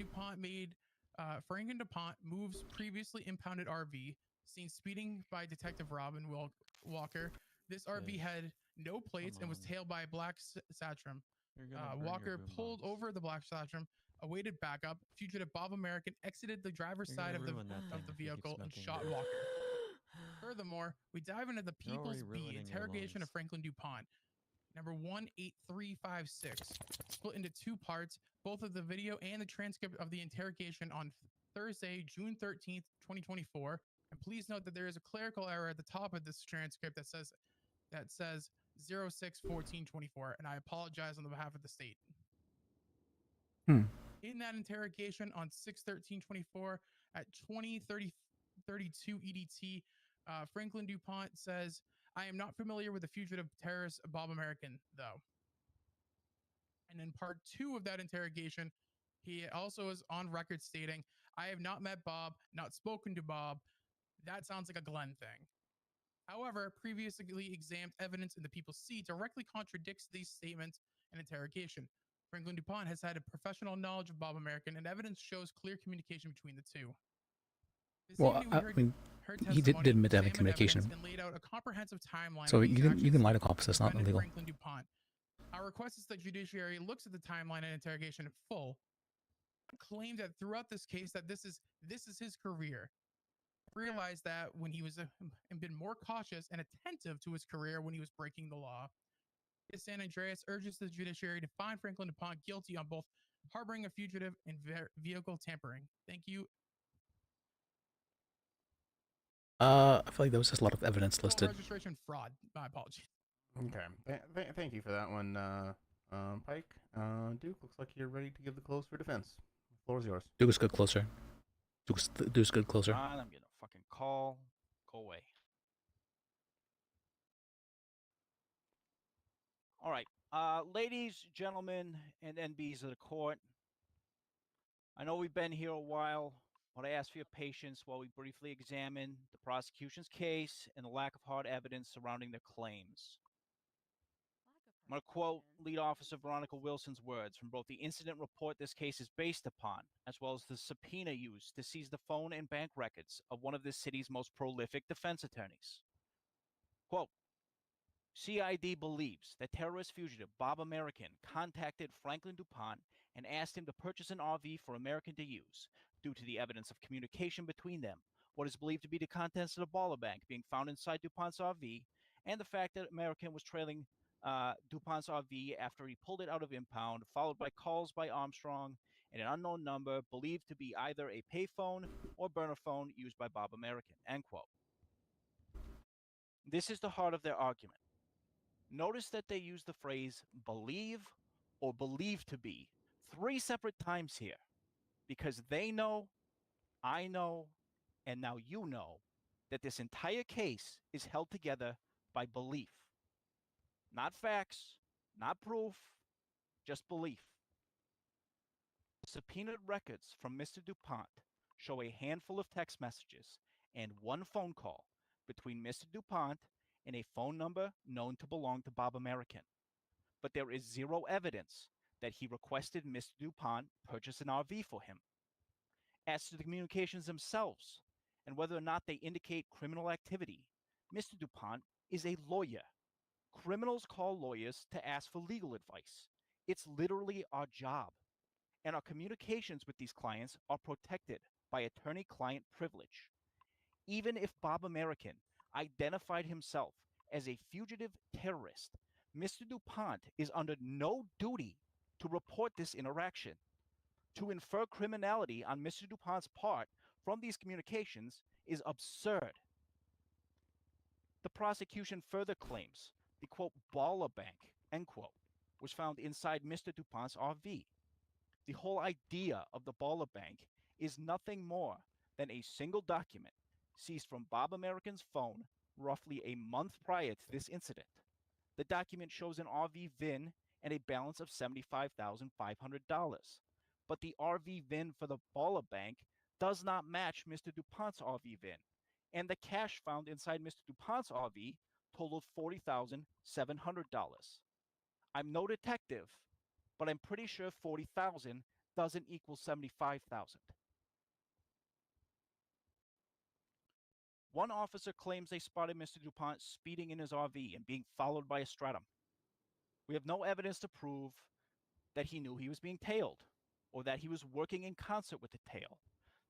DuPont moves previously impounded RV, seen speeding by Detective Robin Walker. This RV had no plates and was tailed by a black Satcham. Walker pulled over the black Satcham, awaited backup. Fugitive Bob American exited the driver's side of the vehicle and shot Walker. Furthermore, we dive into the People's B interrogation of Franklin DuPont. Number 18356, split into two parts, both of the video and the transcript of the interrogation on Thursday, June 13th, 2024. And please note that there is a clerical error at the top of this transcript that says 061424, and I apologize on the behalf of the state. In that interrogation on 6/13/24 at 20:32 EDT, Franklin DuPont says, "I am not familiar with the fugitive terrorist Bob American, though." And in part 2 of that interrogation, he also is on record stating, "I have not met Bob, not spoken to Bob. That sounds like a Glenn thing." However, previously examined evidence in the People's C directly contradicts these statements and interrogation. Franklin DuPont has had a professional knowledge of Bob American, and evidence shows clear communication between the two. Well, I mean, he did admit to having communication. And laid out a comprehensive timeline. So you can lie to cops. That's not illegal. Franklin DuPont. Our request is that judiciary looks at the timeline and interrogation in full. Claim that throughout this case that this is his career. Realized that when he was and been more cautious and attentive to his career when he was breaking the law. San Andreas urges the judiciary to find Franklin DuPont guilty on both harboring a fugitive and vehicle tampering. Thank you. I feel like there was just a lot of evidence listed. Registration fraud. My apologies. Okay. Thank you for that one, Pike. Duke, looks like you're ready to give the close for defense. The floor is yours. Duke is good closer. Duke's good closer. I'm getting a fucking call. Go away. All right. Ladies, gentlemen, and NBs of the court, I know we've been here a while, but I ask for your patience while we briefly examine the prosecution's case and the lack of hard evidence surrounding their claims. I'm going to quote Lead Officer Veronica Wilson's words from both the incident report this case is based upon, as well as the subpoena used to seize the phone and bank records of one of this city's most prolific defense attorneys. Quote, CID believes that terrorist fugitive Bob American contacted Franklin DuPont and asked him to purchase an RV for American to use due to the evidence of communication between them, what is believed to be the contents of the baller bank being found inside DuPont's RV, and the fact that American was trailing DuPont's RV after he pulled it out of impound, followed by calls by Armstrong and an unknown number believed to be either a payphone or burner phone used by Bob American, end quote. This is the heart of their argument. Notice that they use the phrase believe or believe to be 3 separate times here, because they know, I know, and now you know that this entire case is held together by belief. Not facts, not proof, just belief. Subpoenaed records from Mr. DuPont show a handful of text messages and 1 phone call between Mr. DuPont and a phone number known to belong to Bob American. But there is 0 evidence that he requested Mr. DuPont purchase an RV for him. As to the communications themselves and whether or not they indicate criminal activity, Mr. DuPont is a lawyer. Criminals call lawyers to ask for legal advice. It's literally our job. And our communications with these clients are protected by attorney-client privilege. Even if Bob American identified himself as a fugitive terrorist, Mr. DuPont is under no duty to report this interaction. To infer criminality on Mr. DuPont's part from these communications is absurd. The prosecution further claims the, quote, baller bank, end quote, was found inside Mr. DuPont's RV. The whole idea of the baller bank is nothing more than a single document seized from Bob American's phone roughly a month prior to this incident. The document shows an RV VIN and a balance of $75,500. but the RV VIN for the baller bank does not match Mr. DuPont's RV VIN, and the cash found inside Mr. DuPont's RV totaled $40,700. I'm no detective, but I'm pretty sure 40,000 doesn't equal 75,000. One officer claims they spotted Mr. DuPont speeding in his RV and being followed by a stratum. We have no evidence to prove that he knew he was being tailed or that he was working in concert with the tail.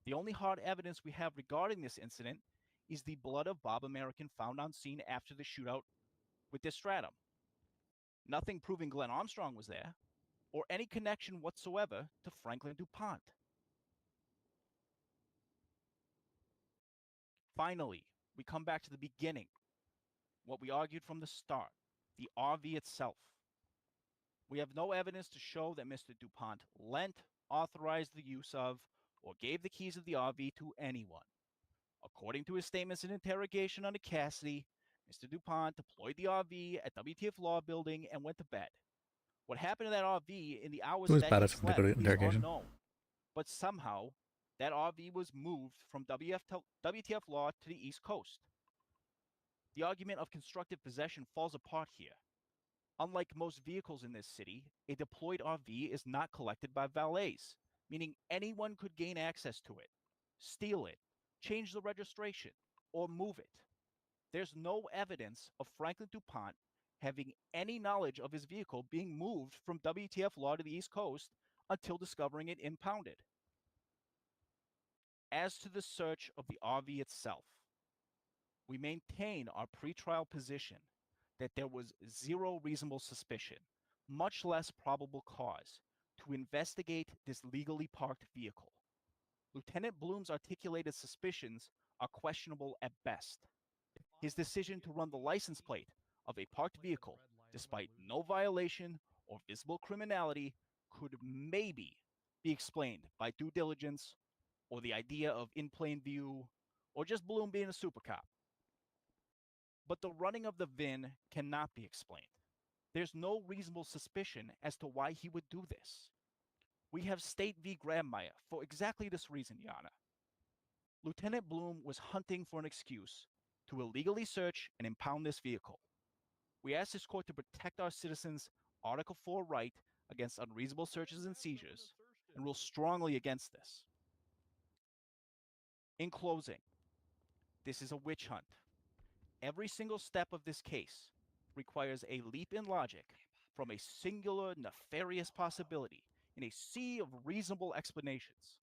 The only hard evidence we have regarding this incident is the blood of Bob American found on scene after the shootout with this stratum. Nothing proving Glenn Armstrong was there or any connection whatsoever to Franklin DuPont. Finally, we come back to the beginning, what we argued from the start, the RV itself. We have no evidence to show that Mr. DuPont lent, authorized the use of, or gave the keys of the RV to anyone. According to his statements in interrogation under Cassidy, Mr. DuPont deployed the RV at WTF Law Building and went to bed. What happened to that RV in the hours It was that bad he of him to slept go to is interrogation. unknown. But somehow, that RV was moved from WTF Law to the East Coast. The argument of constructive possession falls apart here. Unlike most vehicles in this city, a deployed RV is not collected by valets, meaning anyone could gain access to it, steal it, change the registration, or move it. There's no evidence of Franklin DuPont having any knowledge of his vehicle being moved from WTF Law to the East Coast until discovering it impounded. As to the search of the RV itself, we maintain our pretrial position that there was zero reasonable suspicion, much less probable cause, to investigate this legally parked vehicle. Lieutenant Bloom's articulated suspicions are questionable at best. His decision to run the license plate of a parked vehicle, despite no violation or visible criminality, could maybe be explained by due diligence or the idea of in plain view or just Bloom being a super cop. But the running of the VIN cannot be explained. There's no reasonable suspicion as to why he would do this. We have State v. Grandmeyer for exactly this reason, Yana. Lieutenant Bloom was hunting for an excuse to illegally search and impound this vehicle. We ask this court to protect our citizens' Article 4 right against unreasonable searches and seizures, and rule strongly against this. In closing, this is a witch hunt. Every single step of this case requires a leap in logic from a singular nefarious possibility in a sea of reasonable explanations.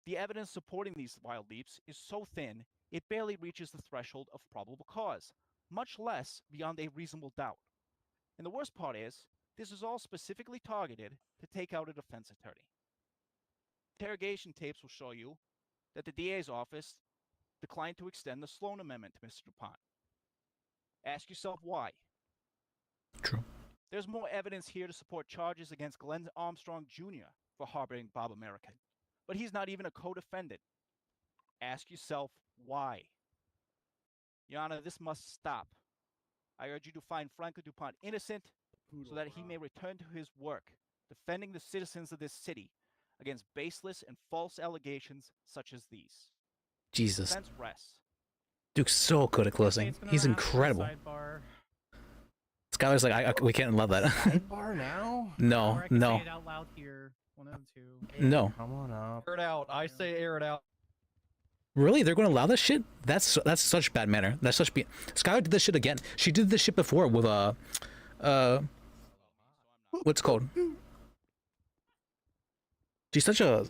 The evidence supporting these wild leaps is so thin, it barely reaches the threshold of probable cause, much less beyond a reasonable doubt. And the worst part is, this is all specifically targeted to take out a defense attorney. Interrogation tapes will show you that the DA's office declined to extend the Sloan Amendment to Mr. DuPont. Ask yourself why. True. There's more evidence here to support charges against Glenn Armstrong Jr. for harboring Bob American, but he's not even a co-defendant. Ask yourself why. Your Honor, this must stop. I urge you to find Franklin DuPont innocent so that he may return to his work, defending the citizens of this city against baseless and false allegations such as these. Jesus. Defense rests. Duke's so good at closing. He's incredible. Skylar's like, we can't love that. Sidebar now? No, Or I can no, say it out loud here. One of the two. no. Come on up. Air it out. I say air it out. Really? They're going to allow this shit? That's such bad manner. That's such Skylar did this shit again. She did this shit before with what's it called? She's such a.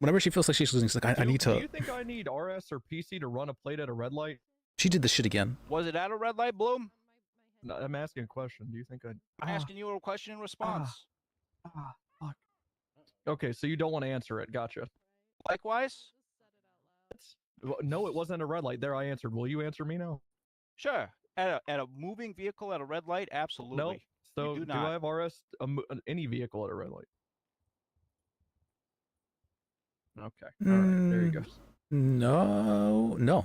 Whenever she feels like she's losing, she's like, I need to. Do you think I need RS or PC to run a plate at a red light? She did this shit again. Was it at a red light, Bloom? No, I'm asking a question. Do you think I'd... I'm asking you a question in response. Fuck. Okay, so you don't want to answer it. Gotcha. Likewise? No, it wasn't a red light. There, I answered. Will you answer me now? Sure. At a moving vehicle at a red light? Absolutely. No. So, You do do not. I have RS any vehicle at a red light? Okay. All right. There you go. No, no.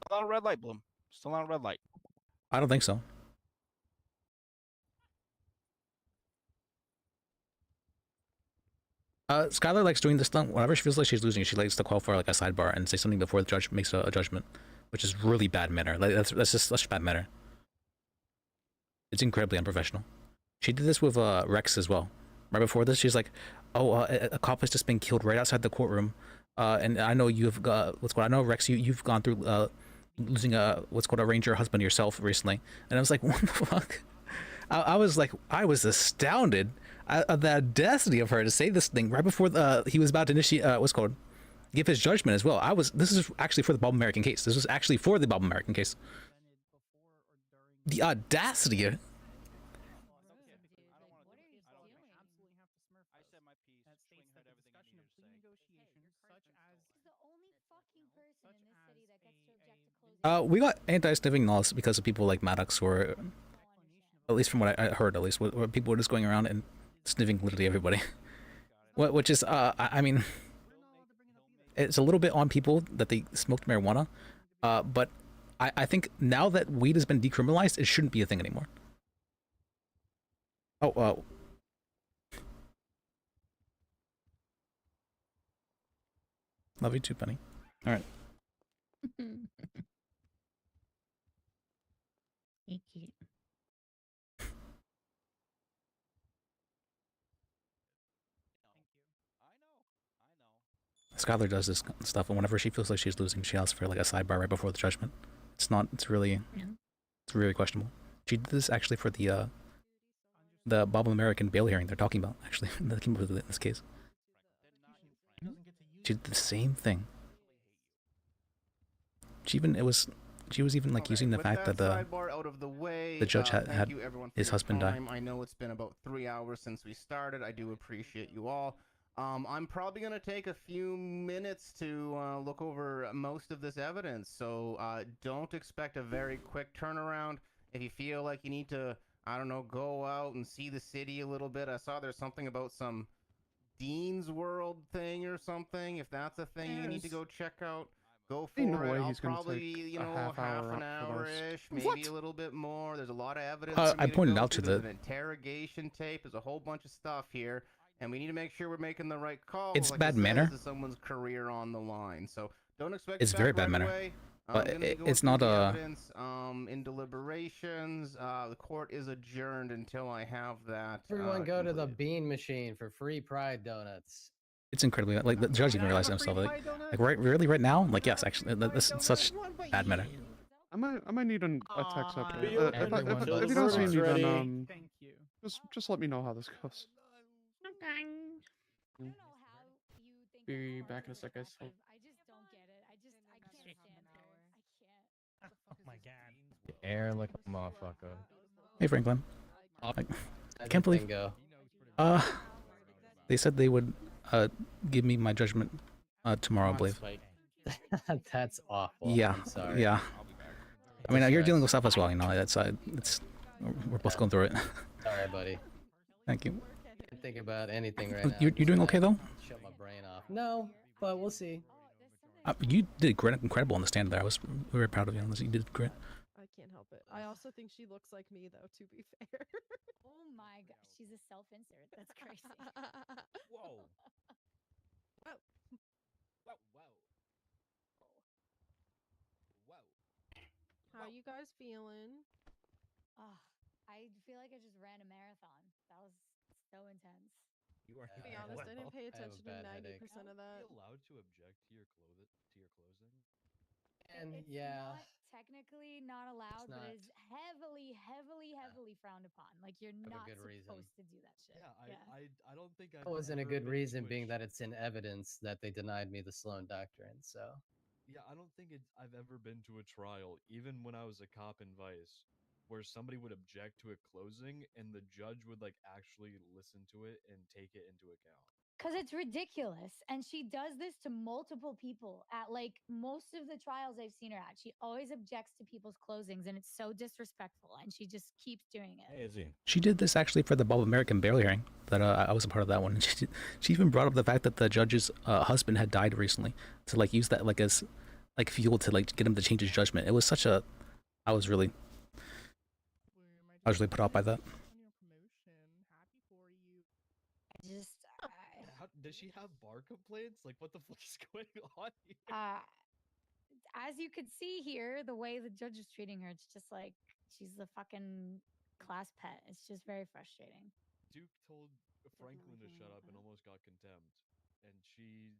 Still on a red light, Bloom. Still on a red light. I don't think so. Skylar likes doing this thing whenever she feels like she's losing. She likes to call for like a sidebar and say something before the judge makes a judgment, which is really bad manner. Like that's just bad manner. It's incredibly unprofessional. She did this with Rex as well. Right before this, she's like, "Oh, a cop has just been killed right outside the courtroom, and I know you've what's called. I know Rex, you've gone through losing a what's called a ranger husband yourself recently." And I was like, "What the fuck?" I was like, I was astounded at the audacity of her to say this thing right before he was about to initiate what's called give his judgment as well. This is actually for the Bob American case. This was actually for the Bob American case. The audacity. We got anti-sniffing laws because of people like Maddox, or at least from what I heard, at least where people were just going around and sniffing literally everybody. Which is, I mean, it's a little bit on people that they smoked marijuana, but I think now that weed has been decriminalized, it shouldn't be a thing anymore. Oh, love you too, Penny. All right. Skylar does this stuff, and whenever she feels like she's losing, she asks for like a sidebar right before the judgment. It's really questionable. She did this actually for the Bob American bail hearing they're talking about, actually. That came up with it in this case. She did the same thing. She was even like using the fact that the judge had his husband die. I know it's been about 3 hours since we started. I do appreciate you all. I'm probably going to take a few minutes to look over most of this evidence, so don't expect a very quick turnaround. If you feel like you need to, I don't know, go out and see the city a little bit. I saw there's something about some Dean's World thing or something. If that's a thing you need to go check out, go for Ain't no it. way I'll he's gonna probably, take you a know, half half hour an up for this. hour-ish, maybe What? a little bit more. There's a lot of evidence. I pointed out to There's the... an interrogation tape. There's a whole bunch of stuff here, and we need to make sure we're making the right call. It's like bad manner. This is someone's career on the line, so don't expect. It's it very back bad right manner. away. But I'm gonna be going it's through not the a... evidence, in deliberations. The court is adjourned until I have that. Everyone go to the bean machine for free Pride donuts. It's incredibly, like, the judge even realized himself, like really right now? Like, yes, actually, that's such bad manner. I might need a text update. Everyone If you don't see me, ready. then just let me know how this goes. Be back in a sec, guys. I just don't get it. I can't stand her. I can't. Oh my god. Air like a motherfucker. Hey, Franklin. I can't believe... They said they would give me my judgment tomorrow, I believe. That's awful. Yeah, I'm sorry. yeah. I mean, you're dealing with stuff as well, you know. We're both going through it. Sorry, buddy. Thank you. Can't think about anything right now. You're doing okay though? Shut my brain off. No, but we'll see. You did incredible on the stand there. I was very proud of you. You did great. I can't help it. I also think she looks like me, though, to be fair. Oh my god, she's a self-insert. That's crazy. Whoa. Whoa. Whoa. Whoa. Whoa. How you guys feeling? I feel like I just ran a marathon. That was so intense. You are. To be honest, I didn't pay attention to 90% of that. Are you allowed to object to your closing? And It's yeah, not technically not allowed, but not. it's heavily frowned upon. Like you're For a not good reason. supposed to do that shit. I don't think that wasn't a good reason, being that it's in evidence that they denied me the Sloan Doctrine. So Yeah, I don't think I've ever been to a trial, even when I was a cop in Vice, where somebody would object to a closing and the judge would like actually listen to it and take it into account. Because it's ridiculous. And she does this to multiple people at like most of the trials I've seen her at. She always objects to people's closings and it's so disrespectful. And she just keeps doing it. She did this actually for the Bob American bail hearing that I was a part of that one. She even brought up the fact that the judge's husband had died recently to like use that like as like fuel to like get him to change his judgment. It was such a... I was really put off by that. Just Does she have bar complaints? Like, what the fuck is going on here? As you could see here, the way the judge is treating her, it's just like she's the fucking class pet. It's just very frustrating. Duke told Franklin to shut up and almost got contempt, and she.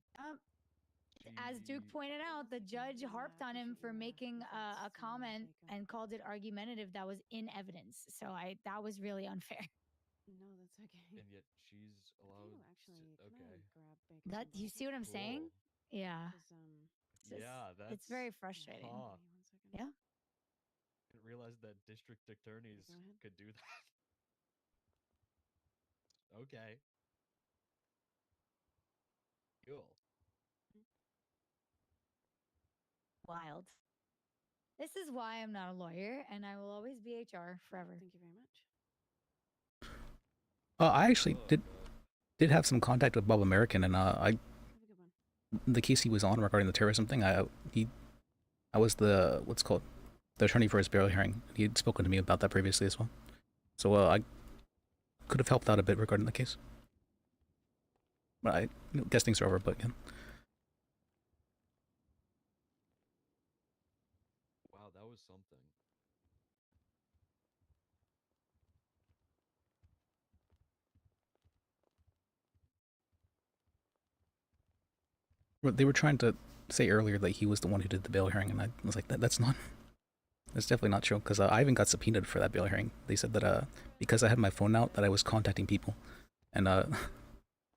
As Duke pointed out, the judge harped on him for making a comment and called it argumentative that was in evidence. So that was really unfair. No, that's okay. And yet she's allowed. Okay. That you see what I'm saying? Cool. Yeah. It's just- Yeah, that's. it's very frustrating. Huh. Yeah. Didn't realize that district attorneys could do that. Okay. Cool. Wild. This is why I'm not a lawyer, and I will always be HR forever. Thank you very much. I actually did have some contact with Bob American, and the case he was on regarding the terrorism thing. I was the the attorney for his bail hearing. He had spoken to me about that previously as well, so I could have helped out a bit regarding the case. But I guess things are over. But yeah. Wow, that was something. They were trying to say earlier that he was the one who did the bail hearing, and I was like, that's definitely not true, because I even got subpoenaed for that bail hearing. They said that because I had my phone out, that I was contacting people and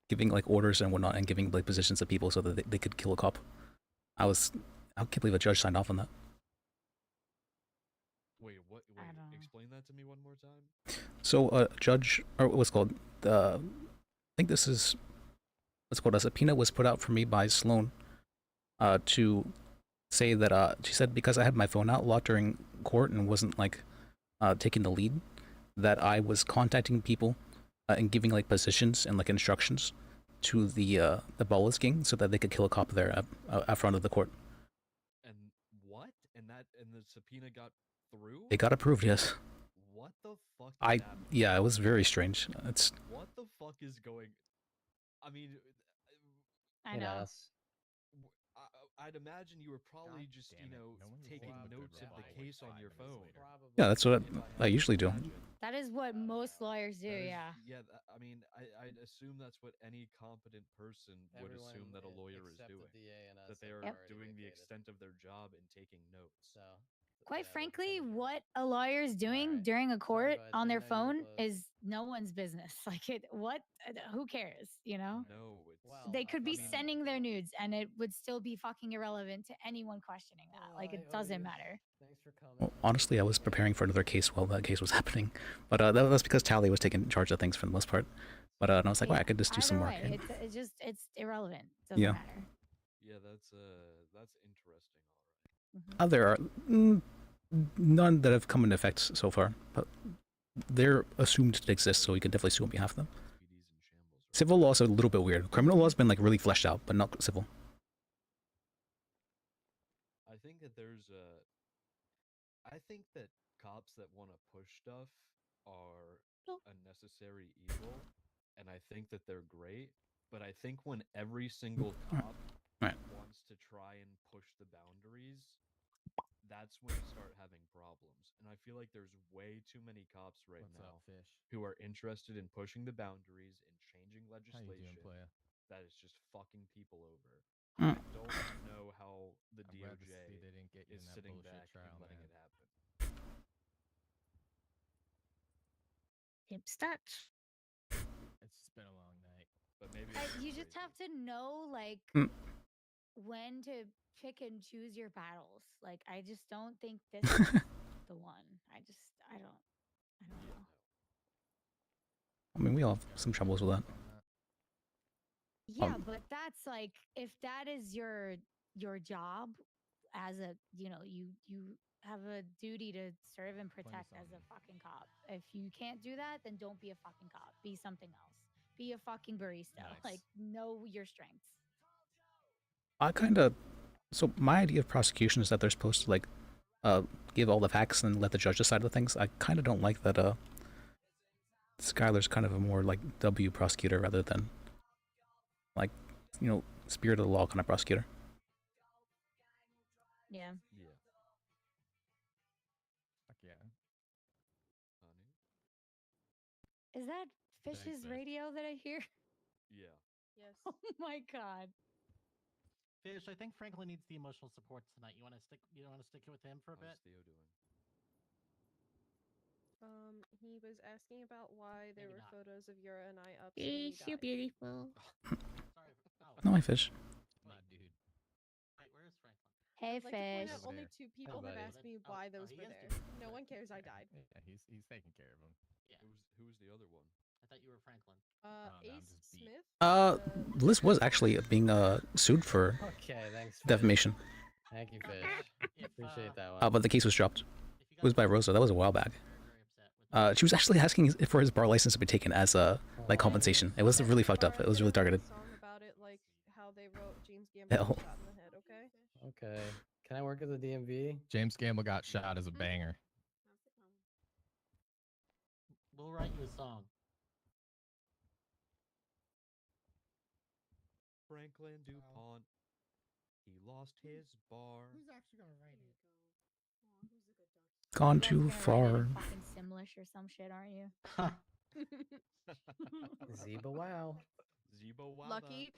giving like orders and whatnot, and giving like positions to people so that they could kill a cop. I can't believe a judge signed off on that. Wait, what? Wait, explain that to me one more time. So a judge, or what's called, I think this is what's called a subpoena was put out for me by Sloan to say that she said because I had my phone out a lot during court and wasn't like taking the lead, that I was contacting people and giving like positions and like instructions to the Ballas gang so that they could kill a cop there at front of the court. And what? And the subpoena got through? It got approved, yes. What the fuck? Happened? Yeah, it was very strange. What the fuck is going? I mean, I know. I'd imagine you were probably just taking notes of the case on your phone. Yeah, that's what I usually do. That is what most lawyers do. Yeah. Yeah, I mean, I'd assume that's what any competent person would assume that a lawyer is doing. That they are doing the extent of their job and taking notes. So. Quite frankly, what a lawyer is doing during a court on their phone is no one's business. Like who cares, you know? No, they could be sending their nudes and it would still be fucking irrelevant to anyone questioning that. Like it doesn't matter. Thanks for coming. Well, honestly, I was preparing for another case while that case was happening, but that's because Tally was taking charge of things for the most part. But and I was like, well, I could just do some more. Way, it's irrelevant. Doesn't matter. Yeah, that's interesting. All right. There are none that have come into effect so far, but they're assumed to exist, so you can definitely sue on behalf of them. Civil law is a little bit weird. Criminal law has been like really fleshed out, but not civil. I think that I think that cops that want to push stuff are a necessary evil, and I think that they're great. But I think when every single cop wants to try and push the boundaries, that's when you start having problems. And I feel like there's way too many cops right now who are interested in pushing the boundaries and changing legislation that is just fucking people over. I don't know how the DOJ is sitting back and letting it happen. Stats. It's been a long night. But maybe you just have to know like when to pick and choose your battles. Like I just don't think this is the one. I don't know. I mean, we all have some troubles with that. Yeah, but that's like if that is your job as a you have a duty to serve and protect as a fucking cop. If you can't do that, then don't be a fucking cop. Be something else. Be a fucking barista. Nice. Like know your strengths. So my idea of prosecution is that they're supposed to like give all the facts and let the judge decide the things. I kind of don't like that Skylar's kind of a more like W prosecutor rather than like, you know, spirit of the law kind of prosecutor. Yeah. Yeah. Fuck yeah. Is that Thanks, Fish's Fish. radio that I hear? Yeah. Yes. Oh my god. Fish, I think Franklin needs the emotional support tonight. You want to stick? You want to stick it with him for a bit? How's Theo doing? He was asking about why there were not. photos of Yura and I up when we Fish, you're died. beautiful. Sorry. Oh, No, my fish. Nah, dude. wait, where is Franklin? Hey, I'd like to point Fish. out only there. 2 people have buddy. asked me why those he were is there. doing No good. one cares I died. Yeah, he's taking care of him. Yeah. Who's the other one? I thought you were Franklin. no, I'm Ace just beat. Smith. Liz was actually being sued for Okay, thanks. Fish. defamation. Thank you, Fish. If, Appreciate that one. But the case was dropped. It was by Rosa. That was a while back. Very upset with She was actually asking for his bar license to be taken as like compensation. It was really fucked up. It was really targeted. Song about it, like how they wrote James Gambino Hell. shot in the head. Okay. Okay. Can I work at the DMV? James Gamble got shot as a banger. We'll write you a song. Franklin DuPont. He lost his bar. Who's actually gonna write it? Gone You guys too gonna write it far. in fucking Simlish or some shit, aren't you? Zeba wow. Zebo Waba. Lucky.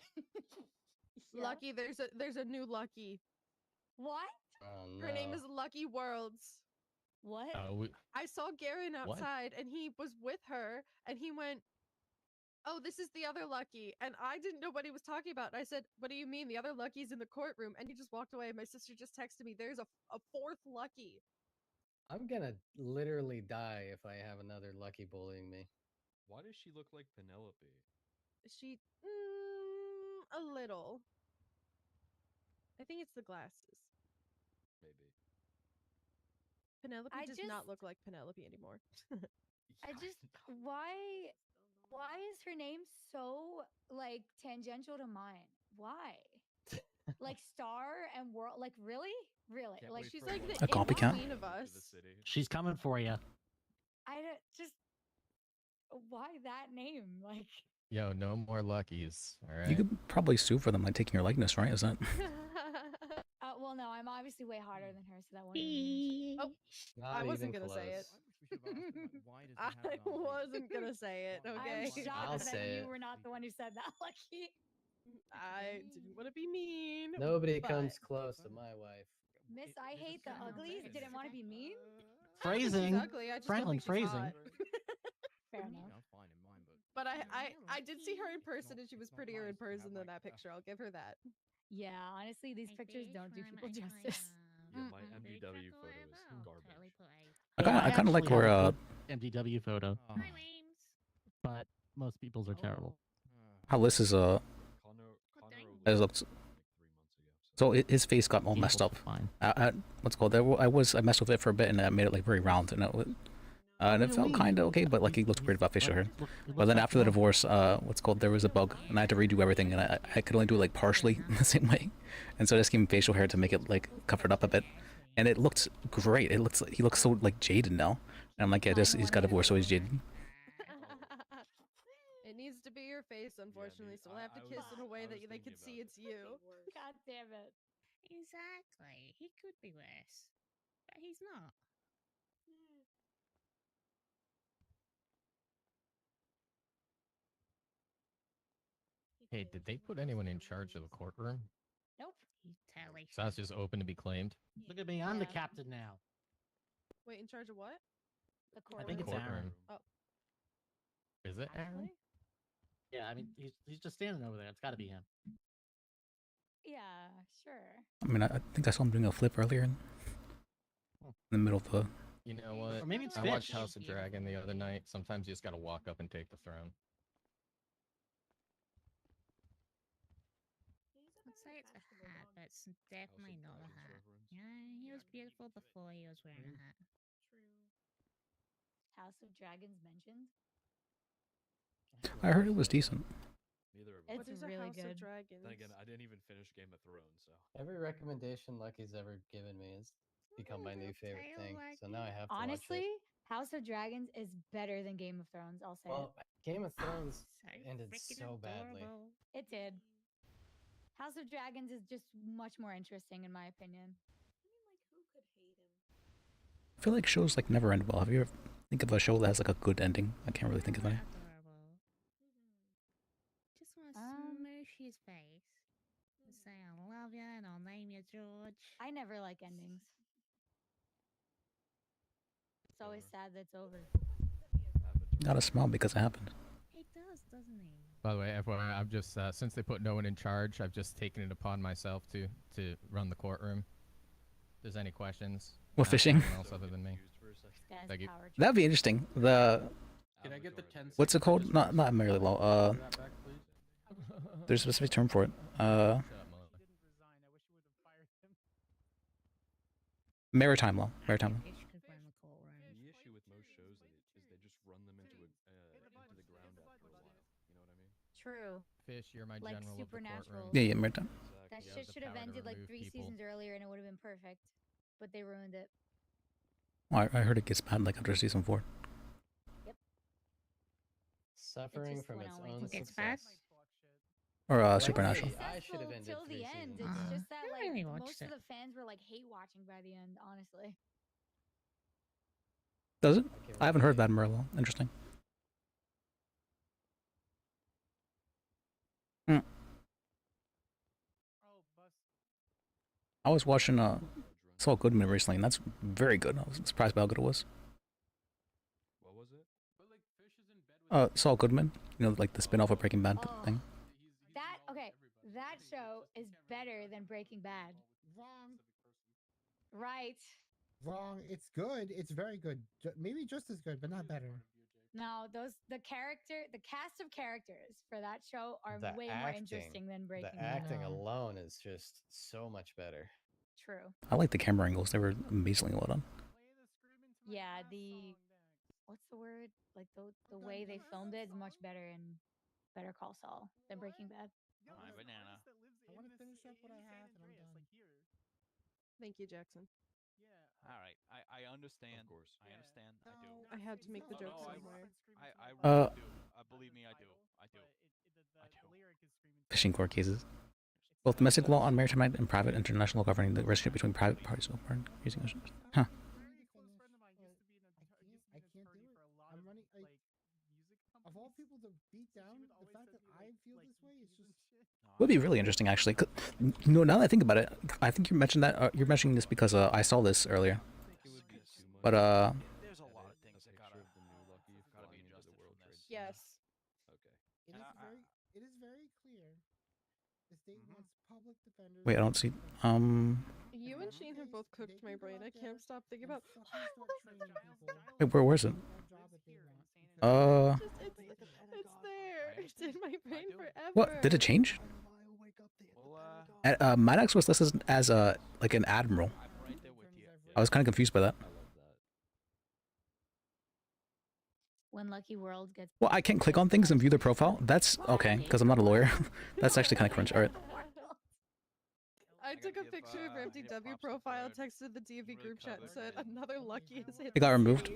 Yeah. Lucky. There's a new Lucky. What? Oh no. Her name is Lucky Worlds. What? I saw Garen What? outside and he was with her and he went, "Oh, this is the other Lucky." And I didn't know what he was talking about. And I said, "What do you mean? The other Lucky's in the courtroom." And he just walked away. My sister just texted me, "There's a fourth Lucky." I'm gonna literally die if I have another Lucky bullying me. Why does she look like Penelope? She a little. I think it's the glasses. Maybe. Penelope I does just- not look like Penelope anymore. I just why is her name so like tangential to mine? Why? Like Star and World, like really? Can't Like wait She's for like World the A copycat? in-between of to us. the city. She's coming for you. I don't just why that name? Like Yo, no more luckies. All right. You could probably sue for them, like taking your likeness, right? Is that? well no, I'm obviously way hotter than her, so that won't even Oh, Not I wasn't even gonna say it. I wasn't gonna say it. Okay. I'm shocked I'll that say you it. were not the one who said that, Lucky. I didn't want to be mean. Nobody but- comes close to my wife. Miss I hate the uglies didn't want to be mean. Phrasing. She's ugly. I just Franklin, don't think she's phrasing. hot. Fair enough. I'm fine in mine, but But I did see her in person, and she was prettier in person than that picture. I'll give her that. Yeah, honestly, these pictures don't do people justice. Yeah, my MDW photo is garbage. I kind of like where MDW photo. But most people's are terrible. how Liz is has looked. So his face got all messed up. Fine. What's it called? I messed with it for a bit and I made it like very round and it felt kind of okay, but like he looked weird about facial hair. But then after the divorce, what's it called? There was a bug and I had to redo everything and I could only do it like partially the same way, and so I just gave him facial hair to make it like covered up a bit, and it looked great. It looks like he looks so like jaded now, and I'm like, yeah, he's got divorced, so he's jaded. It needs to be your face, unfortunately. So we'll have to kiss in a way that they can see it's you. God damn it. Exactly. He could be worse, but he's not. hey, did they put anyone in charge of the courtroom? Nope. He's totally. So that's just open to be claimed. Look at me. I'm the Yeah. captain now. Wait, in charge of what? The I think it's Courtroom. Aaron. Oh, Is it Aaron? actually? Yeah, I mean, he's just standing over there. It's got to be him. Yeah, sure. I mean, I think I saw him doing a flip earlier in the middle of the. You know what? Or maybe it's I watched Fish. House of Dragon the other night. Sometimes you just gotta walk up and take the throne. I'd say it's a hat, but it's definitely not a hat. Yeah, he was beautiful before he was wearing a hat. House of Dragons mentioned. I heard it was decent. Neither of It's us. What is a really House good. of Dragons? Then again, I didn't even finish Game of Thrones, so. Every recommendation Lucky's ever given me has become my new favorite thing. So now I have to watch Honestly, it. House of Dragons is better than Game of Thrones, I'll say Well, Game of Thrones So ended freaking so badly. adorable. It did. House of Dragons is just much more interesting in my opinion. I feel like shows like never end well. Have you ever think of a show that has like a good ending? I can't really think of any. Adorable. Just want to smoosh his face and say I love you and I'll name you George. I never like endings. It's always sad that it's over. Gotta smile because it happened. He does, doesn't he? By the way, FYI, I've just since they put no one in charge, I've just taken it upon myself to run the courtroom. If there's any questions, What, ask fishing? anyone else other than me. Thank you. That'd be interesting. The Can I get the 10 what's it called? Not merely law. that back, please? There's a specific term for it. Maritime law. Maritime law. The issue with most shows is they just run them into the ground after a while. You know what I mean? True. Fish, you're my Like general of the Supernatural. courtroom. Yeah, maritime. That You have shit the should have power to ended like remove 3 people. seasons earlier and it would have been perfect. But they ruined it. Oh, I heard it gets bad like after season 4. Suffering just from went its on way own too success. fast. Or Frankly, Supernatural. I should have ended Till 3 the end. seasons It's ago. just that I like really watched most of it. the fans were like hate watching by the end, honestly. Does it? I haven't heard that in Merlot. Interesting. Hmm. I was watching Saul Goodman recently, and that's very good. I was surprised by how good it was. What was it? Saul Goodman, you know, like the spin-off of Breaking Bad thing. That show is better than Breaking Bad. Wrong. Right. Wrong. It's good. It's very good. Maybe just as good, but not better. No, the cast of characters for that show are The way more acting- interesting than Breaking The Bad. acting alone is just so much better. True. I like the camera angles; they were amazingly well done. Yeah, what's the word? Like the way they filmed it is much better in Better Call Saul than Breaking Bad. My banana. I want to finish up what I have, and I'm done. Thank you, Jackson. All right, I understand. Of course. I understand. I do. I had to make the joke No, somewhere. I really do. Believe me, I do. I do. Fishing court cases. Both domestic law on maritime and private international governing the relationship between private parties. Using huh. I can't do it. I'm running. Of all people to beat down, the fact that I feel this way is just. Would be really interesting, actually. You know, now that I think about it, I think you mentioned that you're mentioning this because I saw this earlier. But There's a lot of things that gotta the new Lucky gotta be flying into adjusted the World from this. Trade. Yes. Okay. It is very clear. The state wants public defenders. wait, I don't see. You and Sheen have both cooked my brain. I can't stop thinking about. Wait, where was it? It's there. It's in my brain forever. What did it change? Maddox was listed as like an admiral. I was kind of confused by that. When Lucky World gets. Well, I can't click on things and view their profile. That's okay, because I'm not a lawyer. That's actually kind of cringe. All right. I took a picture of your MTW profile, texted the DV group chat, and said another Lucky is hit. It got removed.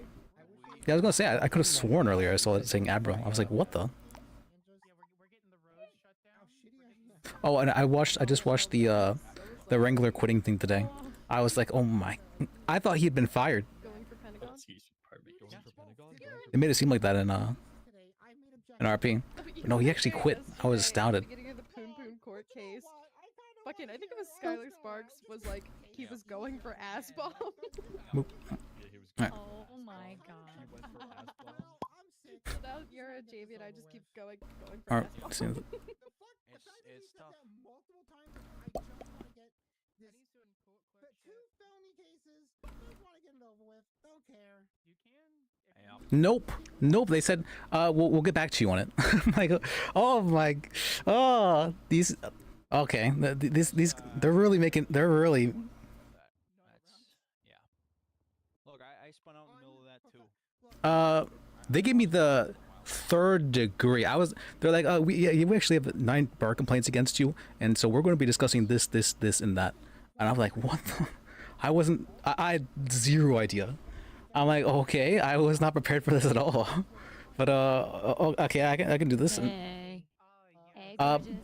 Yeah, I was gonna say I could have sworn earlier I saw it saying admiral. I was like, what the? Oh, and I just watched the Wrangler quitting thing today. I was like, oh my! I thought he had been fired. Going for Pentagon? It made it seem like that in RP. But no, he actually quit. I was astounded. Beginning of the Poon Poon court case. Fucking, I think it was Skylar Sparks was like, he was going for ass bomb. Boop. Oh my god. So now you're a JV and I just keep going for Alright, ass bomb. see you. It's tough. Multiple times. I just want to get this. The 2 felony cases. Just want to get it over with. Don't care. Nope. They said, we'll get back to you on it. Like, oh my, oh these. Okay, these they're really. Look, I spun out in the middle of that too. They gave me the 3rd degree. They're like, we actually have 9 bar complaints against you, and so we're going to be discussing this, and that. And I'm like, what the? I had zero idea. I'm like, okay, I was not prepared for this at all. But okay, I can do this. And, Hey. Hey, uh, gorgeous.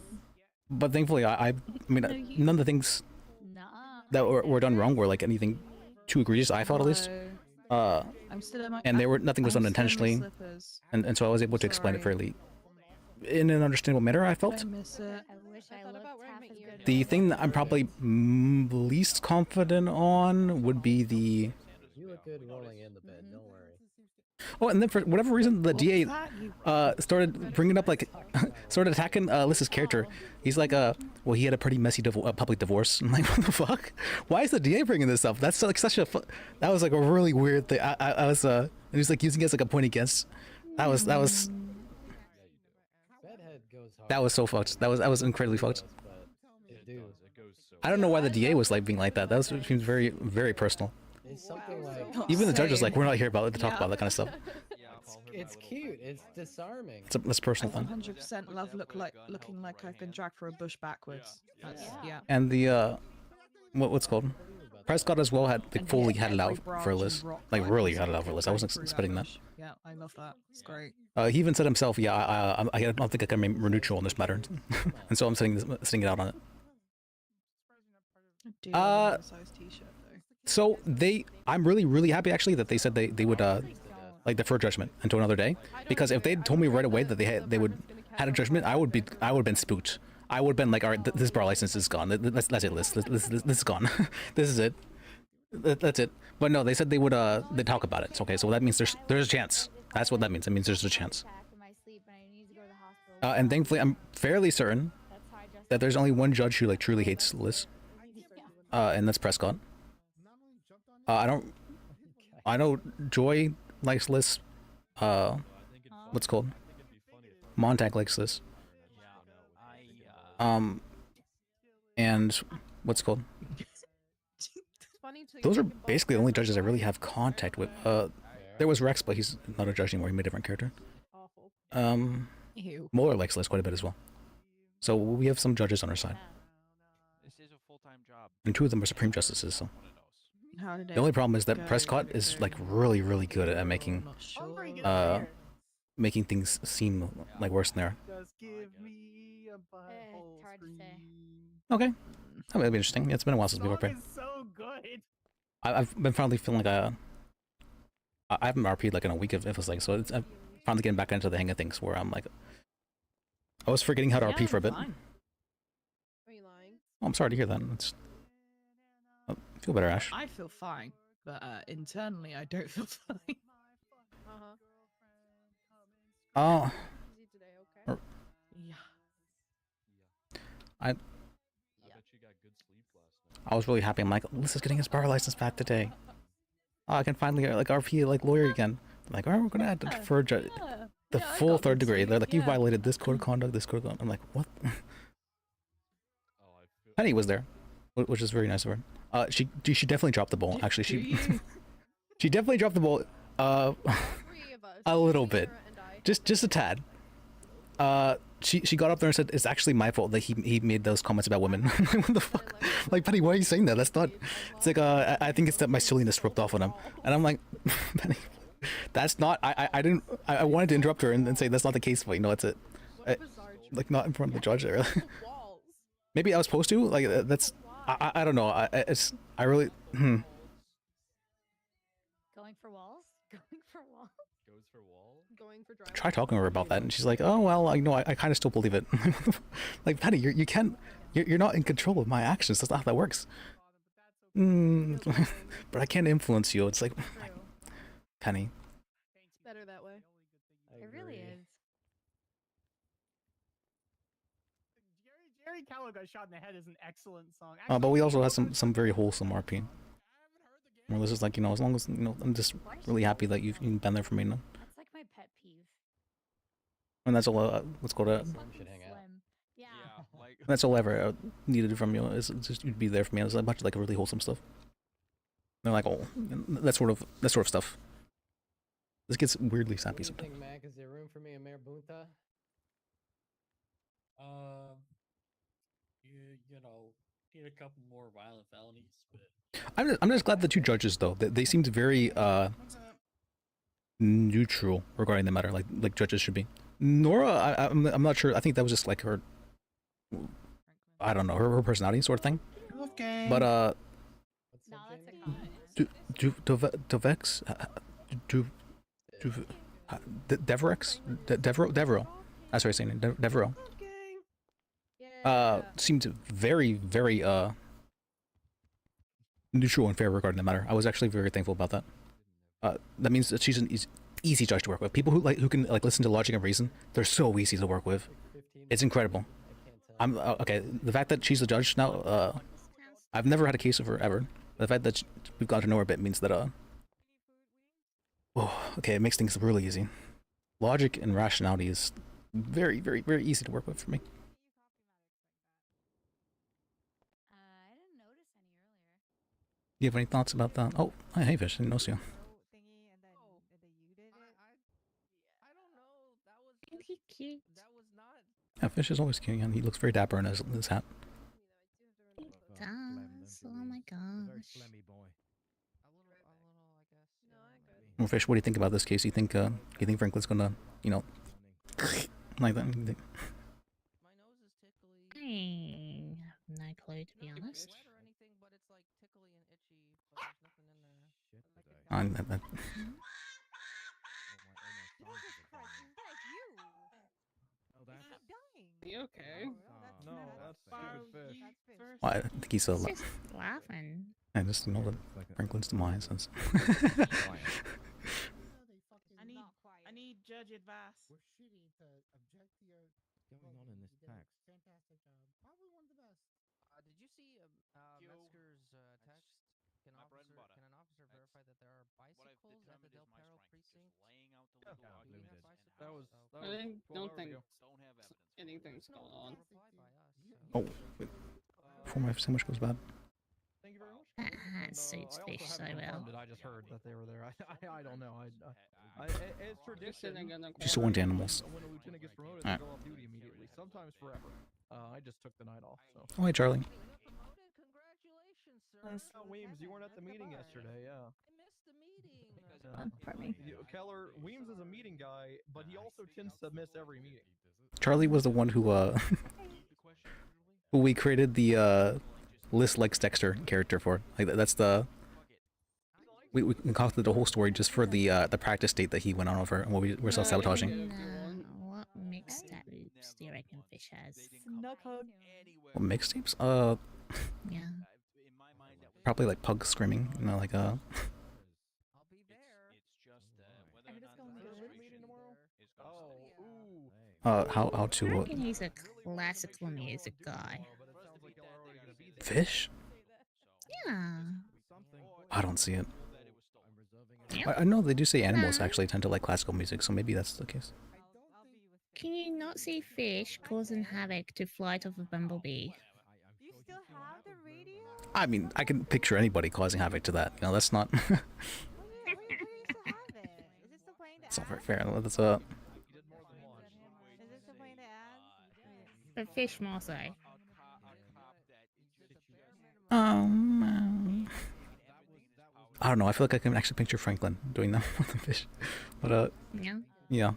but thankfully, I mean, none of the things that were done wrong were like anything too egregious. I thought at least. I'm still in my. And nothing was I'm done still in my intentionally, slippers. and so I was able to explain it Sorry. fairly in an understandable manner. I felt. I miss it. I wish I looked half as good. The thing that I'm probably least confident on would be the. You look good rolling in the bed. Don't worry. Oh, and then for whatever reason, the DA started bringing up like, started attacking Lys's character. He's like, well, he had a pretty messy public divorce. I'm like, what the fuck? Why is the DA bringing this up? That's like such a, that was like a really weird thing. I was, and he's like using it as like a point against. That was Bedhead goes hard. that was so fucked. That was incredibly fucked. Dude, I don't know why the DA was like being like that. That seems very, very personal. it's something like Even the judge was like, we're not here about to talk about that kind of stuff. it's cute. It's disarming. It's a personal thing. 100% love looking like I've been dragged for a bush backwards. That's, yeah. And the what's it called? Prescott as well had like fully had it out for Liz, like really had it out for Liz. I wasn't expecting that. Yeah, I love that. It's great. He even said himself, "Yeah, I don't think I can remain neutral on this matter," and so I'm sitting it out on it. I do love an oversized t-shirt though. So I'm really happy actually that they said they would like defer judgment until another day, because if they'd told me right away that they would had a judgment, I would have been spooked. I would have been like, all right, this bar license is gone. That's it, Liz. This is gone. This is it. That's it. But no, they said they would they talk about it. Okay, so that means there's a chance. That's what that means. It means there's a chance. And thankfully, I'm fairly certain that there's only one judge who like truly hates Liz, and that's Prescott. I know Joy likes Liz. What's it called? Montag likes Liz. And what's it called? Those are basically the only judges I really have contact with. There was Rex, but he's not a judge anymore. He made a different character. Ew. Mueller likes Liz quite a bit as well. So we have some judges on our side. This is a full-time job. And 2 of them are Supreme Justices, so. How did The only problem is that go? Prescott is like really good at making making things seem like worse than they are. Just give me a butthole Okay. That might be interesting. Yeah, it's been a while since we were playing. It's so good. I've been finally feeling like I haven't RP'd like in a week if it's like, so I'm finally getting back into the hang of things where I'm like, I was forgetting how to RP for a bit. Are you lying? Oh, I'm sorry to hear that. It's feel better, Ash. I feel fine, but internally I don't feel fine. Oh. Yeah. I was really happy. I'm like, Liz is getting his bar license back today. Oh, I can finally like RP like lawyer again. I'm like, all right, we're gonna have to defer the full 3rd degree. They're like, you violated this code of conduct, this code of conduct. I'm like, what? Penny was there, which is very nice of her. She definitely dropped the ball. Actually, she definitely dropped the ball. A little bit, just a tad. She got up there and said it's actually my fault that he made those comments about women. What the fuck? Like, Penny, why are you saying that? That's not. It's like I think it's that my silliness rubbed off on him, and I'm like, Penny, that's not. I wanted to interrupt her and say that's not the case, but you know, it's it. Like not in front of the judge there. Maybe I was supposed to. Like that's. I don't know. I really. Going for walls? Going for walls? Goes for wall? Going for driving? Try talking to her about that, and she's like, "Oh well, you know, I kind of still believe it." Like, Penny, you can't, you're not in control of my actions. That's not how that works. But I can't influence you. It's like, Penny. It's better that way. It really is. Jerry Callow got shot in the head is an excellent song. But we also have some very wholesome RP. Where this is like, you know, as long as you know, I'm just really happy that you've been there for me. You know? That's like my pet peeve. And that's all. Let's go to. Yeah. That's all I ever needed from you. Is just you'd be there for me. It's a bunch of like really wholesome stuff. They're like, oh, that sort of stuff. This gets weirdly sappy What do you sometimes. think, Mac? Is there room for me in Mayor Bunta? You know, need a couple more violent felonies, but I'm just glad the 2 judges though. They seemed very neutral regarding the matter, like judges should be. Nora, I'm not sure. I think that was just like her. I don't know, her personality sort of thing. Okay. But No, that's a comment. Dovex, Deverex, Devereaux. That's what I'm saying. Devereaux. Seemed very neutral and fair regarding the matter. I was actually very thankful about that. That means that she's an easy judge to work with. People who can listen to logic and reason, they're so easy to work with. It's incredible. I'm okay. The fact that she's a judge now, I've never had a case of her ever. The fact that we've got to know her a bit means that okay, it makes things really easy. Logic and rationality is very easy to work with for me. I didn't notice any earlier. Do you have any thoughts about that? Oh, hi, hey Fish, I didn't notice you. Isn't he cute? Yeah, Fish is always cute, and he looks very dapper in his hat. He does. Oh my gosh. Well, Fish, what do you think about this case? You think Franklin's gonna, you know, like that? You think? I have no clue, to be honest. That. You okay? No, that's stupid fish. Well, I think he's He's just laughing. I just know that Franklin's demise. That's I need judge advice. We're shitty to object to your going on in this text? Fantastic job. Probably one of the best. Did you see Metzger's text? Can an officer verify that there are bicycles at the Del Perro precinct? That was I don't 12 hours think ago. anything's going on. oh, wait. Before my sandwich goes bad. Thank you very much. That hat suits Fish so well. I just heard that they were there. I don't know. It's tradition. Just so into animals. When a lieutenant gets promoted, Alright. they go off duty immediately. Sometimes forever. I just took the night off. So. Oh, hey, Charlie. Weems, you weren't at the meeting yesterday. Yeah. Pardon me. Keller, Weems is a meeting guy, but he also tends to miss every meeting. Charlie was the one who who we created the Liz likes Dexter character for. Like that's the we concocted the whole story just for the practice date that he went on over and what we were self-sabotaging. What mixtapes do you reckon Fish has? What mixtapes? Yeah. Probably like Pug Screaming, you know, like how I to reckon he's a classical music guy. Fish? Yeah. I don't see it. I know they do say animals actually tend to like classical music, so maybe that's the case. Can you not see Fish causing havoc to Flight of a Bumblebee? I mean, I can picture anybody causing havoc to that. You know, that's not. It's not very fair. That's But Fish more so. I don't know. I feel like I can actually picture Franklin doing that with the fish, but Yeah. yeah.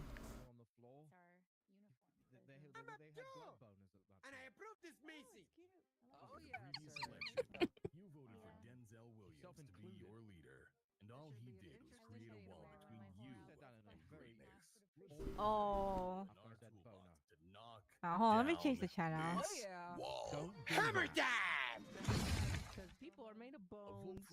Oh. Hold on, let me change the channel. Hammer time! Because people are made of bones.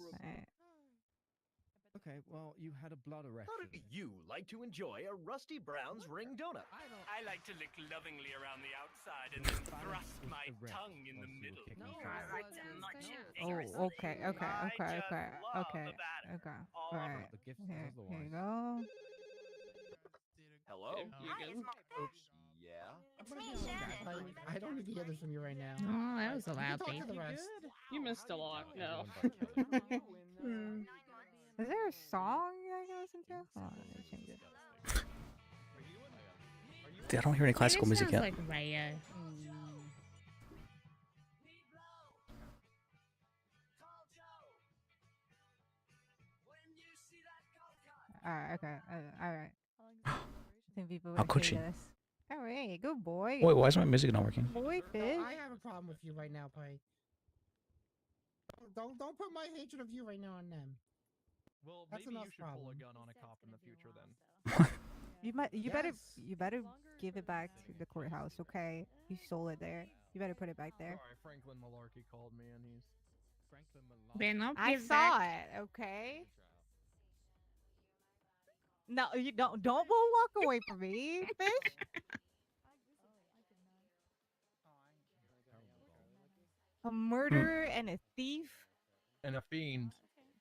Okay, well, you had a blood arrest. How do you like to enjoy a Rusty Brown's ring donut? I like to lick lovingly around the outside and then thrust my tongue in the middle. Oh, okay. Alright. Here you go. Hello? Oops. Yeah? I don't need to hear this from you right now. Oh, that was a You can loud talk beep. to the rest. You missed a lot. No. Is there a song I can listen to? Hold on, let me change it. I don't hear any classical This music sounds yet. like Rayo. Alright, okay. I people How would could say she? this. All right, good boy. Wait, why is my music not working? Boy, No, fish. I have a problem with you right now, Pike. Don't put my hatred of you right now on them. Well, That's maybe you enough should pull problem. a gun on a cop in the future then. You better give it back to the courthouse, okay? You stole it there. You better put it back there. Sorry, Franklin Malarkey called me and he's Franklin Malarkey. Ben, I'll I give saw back. it, okay? No, you don't walk away from me, fish. A murderer and a thief. And a fiend.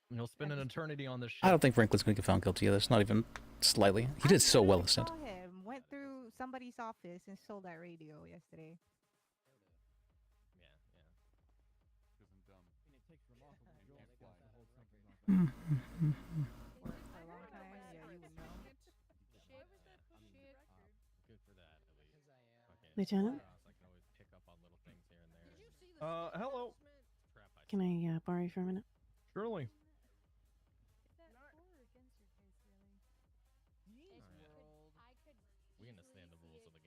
And he'll spend an eternity on this shit. I don't think Franklin's gonna get found guilty of this. Not even slightly. He did so well instead. Saw him. Went through somebody's office and stole that radio yesterday. Lieutenant? Hello. Can I borrow you for a minute? Surely. We understand the rules of the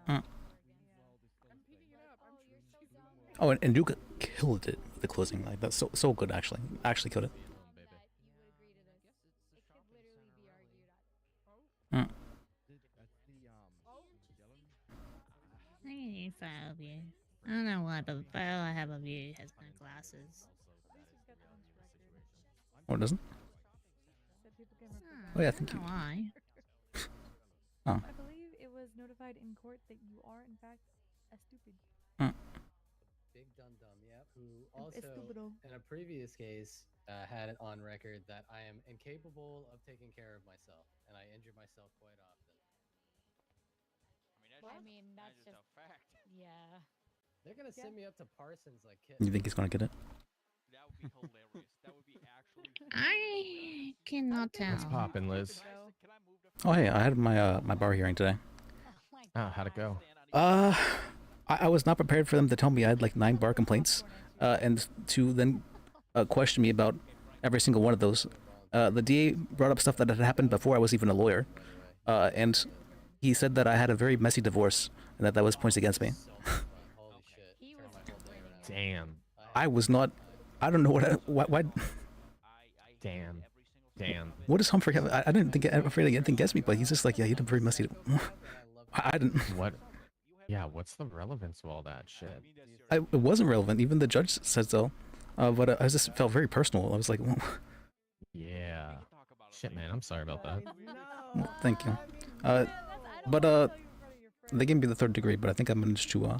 game. Oh, and Duke killed it with the closing. Like that's so good actually. Actually killed it. Mm. I need 5 of you. I don't know why, but all I have of you has no glasses. Oh, it doesn't? Oh yeah, thank you. Why? Oh. I believe it was notified in court that you are, in fact, a stupid. Big dum-dum, yep, who Es also, stupido. in a previous case, had it on record that I am incapable of taking care of myself, and I injure myself quite often. I mean, that's just a fact. Yeah. They're gonna send me up to Parsons like kids. You think he's gonna get it? That would be hilarious. That would be actually. I cannot tell. What's poppin', Liz? Oh hey, I had my my bar hearing today. Oh, how'd it go? I was not prepared for them to tell me I had like 9 bar complaints, and to then question me about every single one of those. The DA brought up stuff that had happened before I was even a lawyer, and he said that I had a very messy divorce and that was points against me. Damn. I was not. I don't know why. Damn. What does Humphrey have? I didn't think afraid of anything against me, but he's just like, yeah, he had a very messy. I didn't. What? Yeah, what's the relevance of all that shit? It wasn't relevant. Even the judge said so. But I just felt very personal. I was like, well, Yeah. Shit, man, I'm sorry about that. thank you. They gave me the 3rd degree, but I think I managed to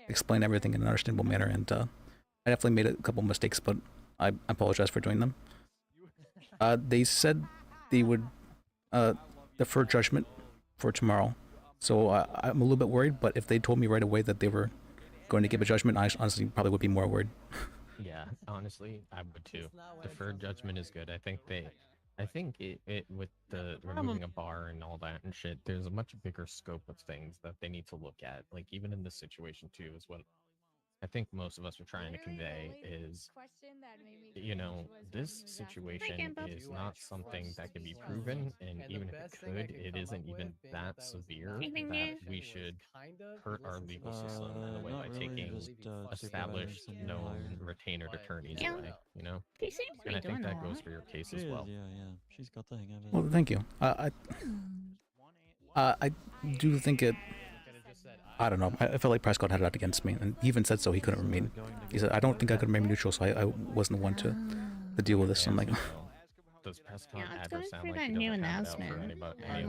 explain everything in an understandable manner, and I definitely made a couple mistakes, but I apologize for doing them. They said they would defer judgment for tomorrow, so I'm a little bit worried, but if they told me right away that they were going to give a judgment, I honestly probably would be more worried. Yeah, honestly, I would too. Deferred judgment is good. I think it with the removing a bar and all that and shit, there's a much bigger scope of things that they need to look at. Like even in this situation too, is what I think most of us are trying to convey is, you know, this situation is not something that can be proven, and even if it could, it isn't even that severe that we should hurt our legal system in a way by taking established, known, retained attorneys away, you know? He seems to And be I think doing that all goes right. for your case as well. Yeah, she's got the hang of it. Well, thank you. I do think it. I don't know. I felt like Prescott had it out against me, and he even said so. He couldn't remain. He said, "I don't think I could remain neutral, so I wasn't the one to deal with this." I'm like, Does Prescott Yeah, it's ever going sound through like that he new doesn't have it out for announcement. anybody? I'm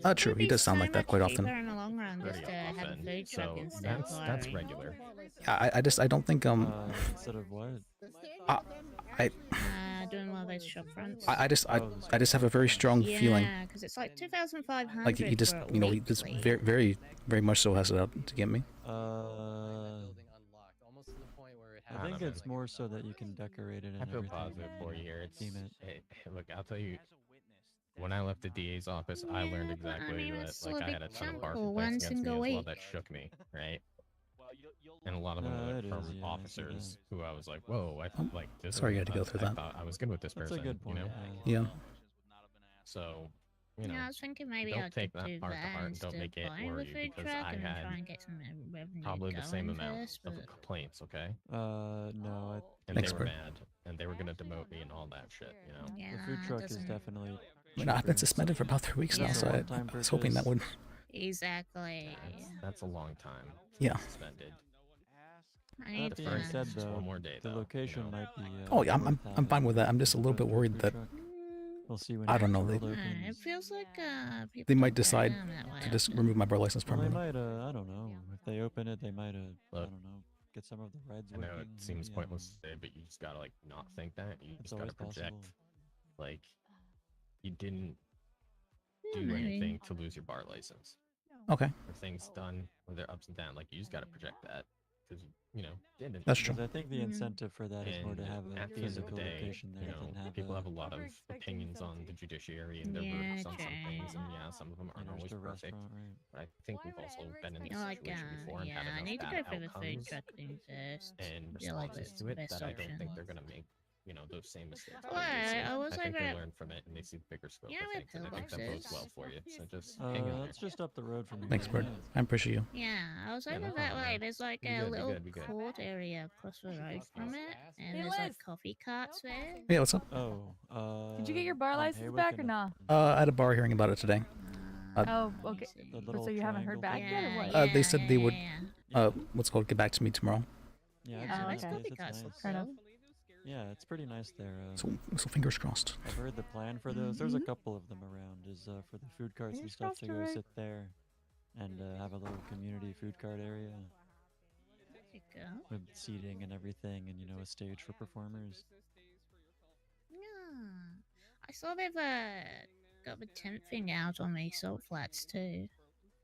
like, true. He does sound like that quite often. cheaper in the long run just to have a food truck So instead. that's regular. I don't think Instead of what? Doing one of those shop fronts. I just have a very strong feeling. Yeah, because it's like 2,500. Like he just, for a you know, he just weekly. very much so has it out to get me. I think it's more so that you can decorate it and I feel everything. positive for you here. It's, Theme it. hey, look, I'll tell you, when I left the DA's office, I learned exactly that, like, I had a ton of bar complaints against me as well that shook me, right? And a lot of them were from officers who I was like, whoa, I like this. Sorry you had to go through I that. thought I was good with this That's a person, good point, you know? Yeah. So, you know, Yeah, I was thinking maybe don't I take could that do heart to that heart and don't instead make of it buying the worry food because truck I and then had try and get some revenue probably the same going amount first, of but complaints. Okay. No. And Thanks, they were bro. mad, and they were gonna demote me and all that shit. You know. yeah, The food it truck is doesn't- definitely. I mean, I've been suspended for about 3 weeks now, That's a so I one-time was hoping that purchase. would. Exactly. That's a long time. Yeah. Suspended. I need That being said, Just though, one more day, the though, location you know? might be. Oh yeah, I'm worth fine having with that. I'm just a little bit for a worried food that truck. We'll see when I don't know. the They, world It opens. feels like people they might don't go decide down that way to just often. remove my bar license Well, they permanently. might. I don't know. If they open it, they might. I Look, don't know. Get some of the reds I know working. it seems maybe, I don't pointless know. to say, but you just gotta like not think that. You It's just gotta always project, possible. like, you didn't Yeah, do maybe. anything to lose your bar license. Okay. Or things done with their ups and downs. Like you just gotta project that because you know didn't. That's true. Because I think the incentive for that is more to And have a at the end of the physical day, location there you know, than have people a, have a lot of opinions on the judiciary and their Yeah, verdicts on some true. things, and yeah, some of them aren't always just a perfect. restaurant, right? But I think we've also been in I this feel like, situation before and yeah, had I need enough to bad go for the food outcomes truck thing first. and I feel like responses that's to the it best that I don't think option. they're gonna make, you know, those same mistakes. Well, that they did. I was I think over they at- learn from it and they see the bigger scope Yeah, of we're things, and I think that bodes pillboxes. well for you. So just hang in there. It's just up the road from me. Thanks, Bird. I appreciate you. Yeah, I was Yeah, over no that problem, way. man. There's like Be a good, be little good, be good. court area across the road from it, and Hey, there's like Liz. coffee carts there. Yeah, what's up? Oh, Did you get your bar on license Haywick back and or not? I had a bar hearing about it today. Oh, okay. The But little so you haven't heard back triangle yet, or thing? what? They said they would, what's it called, get back to me tomorrow. Yeah, Yeah, it's it's nice. coffee It's carts. nice. Fair enough. Yeah, it's pretty nice there. So fingers crossed. I've heard the plan for those. There's a couple of them around. Is for the food carts and Fingers stuff crossed, to go alright. sit there, and have a little community food cart area There you go. with seating and everything, and a stage for performers. Yeah, I saw they've got the tent thing out on the salt flats too.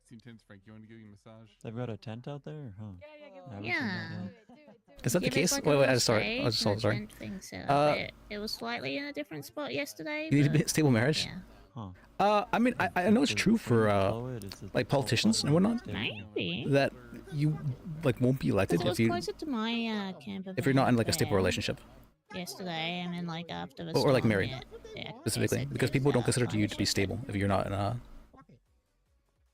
Seen Tim's Frank, you want to give you a massage? They've got a tent out there, huh? I haven't seen Yeah. that yet. Is that the Yeah, there's case? like a Wait, little I'm sorry. I was stage and a sorry. tent thing set up. It was slightly in a different spot yesterday. You need but a stable marriage? yeah. I mean, I know it's true for like politicians and whatnot. Maybe. That you like won't be elected It was if you closer to my camp if you're not in like a event stable there relationship, yesterday, and then like after the or like storm married hit, yeah, specifically, they said because there's, people don't consider you to be partnership. stable if you're not in a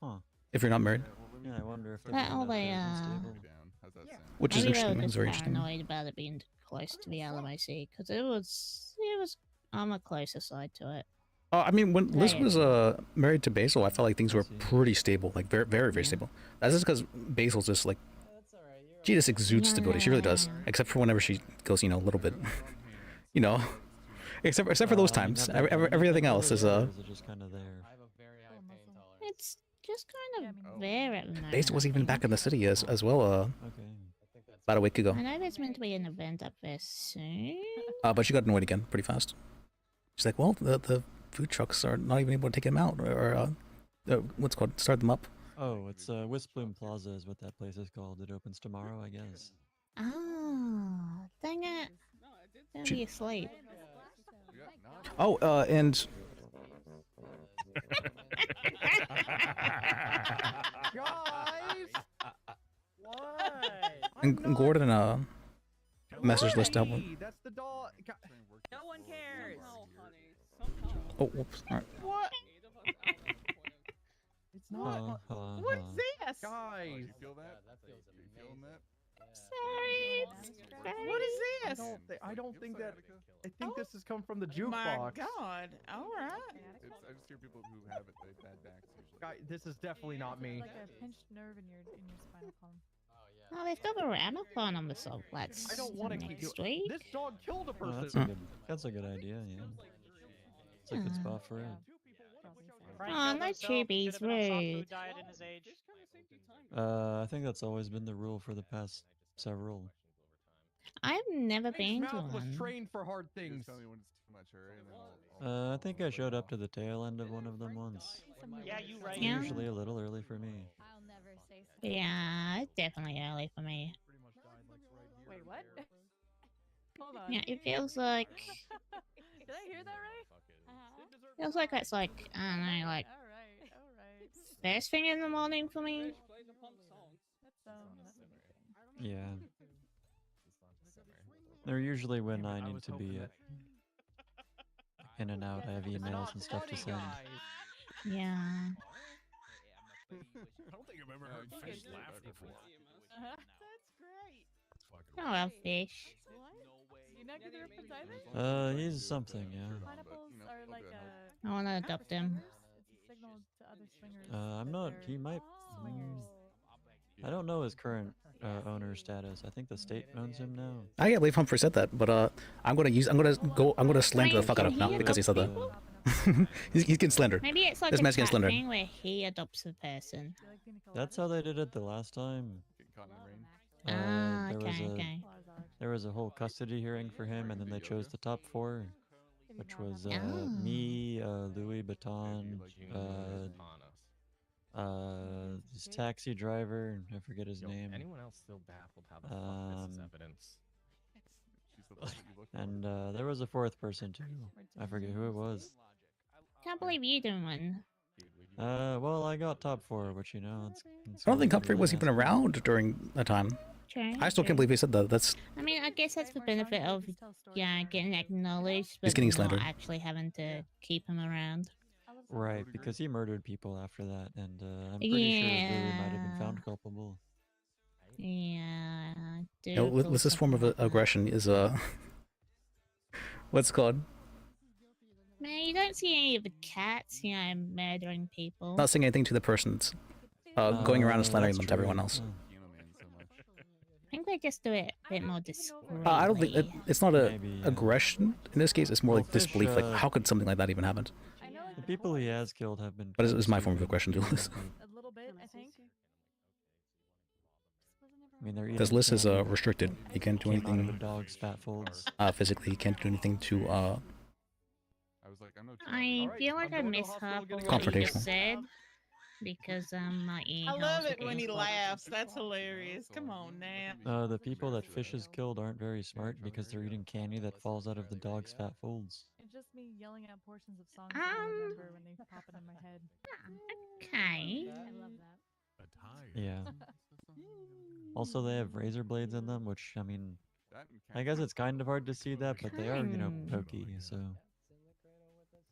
Huh. if you're not married, Yeah, I wonder if they're Well, they stable. How's that sound? which is maybe they interesting. were It's just very interesting. paranoid about it being close to the LMIC because it was on the closer side to it. I mean, when Liz Yeah. was married to Basil, I felt like things were pretty stable, like very, very, very stable. That's just because Basil's just like, she just exudes stability. She really does, except for whenever she goes, a little bit, except for those times. Everything else is just kind of there. It's just kind of there at the moment. Basil was even back in the city as well. Okay. About a week ago. I know there's meant to be an event up there soon. But she got annoyed again pretty fast. She's like, well, the food trucks are not even able to take him out or what's it called, start them up. Oh, it's Wisp-Bloom Plaza is what that place is called. It opens tomorrow, I guess. Oh, dang it. Don't be asleep. Oh, and Guys! What? and Gordon message list to help him. That's the dog. No one cares. Oh, whoops. All right. What? It's not. What's this? Guys. Oh, you feel that? You feeling that? Sorry. What is this? I don't think that. I think this has come from the jukebox. My God. All right. I just hear people who have it, they have bad backs usually. Guy, this is definitely not me. Like a pinched nerve in your spinal column. Oh, they've got a Ramapon on the salt flats. I don't want to keep next doing. week. This dog killed a Oh, person. that's a good idea, yeah. It's a good spot for it. Oh, no Chubby's rude. I think that's always been the rule for the past several. I've never His been to mouth was one. trained for hard You things. just tell me when it's too much hurry, and then I think I showed up to the tail end of one of them once. Yeah, you right. It's Yeah. usually a little early for me. Yeah, it's definitely early for me. Wait, what? Hold on. Yeah, it feels like Did I hear that right? feels like it's like I don't know, like All right. first thing in the morning for me. Yeah. They're usually when I need to be in and out. I have emails and stuff to send. Yeah. I don't think I've ever heard fish laugh before. That's great. Oh, well, fish. What? Do you not get the reference either? He's something, yeah. Pineapples are like a. I want to adopt him. It's a signal to other swingers. I'm that not. they're He might. swingers. I don't know his current owner status. I think the state owns him now. I can't believe Humphrey said that, but I'm gonna slander the fuck out of him now because he said that. he's getting slandered. Maybe it's like This a man's getting cat slandered. thing where he adopts the person. That's how they did it the last time. Ah, There was okay, a okay. there was a whole custody hearing for him, and then they chose the top 4, which was Oh. me, Louis Vuitton, this taxi driver, I forget his name. Anyone else still baffled how the fuck this is evidence? And there was a 4th person too. I forget who it was. Can't believe you didn't win. Well, I got top 4, which you know, it's I don't think Humphrey was even around during that time. True, I still true. can't believe he said that. That's I mean, I guess that's the benefit of, yeah, getting acknowledged, but He's getting not slandered. actually having to keep him around. right, because he murdered people after that, and I'm pretty sure Louis might have been found culpable. Yeah, I do. you know, recall this form of something like that. aggression is what's it called? Man, you don't see any of the cats, you know, murdering people. Not saying anything to the persons, going around and slandering that's them to everyone true. else. I think they just do it a bit more discreetly. I don't think it's not a Maybe, yeah. aggression in this case. It's more Well, like disbelief. Fish, Like, how could something like that even happen? The people he has killed have been. But it's pretty my form of stupid. aggression to this. A little bit, I think. I mean, they're This eating list is candy that restricted. You can't do came out of anything a dog's fat folds. physically. You can't do anything to I was like, I'm no I feel like I missed half of what you Confrontational. just said because my ear I love holes are it when getting he clogged. laughs. That's hilarious. Come on now. The people that Fish has killed aren't very smart because they're eating candy that falls out of the dog's fat folds. It's just me yelling out portions of songs that I remember when they pop into my head. Okay. I love that. Yeah. Also, they have razor blades in them, which, I mean, I guess it's kind of hard to see that, but they are, you know, pokey, so.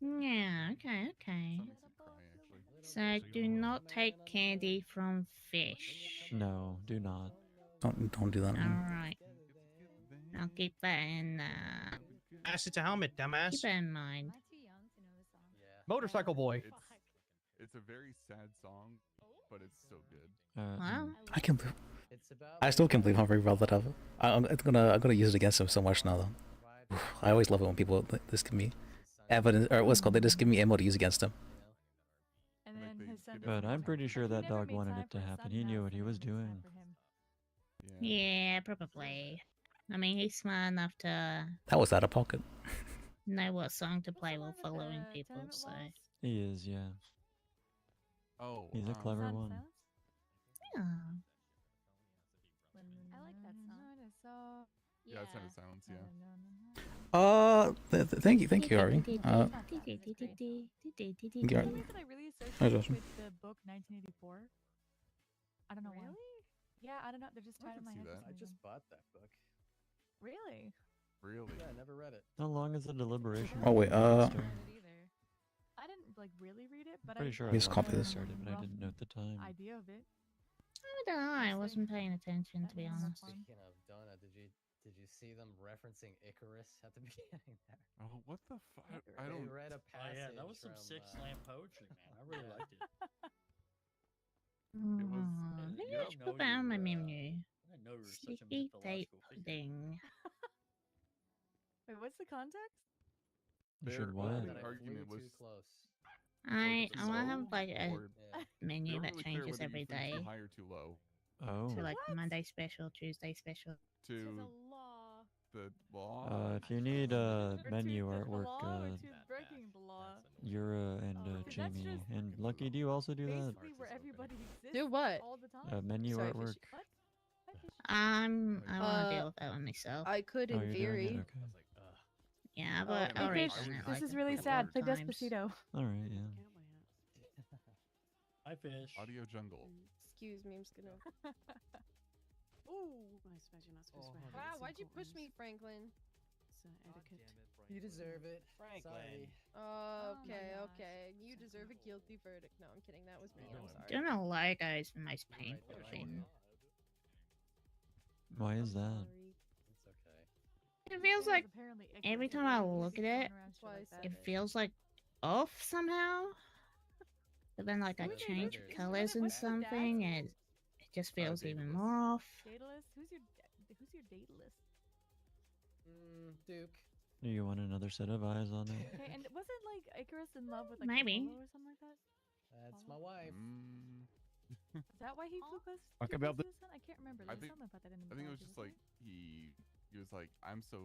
Yeah, okay, okay. So do not take candy from fish. No, do not. Don't do that. Alright. I'll keep that in, Ass, it's a helmet, dumbass. keep that in mind. Motorcycle Boy. It's a very sad song, but it's so good. Wow. I can. I still can't believe Humphrey brought that up. I'm gonna use it against him so much now though. I always love it when people just give me evidence, or what's it called, they just give me ammo to use against him. And then his son But I'm pretty sure that never dog made wanted time it to for a happen. son He knew mouse what he and was never made time doing. for him. Yeah, probably. I mean, he's smart enough to That was out of pocket. know what song to play while following people, so. He is, yeah. Oh, He's a clever one. Yeah. I like that song. Yeah, it's Sound of Silence, yeah. Thank you, Harvey. The Harvey. reason I really That's associate awesome. with the book 1984. I don't know why. Yeah, I don't know. They're just tied in my head. for I some just reason. bought that book. Really? Really? Yeah, I never read it. How long is the deliberation? Oh, wait, I didn't like really read it, but Pretty I sure I Please watched copy it this. started, but I rough didn't note the time. idea of it. I don't know, I wasn't paying attention, to be honest. Speaking of Donna, did you see them referencing Icarus at the beginning there? Oh, what the fuck? I They don't. read a Oh passage yeah, that was some from, sick slam poetry, man. I really liked it. Maybe I should put that on my menu. I didn't know you were such a Sticky tape mythological figure. pudding. Wait, what's the context? You Their should what? opening That I argument flew was. too close. I the want to so, have like a or- menu They're that really clear changes whether you every flew day. Too high or too low. Oh. So like Monday special, Tuesday special. To the law. If you need menu artwork, breaking the law. Yura and Jamie and Lucky, do you also do that? Basically, where everybody exists. Do what? All the time. Menu Sorry, artwork. I want to deal with that one myself. I could Oh, in you're doing theory. it? Okay. Yeah, Oh, but hey, already Fish, done it. this like is a really couple sad. of Play times. Despacito. All right, yeah. Hi, fish. Audio jungle. Excuse me, I'm just gonna. Ooh, I suppose you're not supposed to. Wow, why'd you push me, Franklin? etiquette. You deserve it. Sorry. Okay, gosh. okay. You deserve a guilty verdict. No, I'm kidding. That was me. I'm sorry. Doing a logo is the most painful thing. Why is that? It's okay. It feels like every time I look at it, That's why I said it feels like off somehow. But then, like, I change colors and something, and it just feels even more off. Daedalus? Who's your Daedalus? Duke. Do you want another set of eyes on it? Okay, and wasn't like Icarus in love with like Maybe. Apollo or something like that? That's my wife. Is that why he flew close? Talk too about close the- to the sun? I can't remember. I There's think something about that in the I think it was mythology, just like he was like, I'm so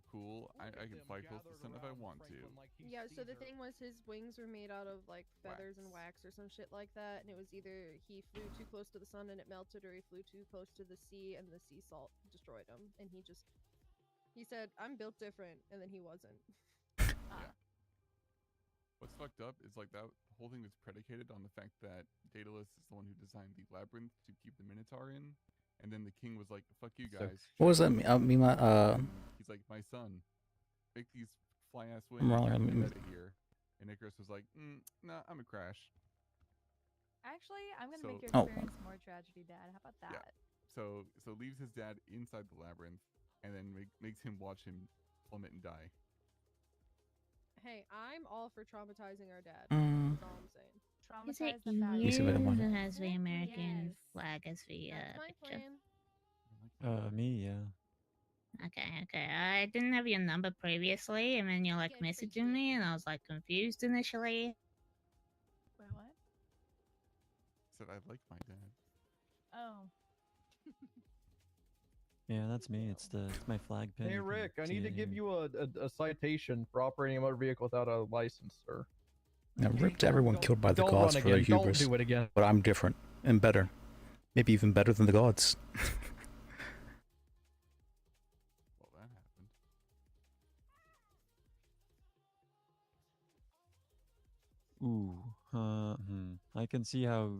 cool. I can fly close to the sun if I want to. Yeah, so the thing was his wings were made out of like feathers and wax or some shit like that, and it was either he flew too close to the sun and it melted, or he flew too close to the sea and the sea salt destroyed him. And he said, I'm built different, and then he wasn't. Yeah. What's fucked up is like that whole thing was predicated on the fact that Daedalus is the one who designed the labyrinth to keep the Minotaur in, and then the king was like, "Fuck you guys." What was that? He's like, "My son, make these fly ass wings Wrong, and I mean- out of here." And Icarus was like, "Nah, I'm a crash." Actually, I'm gonna So- make your Oh. experience more tragedy, Dad. How about that? Yeah. So leaves his dad inside the labyrinth, and then makes him watch him plummet and die. Hey, I'm all for traumatizing our dad. Mm. That's all I'm saying. Is it Traumatize the bad you You see what I want? that has the American flag as the That's my picture? plan. Me, yeah. Okay. I didn't have your number previously, and then you're like messaging me, and I was like confused initially. Wait, what? Said I like my dad. Oh. Yeah, that's me. It's my flag pin. Hey You can Rick, I see need to it give here. you a citation for operating a motor vehicle without a license, sir. Now, ripped everyone killed by the Don't gods run for their again. hubris. Don't do it again. But I'm different and better. Maybe even better than the gods. Well, that happened. Ooh, I can see how.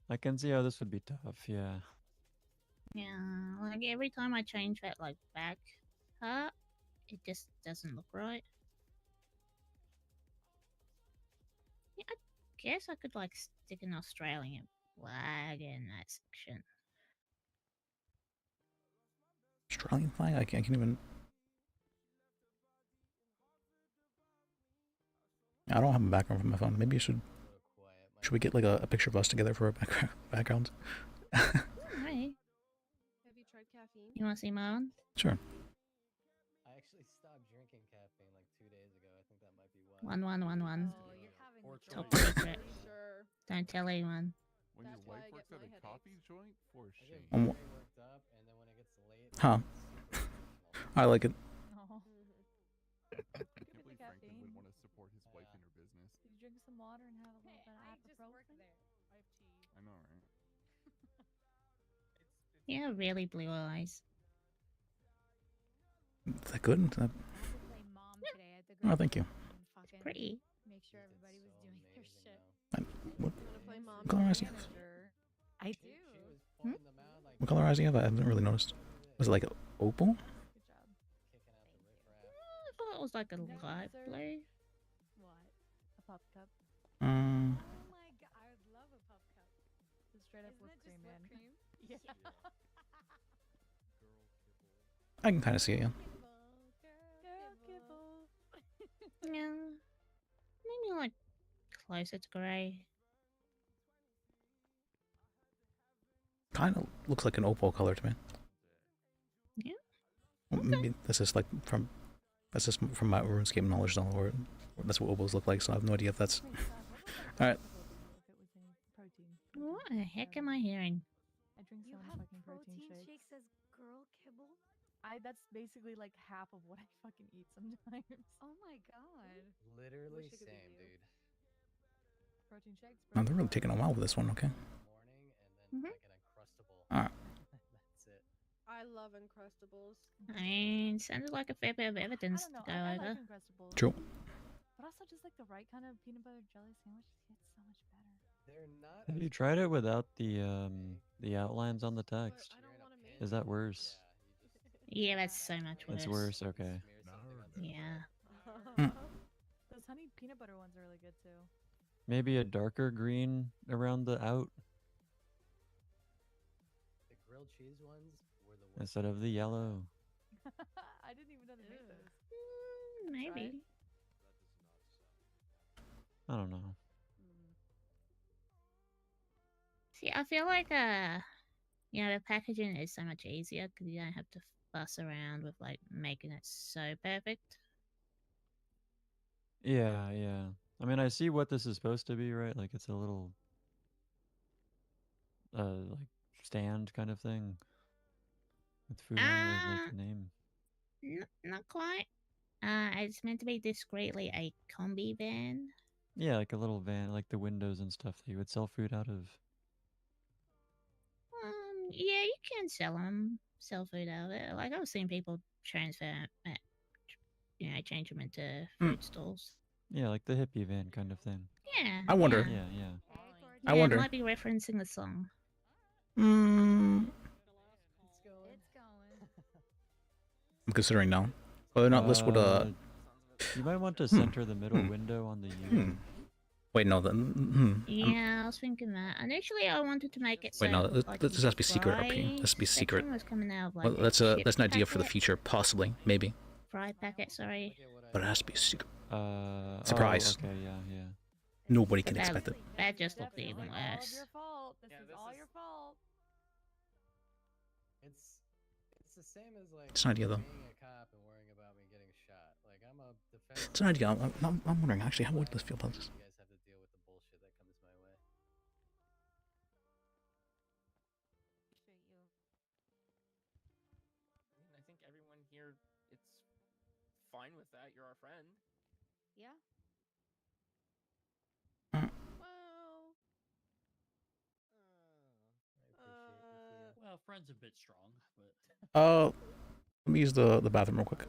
I can see how this would be tough. Yeah. Yeah, like every time I change that like back part, it just doesn't look right. Yeah, I guess I could like stick an Australian flag in that section. Australian flag? I can't even. I don't have a background for my phone. Maybe you should. Should we get like a picture of us together for a background? Hey, Have you tried caffeine? you want to see mine? Sure. I actually stopped drinking caffeine like 2 days ago. I think that might be why. 1111. Oh, you're having Top choice. secret. Sure. Don't tell anyone. When your That's why wife I get works at my a headaches. coffee joint, for I shame. get very worked up, and then when it gets late, Huh. I like it. No. I can't Give me believe the Franklin caffeine. would want to support his wife in her business. Did you drink some water and have a little bit of ibuprofen? I know, right? You have really blue eyes. Is that good? I had to play mom today at the Oh, thank you. and fucking Pretty. make sure everybody was doing their shit. What, You wanna play mom? what color eyes do you have? Manager. I do. What color eyes do you have? I haven't really noticed. Was it like opal? Good job. I thought it was like a light blue. What? A pup cup. Oh my god, I would love a pup cup. Just straight up Isn't whipped it just cream, man. whipped cream? Yeah. I can kind of see it, yeah. Girl kibble. Yeah. Maybe like closer to grey. Kind of looks like an opal color to me. Yeah. Well, maybe this is like from. That's just from my RuneScape knowledge, though. Or that's what opals look like. So I have no idea if that's. All right. If it was any protein. What the heck am I hearing? I drink so You many have fucking protein shakes. shakes as girl kibble? That's basically like half of what I fucking eat sometimes. Oh my god. Literally Wish I could be same, you. dude. Protein shakes. Oh, they're really taking a while with this one. Okay. Morning and then like an Uncrustable. All right. That's it. I love Uncrustables. I mean, sounded like a fair bit of evidence I to don't go know. I over. like Uncrustables. True. But also just like the right kind of peanut butter jelly sandwich gets so much better. They're not. Have you tried it without the outlines on the text? Is that worse? Yeah, that's so much worse. It's worse. Okay. Yeah. Those honey peanut butter ones are really good too. Maybe a darker green around the out The grilled cheese ones were the worst. instead of the yellow. I didn't even know they made those. Maybe. I don't know. See, I feel like the packaging is so much easier because you don't have to fuss around with like making it so perfect. Yeah, yeah. I mean, I see what this is supposed to be, right? Like it's a little like stand kind of thing with food on it, like the name. Not quite. It's meant to be discreetly a combi van. Yeah, like a little van, like the windows and stuff that you would sell food out of. Yeah, you can sell food out of it. Like I've seen people change them into food stalls. Yeah, like the hippie van kind of thing. Yeah. I wonder. Yeah, yeah. I wonder. Might be referencing the song. I'm considering now. Whether or not this would You might want to center the middle window on the U. Wait, no. Yeah, I was thinking that. Initially, I wanted to make it. Wait, no. Like This has to be secret. fry This has to be secret. section was coming out of, like, Well, a that's chip an idea for the packet. future, possibly, maybe. Fry packet, sorry. But it has to be a secret. Oh, Surprise. okay, yeah, yeah. Nobody can That- expect it. That just looked even All of worse. your fault. This is all your fault. It's the same as like It's an idea, though. being a cop and worrying about me getting shot. Like I'm a defense. It's an idea. I'm wondering, actually, how would this feel about this? You guys have to deal with the bullshit that comes my way. I mean, I think everyone here, it's fine with that. You're our friend. Yeah. Well, friend's a bit strong, but Let me use the bathroom real quick.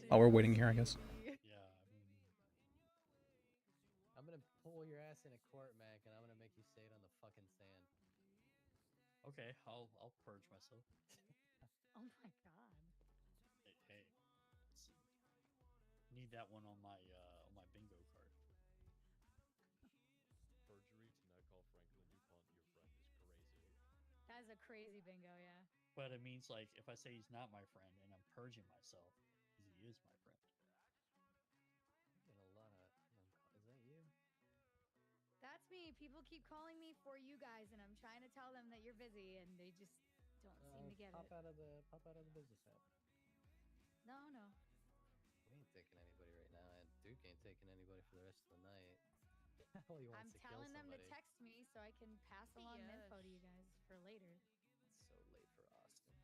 While we're waiting here, I guess. yeah, I mean, I'm gonna pull your ass in a court, Mac, and I'm gonna make you say it on the fucking stand. okay, I'll purge myself. Oh my god. Hey, let's see. Need that one on my bingo card. Perjury to not call Franklin DuPont your friend is crazy. That is a crazy bingo, yeah. But it means like if I say he's not my friend and I'm purging myself, he is my friend. Getting a lot of. Is that you? That's me. People keep calling me for you guys, and I'm trying to tell them that you're busy, and they just don't seem to get Pop it. out of the business hat. No, no. We ain't taking anybody right now, and Duke ain't taking anybody for the rest of the night. Hell, he wants I'm to kill telling them to somebody. text me so I can pass along the info to you guys for later. It's so late for Austin.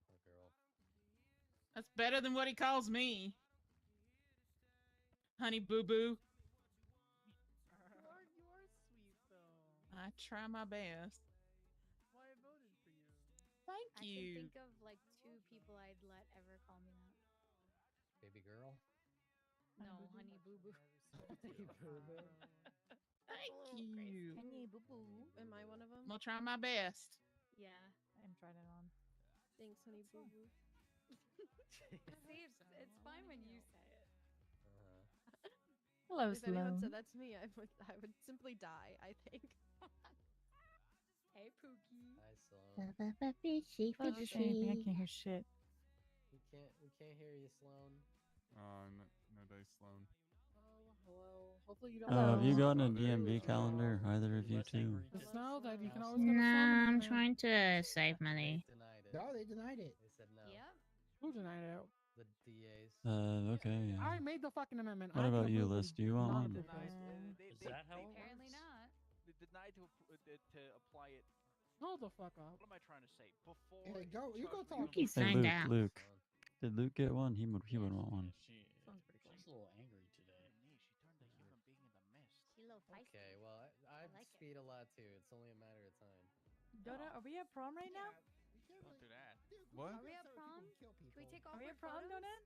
Poor girl. That's better than what he calls me. Honey boo boo. You are sweet though. I try my best. Why I voted for you. Thank I you. can think of like 2 people I'd let ever call me that. Baby girl. No, honey boo boo. Honey boo boo. Thank you. Honey boo boo. Am I one of them? I'm gonna try my best. Yeah. I'm trying it on. Thanks, honey boo boo. See, it's fine when you say it. Hello, If anyone Sloan. said that to me, I would simply die, I think. Hey, Pookie. Hi, Sloan. Fishy, Oh, just anything. I can't hear shit. We can't hear you, Sloan. No dice, Sloan. Oh, hello. Hopefully you don't. Oh, have you gotten a DMV calendar? Either of you two? Just know that you can always go to Nah, I'm Sloan. trying to save money. Denied it. No, they denied it. They said no. Yep. Who denied it? The DAs. Okay. I made the fucking amendment. What I about can you, approve Liz? Do you want not one? to Denied, post. Is that how it Apparently works? not. They denied to apply it. Hold the fuck up. What am I trying to say? Before. Hey, go. You go talk. He's Hey, signed Luke. out. Luke. Did Luke get one? He would want one. She's a little angry today. She turned a human being in the mist. She's a little feisty. Okay, well, I like it. speed a lot too. It's only a matter of time. Donut, are we at prom right now? Don't do that. What? Are we at prom? Can we take Are we awkward at prom, photos? Donut?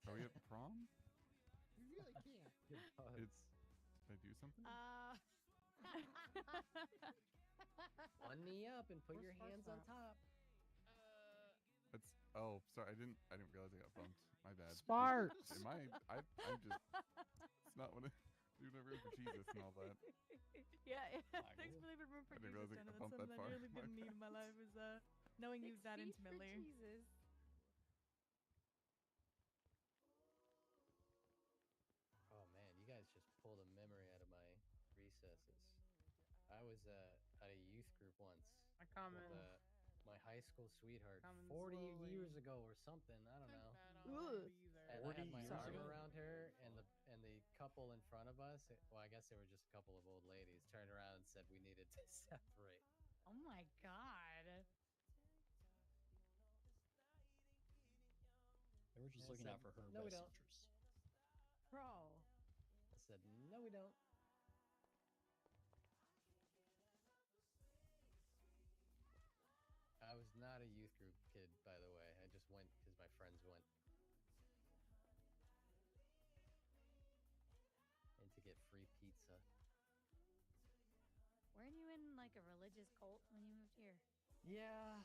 Are we at prom? You really can't. It's Did I do something? One knee up and put your hands on top. That's sorry. I didn't realize I got bumped. My bad. Sparks. I'm just. It's not what I do. No room for Jesus and all that. Yeah, thanks for leaving room for I didn't Jesus, realize I Jenna. got That's bumped that something I far. really My didn't need in my life is knowing you that intimately. Jesus. Oh man, you guys just pulled a memory out of my recesses. I was at a youth group once with my high school sweetheart 40 years ago or something. I don't know. And I had my arm around her, and the couple in front of us. Well, I guess they were just a couple of old ladies. Turned around and said we needed to separate. Oh my god. They were just I looking said, out for her "No, we best don't." interests. Bro. I said, "No, we don't." I was not a youth group kid, by the way. I just went because my friends went. And to get free pizza. Weren't you in like a religious cult when you moved here? Yeah.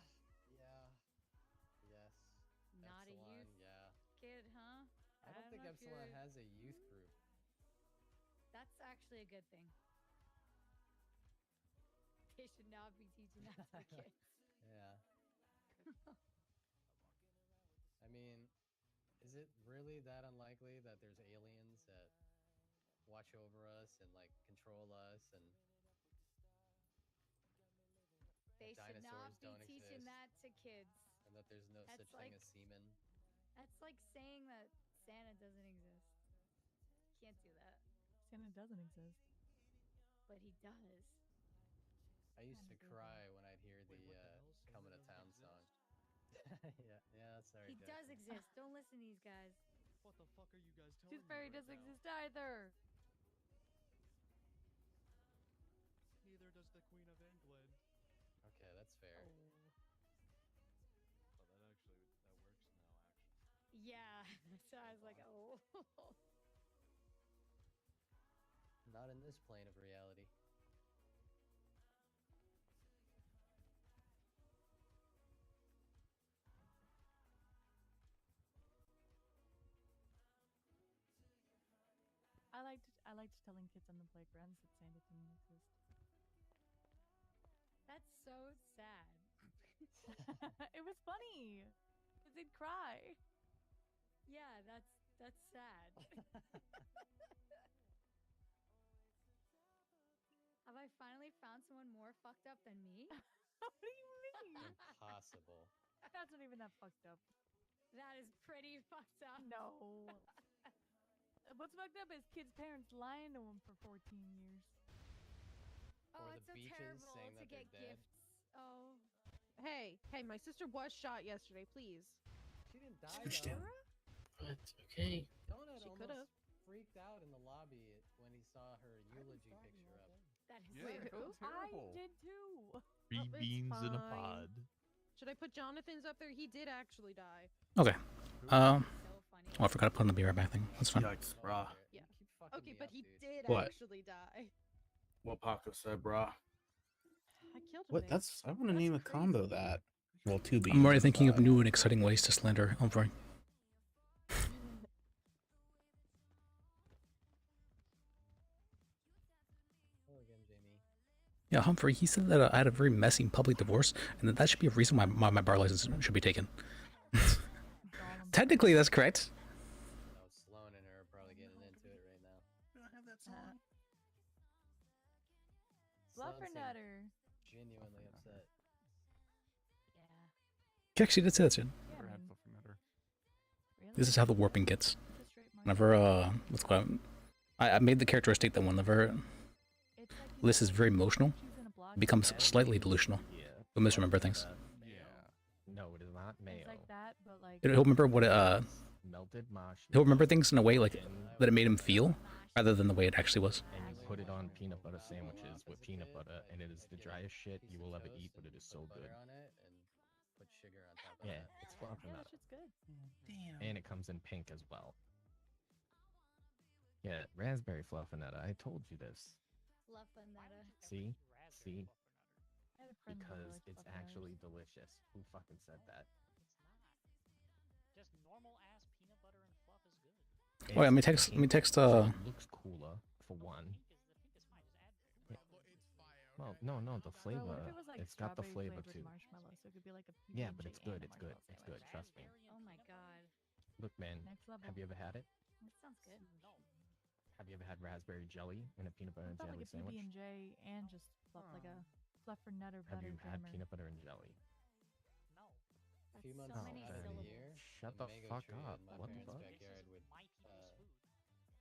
Yes. Not Epsilon, a youth yeah. kid, huh? I don't think know if Epsilon you're- has a youth group. That's actually a good thing. They should not be teaching that to the kids. Yeah. I mean, is it really that unlikely that there's aliens that watch over us and like control us and They should not dinosaurs be don't teaching exist that to kids. and that there's no That's such thing as semen? That's like saying that Santa doesn't exist. Can't do that. Santa doesn't exist. But he does. I used to Kinda do cry when I'd hear the "Coming to Town" song. yeah, sorry. He does Jackson. exist. Don't listen to these guys. What the fuck are you guys telling Tooth Fairy doesn't exist either. Neither does the Queen of England. Okay, that's fair. Oh, that works now, actually. Yeah. So I was like, oh. Not in this plane of reality. I liked telling kids on the playgrounds that Santa didn't exist. That's so sad. It was funny. They'd cry. Yeah, that's sad. Have I finally found someone more fucked up than me? What do you mean? Impossible. That's not even that fucked up. That is pretty fucked up. No. What's fucked up is kids' parents lying to them for 14 years. Oh, Or it's the so beaches terrible saying to that they're get dead. gifts. Oh. Hey, my sister was shot yesterday, please. She didn't die Understand. though. But okay. Donut She almost could've. freaked out in the lobby when he saw her eulogy picture up. That is Yeah, Wait, who? I terrible. did too. Three it's beans in a fine. pod. Should I put Jonathan's up there? He did actually die. Okay. so funny. Oh, I forgot to put on the be right back thing. That's fine. Yikes, brah. Yeah. You keep fucking Okay, me but up, he dude. did What? actually die. What Paco said, brah. I killed him. What? That's. I want to name a combo that. Well, two beans. I'm already in a thinking of pod. new and exciting ways to slander Humphrey. Hello again, Jamie. Yeah, Humphrey, he said that I had a very messy public divorce, and that should be a reason why my bar license should be taken. Technically, that's correct. No, Sloan and her are probably getting into it right now. We don't have that song. Sloan seemed Fluffernutter. genuinely upset. Yeah. He actually did say that shit. Yeah, Never had man. Fluffernutter. Really? This is how the warping gets. It's a straight mark. Whenever, let's go out. I made the characteristic that whenever It's like you Liz is know, very emotional, she's in a block it becomes and slightly delusional. Yeah. He'll misremember things. Yeah. No, it is not mayo. It's like that, but like. He'll remember what Melted marshmallow. he'll remember things in a way like that it made him feel, rather than the way it actually was. And you put it on peanut butter sandwiches with peanut butter, and it is the driest shit you will ever eat, but it is so Put good. butter on it and put sugar on top of Yeah, that. it's Yeah, that fluffernutter. shit's good. Damn. And it comes in pink as well. Yeah, raspberry fluffinetta. I told you this. Fluffinetta. See? See? I had a friend who really Because liked it's Fluffinettas. actually delicious. Who fucking said that? Just normal ass peanut butter and fluff is good. Oh, yeah, let me text. Let me text. It looks cooler for one. Yeah. Well, no, the But flavor. what if it was like It's got the strawberry flavor flavored too. marshmallow? So it could be like a Yeah, PB&J but it's and good. a It's good. marshmallow It's good. sandwich. Trust me. Oh my god. Look, man. Next level. Have you ever had it? That sounds good. Have you ever had raspberry jelly in a peanut butter What and about jelly like a sandwich? PB&J and just like a fluffernutter Have butter you had jammer? peanut butter and jelly? A few months so out many of the syllables. year, Shut the the mango fuck tree up. in my What the parents' fuck? backyard would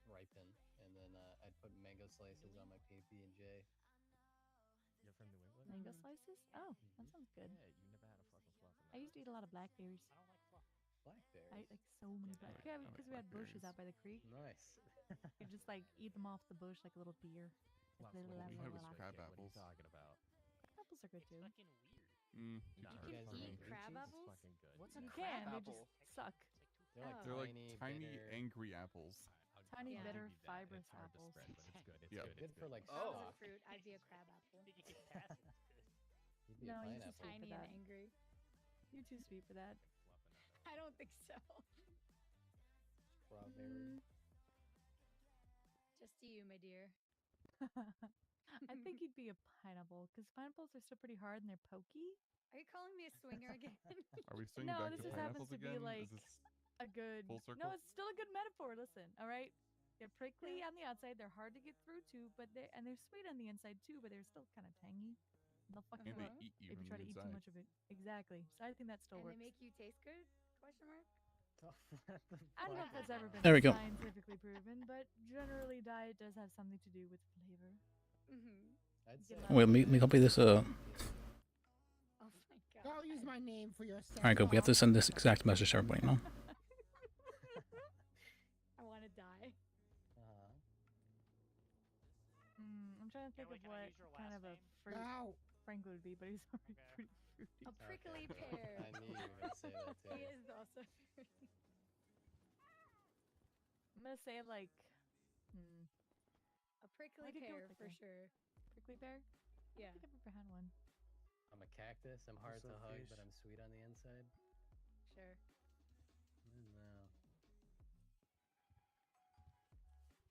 ripen, and then I'd put mango slices on my PB&J. You're from New England? Mango slices? Oh, that sounds good. Yeah, you never had a fucking fluffinetta. I used to eat a lot of blackberries. I don't like fluff. Blackberries. I like so many black. Yeah, because we had bushes out by the creek. Nice. You just like eat them off the bush like a little deer. Plus, Little what We had was little- crab What are you apples. talking about? Apples are good too. Fucking weird. Too Nah, tart can for me. eat crab It's apples? fucking good. What's You a can. crab They apple? just suck. They're like They're like tiny, tiny, bitter, angry apples. Tiny, Yeah. bitter, Give you that. fibrous It's hard to apples. spread, but it's good. It's Yeah. good. good It's for good. like If I was stock. a fruit, I'd be a crab apple. You can get past it. You'd be No, a you pineapple. just Sweet for Tiny that. and angry. You're too sweet for that. I don't think so. Strawberry. Just to you, my dear. I think you'd be a pineapple because pineapples are still pretty hard and they're pokey. Are you calling me a swinger again? Are we swinging No, back this to just happens pineapples to be again? like Is this a good. full No, circle? it's still a good metaphor. Listen, all right. They're prickly on the outside. They're hard to get through too, but they're sweet on the inside too. But they're still kind of tangy. And they'll fuck And you they up eat you if you from try the to eat too inside. much of it. Exactly. So I think that still And works. they make you taste good? Question mark. I don't know if that's ever been There we go. scientifically proven, but generally diet does have something to do with flavor. Mm-hmm. I'd say. Get Wait, let me copy this. Oh my god. Don't use my name for your All right, go. We have to send this exact message to everybody. No. I want to die. I'm trying to think Wait, of can I what use your kind last of a name? fruit Ow. Frank would be, but he's already pretty fruity. A prickly Okay. pear. I knew you were gonna say that too. He is also fruity. I'm gonna say like, A prickly Why'd you go pear with for that? sure. prickly pear. Yeah. I think I've ever had one. I'm a cactus. I'm hard Also to hug, fish. but I'm sweet on the inside. Sure. No.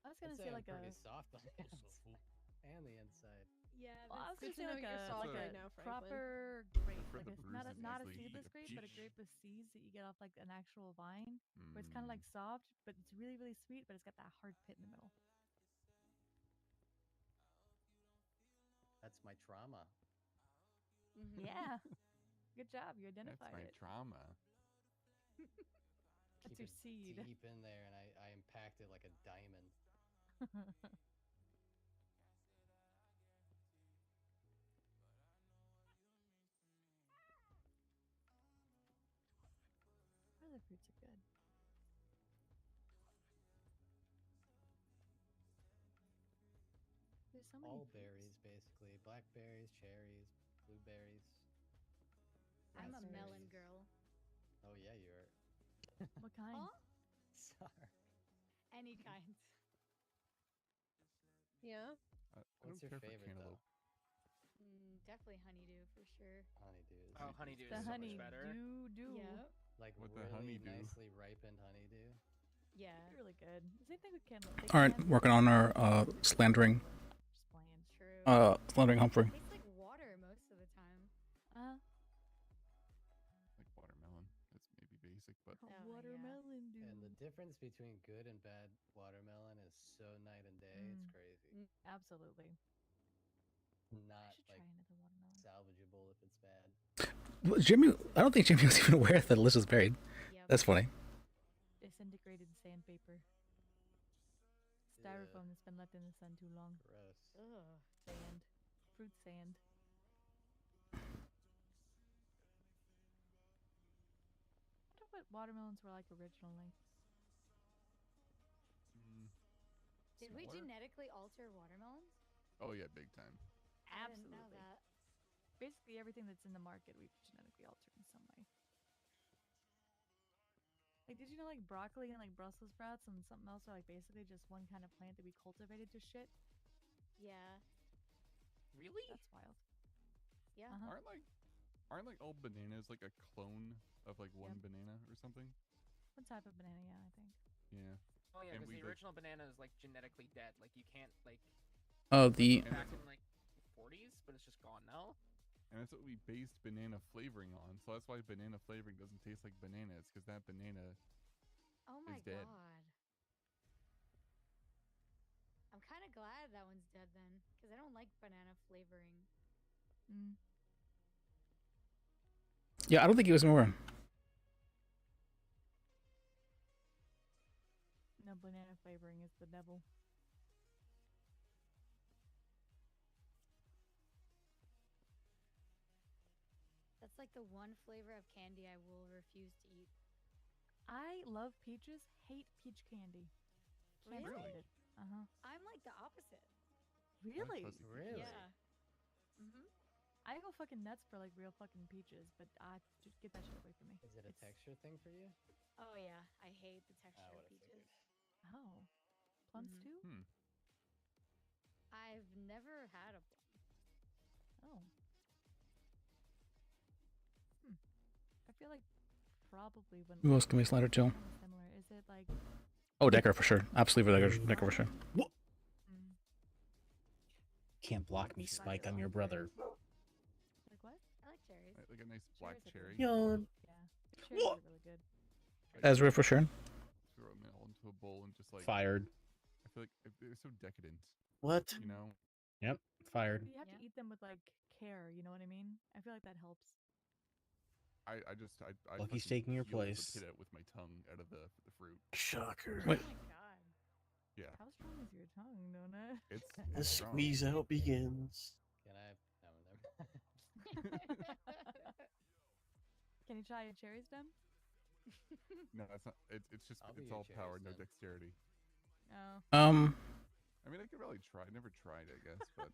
I was gonna I'd say I'm like a. pretty soft on the outside and the inside. Yeah. Well, I was That's gonna good to know say like you're a soft like right a now, Franklin. proper grape, For like the a, not a bruises, not a usually seedless like a grape, but a peach. grape with seeds that you get off like an actual vine, where it's kind of like soft, but it's really really sweet, but it's got that hard pit in the middle. That's my trauma. Mm-hmm. Yeah. Good job. You That's identified my it. trauma. That's Keep your it seed. deep in there, and I impact it like a diamond. Other fruits are good. There's so many All fruits. berries, basically. Blackberries, cherries, blueberries. I'm a Raspberries. melon girl. Oh yeah, you are. What kind? Huh? Sorry. Any kind. Yeah. I What's don't your care for favorite cantaloupe. Definitely honeydew for sure. Honeydew. Is Oh, honeydew The is so much honey better. do. Yeah. like What the really honeydew? nicely ripened honeydew. Yeah. It's really good. Same thing with cantaloupe. They All right, can working on our slandering, just bland. True. slandering Humphrey. Tastes like water most of the time. Like watermelon. That's maybe basic, but Oh, yeah. Watermelon do. And the difference between good and bad watermelon is so night and day. It's crazy. Absolutely. Not should like try another watermelon. salvageable if it's bad. Well, Jimmy, I don't think Jimmy was even aware that Liz was buried. Yep. That's funny. Disintegrated sandpaper. Styrofoam that's been left in the sun too long. Gross. Ugh. Sand. Fruit sand. I wonder what watermelons were like originally. Did we Similar? genetically alter watermelons? Oh yeah, big time. I didn't know Absolutely. that. Basically everything that's in the market we've genetically altered in some way. Like, did you know like broccoli and like Brussels sprouts and something else are like basically just one kind of plant that we cultivated to shit? Yeah. Really? That's wild. Yeah. Uh-huh. Aren't like all bananas like a clone of like one banana or something? What type of banana? Yeah, I think. Yeah. Oh yeah, And because we, the like- original banana is like genetically dead. Like you can't like. Oh, the Back in like 40s, but it's just gone now. And that's what we based banana flavoring on. So that's why banana flavoring doesn't taste like banana. It's because that banana Oh my is dead. god. I'm kind of glad that one's dead then, because I don't like banana flavoring. Mm. yeah, I don't think he was more. No, banana flavoring is the devil. That's like the one flavor of candy I will refuse to eat. I love peaches. Hate peach candy. Can't Really? stand it. Uh huh. I'm like the opposite. Really? Really? Yeah. Mhm. I go fucking nuts for like real fucking peaches, but just get that shit away from me. Is it a texture thing for you? Oh yeah, I hate the texture of would've peaches. Oh, plums Mhm. too? I've never had a plum. Oh. I feel like probably when. Who else can we slide her to? Kinda similar. Is it like? Oh, Decker for sure. Absolutely Decker for sure. Can't block me, Spike. I'm your brother. Like what? I like cherries. Like a nice black cherry. Yawn. Yeah. Cherries are really good. Ezra for sure. Throw them all into a bowl and just like Fired. I feel like they're so decadent. What? You know? Yep. Fired. You have to eat them with like care. You know what I mean? I feel like that helps. I Lucky's fucking taking your peel the place. pit out with my tongue out of the fruit. Shocker. Wait. Oh my god. Yeah. How strong is your tongue, Nona? It's The strong. squeeze out begins. Can I? Can you try a cherry stem? No, it's not. It's just I'll be it's your all cherry power, no stem. dexterity. Oh. I mean, I could really try. Never tried, I guess, but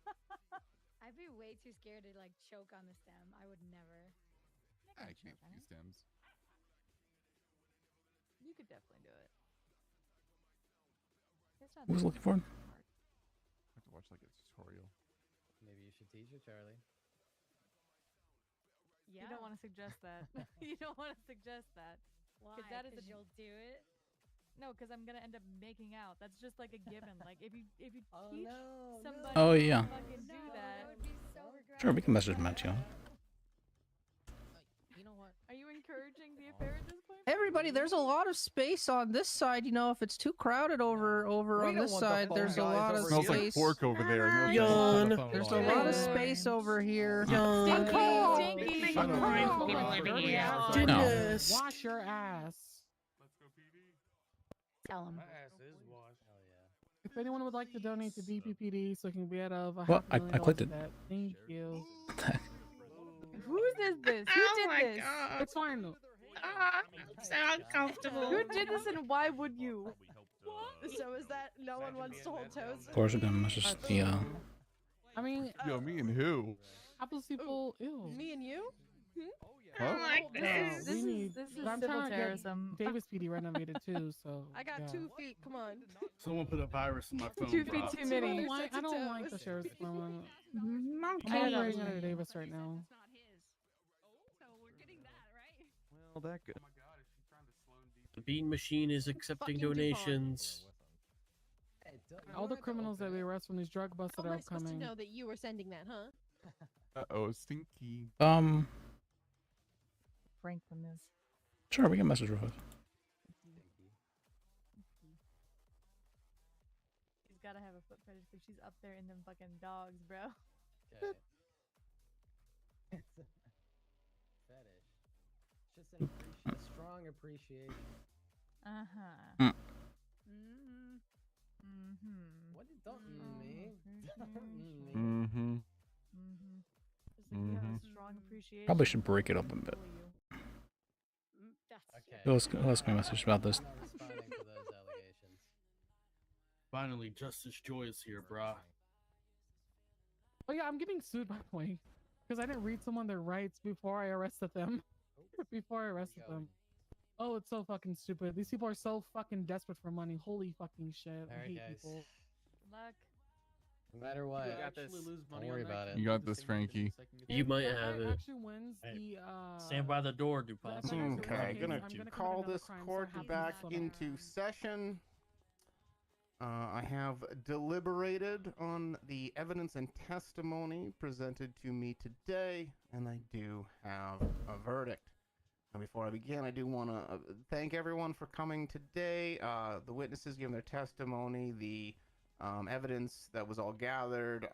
I'd be way too scared to like choke on the stem. I would never. I can eat a few stems. You could definitely do it. It's not Who was that looking for? hard. I have to watch like a tutorial. Maybe you should teach her, Charlie. You don't want to suggest that. You don't want to suggest that. Why? That is Because you'll do it. No, because I'm gonna end up making out. That's just like a given. Like if you teach somebody Oh, yeah. to fucking do that. would be so regrettable. Sure, we can message Matthew. You know what? Are you encouraging the affair at this point? Everybody, there's a lot of space on this side. You know, if it's too crowded over on this side, there's a lot of Smells like space. pork over there. I know Yawn. There's a lot of space over here. Yawn. Stinky. Goodness. Wash your ass. Let's go, PD. Tell him. My ass is washed. Hell yeah. If anyone would like to donate to BPPD so it can get of a Well, $500,000 I clicked it. debt, thank you. Who did this? Who Oh did my this? God. It's fine though. So uncomfortable. Who did this and why would you? So is that no one wants to hold toes? Of course, we're gonna message the I mean, Yo, me and who? hapless people, ew. Me and you? Huh? like No, this. we need. This is I'm civil trying to terrorism. get Davis PD renovated too, so. I got yeah. 2 feet. Come on. Someone put a virus in my phone. 2 feet bro. too many. I don't like the sheriff's department. I'm I know. operating under Davis right now. Well, that good. The bean machine is accepting Fucking DuPont. donations. Hey, All the criminals that we arrest from these drug busts How that am are I supposed to upcoming. know that you were sending that, huh? Uh-oh, stinky. Franklin is. Sure, we can message her. She's gotta have a foot fetish because she's up there in them fucking dogs, bro. Okay. It's a fetish. It's just a strong appreciation. Uh-huh. Mm. Mm-hmm. What did don't me? Mm-hmm. Mm-hmm. Just like you have a strong appreciation. Probably should break it up a bit. That's Okay. Who else can message about this? I'm not responding to those allegations. Finally, Justice Joy is here, brah. Oh yeah, I'm getting sued by the way, because I didn't read someone their rights before I arrested them. Before I arrested them. Oh, it's so fucking stupid. These people are so fucking desperate for money. Holy fucking shit. I Alright, hate guys. people. Good luck. No matter what, You got this. don't worry about it. You got this, Frankie. If that guy actually wins the Stand by the door, DuPont. That guy actually wins the Okay, case, gonna I'm gonna commit call another this crime, so court I have to back slow down. into session. I have deliberated on the evidence and testimony presented to me today, and I do have a verdict. And before I begin, I do want to thank everyone for coming today. The witnesses giving their testimony, the evidence that was all gathered,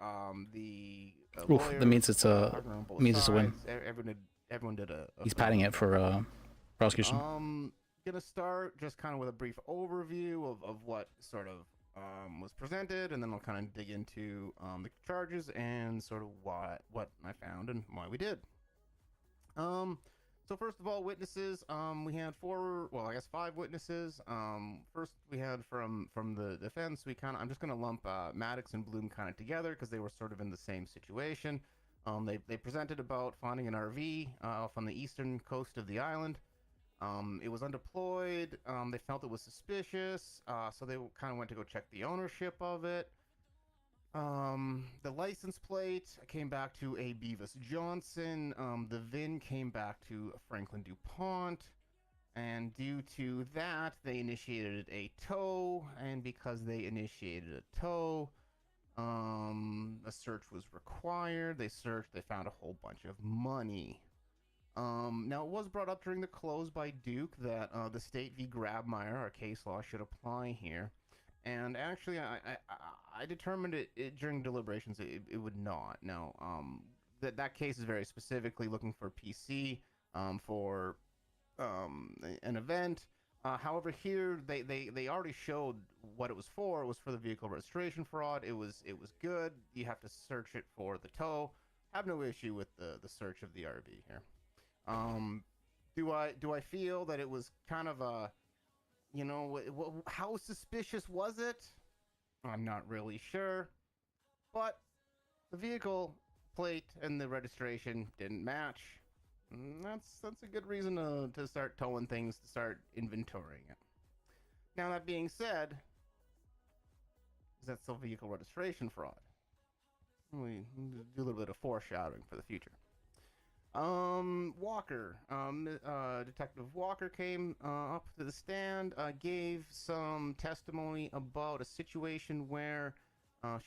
the Oof, lawyers, that means it's a arguing on both means it's a win. sides. Everyone did a He's padding it for prosecution. Gonna start just kind of with a brief overview of what sort of was presented, and then I'll kind of dig into the charges and sort of what I found and why we did. So first of all, witnesses. We had five witnesses. First we had from the defense. I'm just gonna lump Maddox and Bloom kind of together because they were sort of in the same situation. They presented about finding an RV off on the eastern coast of the island. It was undeployed. They felt it was suspicious, so they kind of went to go check the ownership of it. The license plate came back to a Beavis Johnson. The VIN came back to Franklin DuPont. And due to that, they initiated a tow. And because they initiated a tow, a search was required. They searched, they found a whole bunch of money. Now, it was brought up during the close by Duke that the State v. Grabmeyer, our case law, should apply here. And actually, I determined it during deliberations it would not. Now, that case is very specifically looking for PC for an event. However, here they already showed what it was for. It was for the vehicle registration fraud. It was good. You have to search it for the tow. Have no issue with the search of the RV here. Do I feel that it was kind of a, you know, how suspicious was it? I'm not really sure, but the vehicle plate and the registration didn't match. That's a good reason to start towing things, to start inventorying it. Now, that being said, is that still vehicle registration fraud? We do a little bit of foreshadowing for the future. Walker, Detective Walker came up to the stand, gave some testimony about a situation where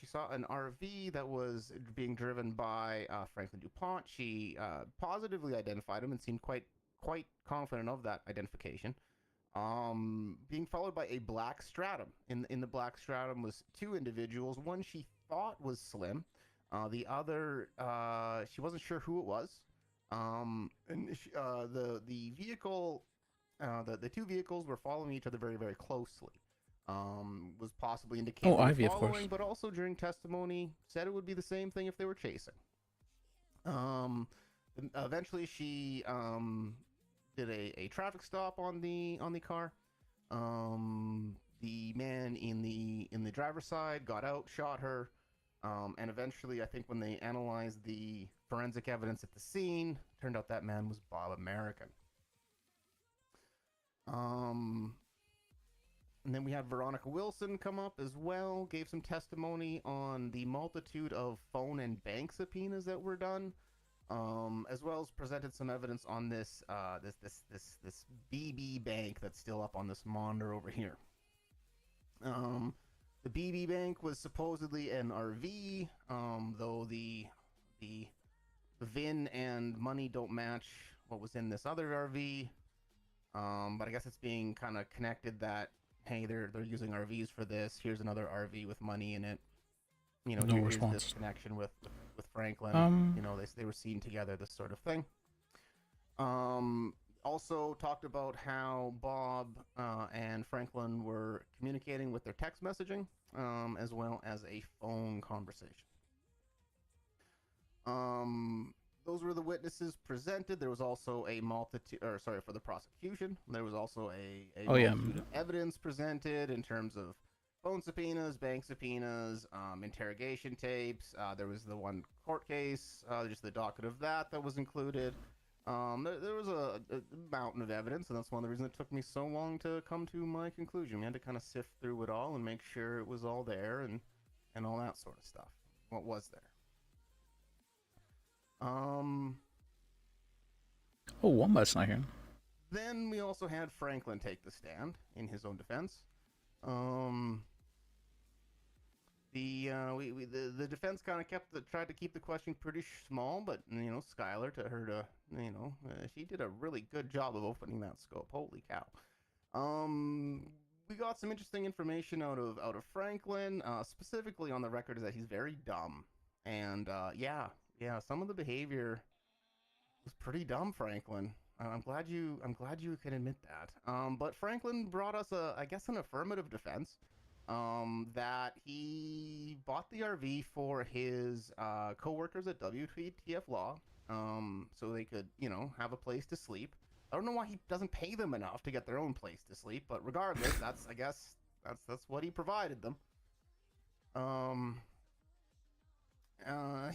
she saw an RV that was being driven by Franklin DuPont. She positively identified him and seemed quite confident of that identification. Being followed by a black Stratum. In the black Stratum was two individuals. One she thought was Slim. The other, she wasn't sure who it was. And the vehicle, the two vehicles were following each other very, very closely. Was possibly indicating Ivy, of course. but also during testimony said it would be the same thing if they were chasing. Eventually she did a traffic stop on the car. The man in the driver's side got out, shot her. And eventually, I think when they analyzed the forensic evidence at the scene, turned out that man was Bob American. And then we had Veronica Wilson come up as well, gave some testimony on the multitude of phone and bank subpoenas that were done, as well as presented some evidence on this BB bank that's still up on this monitor over here. The BB bank was supposedly an RV, though the VIN and money don't match what was in this other RV. But I guess it's being kind of connected that, hey, they're using RVs for this. Here's another RV with money in it. You know, No here's response. this connection with Franklin. You know, they were seen together, this sort of thing. Also talked about how Bob and Franklin were communicating with their text messaging, as well as a phone conversation. Those were the witnesses presented. There was also a for the prosecution, there was also a multitude of evidence presented in terms of phone subpoenas, bank subpoenas, interrogation tapes. There was the one court case, just the docket of that was included. There was a mountain of evidence, and that's one of the reasons it took me so long to come to my conclusion. We had to kind of sift through it all and make sure it was all there and all that sort of stuff. What was there? Oh, Wombat's not here. Then we also had Franklin take the stand in his own defense. The defense kind of tried to keep the question pretty small, but Skylar, to her to she did a really good job of opening that scope. Holy cow! We got some interesting information out of Franklin, specifically on the record is that he's very dumb, and yeah, some of the behavior was pretty dumb, Franklin. I'm glad you can admit that. But Franklin brought us I guess an affirmative defense. That he bought the RV for his co-workers at WTF Law, so they could, have a place to sleep. I don't know why he doesn't pay them enough to get their own place to sleep, but regardless, I guess that's what he provided them.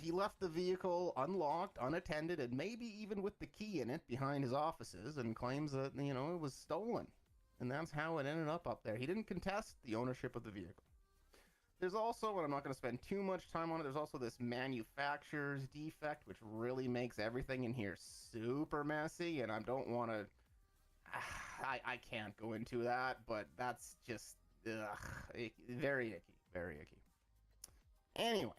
He left the vehicle unlocked, unattended, and maybe even with the key in it behind his offices, and claims that, it was stolen. And that's how it ended up there. He didn't contest the ownership of the vehicle. There's also, and I'm not going to spend too much time on it, there's also this manufacturer's defect, which really makes everything in here super messy, and I don't want to... I can't go into that, but that's just... very icky. Very icky. Anyway.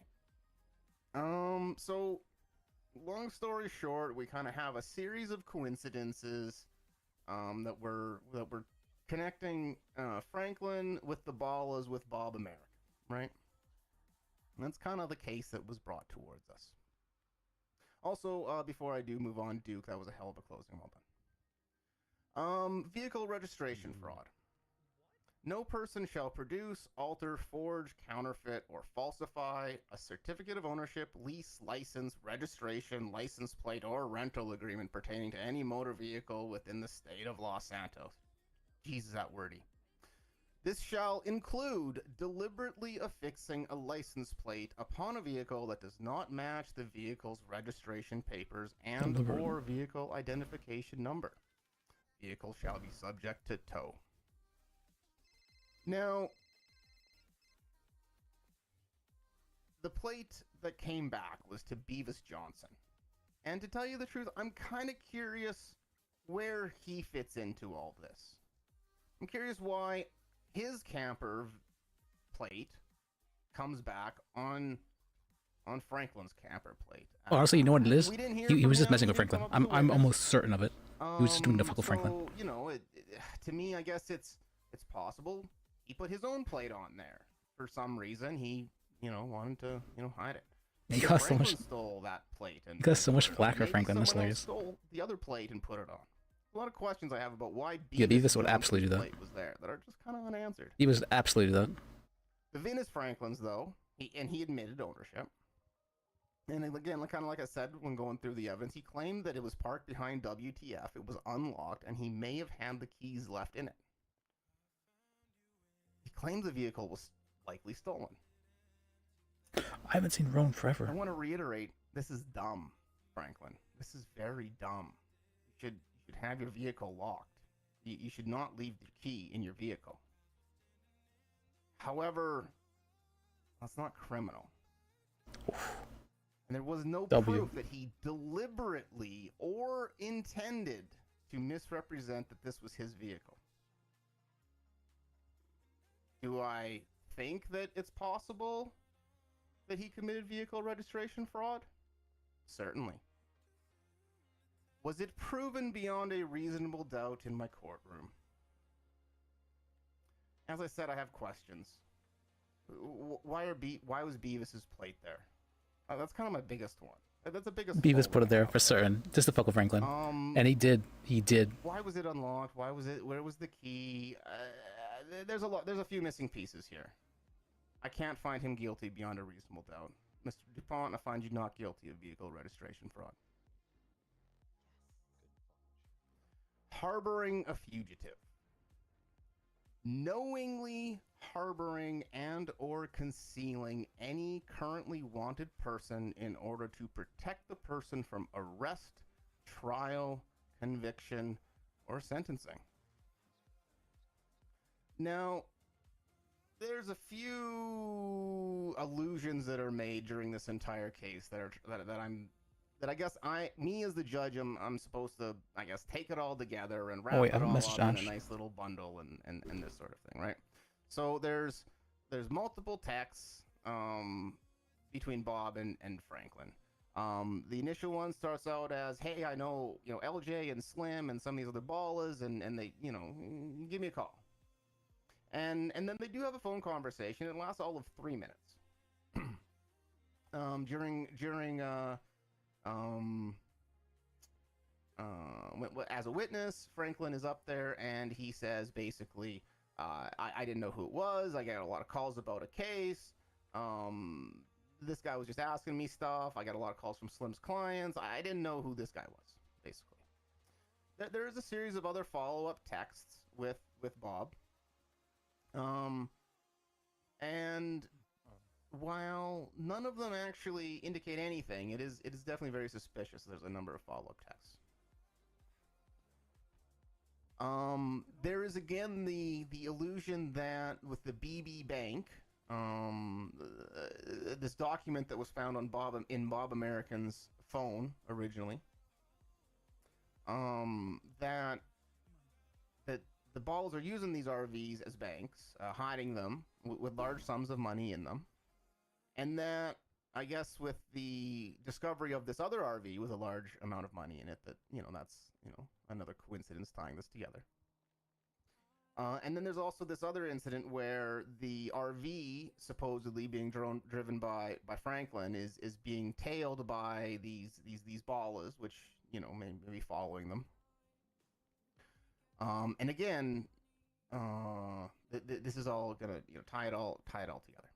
So, long story short, we kind of have a series of coincidences that we're connecting Franklin with the Ballas with Bob America, right? And that's kind of the case that was brought towards us. Also, before I do move on, Duke, that was a hell of a closing. Well done. Vehicle registration fraud. No person shall produce, alter, forge, counterfeit, or falsify a certificate of ownership, lease, license, registration, license plate, or rental agreement pertaining to any motor vehicle within the state of Los Santos. Jesus, that wordy. This shall include deliberately affixing a license plate upon a vehicle that does not match the vehicle's registration papers and or vehicle identification number. Vehicle shall be subject to tow. Now, the plate that came back was to Beavis Johnson. And to tell you the truth, I'm kind of curious where he fits into all this. I'm curious why his camper plate comes back on Franklin's camper plate. Honestly, you know what it is? We didn't hear He from was just him, messing we with didn't Franklin. come up with a I'm witness. almost certain of it. He was just doing to fuck with Franklin. So, to me, I guess it's possible he put his own plate on there. For some reason, he, wanted to, hide it. He Maybe got so Franklin much- stole that plate. And he got so put much it on. flack for Maybe Franklin, that's someone else hilarious. stole the other plate and put it on. A lot of questions I have about why Yeah, Beavis would Johnson's absolutely do that. plate was there that are just kind of unanswered. He was absolutely that. The VIN is Franklin's, though, he admitted ownership. And again, kind of like I said when going through the evidence, he claimed that it was parked behind WTF, it was unlocked, and he may have had the keys left in it. He claims the vehicle was likely stolen. I haven't seen Roan forever. I want to reiterate, this is dumb, Franklin. This is very dumb. You should have your vehicle locked. You should not leave the key in your vehicle. However, that's not criminal. And there was no proof that he deliberately or intended to misrepresent that this was his vehicle. Do I think that it's possible that he committed vehicle registration fraud? Certainly. Was it proven beyond a reasonable doubt in my courtroom? As I said, I have questions. Why was Beavis's plate there? That's kind of my biggest one. That's the biggest. Beavis put it there for certain, just to fuck with Franklin. And he did. Why was it unlocked? Why was it? Where was the key? There's a few missing pieces here. I can't find him guilty beyond a reasonable doubt. Mr. DuPont, I find you not guilty of vehicle registration fraud. Harboring a fugitive. Knowingly harboring and or concealing any currently wanted person in order to protect the person from arrest, trial, conviction, or sentencing. Now, there's a few allusions that are made during this entire case that I guess me as the judge, I'm supposed to, I guess, take it all together and wrap wait, I it have a all message, up in a Ash. nice little bundle and this sort of thing, right? So there's multiple texts between Bob and Franklin. The initial one starts out as, "Hey, I know, LJ and Slim and some of these other ballers, and they, give me a call." And then they do have a phone conversation. It lasts all of 3 minutes. As a witness, Franklin is up there and he says basically, I didn't know who it was. I got a lot of calls about a case. This guy was just asking me stuff. I got a lot of calls from Slim's clients. I didn't know who this guy was, basically. There is a series of other follow-up texts with Bob. And while none of them actually indicate anything, it is definitely very suspicious. There's a number of follow-up texts. There is again the illusion that with the BB Bank, this document that was found on Bob American's phone originally, that the balls are using these RVs as banks, hiding them with large sums of money in them, and that I guess with the discovery of this other RV with a large amount of money in it, that that's another coincidence tying this together. And then there's also this other incident where the RV supposedly being driven by Franklin is being tailed by these ballers, which may be following them. And again, this is all gonna tie it all together.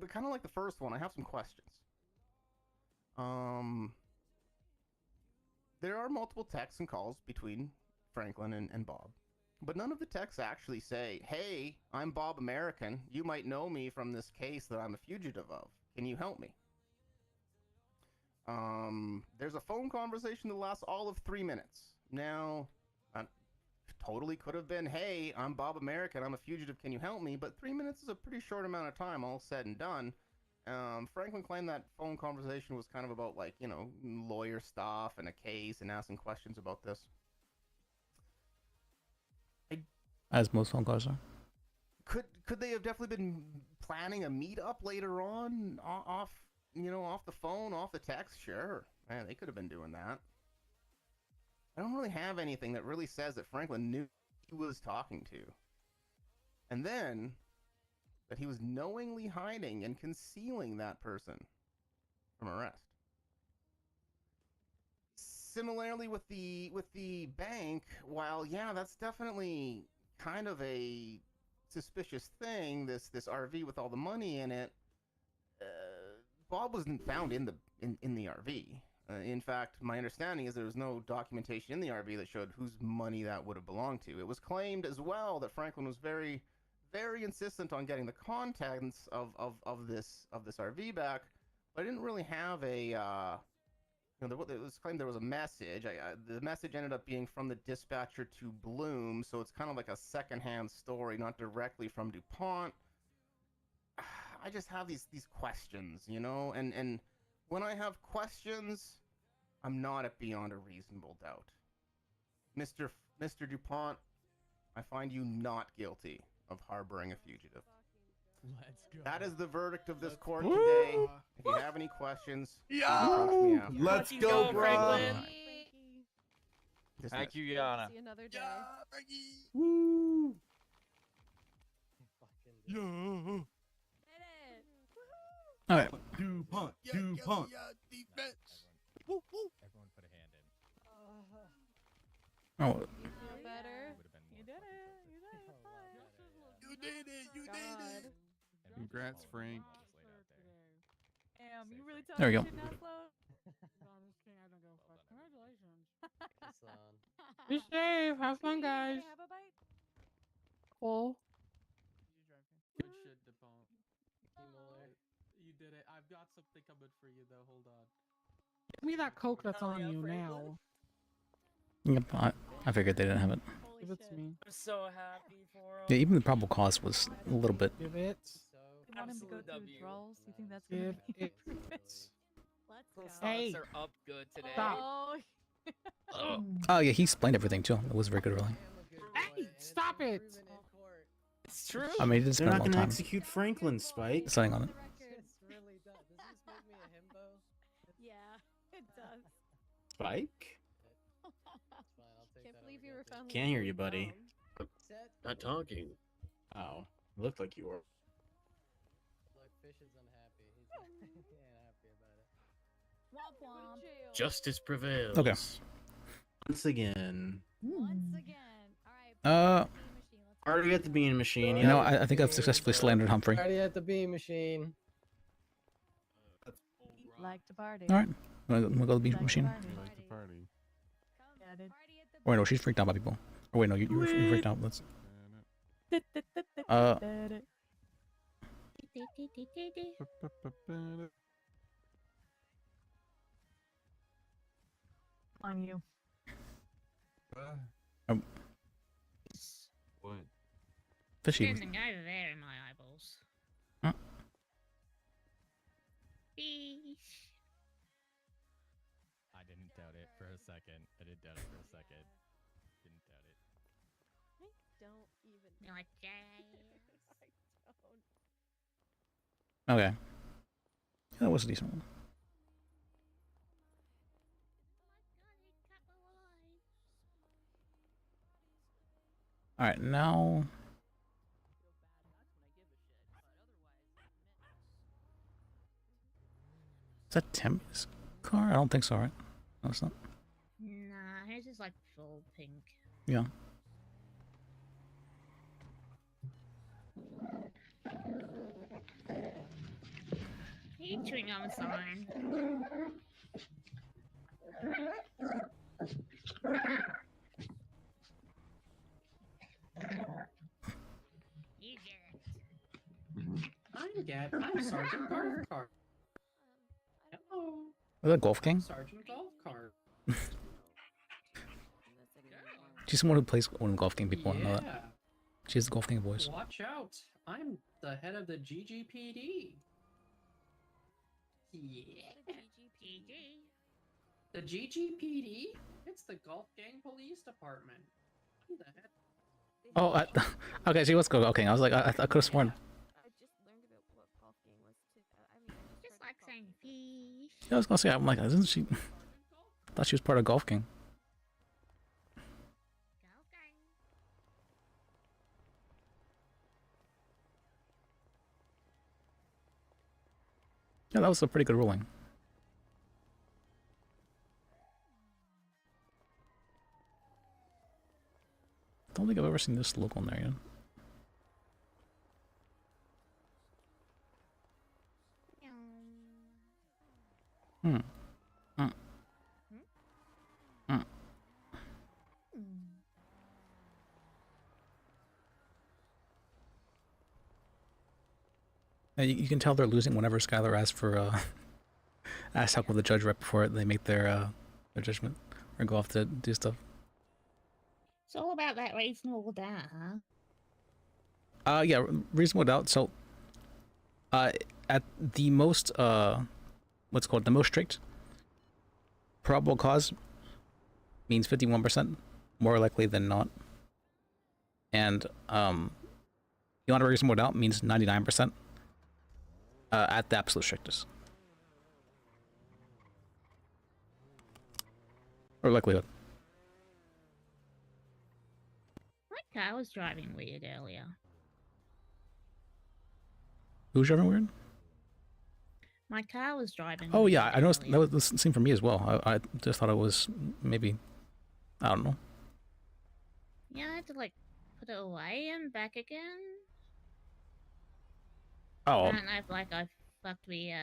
But kind of like the first one, I have some questions. There are multiple texts and calls between Franklin and Bob, but none of the texts actually say, "Hey, I'm Bob American. You might know me from this case that I'm a fugitive of. Can you help me?" There's a phone conversation that lasts all of 3 minutes. Now, totally could have been, "Hey, I'm Bob American. I'm a fugitive. Can you help me?" But 3 minutes is a pretty short amount of time, all said and done. Franklin claimed that phone conversation was kind of about lawyer stuff and a case and asking questions about this. As most phone calls are. Could they have definitely been planning a meetup later on off the phone, off the text? Sure, man, they could have been doing that. I don't really have anything that really says that Franklin knew who he was talking to, and then that he was knowingly hiding and concealing that person from arrest. Similarly with the bank, while yeah, that's definitely kind of a suspicious thing, this RV with all the money in it, Bob wasn't found in the RV. In fact, my understanding is there was no documentation in the RV that showed whose money that would have belonged to. It was claimed as well that Franklin was very, very insistent on getting the contents of this RV back, but I didn't really have a it was claimed there was a message. The message ended up being from the dispatcher to Bloom, so it's kind of like a secondhand story, not directly from DuPont. I just have these questions, and when I have questions, I'm not at beyond a reasonable doubt. Mr. DuPont, I find you not guilty of harboring a fugitive. Let's go. That is the verdict of this court today. If you have any questions, approach me after. Let's go, Franklin. Dismissed. Thank you, Yana. See another day. Woo! Yeah. All right. DuPont. DuPont. Defense. Woo, woo. Everyone put a hand in. Oh, You feel better? You did it. You did it. Fine. You did it. You did it. Congrats, Frank. Damn, you really told There we me go. shit now, Flo? I'm just kidding. I don't go fuck. Congratulations. Son. Be safe. Have fun, guys. Have a bite. Cool. Good shit, DuPont. Muller. You did it. I've got. something coming for you though. Hold on. Give me that coke that's on you now. Yep, I figured they didn't have it. Give it to me. I'm so happy for him. Yeah, even the probable cause was a little bit. Give it. You want him to go through withdrawals? You think that's gonna Give be it. Let's The go. stocks are up good today. Oh. Oh yeah, he explained everything too. It was very good, really. Hey, stop it! It's true. I mean, he did They're spend a not long gonna time execute Franklin, Spike. studying on it. Really does. Does this make me a himbo? Yeah, it does. Spike? Can't believe you were found. Can't hear you, buddy. Not talking. Oh, looked like you were. Look, Fish is unhappy. He ain't happy about it. Womp womp. Justice prevails. Okay. Once again. Once again. All right. Already at the bean machine. You know, I think I've successfully slandered Humphrey. Party at the bean machine. Like to party. All right, we'll go to the beach machine. Like the party. Yeah, dude. Or wait, no, she's freaked out by people. Or wait, no, you freaked out. Let's. On you. What? Fishy. Standing over there in my eyeballs. Huh? I didn't doubt it for a second. I did doubt it for a second. Didn't doubt it. I don't even. You're like, I don't. Okay. That was a decent one. All right, now. Is that Tim's car? I don't think so, right? No, it's not. Nah, his is like full pink. Yeah. He chewing on a sign. You get it. I'm Sergeant Golf Cart. Hello. Is that Golf King? Sergeant Golf Cart. She's someone who plays one of the Golf King people. I know that. Yeah. She has the Golf King voice. Watch out. I'm the head of the GGPD. Yeah. The GGPD? It's the Golf Gang Police Department. Who the heck? Oh, okay. She was Golf King. I was like, I could have sworn. I just learned about what golf game was too. I mean, Just like saying fish. Yeah, I was gonna say, I'm like, isn't she? I thought she was part of Golf King. Yeah, that was a pretty good ruling. Don't think I've ever seen this logo in there yet. Hmm. Yeah, you can tell they're losing whenever Skylar asks for asks help with the judge right before they make their judgment or go off to do stuff. It's all about that reasonable doubt, huh? Yeah, reasonable doubt. So, at the most what's called the most strict, probable cause means 51%, more likely than not, and beyond a reasonable doubt means 99%. At the absolute strictest. Or likelihood. My car was driving weird earlier. Who's driving weird? My car was driving Oh weird yeah, I noticed earlier. that was the same for me as well. I just thought it was maybe, I don't know. Yeah, I had to like put it away and back again. Oh. I don't know if like I fucked me,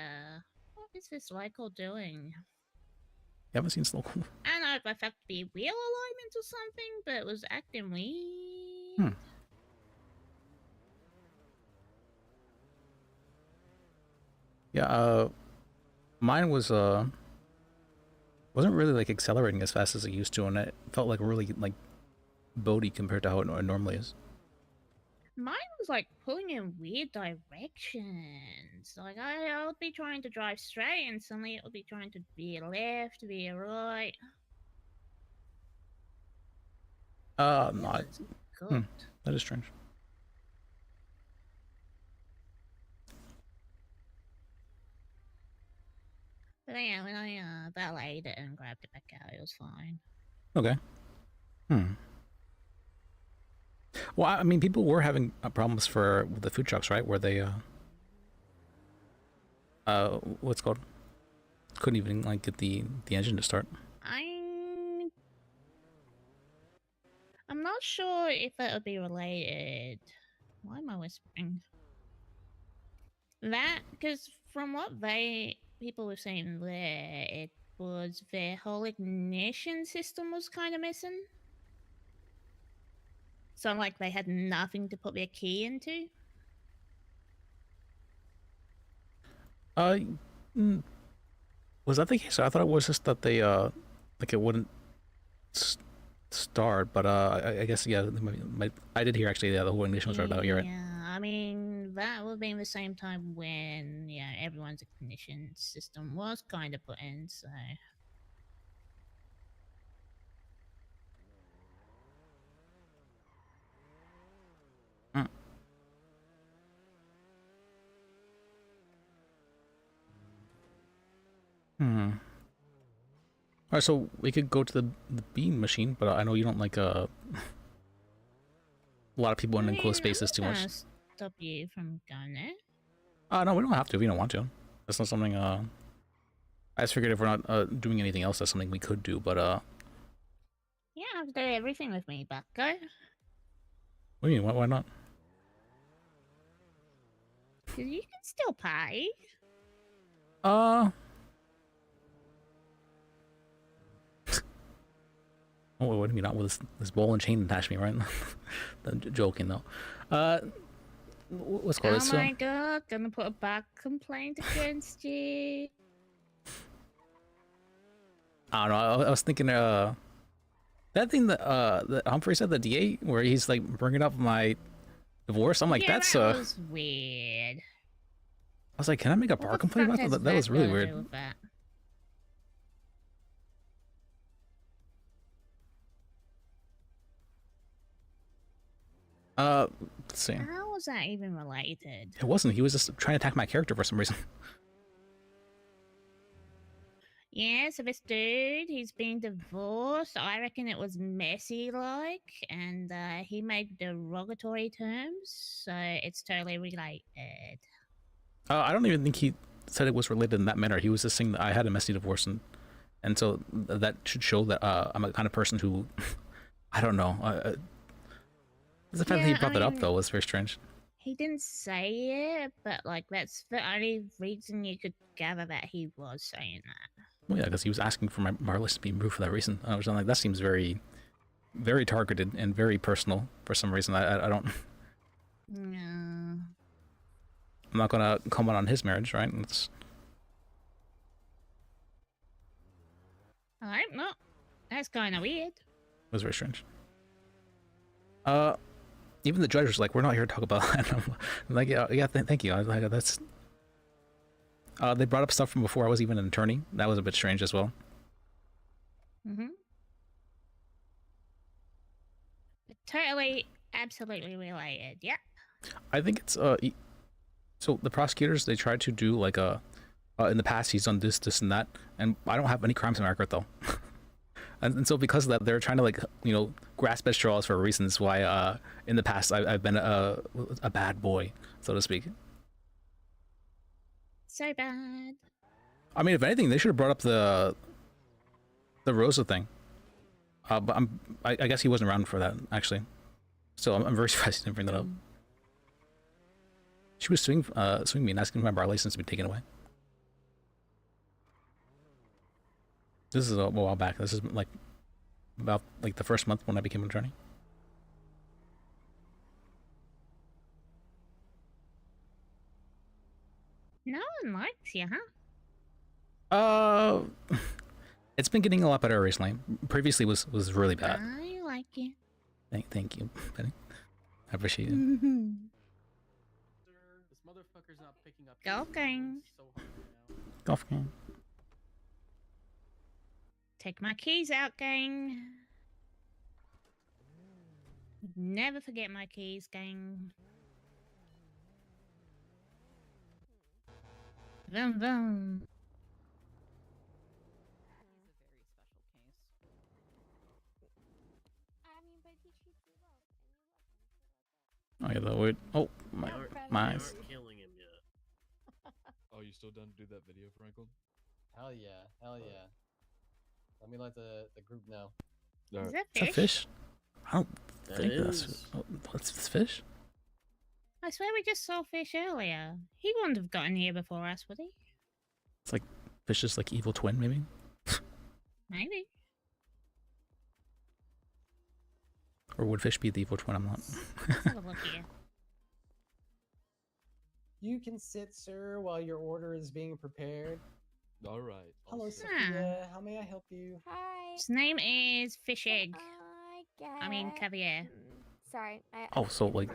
what is this vehicle doing? You haven't seen Slow. I don't know if I fucked the wheel alignment or something, but it was acting weird. Yeah, Mine was wasn't really like accelerating as fast as it used to, and it felt like really like boaty compared to how it normally is. Mine was like pulling in weird directions. Like I'll be trying to drive straight, and suddenly it'll be trying to veer left, veer right. Not. Good. That is strange. But yeah, when I valeted it and grabbed it back out, it was fine. Okay. Well, I mean, people were having problems for the food trucks, right? Where they what's it called? Couldn't even like get the engine to start. I'm not sure if that would be related. Why am I whispering? That, because from what people were saying there, it was their whole ignition system was kind of missing. So like they had nothing to put their key into. Was that the case? I thought it was just that they like it wouldn't start, but I guess yeah, I did hear actually the whole ignition was right out. You're right. Yeah, I mean that would be the same time when everyone's ignition system was kind of put in. So Alright, so we could go to the bean machine, but I know you don't like a lot of people in enclosed spaces too much. Stop you from going there? No, we don't have to if you don't want to. That's not something I just figured if we're not doing anything else, that's something we could do, but yeah, I've done everything with me, Bucko. What do you mean? Why not? Because you can still pay. Oh, what do you mean? Not with this ball and chain attached to me, right? I'm joking though. What's called? Oh my god, gonna put a back complaint against you. I don't know. I was thinking, that thing that Humphrey said, the DA, where he's like bringing up my divorce. I'm like, yeah, that's that was weird. I was like, can I make a bar complaint about that? That was really weird. Let's see. How was that even related? It wasn't. He was just trying to attack my character for some reason. Yeah, so this dude, he's been divorced. I reckon it was messy, like, and he made derogatory terms, so it's totally related. I don't even think he said it was related in that manner. He was just saying that I had a messy divorce, and so that should show that I'm a kind of person who, I don't know. The fact that he brought that up though was very strange. He didn't say it, but like that's the only reason you could gather that he was saying that. Well, yeah, because he was asking for my list to be removed for that reason. I was like, that seems very, very targeted and very personal for some reason. I don't. No. I'm not gonna comment on his marriage, right? It's. Alright, no, that's kind of weird. It was very strange. Even the judge was like, "We're not here to talk about that." I'm like, "Yeah, thank you." I was like, "That's." They brought up stuff from before I was even an attorney. That was a bit strange as well. Totally, absolutely related. Yep. I think it's so the prosecutors, they tried to do like in the past he's done this, and that, and I don't have any crimes on my record though. And so because of that, they're trying to like grasp at straws for reasons why in the past I've been a bad boy, so to speak. So bad. I mean, if anything, they should have brought up the Rosa thing. But I guess he wasn't around for that actually, so I'm very surprised he didn't bring that up. She was suing me and asking for my bar license to be taken away. This is a while back. This is like about like the first month when I became an attorney. No one likes you, huh? It's been getting a lot better recently. Previously was really bad. I like it. Thank you, Benny. I appreciate it. This motherfucker's not picking up. Golf game. So hard right now. Golf game. Take my keys out, gang. Never forget my keys, gang. Vroom vroom. Oh yeah, the weird. Oh my eyes. Killing him yet. Oh, you still done to do that video, Franklin? Hell yeah, hell yeah. Let me let the group know. Is that Is that fish? I don't That think that's. is. Oh, what's this fish? I swear we just saw fish earlier. He wouldn't have gotten here before us, would he? It's like fish's like evil twin, maybe. Maybe. Or would fish be the evil twin? I'm not. Let's have a look here. You can sit, sir, while your order is being prepared. All right. Hello, sit. Sophia. How may I help you? Hi. His name is Fish Egg. I mean get- caviar. Sorry. Oh, so like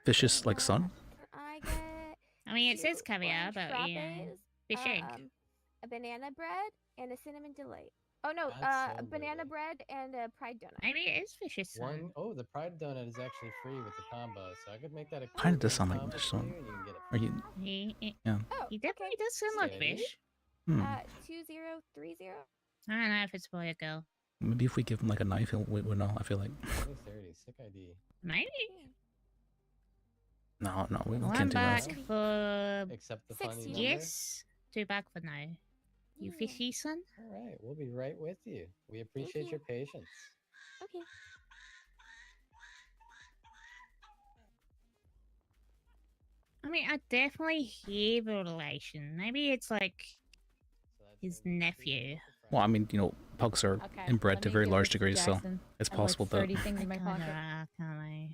fish's like son? I get. I mean, it says two caviar, lunch but yeah, frappes, fish egg. A banana bread and a cinnamon delight. Oh no, That's a so banana good. bread and a pride donut. Maybe it is fish's son. One oh the Pride Donut is actually free with the combo, so I could make that a Kind of cool does sound like combo fish for son. you, and you can get it Are you? Yeah. Oh, He definitely does sound like Steady. fish. Hmm. 2030. I don't know if it's a boy or girl. Maybe if we give him like a knife, he'll we know. I feel like. 2030, sick ID. Maybe. No, we One can't do back that. for Except the 60. funny number. yes, two back for no. You fishy son. All right, we'll be right with you. We appreciate you. your patience. Okay. I mean, I definitely hear the relation. Maybe it's like his nephew. Well, I mean, pugs are inbred to very large degrees, so it's possible that. things in my pocket. Can't I?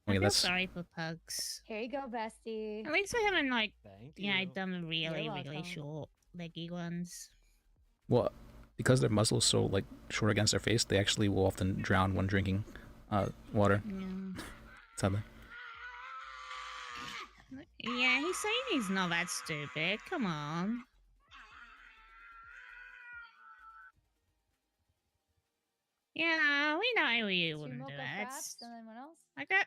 I I mean, feel that's sorry for pugs. Here you go, bestie. At least I haven't like Thank done the really welcome. short leggy ones. well, because their muzzles so like short against their face, they actually will often drown when drinking water. Yeah. Sadly. Yeah, he's saying he's not that stupid. Come on. Yeah, we know you wouldn't do mocha that. fraps and anyone else? Like that.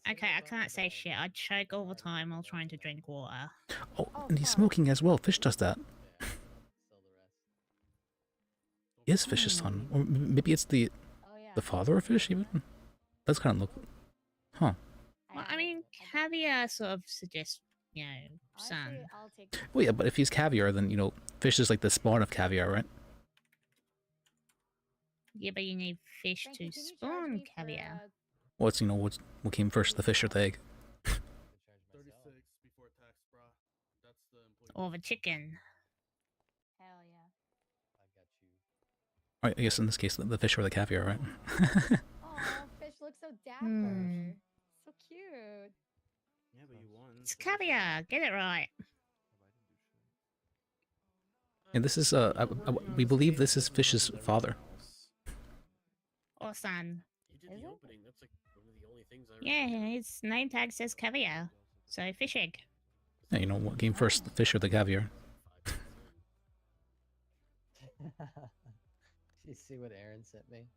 Okay, I can't say shit. I choke all the time while trying to drink water. Oh, and he's smoking as well. Fish does that. Is Fish's son, or maybe it's the father of Fish even. That's kind of look. Huh. Well, I mean, caviar sort of suggests, son. I'll take Well, yeah, but if he's caviar, then Fish is like the spawn of caviar, right? Yeah, but you need fish to spawn caviar. What's what came first, the fish or the egg? 36 before tax, bra. That's the employee. Or the chicken. Hell yeah. Right, I guess in this case, the fish or the caviar, right? Oh, fish looks so dapper. Hmm. So cute. Yeah, but you won. It's caviar. Get it right. And this is we believe this is Fish's father. Or son. You did the opening. That's like one of the only things I Yeah, his name tag says caviar. So fish egg. Yeah, what came first, the fish or the caviar? You see what Aaron sent me?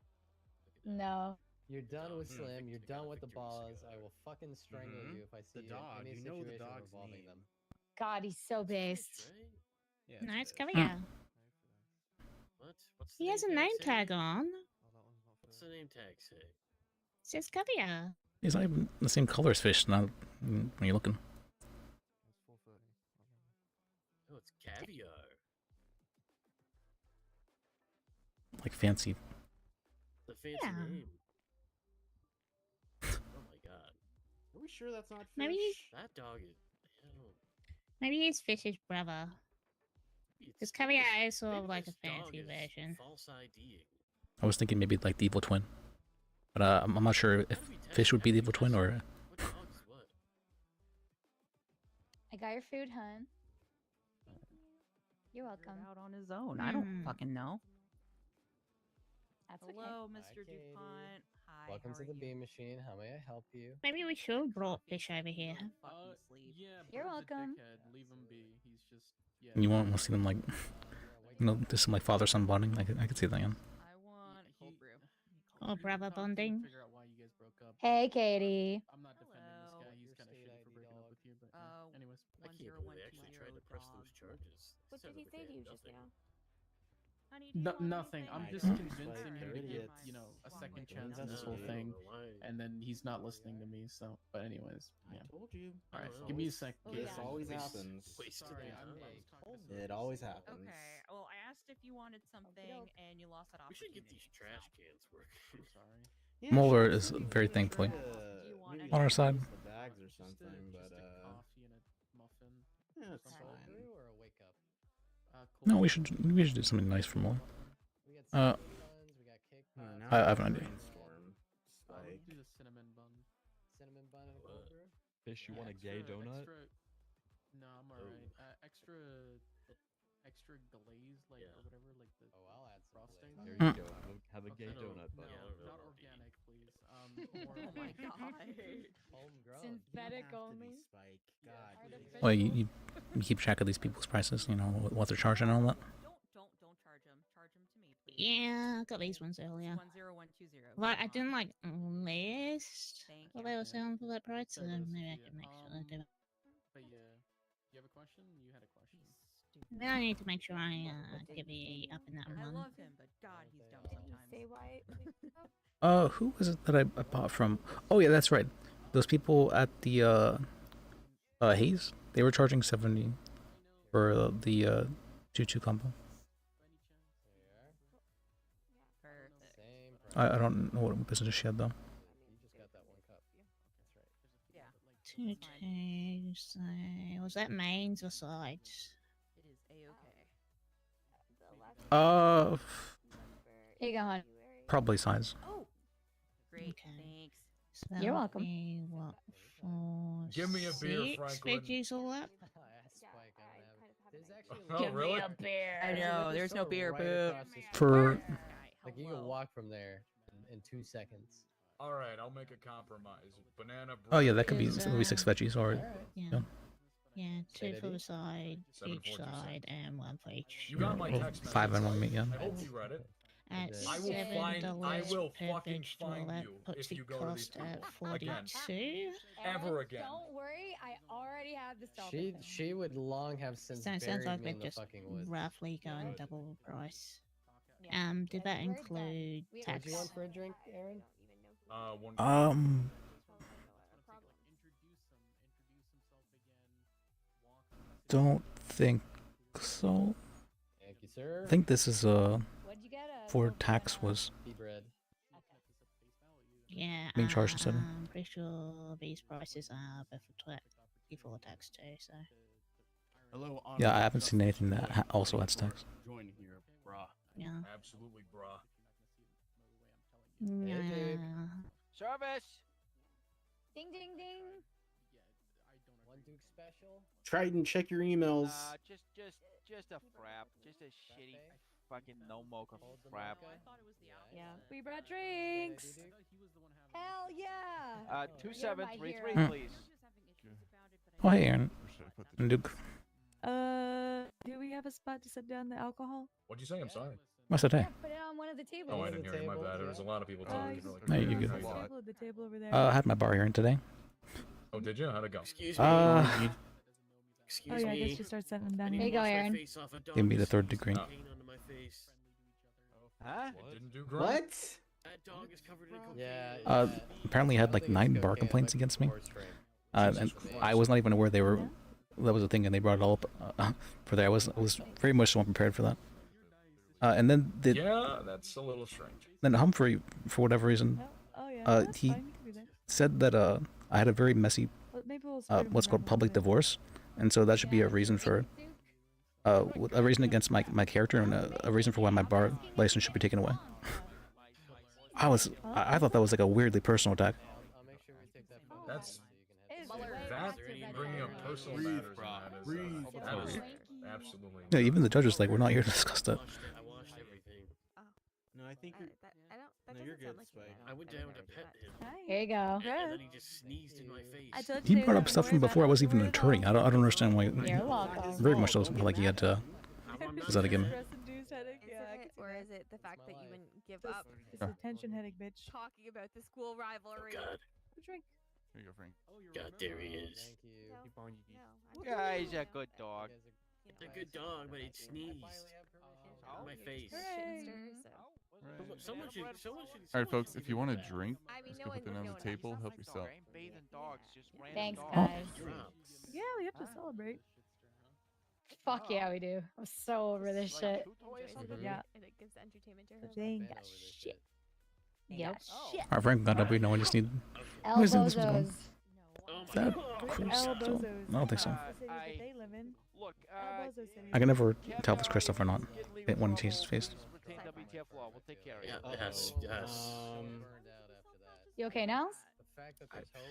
No. You're done with Slim. You're done with the balls. I will fucking strangle you if I see The you dog. in any You know the situation dog's involving name. them. God, he's so based. No, it's caviar. What's He has a name tag on. What's the name tag say? It says caviar. He's not even the same color as Fish. Now, when you're looking. Oh, it's caviar. Like fancy. The fancy Yeah. name. Oh my god. Are we sure that's not fish? Maybe That dog is. I don't. Maybe he's Fish's brother. Because caviar is sort of like a fancy version. False IDing. I was thinking maybe like the evil twin. But I'm not sure if Fish would be the evil twin or. What dog is what? I got your food, hun. You're welcome. Out on his own. I don't Hmm. fucking know. That's Hello, okay. Mr. DuPont. Hi. Welcome how to are the you? beam machine. How may I help you? Maybe we should have brought Fish over here. Fucking sleep. Yeah, You're Bird's a welcome. dickhead. Leave him be. He's just yeah. You won't see them like, do some like father-son bonding. I could see that. Yeah. I want cold brew. Oh, brother bonding. Figure out why you guys broke up. Hey, Katie. I'm not defending this guy. He's kind of shitty for breaking up with you, but anyways. I can't believe they actually tried to press those charges. What did he say to you just now? Nothing. I'm I just don't convincing him to like get, idiots. a second Don't chance in this have whole to thing, be alive. and then he's not listening to me. So, but anyways, yeah. I told you. All right, This give me a always- sec. This Yeah. always Please. happens. Sorry, It always happens. Okay. Well, I asked if you wanted something, and you lost that We should opportunity. get these trash cans working. Sorry. Yeah, Mulder sure, is maybe very try thankfully to- maybe on our try side. to use the bags or something, but coffee and a muffin. yeah, it's something. fine. Or a wake up? No, we should do something nice for Mulder. We got Uh, cinnamon buns. We got cake No, pops. now I have an idea. brainstorm. Let's Spike. do the cinnamon bun. Cinnamon bun and a cold brew. Fish, you want a gay donut? Extra, no, I'm alright. Extra glaze, like or whatever, like the I'll add some frosting. There Mm. you go. Have a gay Okay. donut, No, buddy. not organic, please. More Oh my god. Homegrown. Synthetic have to be only. Spike. God. Artificial. Well, you keep track of these people's prices. You know what they're charging and all that. Don't charge him. Charge him to me, please. Yeah, I got these ones earlier. 10120. Right, I didn't like list Thank what you. they were selling for that price, so That is, maybe I yeah. can make sure I do it. But yeah, you have a question? You had a question. Then I need to make sure I divvy up in that I one. love him, but God, he's dumb sometimes. Say why? Who was it that I bought from? Oh yeah, that's right. Those people at the Hayes, they were charging 70 for the 2-2 combo. Perfect. Same price. I don't know what business she had though. You just got that one cup. That's right. Yeah. 2-2, so was that mains or sides? It is a-okay. Here you go, hon. Probably size. Oh, great. Okay. Thanks. So You're that'll welcome. be, what, 4, Give me a beer, 6 Franklin. veggies all up? I asked Spike. I don't have it. There's actually. Oh, Give really? me a beer. I know, There's there's no store beer, right boo. across the street. For Like you can walk from there in 2 seconds. All right, I'll make a compromise. Banana. oh yeah, that could be Is, that'll be 6 veggies or Yeah. yeah. Yeah, 2 for Sadie? the side, each 7.46. side, and 1 for each. You got my Or text 5 and 1 meat. Yeah. I hope you read it. At I will find- I $7 will per fucking vegetable, find that you puts if the you go to these cost at people. Again. 42. Ever Aaron, again. Don't worry, I already have the stuff. She would long have since So it buried sounds like me they're in the just fucking woods. roughly going double price. Yeah. Did Yeah, that we're done. include We- What tax? do you want for a drink, Aaron? One. Don't think so. Thank you, sir. I think this is What'd you get? for tax was Pea bread. Yeah, being charged instead of. I'm pretty sure these prices are before tax too, so. Hello. Yeah, I haven't seen anything that also adds tax. Join here, brah. Yeah. Absolutely, brah. Yeah. Service. Ding ding ding. One Duke special. Triton, check your emails. Just a frap. Just a shitty fucking no mocha frap. Yeah. We brought drinks. Hell yeah. 2733, hero. please. Oh hey, Aaron. And Duke. Do we have a spot to set down the alcohol? What'd you say? I'm sorry. I said hey. Put it on one of the tables. Oh, I didn't hear you. My bad. There was a lot of people talking. No, you're good. The table over there. I had my bar hearing today. Oh, did you? How'd it go? Excuse me. Oh Excuse yeah, I me. guess you start setting them I down. need Here to you go, wash my Aaron. face off. A dog Give me the is third degree. pain onto my face. Huh? It didn't do great. What? That dog is covered in cocaine. Yeah. Apparently had like 9 bar complaints against me. And I was not even aware they were. That was a thing, and they brought it all up for there. I was very much so unprepared for that. And then Yeah, that's a little strange. then Humphrey, for whatever reason, Oh yeah. That's he fine. You can do that. said that I had a very messy Well, maybe we'll spread 'em what's called around a public little bit. divorce, and so that should be a reason for a reason against my character and a reason for why my bar license should be taken away. I thought that was like a weirdly personal attack. I'll make sure we take that photo. That's It's that way bringing up personal Breathe, matters. brah. and that is, Breathe. that is absolutely. Yeah, even the judge was like, "We're not here to discuss that." I washed everything. No, I think you're. That No, you're doesn't sound good, like Spike. I went down to pet him. There you go. And then he just sneezed in my face. I told He you brought there's up stuff nothing from to before I worry was even an about. attorney. I don't understand why. You're welcome. Very much so like he had to. Was that again? Stress-induced headache. Is Yeah, I it, can see or that. is it the fact that you wouldn't give This- up It's a tension headache, bitch. talking about the school rivalry? God. A drink. Here you go, Frank. God, there he is. Thank you. Yeah, he's a good dog. It's a good dog, but it sneezed in my face. Someone should. All right, folks. If you want a drink, I mean, just no go one put them would on know the table. Help Dog, yourself. I ain't bathing dogs, just random Thanks, dogs. guys. Yeah, we have to celebrate. Fuck yeah, we do. I'm so over this shit. Yeah. And it gives entertainment to her. But they ain't got shit. Yep. Shit. All right, Frank got up. We know. I just need. Who is this one? Elbozos. Is that Crystal? I don't think so. They live in. Look, Elbozo City. I can never tell if it's Christopher or not when he changes his face. retain WTF law. We'll take care of Yeah, it. yes, yes. You okay now? The fact that there's hope.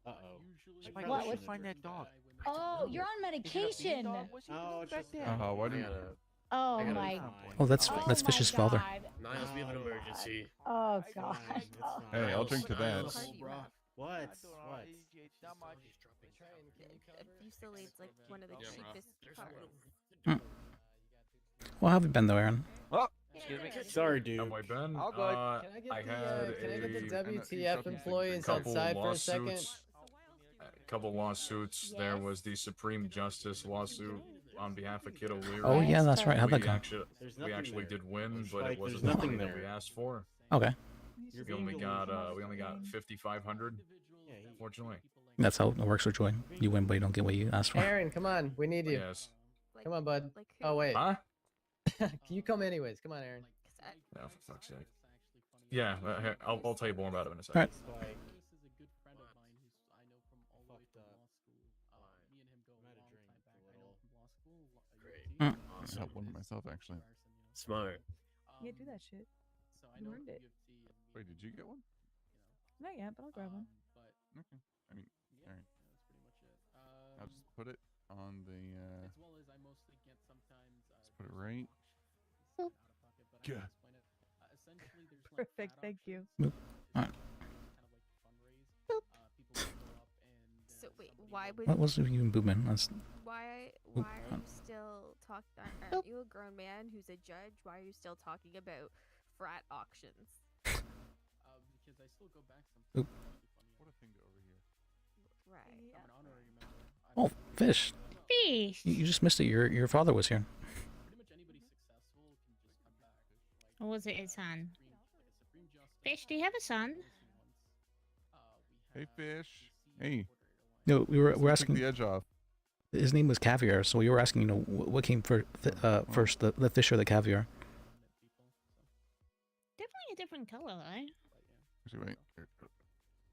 Uh-oh. Spike, What? we What? should find that dog. Oh, you're on medication. Oh, it's just Why didn't? Oh I gotta- my. Oh, that's Oh Fish's my father. God. Niles, we have an emergency. Oh god. Hey, I'll drink to that. What? What? Fusilades like one of the cheapest cars. Well, how have you been though, Aaron? Oh, excuse me. Sorry, dude. Am I Ben? All good. Can I get the WTF employees couple outside for a second? lawsuits. A couple lawsuits. There was the Supreme Justice lawsuit on behalf of Kid O'Leary. Oh yeah, that's right. How'd that go? There's We nothing actually there. did win, but Spike, it wasn't there's the money nothing that we there. asked for. Okay, We only got 5,500. Fortunately. that's how it works with Joy. You win, but you don't get what you asked for. Aaron, come on. We need you. Yes. Come on, bud. Oh, wait. Huh? You come anyways. Come on, Aaron. No, for fuck's sake. Yeah, here, I'll tell you more about it in a second. Alright. I help one myself actually. Smart. Yeah, do that shit. You earned it. Wait, did you get one? Not yet, but I'll grab one. Okay. I mean, all right. I'll just put it on the. Let's put it right. Yeah. Perfect, thank you. Alright. So wait, why would What was even booming? That's why Oop. are you still talking? Aren't you a grown man who's a judge? Why are you still talking about frat auctions? Because I still go back Oop. What a thing to overhear. Right. Oh, Fish. Fish. You just missed it. Your father was here. Or was it his son? Fish, do you have a son? Hey, Fish. Hey. No, we're Took asking. the edge off. His name was Caviar, so we were asking. You know, what came first, the fish or the caviar? Definitely a different color, though. Actually, wait. Here.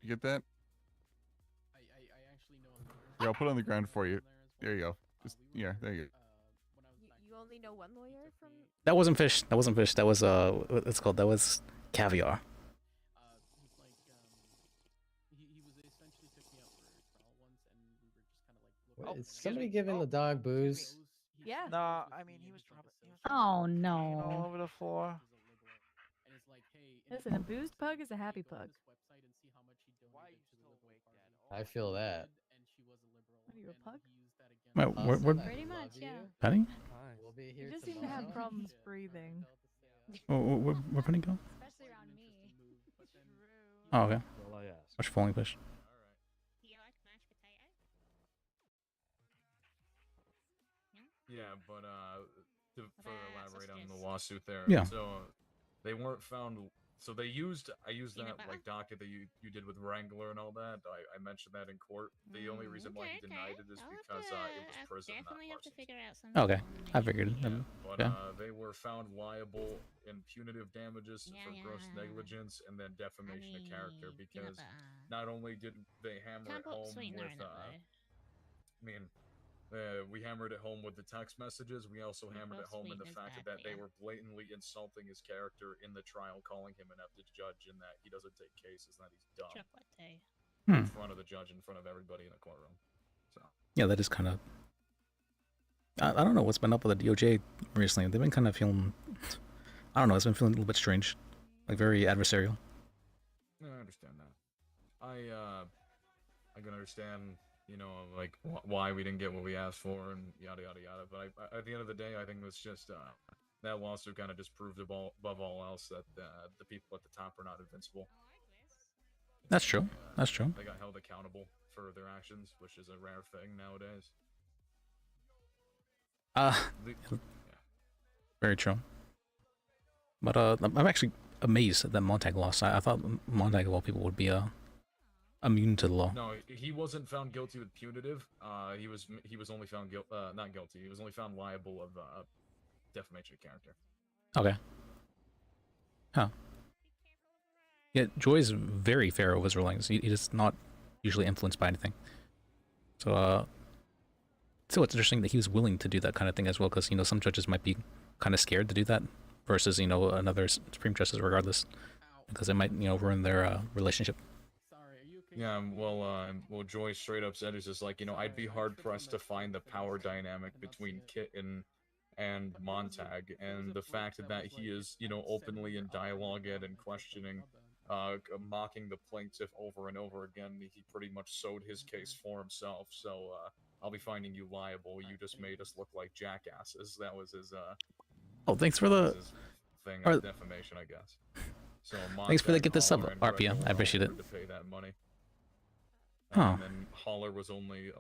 You get that? Yeah, I'll put it on the ground for you. There you go. Just yeah, there you go. You only know one lawyer from. That wasn't Fish. That wasn't Fish. That was what it's called. That was Caviar. Wait, is somebody giving the dog booze? Yeah. No, I mean he was dropping. Oh All no. over the floor. Listen, a boozed pug is a happy pug. I feel that. What are you, a pug? Wait, we're Pretty much, yeah. Penny? We'll be here You just seem to have problems breathing. Where Penny go? Especially around me. Oh, okay. Well, I asked. Watch falling fish. Do you like mashed potato? Yeah, but to What further about elaborate on the sausages? lawsuit there. Yeah. So they weren't found. So I used Peanut that butter? like docket that you did with Wrangler and all that. I mentioned that in court. The only reason why he denied it is because it was prison, not Definitely have to Parsons. figure out some. Okay, I figured. Yeah, but Yeah. they were found liable in punitive damages Yeah, for yeah, gross yeah. negligence and then defamation of character Peanut because butter. not only did they hammer Can't it put home sweetener with in it, though. I mean, we hammered it home with the text messages. We also hammered it home in the fact that they were blatantly insulting his character in the trial, calling him an ineptitude judge and that he doesn't take cases, and that he's dumb. Chocolate tea. In front of the judge, in front of everybody in the courtroom. So Yeah, that is kind of. I don't know what's been up with the DOJ recently. They've been kind of feeling, I don't know, it's been feeling a little bit strange, like very adversarial. No, I understand that. I can understand, you know, like why we didn't get what we asked for and yada yada yada. But at the end of the day, I think it was just that lawsuit kind of just proved above all else that the people at the top are not invincible. That's true. That's true. They got held accountable for their actions, which is a rare thing nowadays. Very true. But I'm actually amazed that Montag lost. I thought Montag of all people would be immune to the law. No, he wasn't found guilty with punitive. He was only found not guilty. He was only found liable of defamation of character. Okay. Huh. Yeah, Joy's very fair with his rulings. He is not usually influenced by anything. So so it's interesting that he was willing to do that kind of thing as well, because, you know, some judges might be kind of scared to do that versus, you know, another Supreme Justice regardless, because it might, you know, ruin their relationship. Yeah, well, Joy straight up said, it's just like, you know, I'd be hard-pressed to find the power dynamic between Kit and Montag, and the fact that he is, you know, openly in dialogue and questioning, mocking the plaintiff over and over again, he pretty much sewed his case for himself, so, I'll be finding you liable, you just made us look like jackasses. That was his, oh, thanks for the... thing of defamation, I guess. So, thanks for the get this sub, Holler, and RPM. Red I appreciate it. offered to pay that money. Huh. And then Holler was the only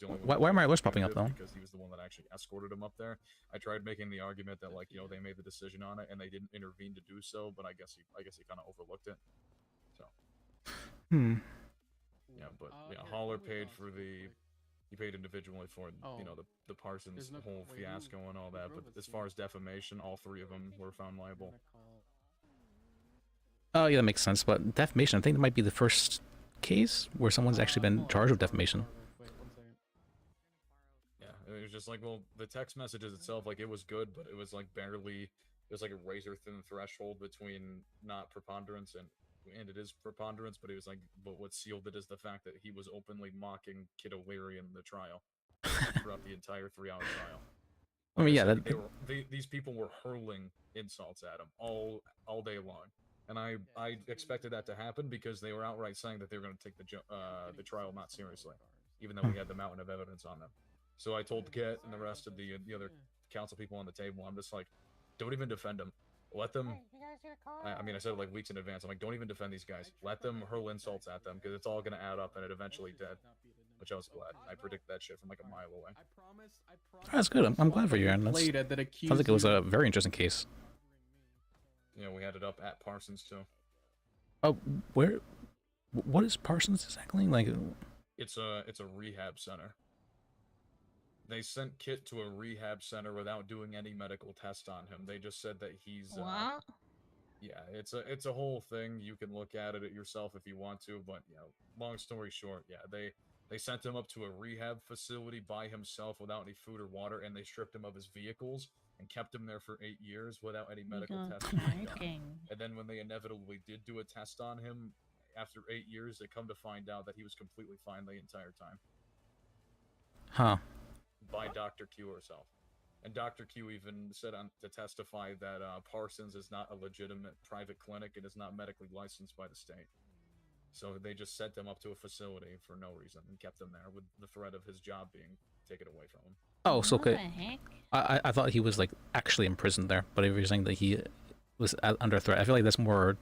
one. Why are my alerts popping up, though? Because he was the one that actually escorted him up there. I tried making the argument that, like, you know, they made the decision on it and they didn't intervene to do so, but I guess he kind of overlooked it. So. Yeah, but yeah, Holler paid for he paid individually for, you know, the Parsons whole fiasco and all that, but as far as defamation, all three of them were found liable. Oh, yeah, that makes sense, but defamation, I think it might be the first case where someone's actually been charged with defamation. Yeah, it was just like, well, the text messages itself, like, it was good, but it was like barely, it was like a razor-thin threshold between not preponderance and it is preponderance, but it was like, but what sealed it is the fact that he was openly mocking Kid O'Leary in the trial throughout the entire 3-hour trial. I mean, yeah, these people were hurling insults at him all day long, and I expected that to happen because they were outright saying that they were going to take the trial not seriously, even though we had the mountain of evidence on them. So I told Kit and the rest of the other council people on the table, I'm just like, don't even defend him. Let them. I mean, I said it like weeks in advance. I'm like, don't even defend these guys. Let them hurl insults at them because it's all gonna add up and it eventually did. Which I was glad. I predicted that shit from like a mile away. That's good. I'm glad for you, Aaron. Sounds like it was a very interesting case. Yeah, we had it up at Parsons too. Oh, where? What is Parsons exactly? Like, it's a rehab center. They sent Kit to a rehab center without doing any medical test on him. They just said that he's what? Yeah, it's a whole thing. You can look at it yourself if you want to, but you know, long story short, yeah, they sent him up to a rehab facility by himself without any food or water, and they stripped him of his vehicles and kept him there for 8 years without any medical testing. And then when they inevitably did do a test on him after 8 years, they come to find out that he was completely fine the entire time. Huh. By Dr. Q herself. And Dr. Q even said to testify that Parsons is not a legitimate private clinic and is not medically licensed by the state. So they just sent him up to a facility for no reason and kept him there with the threat of his job being taken away from him. Oh, so okay. I thought he was like actually in prison there, but if you're saying that he was under threat, I feel like that's more.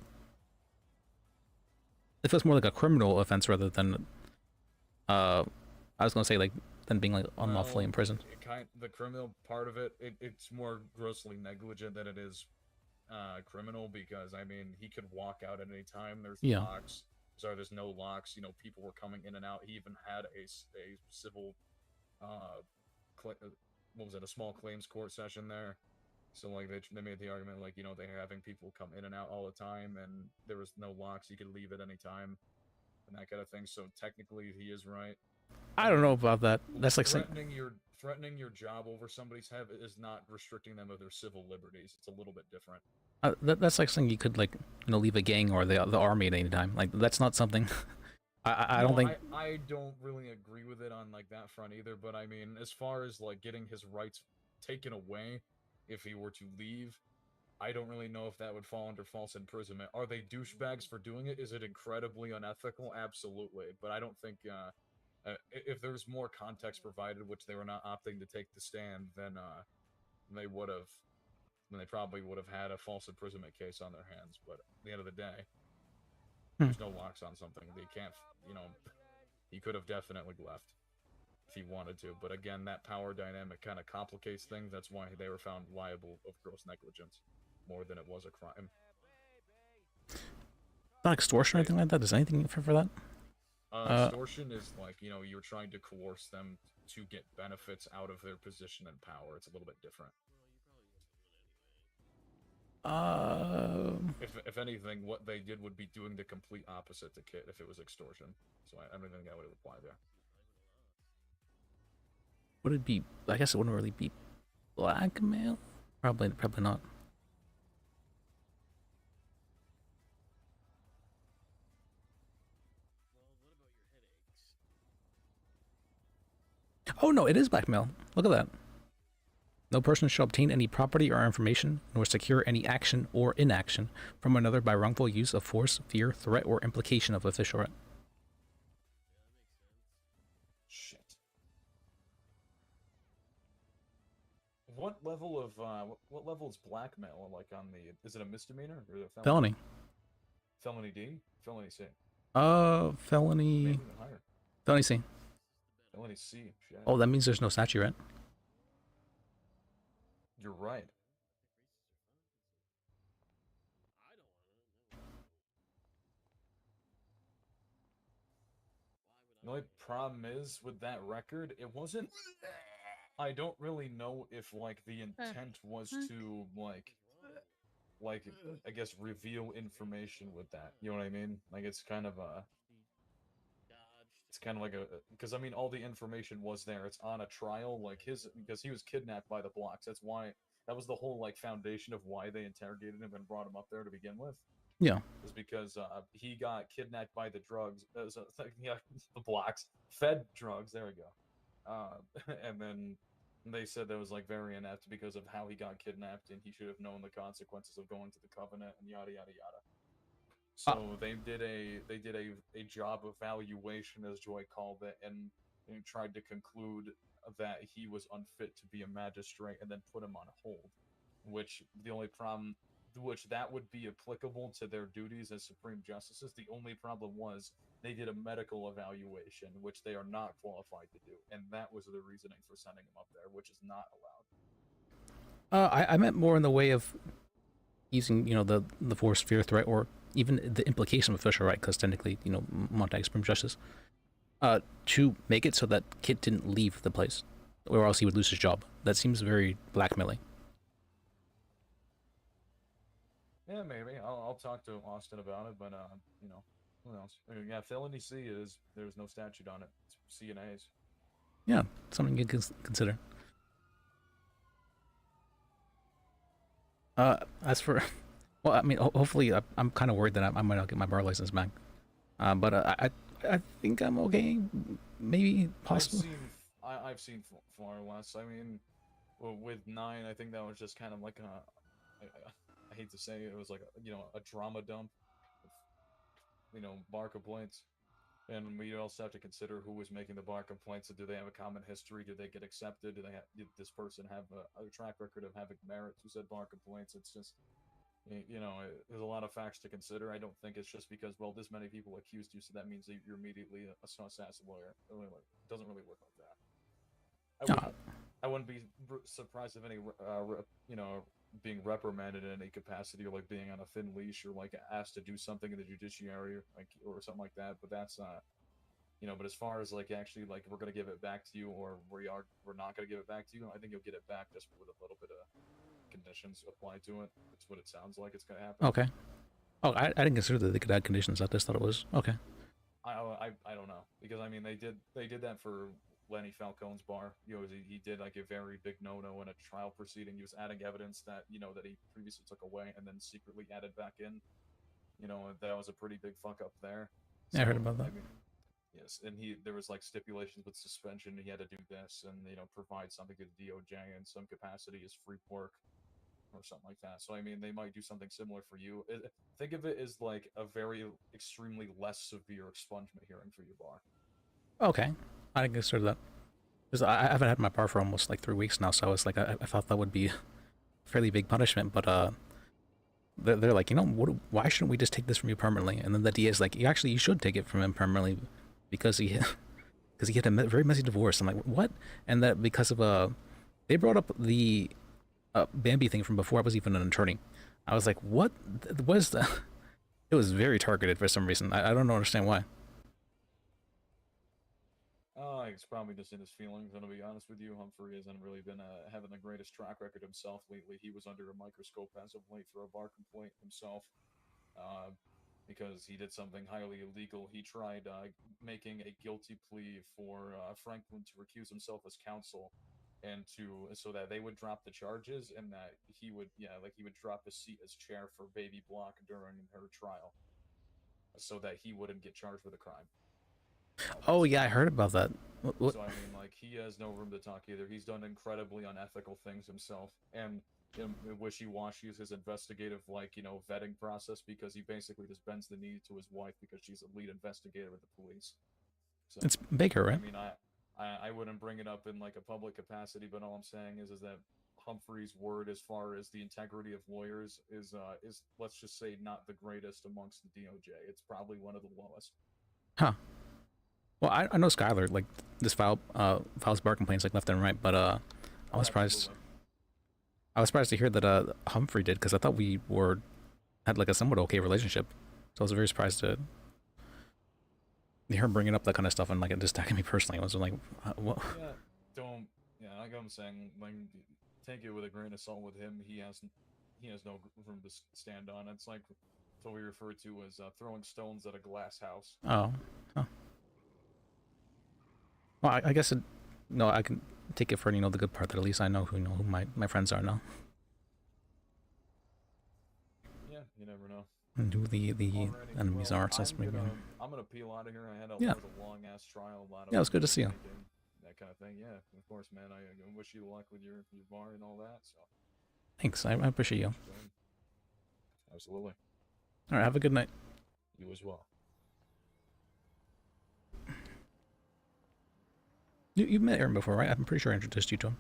It feels more like a criminal offense rather than. I was gonna say like than being like unlawfully in prison. The criminal part of it's more grossly negligent than it is criminal, because I mean he could walk out at any time. There's locks. Sorry, there's no locks. You know, people were coming in and out. He even had a civil what was it, a small claims court session there. So like they made the argument like, you know, they're having people come in and out all the time, and there was no locks. You could leave at any time, and that kind of thing. So technically, he is right. I don't know about that. That's like threatening your job over somebody's head is not restricting them of their civil liberties. It's a little bit different. That's like saying you could like, you know, leave a gang or the army at any time. Like that's not something I don't think. I don't really agree with it on like that front either. But I mean, as far as like getting his rights taken away if he were to leave, I don't really know if that would fall under false imprisonment. Are they douchebags for doing it? Is it incredibly unethical? Absolutely. But I don't think if there's more context provided, which they were not opting to take the stand, then they would have. Then they probably would have had a false imprisonment case on their hands. But at the end of the day, there's no locks on something. They can't, he could have definitely left if he wanted to. But again, that power dynamic kind of complicates things. That's why they were found liable of gross negligence more than it was a crime. Not extortion or anything like that. Is anything for that? Extortion is like, you're trying to coerce them to get benefits out of their position and power. It's a little bit different. If anything, what they did would be doing the complete opposite to Kit if it was extortion. So I don't think that would apply there. Would it be? I guess it wouldn't really be blackmail. Probably not. Oh no, it is blackmail. Look at that. No person shall obtain any property or information, nor secure any action or inaction from another by wrongful use of force, fear, threat, or implication of official right. Shit. What level of what level is blackmail like on the? Is it a misdemeanor or a felony? Felony. Felony D? Felony C? Felony. Maybe even higher. Felony C. Felony C. Shit. Oh, that means there's no statute, right? You're right. The only problem is with that record, it wasn't. I don't really know if like the intent was to like I guess reveal information with that. You know what I mean? Like it's kind of like a because I mean all the information was there. It's on a trial like because he was kidnapped by the blocks. That's why that was the whole like foundation of why they interrogated him and brought him up there to begin with. Yeah. Is because he got kidnapped by the drugs. Yeah, the blocks fed drugs. There we go. And then they said that was like very inept because of how he got kidnapped, and he should have known the consequences of going to the Covenant and yada yada yada. So they did a job evaluation, as Joy called it, and tried to conclude that he was unfit to be a magistrate, and then put him on hold. Which the only problem, which that would be applicable to their duties as Supreme Justices. The only problem was they did a medical evaluation, which they are not qualified to do, and that was the reasoning for sending him up there, which is not allowed. I meant more in the way of using, the force, fear, threat, or even the implication of official right, because technically, Montag's Supreme Justice, to make it so that Kit didn't leave the place, or else he would lose his job. That seems very blackmailing. Yeah, maybe. I'll talk to Austin about it, but who knows? Yeah, felony C is there's no statute on it. It's C and A's. Yeah, something you can consider. As for, well, I mean, hopefully, I'm kind of worried that I might not get my bar license back. But I think I'm okay. Maybe possible. I've seen far less. I mean, with 9, I think that was just kind of like I hate to say it was like a drama dump, bar complaints, and we also have to consider who was making the bar complaints. Do they have a common history? Do they get accepted? Did this person have a track record of having merit to said bar complaints? It's just there's a lot of facts to consider. I don't think it's just because this many people accused you, so that means that you're immediately a assassin lawyer. It doesn't really work like that. I wouldn't be surprised if any being reprimanded in any capacity, or like being on a thin leash, or like asked to do something in the judiciary, or something like that. But that's but as far as like actually like we're gonna give it back to you, or we're not gonna give it back to you, I think you'll get it back just with a little bit of conditions applied to it. That's what it sounds like it's gonna happen. Okay. Oh, I didn't consider that they could add conditions. I just thought it was okay. I don't know, because I mean they did that for Lenny Falcone's bar. He did like a very big no-no in a trial proceeding. He was adding evidence that that he previously took away and then secretly added back in. That was a pretty big fuck up there. Yeah, I heard about that. Yes, and there was like stipulations with suspension. He had to do this and provide something to the DOJ in some capacity as free pork or something like that. So I mean, they might do something similar for you. Think of it as like a very extremely less severe expungement hearing for you, Bar. Okay, I can consider that. Because I haven't had my bar for almost like 3 weeks now, so I was like, I thought that would be a fairly big punishment, but they're like, why shouldn't we just take this from you permanently? And then the DA is like, you should take it from him permanently because he had a very messy divorce. I'm like, what? And that because of they brought up the Bambi thing from before I was even an attorney. I was like, what? What is that? It was very targeted for some reason. I don't understand why. It's probably just in his feelings, and to be honest with you, Humphrey hasn't really been having the greatest track record himself lately. He was under a microscope as of late for a bar complaint himself, because he did something highly illegal. He tried making a guilty plea for Franklin to recuse himself as counsel, and so that they would drop the charges, and that he would drop his seat as chair for Baby Block during her trial, so that he wouldn't get charged with a crime. Oh yeah, I heard about that. What? So I mean, like, he has no room to talk either. He's done incredibly unethical things himself, and wishy-washy is his investigative, vetting process, because he basically just bends the knee to his wife because she's a lead investigator with the police. So, It's Baker, right? I mean, I wouldn't bring it up in like a public capacity, but all I'm saying is that Humphrey's word as far as the integrity of lawyers is let's just say not the greatest amongst the DOJ. It's probably one of the lowest. Huh. Well, I know Skylar like this files bar complaints like left and right, but I was surprised. I was surprised to hear that Humphrey did, because I thought we had like a somewhat okay relationship. So I was very surprised to hear him bringing up that kind of stuff and like just attacking me personally. I was like, what? Like I'm saying, like, take it with a grain of salt with him. He has no room to stand on. It's like what we refer to as throwing stones at a glass house. Oh. Huh. Well, I guess no, I can take it for the good part that at least I know who my friends are now. Yeah, you never know. And who the enemies are. So maybe. I'm gonna peel out of here. I had a long ass trial. Yeah, it was good to see you. That kind of thing. Yeah, of course, man. I wish you luck with your bar and all that. So. Thanks. I appreciate you. Absolutely. All right. Have a good night. You as well. You've met Aaron before, right? I'm pretty sure I introduced you to him.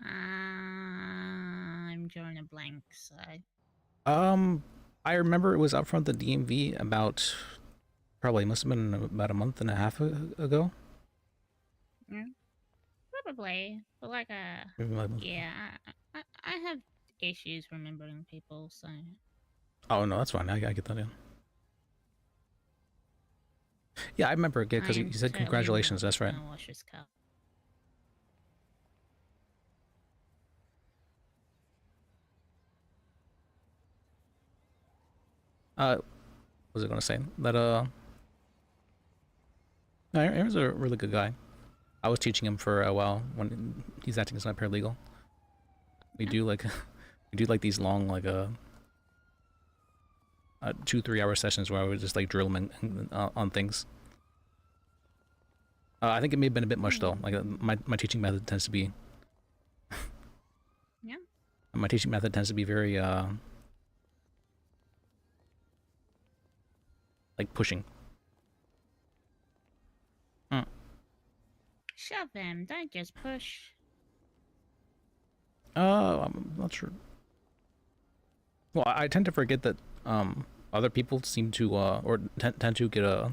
I'm drawing a blank, so... I remember it was out front of the DMV about... Probably must have been about a month and a half ago. Yeah, probably. But like, Maybe like yeah, I have issues remembering people, so... Oh, no, that's fine. I get that, yeah. Yeah, I remember again because he said congratulations. That's right. What was I gonna say? That no, Aaron's a really good guy. I was teaching him for a while when he's acting as my paralegal. We do like these long 2-3 hour sessions where I would just like drill him on things. I think it may have been a bit much though. Like my teaching method tends to be. Yeah. My teaching method tends to be very like pushing. Shove him, don't just push. I'm not sure. Well, I tend to forget that other people seem to or tend to get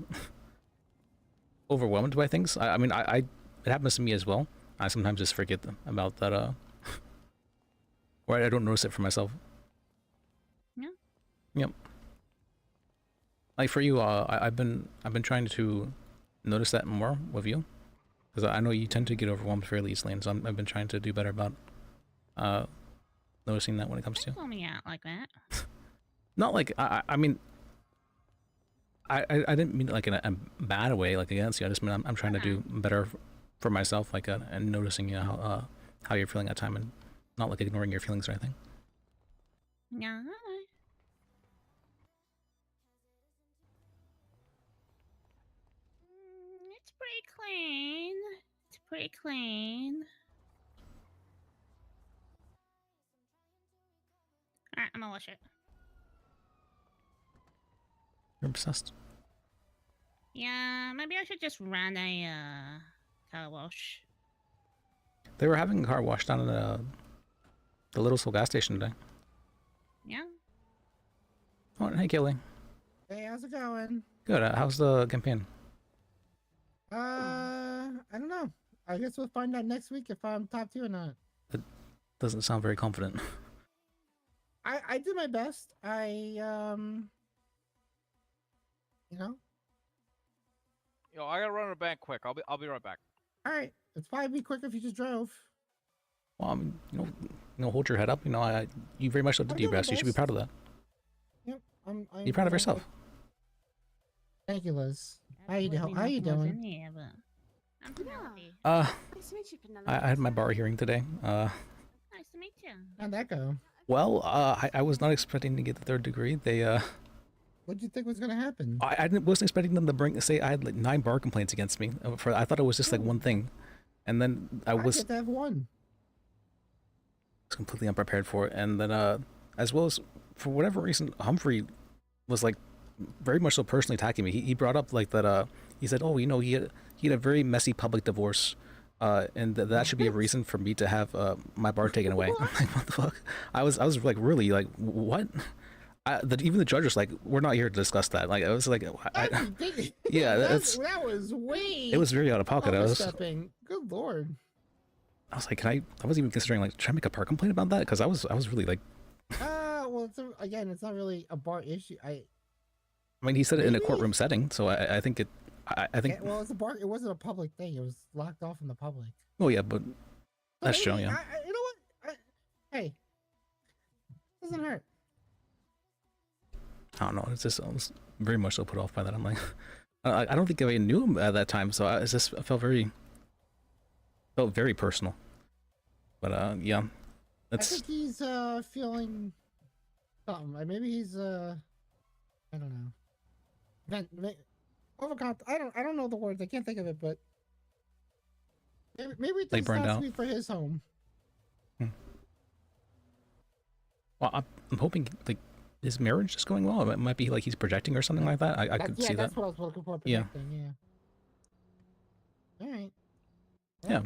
overwhelmed by things. I mean, it happens to me as well. I sometimes just forget about that or I don't notice it for myself. Yeah. Yep. Like for you, I've been trying to notice that more with you, because I know you tend to get overwhelmed fairly easily, and so I've been trying to do better about noticing that when it comes to. Don't call me out like that. Not like I mean. I didn't mean it like in a bad way, like against you. I just mean I'm trying to do better for myself, like and noticing how you're feeling at time, and not like ignoring your feelings or anything. No. pretty clean. It's pretty clean. Alright, I'm gonna wash it. You're obsessed. Yeah, maybe I should just run a car wash. They were having a car wash down at the Little Soul gas station today. Yeah. Oh, hey, Kelly. Hey, how's it going? Good. How's the campaign? I don't know. I guess we'll find out next week if I'm top 2 or not. It doesn't sound very confident. I did my best. You know. Yo, I gotta run a bank quick. I'll be right back. All right. It's probably be quicker if you just drove. Well, I mean, hold your head up. You know, you very much did your best. You should be proud of that. Yep. I'm Be proud of yourself. Thank you, Liz. How you Absolutely doing? How you nothing was doing? in here, but I'm Penelope. Nice to meet you, Penelope. I had my bar hearing today. Nice to meet you. How'd that go? Well, I was not expecting to get the 3rd degree. They What did you think was gonna happen? wasn't expecting them to say I had like 9 bar complaints against me. I thought it was just like one thing, and then I was get to have one. completely unprepared for it. And then as well as for whatever reason, Humphrey was like very much so personally attacking me. He brought up like that. He said, "Oh, you know, he had a very messy public divorce." And that should be a reason for me to have my bar taken away. I'm like, what the fuck? I was like really like, what? Even the judge was like, we're not here to discuss that. Like, I was like, yeah, that was way. It was very out of pocket. Overstepping. Good lord. I was like, I wasn't even considering like trying to make a bar complaint about that because I was really like. Well, again, it's not really a bar issue. I mean, he said it in a courtroom setting, so I think it. I think. Well, it's a bar. It wasn't a public thing. It was locked off from the public. Oh yeah, but that's true. Yeah. You know what? Hey, doesn't hurt. I don't know. It's just I was very much so put off by that. I'm like, I don't think I even knew him at that time, so I felt very personal. But yeah, I think he's feeling something. Maybe he's I don't know. I don't know the words. I can't think of it, but maybe They it's burned not out. sweet for his home. Well, I'm hoping like his marriage is going well. It might be like he's projecting or something like that. I could see that. That's what I was looking for. Yeah. Yeah. All right. Yeah.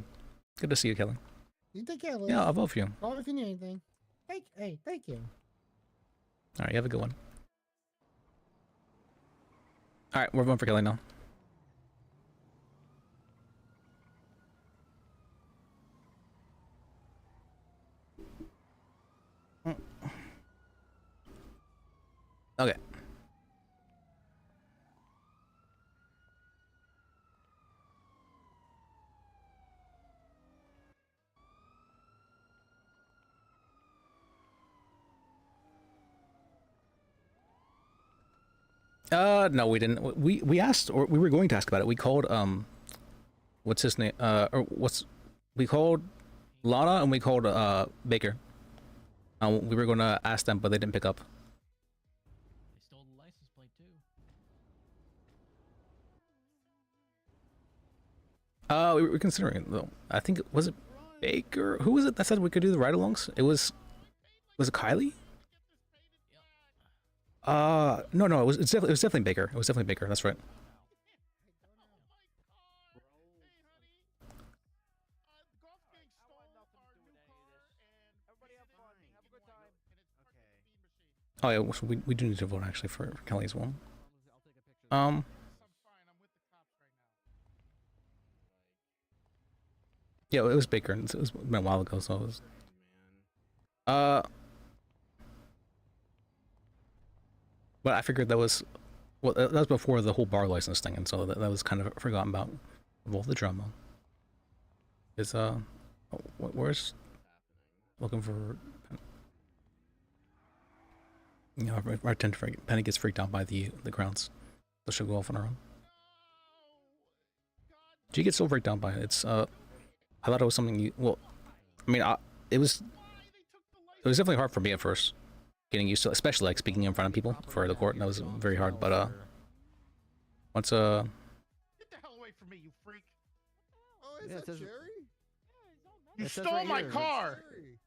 Good to see you, Kelly. You take care, Liz. Yeah, I'll vote for you. Call if you need anything. Thank you. All right, you have a good one. All right, we're voting for Kelly now. Okay. No, we didn't. We asked, or we were going to ask about it. We called what's his name? We called Lana and we called Baker. We were going to ask them, but they didn't pick up. They stole the license plate too. We were considering it though. I think was it Baker? Who was it that said we could do the ride-alongs? Was it Kylie? No, it was definitely Baker. It was definitely Baker. That's right. Oh yeah, so we do need to vote actually for Kelly as well. Yeah, it was Baker. It was been a while ago, so it was. But I figured that was, well, that was before the whole bar license thing, and so that was kind of forgotten about of all the drama. Is where's looking for? You know, our Penny gets freaked out by the grounds, so she'll go off on her own. She gets so freaked out by it. It's I thought it was something you. Well, I mean, it was definitely hard for me at first, getting used to, especially like speaking in front of people for the court. That was very hard. But once Get the hell away from me, you freak! is Yeah, it that says- Jerry? You It says stole right my here, car. Jerry.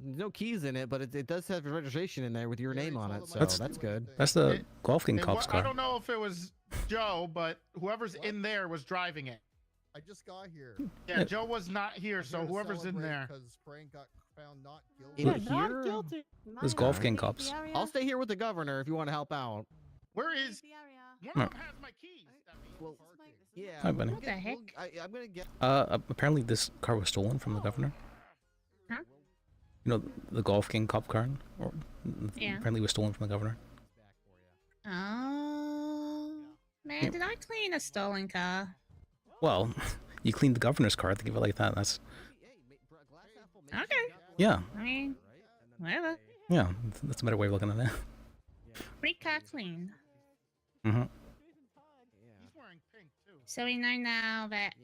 There's no keys in it, but it does have registration in there with your name on it, so That's- that's good. That's the Golf King It cop's I car. don't don't know if it was Joe, but whoever's in there was driving it. I just got here. Yeah, Joe was not here, so whoever's in there. Because Frank got found not In guilty. here? There's Golf King cops. I'll stay here with the governor if you want to help out. Where is? One No. of them has my keys. Well, yeah. Hi, Bunny. we'll get- we'll- I'm gonna get. Apparently this car was stolen from the governor. Huh? You know, the Golf King cop car? Or, Yeah. Apparently it was stolen from the governor. Oh man, did I clean a stolen car? Well, you cleaned the governor's car. I think of it like that. That's Okay. yeah, I mean, whatever. yeah. That's a better way of looking at it. Free car clean. Mm-hmm. So we know now that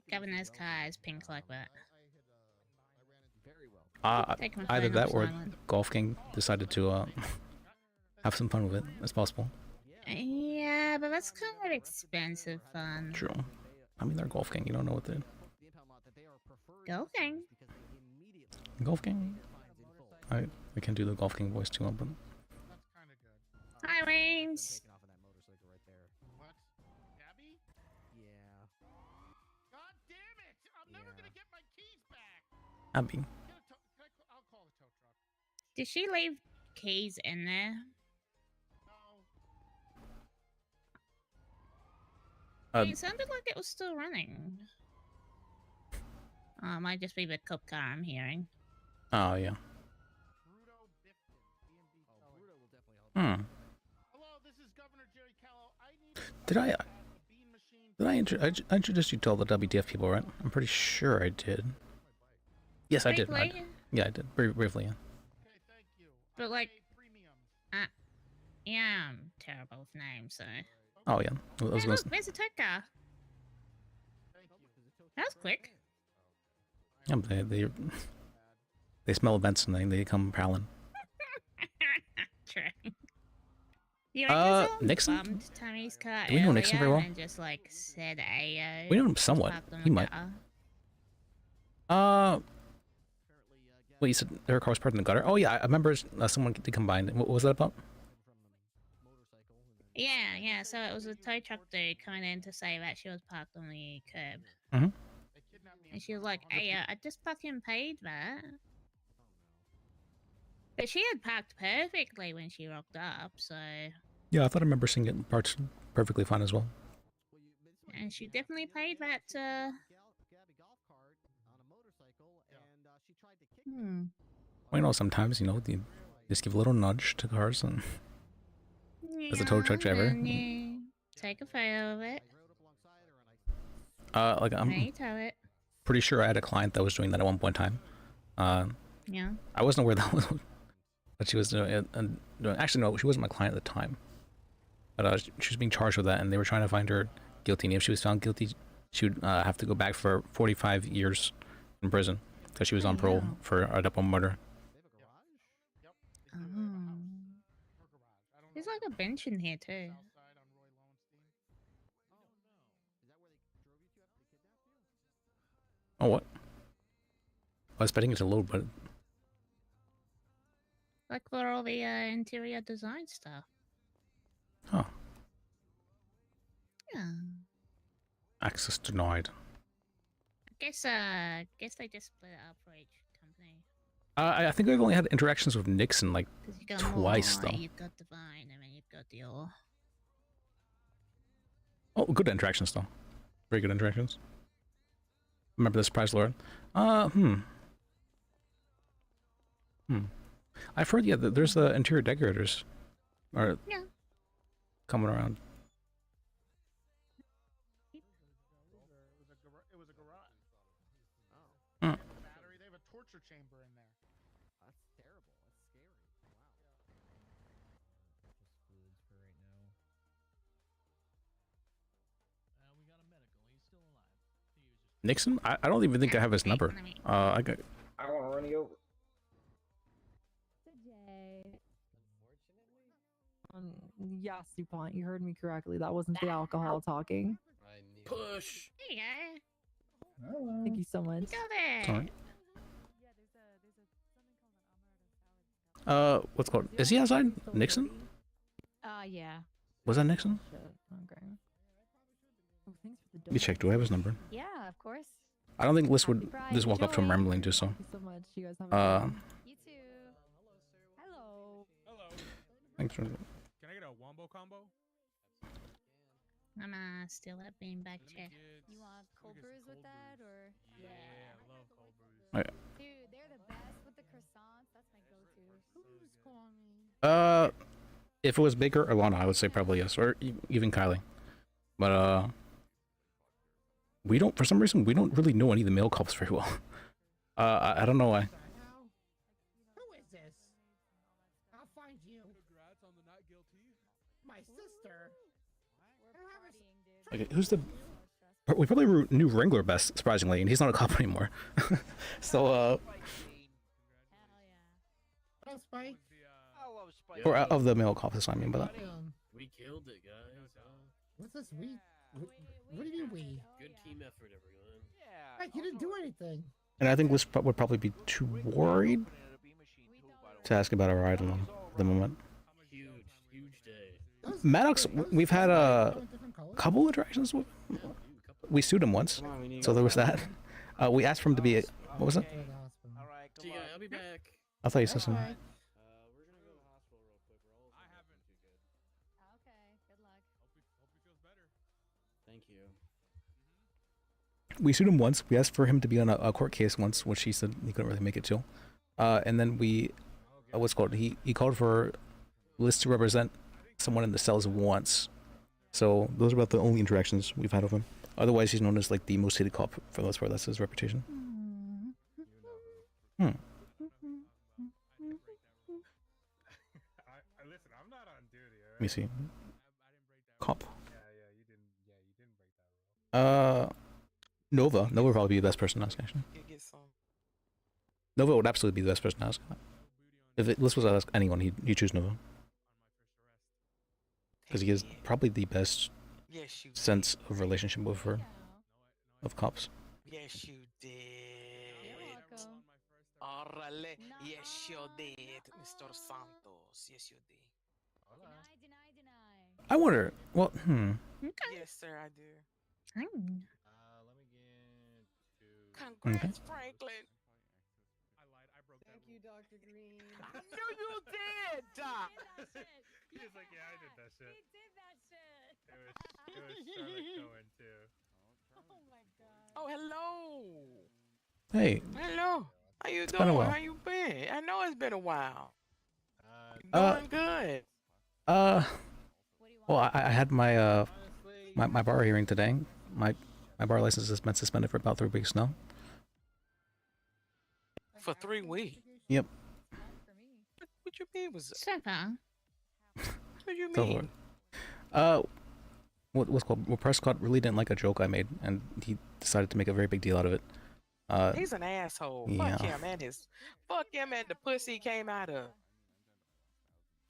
governor's car is pink like that. Take my Either phone that off or silent. Golf King decided to have some fun with it as possible. Yeah, but that's kind of expensive fun. True. I mean, they're Golf King. You don't know what they. Go King. Golf King. I can do the Golf King voice too, but Hi, Wings. Abby. Did she leave keys in there? It sounded like it was still running. Oh, it might just be the cop car I'm hearing. Oh yeah. Hmm. Did I introduce you to all the WTF people, right? I'm pretty sure I did. Yes, I did. Briefly? Yeah, I did. Briefly, yeah. But like, yeah, I'm terrible with names, so. Oh yeah. I was Hey, gonna look, there's a tow car. That was quick. yeah, they smell events and they come prowling. True. You reckon someone Nixon? bumped Tammy's car Do we know Nixon very earlier well? And just like said ayo. We know him somewhat. slapped on He the might. car. Wait, you said their car was parked in the gutter? Oh yeah, I remember someone did come by. What was that about? Yeah, so it was a tow truck dude coming in to say that she was parked on the curb. Mhm. And she was like, hey, I just fucking paid that. But she had parked perfectly when she rocked up, so. Yeah, I thought I remember seeing it parked perfectly fine as well. And she definitely paid that, Well, you know, sometimes, you know, you just give a little nudge to cars and as a tow truck driver. And you take a photo of it. Like and I'm you tow it. pretty sure I had a client that was doing that at one point in time. Yeah. I wasn't aware that was what she was doing. Actually, no, she wasn't my client at the time. But she was being charged with that, and they were trying to find her guilty. And if she was found guilty, she would have to go back for 45 years in prison because she was on parole for a double murder. Oh. There's like a bench in here too. Oh, what? I was betting it's a load, but Like for all the interior design stuff. huh? Yeah. Access denied. Guess they just split it up for each company. I think I've only had interactions with Nixon like 'Cause you got twice more, though. You've got Divine, and then you've got Dior. Oh, good interactions though. Very good interactions. Remember the surprise lord? I've heard, yeah, there's the interior decorators are coming around. It was a garage. Hmm. Battery. They have a torture chamber in there. That's terrible. That's scary. Nixon? I don't even think I have his number. I got. I want to run you over. Yes, DuPont, you heard me correctly. That wasn't the alcohol talking. Push. There you go. Thank you so much. Go there. Sorry. What's called? Is he outside? Nixon? Yeah. Was that Nixon? Okay. Oh, thanks for the Let me check. Do I have his number? Yeah, of course. I don't think Liz would Pride. just walk up to him Enjoy. rambling just so. Thank you so much. You guys have a good one. You too. Hello. Thanks for. Can I get a wombo combo? I'm still at beanbag chair. You want cold brews with that, or? Yeah, I love cold brews. Alright. Dude, they're the best with the croissants. That's my go-to. Who's calling me? If it was Baker or Lana, I would say probably yes, or even Kylie. But we don't. For some reason, we don't really know any of the male cops very well. I don't know why. Who is this? I'll find you. Congrats on the not guilty. My sister. Okay, who's the? We probably knew Wrangler best, surprisingly, and he's not a cop anymore. So What else, Spike? or of the male cops, I mean by that. We killed it, guys. What's this? What do you mean we? Good team effort, everyone. Mike, you didn't do anything. And I think Liz would probably be too worried to ask about a ride along at the moment. Huge day. Maddox, we've had a couple interactions with. We sued him once, so there was that. We asked for him to be. What was it? See ya, I'll be back. I thought you said something. We're gonna go to the hospital real quick. We're all I haven't. Too good. Okay, good luck. Hope he feels better. Thank you. We sued him once. We asked for him to be on a court case once, which he said he couldn't really make it to. And then we, what's it called? He called for Liz to represent someone in the cells once. So those are about the only interactions we've had with him. Otherwise, he's known as like the most hated cop for the most part. That's his reputation. Hmm. Listen, I'm not on duty. Let me see. Cop. You didn't break that rule. Nova. Nova would probably be the best person to ask, actually. Nova would absolutely be the best person to ask. If this was ask anyone, he'd choose Nova. Because he has probably the best sense of relationship with her, of cops. Yes, you did. Orale. Yes, you did, Mr. Santos. Yes, you did. I wonder. Well, Yes, sir, I do. Let me get Congrats, Franklin. Thank you, Dr. Green. I knew you did, Doc. He's like, yeah, I did that shit. He did that shit. It was Charlotte Cohen too. Oh my god. Oh, hello. Hey. Hello. How you It's been a doing? while. How you been? I know it's been a while. Uh, Doing good. Well, I had my my bar hearing today. My bar license has been suspended for about 3 weeks now. For 3 weeks. Yep. What you mean was So far. What you So mean? what's called? Well, Prescott really didn't like a joke I made, and he decided to make a very big deal out of it. He's an asshole. yeah. Fuck him and the pussy he came out of.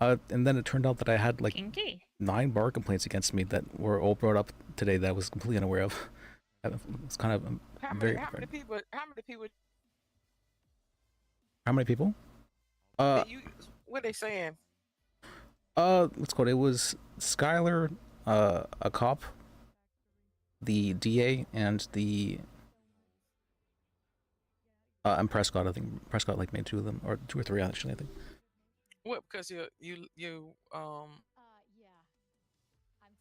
And then it turned out that I had like Kinky. 9 bar complaints against me that were all brought up today that I was completely unaware of. It's kind of very. How many people? How many people? What they saying? What's it called? It was Skylar, a cop, the DA, and the and Prescott. I think Prescott like made 2 of them, or 2 or 3 actually. I think. What? Because you Yeah. I'm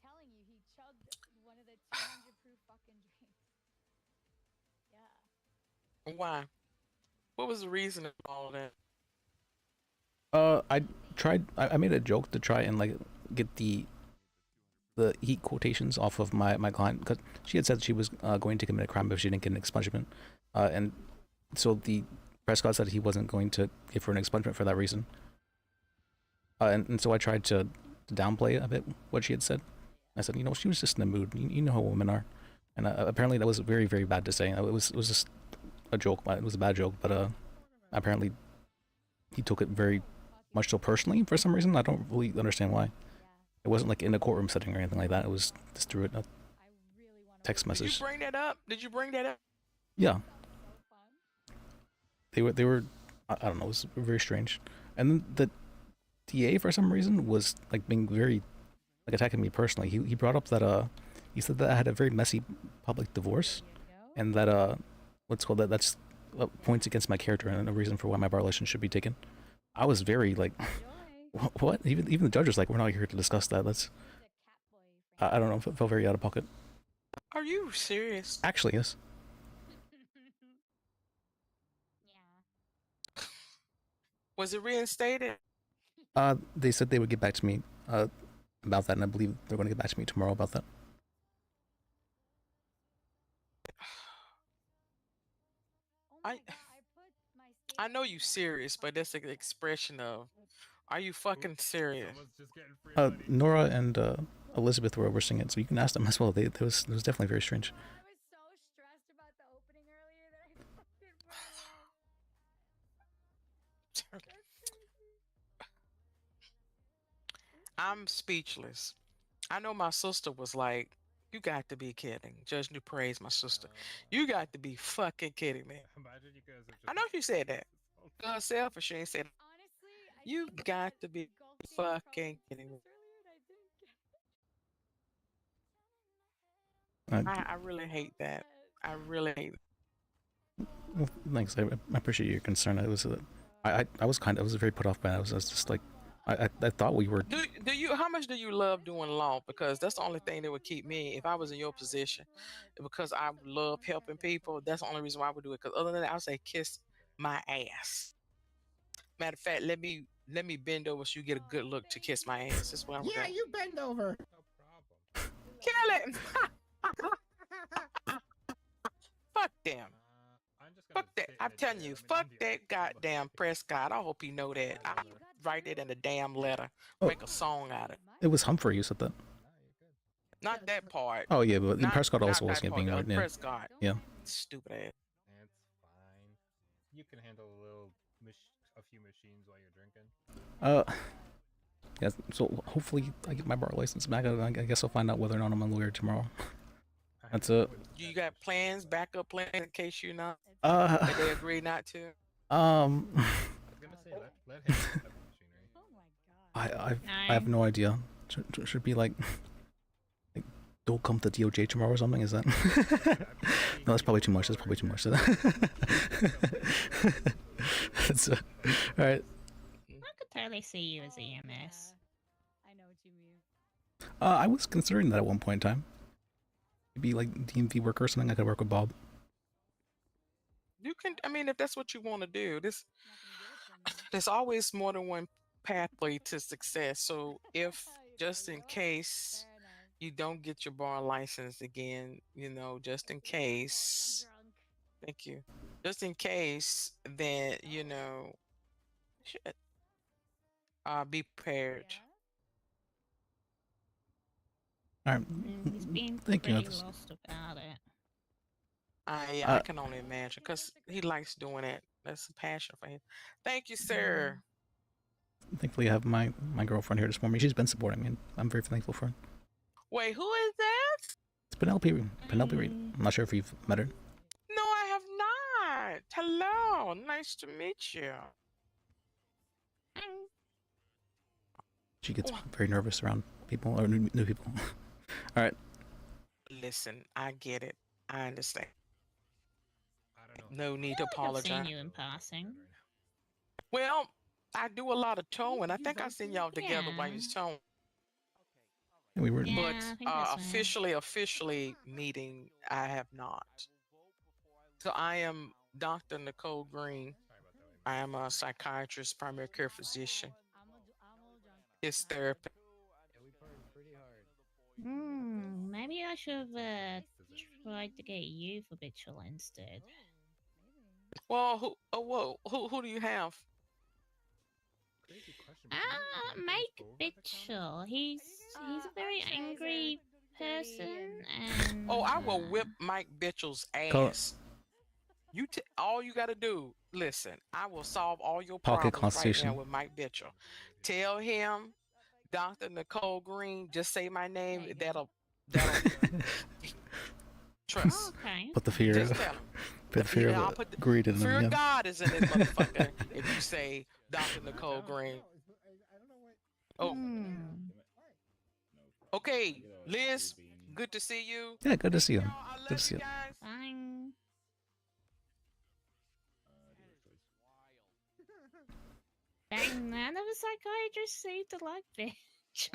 telling you, he chugged one of the 200 proof fucking drinks. Yeah. Why? What was the reason of all that? I tried. I made a joke to try and like get the heat quotations off of my client, because she had said she was going to commit a crime if she didn't get an expungement, and so the Prescott said he wasn't going to give her an expungement for that reason. And so I tried to downplay a bit what she had said. I said, you know, she was just in the mood. You know how women are. And apparently that was very, very bad to say. It was just a joke. It was a bad joke, but apparently he took it very much so personally for some reason. I don't really understand why. It wasn't like in a courtroom setting or anything like that. It was just through a text Did message. you bring that up? Did you bring that up? Yeah. They were I don't know, it was very strange. And then the DA for some reason was like being very like attacking me personally. He brought up that he said that I had a very messy public divorce, and that what's called that's points against my character and a reason for why my bar license should be taken. I was very like, what? Even the judge was like, we're not here to discuss that. Let's. I don't know. It felt very out of pocket. Are you serious? Actually, yes. Was it reinstated? They said they would get back to me about that, and I believe they're going to get back to me tomorrow about that. I know you serious, but that's an expression of, are you fucking serious? Nora and Elizabeth were overseeing it, so you can ask them as well. It was definitely very strange. I'm speechless. I know my sister was like, you got to be kidding. Judge New praised my sister. You got to be fucking kidding me. I know she said that. Herself, she ain't said, you got to be fucking kidding me. I really hate that. I really hate it. Well, thanks. I appreciate your concern. I was very put off by it. I was just like, I thought we were. Do you? How much do you love doing law? Because that's the only thing that would keep me. If I was in your position, because I love helping people, that's the only reason why I would do it. Because other than that, I would say kiss my ass. Matter of fact, let me bend over so you get a good look to kiss my ass. That's what I'm Yeah, you bend over. Kill it. Fuck them. Fuck that. I'm telling you, fuck that goddamn Prescott. I hope you know that. I write it in a damn letter. Make a song out of it. It was Humphrey who said that. Not that part. Oh yeah, but Prescott also was being part, yeah. Prescott. Yeah. Stupid ass. That's fine. You can handle a few machines while you're drinking. Yeah. So hopefully I get my bar license back. I guess I'll find out whether or not I'm a lawyer tomorrow. That's it. You got plans, backup plans in case you not. That they agree not to. I was gonna say let him set up the machinery. I have no idea. Should be like don't come to DOJ tomorrow or something. Is that? No, that's probably too much. That's probably too much. That's all right. I could totally see you as EMS. I know what you mean. I was considering that at one point in time. Maybe like DMV worker or something. I could work with Bob. You can. I mean, if that's what you want to do, there's always more than one pathway to success. So if just in case you don't get your bar license again, just in case. Thank you. Just in case, then be prepared. All right. He's been Thank you. pretty lost about it. I can only imagine because he likes doing it. That's a passion for him. Thank you, sir. Thankfully, I have my girlfriend here this morning. She's been supporting me. And I'm very thankful for her. Wait, who is that? It's Penelope Reed. I'm not sure if you've met her. No, I have not. Hello, nice to meet you. She gets very nervous around people or new people. All right. Listen, I get it. I understand. I don't know. No need to apologize. I've seen you in passing. Well, I do a lot of towing. I think I seen y'all together while you was towing. We were. Yeah, But officially meeting, I have not. So I am Dr. Nicole Green. I am a psychiatrist, primary care physician. His therapist. Maybe I should have tried to get you for Bitchel instead. Well, who do you have? Mike Bitchel. He's a very angry person, and I will whip Mike Bitchel's ass. All you got to do, listen. I will solve all your problems right now with Mike Bitchel. Tell him, Dr. Nicole Green. Just say my name. That'll trust. Okay. Put the fear. Just tell him. The fear I'll of put the greed in fear them. of Yeah. God is in this motherfucker. If you say Dr. Nicole Green. Oh. Okay, Liz, good to see you. Yeah, good to see you. I Good love to see you you. guys. Fine. Dang, none of the psychiatrists seem to like bitch.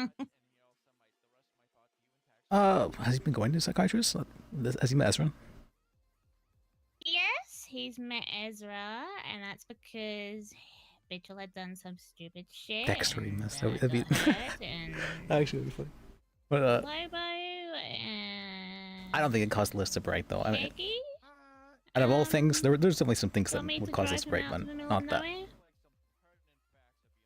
Has he been going to psychiatrists? Has he met Ezra? Yes, he's met Ezra, and that's because Mitchell had done some stupid shit. Extremeness. And, That'd be got hurt, and actually that'd be funny. But Lobo and I don't think it caused Liz to break though. I mean, Peggy out of all things, there's definitely some things that got me would to cause drive this to him break, out but to the middle not of that. nowhere.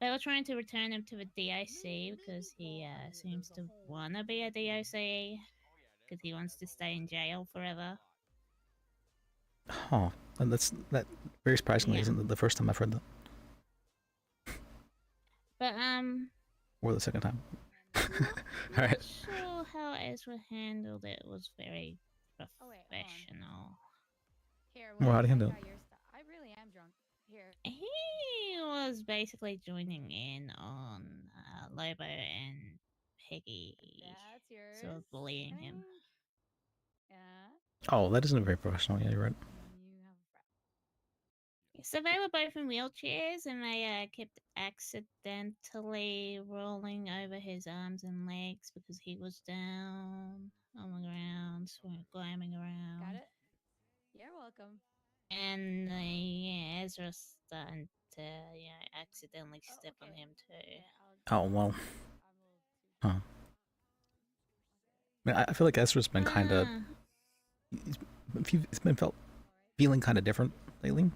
They were trying to return him to the DIC because he seems to wanna be a DOC because he wants to stay in jail forever. Oh, and that very surprisingly Yeah. isn't the first time I've heard that, But or the second time. All not right. sure how Ezra handled it was very professional. Here, Well, how do you I handle got it? your stuff. I really am drunk. Here. He was basically joining in on Lobo and Peggy, That's yours. sort of bullying him. Yeah. Oh, that isn't very professional. Yeah, you're right. So they were both in wheelchairs, and they kept accidentally rolling over his arms and legs because he was down on the ground, climbing around. Got it. You're welcome. And yeah, Ezra's starting to accidentally step on him too. Oh well. Huh. I mean, I feel like Ezra's been kind of. It's been feeling kind of different lately.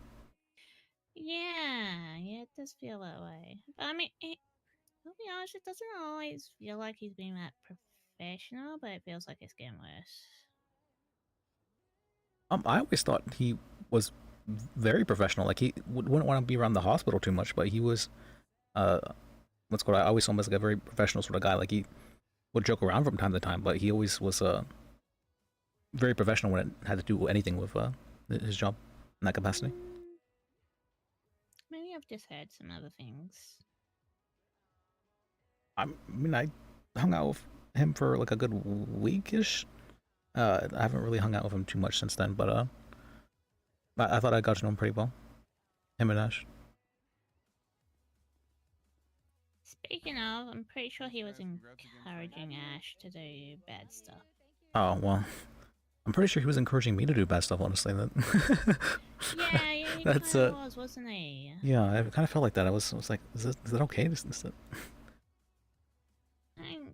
Yeah, it does feel that way. But I mean, I'll be honest, it doesn't always feel like he's being that professional, but it feels like it's getting worse. I always thought he was very professional. Like he wouldn't want to be around the hospital too much, but he was. What's called? I always saw him as like a very professional sort of guy. Like he would joke around from time to time, but he always was very professional when it had to do anything with his job in that capacity. Maybe I've just heard some other things. I mean, I hung out with him for like a good week-ish. I haven't really hung out with him too much since then, but I thought I got to know him pretty well. Him and Ash. Speaking of, I'm pretty sure he was encouraging Ash to do bad stuff. Oh well, I'm pretty sure he was encouraging me to do bad stuff. Honestly, that. Yeah, he That's kinda was, wasn't he? Yeah, I kind of felt like that. I was like, is that okay? Is that... I don't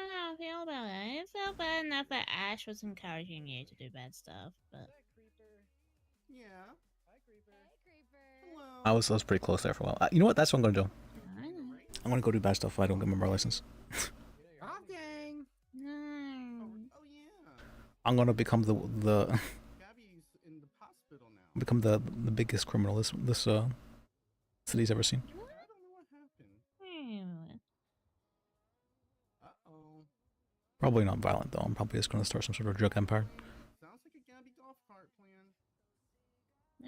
know how I feel about it. It felt bad enough that Ash was encouraging you to do bad stuff, but Yeah. Hi, Creeper. Hello. I was pretty close there for a while. You know what? That's what I'm gonna do. I'm gonna go do bad stuff if I don't get my bar license. Gang. I'm gonna become the Gabby's in the hospital now. become the biggest criminal this city's ever seen. I don't know what happened. Uh-oh. Probably not violent though. I'm probably just gonna start some sort of drug empire. Sounds like a Gabby golf cart plan.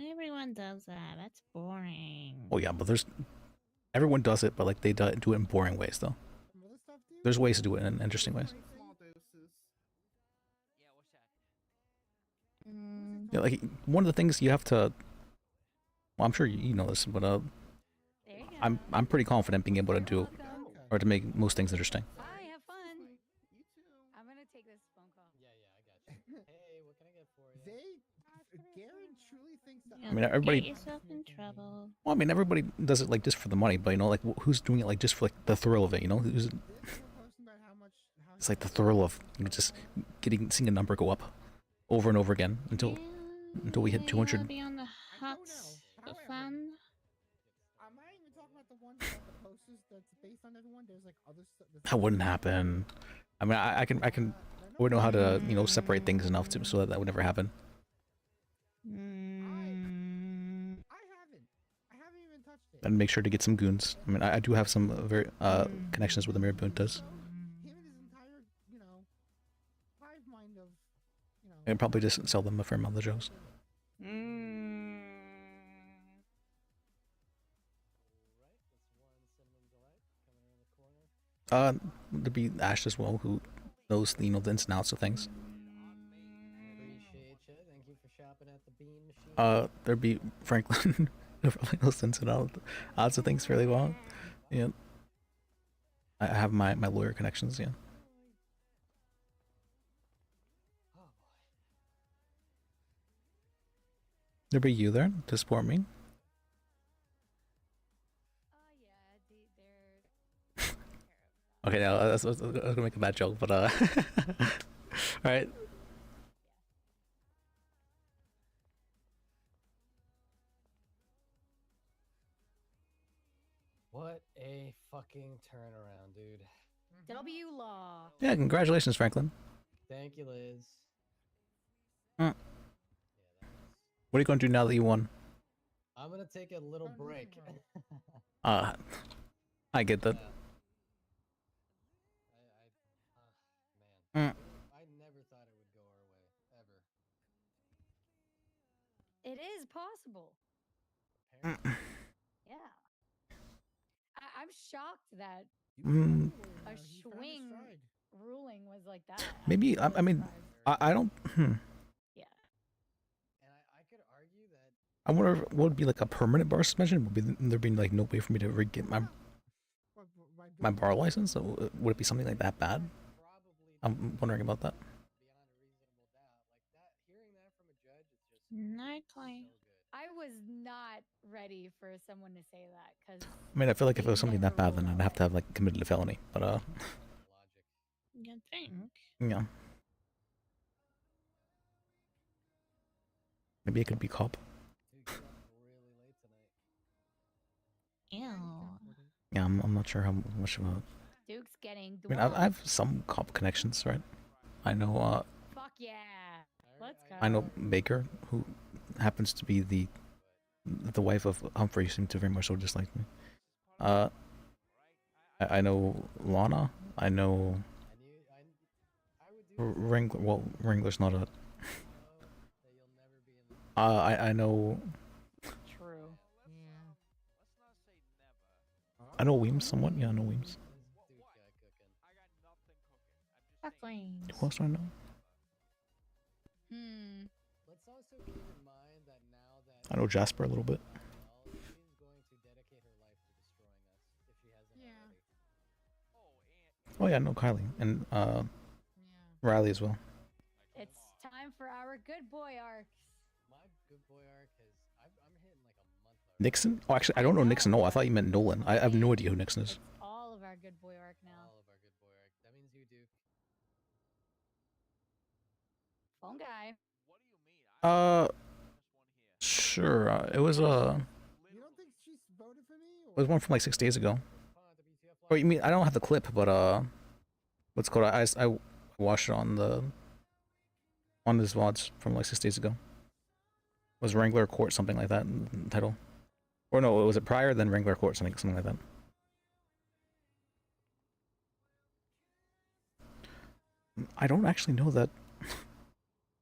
everyone does that. That's boring. Oh yeah, but everyone does it, but like they do it in boring ways though. There's ways to do it in interesting ways. Small doses. Yeah, like one of the things you have to. Well, I'm sure you know this, but I'm pretty confident being able to do or to make most things interesting. Bye, have fun. I'm gonna take this phone call. I got you. Hey, what can I get for you? Garen truly thinks that. I mean, everybody. Get yourself in trouble. Well, I mean, everybody does it like just for the money, but you know, like who's doing it like just for like the thrill of it? You know, it's like the thrill of just seeing a number go up over and over again until we hit 200. Be on the huts for fun. Am I even talking about the one about the posters that's based on everyone? There's like other stuff. That wouldn't happen. I mean, I would know how to separate things enough so that would never happen. And make sure to get some goons. I mean, I do have some very connections with Amir Buntas. Him and his entire, hive mind of, I'd probably just sell them a fair amount of the shows. There'd be Ash as well, who knows the ins and outs of things. Appreciate you. Thank you for shopping at the bean machine. There'd be Franklin, who probably knows the ins and outs of things fairly well. Yeah. I have my lawyer connections, yeah. There'd be you there to support me. Okay, now I was gonna make a bad joke, but alright. What a fucking turnaround, dude. W Law. Yeah, congratulations, Franklin. Thank you, Liz. What are you gonna do now that you won? I'm gonna take a little break. I get that. Man, I never thought it would go our way, ever. It is possible. Yeah. I'm shocked that a swing ruling was like that. Maybe I mean I don't. Yeah. And I could argue that I wonder if it would be like a permanent bar suspension. Would be there being like no way for me to re-get my bar license? So would it be something like that bad? I'm wondering about that. No clue. I was not ready for someone to say that because I mean, I feel like if it was something that bad, then I'd have to have like committed a felony. But You think? yeah, maybe it could be cop. Ew. Yeah, I'm not sure how much of a. Duke's getting. I mean, I have some cop connections, right? I know. Fuck yeah. Let's go. I know Baker, who happens to be the wife of Humphrey, seemed to very much so dislike me. I know Lana. I know Wrangler. Well, Wrangler's not a. I know. True. I know Weems somewhat. Yeah, I know Weems. Who else do I know? let's also keep in mind that now that I know Jasper a little bit. she's going to dedicate her life to destroying us if she hasn't already. Oh yeah, I know Kylie and Riley as well. It's time for our good boy arcs. My good boy arc has I'm hitting like a month already. Nixon? Oh, actually, I don't know Nixon. No, I thought you meant Nolan. I have no idea who Nixon is. All of our good boy arc now. All of our good boy arc. That means you, Duke. Phone guy. Sure. It was You don't think she's voted for me? it was one from like 6 days ago. Oh, you mean I don't have the clip, but what's it called? I watched it on his VODs from like 6 days ago. It was Wrangler Court, something like that in the title. Or no, was it prior then Wrangler Court, something like that. I don't actually know that.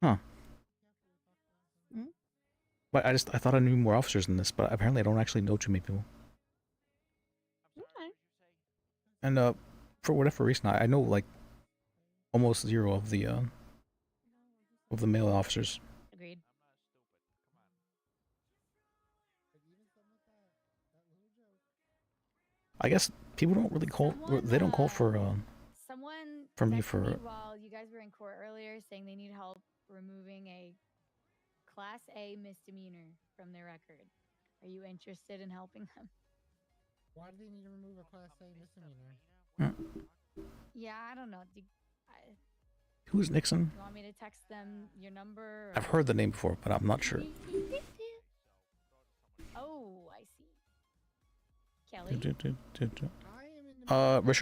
Huh. But I thought I knew more officers than this, but apparently I don't actually know too many people. Okay. And for whatever reason, I know like almost zero of the male officers. Agreed. I guess people don't really call. They don't call for Someone for me texted for. me while you guys were in court earlier saying they need help removing a Class A misdemeanor from their record. Are you interested in helping them? Why do they need to remove a Class A misdemeanor? Yeah, I don't know. Who's Nixon? You want me to text them your number? I've heard the name before, but I'm not sure. Oh, I see. Kelly. Richard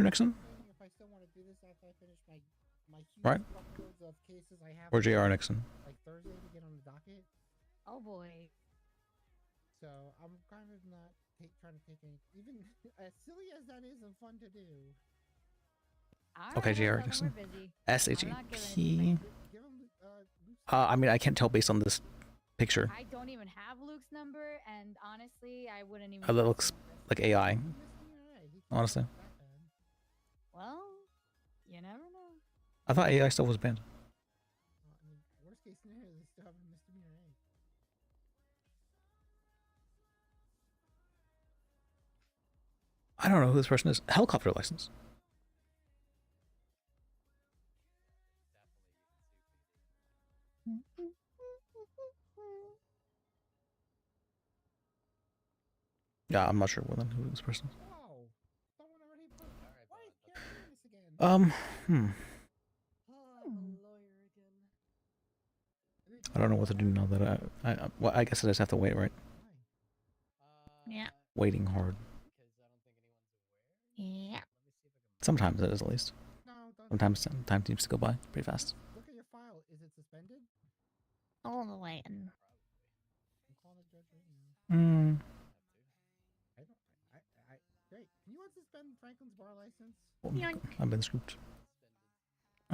Nixon? If I still want to do this after I finish my huge Right. fuckloads of cases I have. Or J.R. Nixon. Like Thursday to get on the docket. Oh boy. So I'm kind of not trying to take any, even as silly as that is and fun to do. Okay, J.R. Nixon. SHAP. Give him I mean, I can't tell based on this picture. I don't even have Luke's number, and honestly, I wouldn't even. That looks like AI. Honestly, Well, you never know. I thought AI stuff was banned. Worst case scenario, they still have a misdemeanor A. I don't know who this person is. Helicopter license. Yeah, I'm not sure who this person is. I don't know what to do now that well, I guess I just have to wait, right? Yeah. Waiting hard. Yeah. Sometimes it is, at least. Sometimes time seems to go by pretty fast. Look at your file. Is it suspended? All the way in. Hmm. Great. Can you unsuspend Franklin's bar license? Yoink. I've been scooped.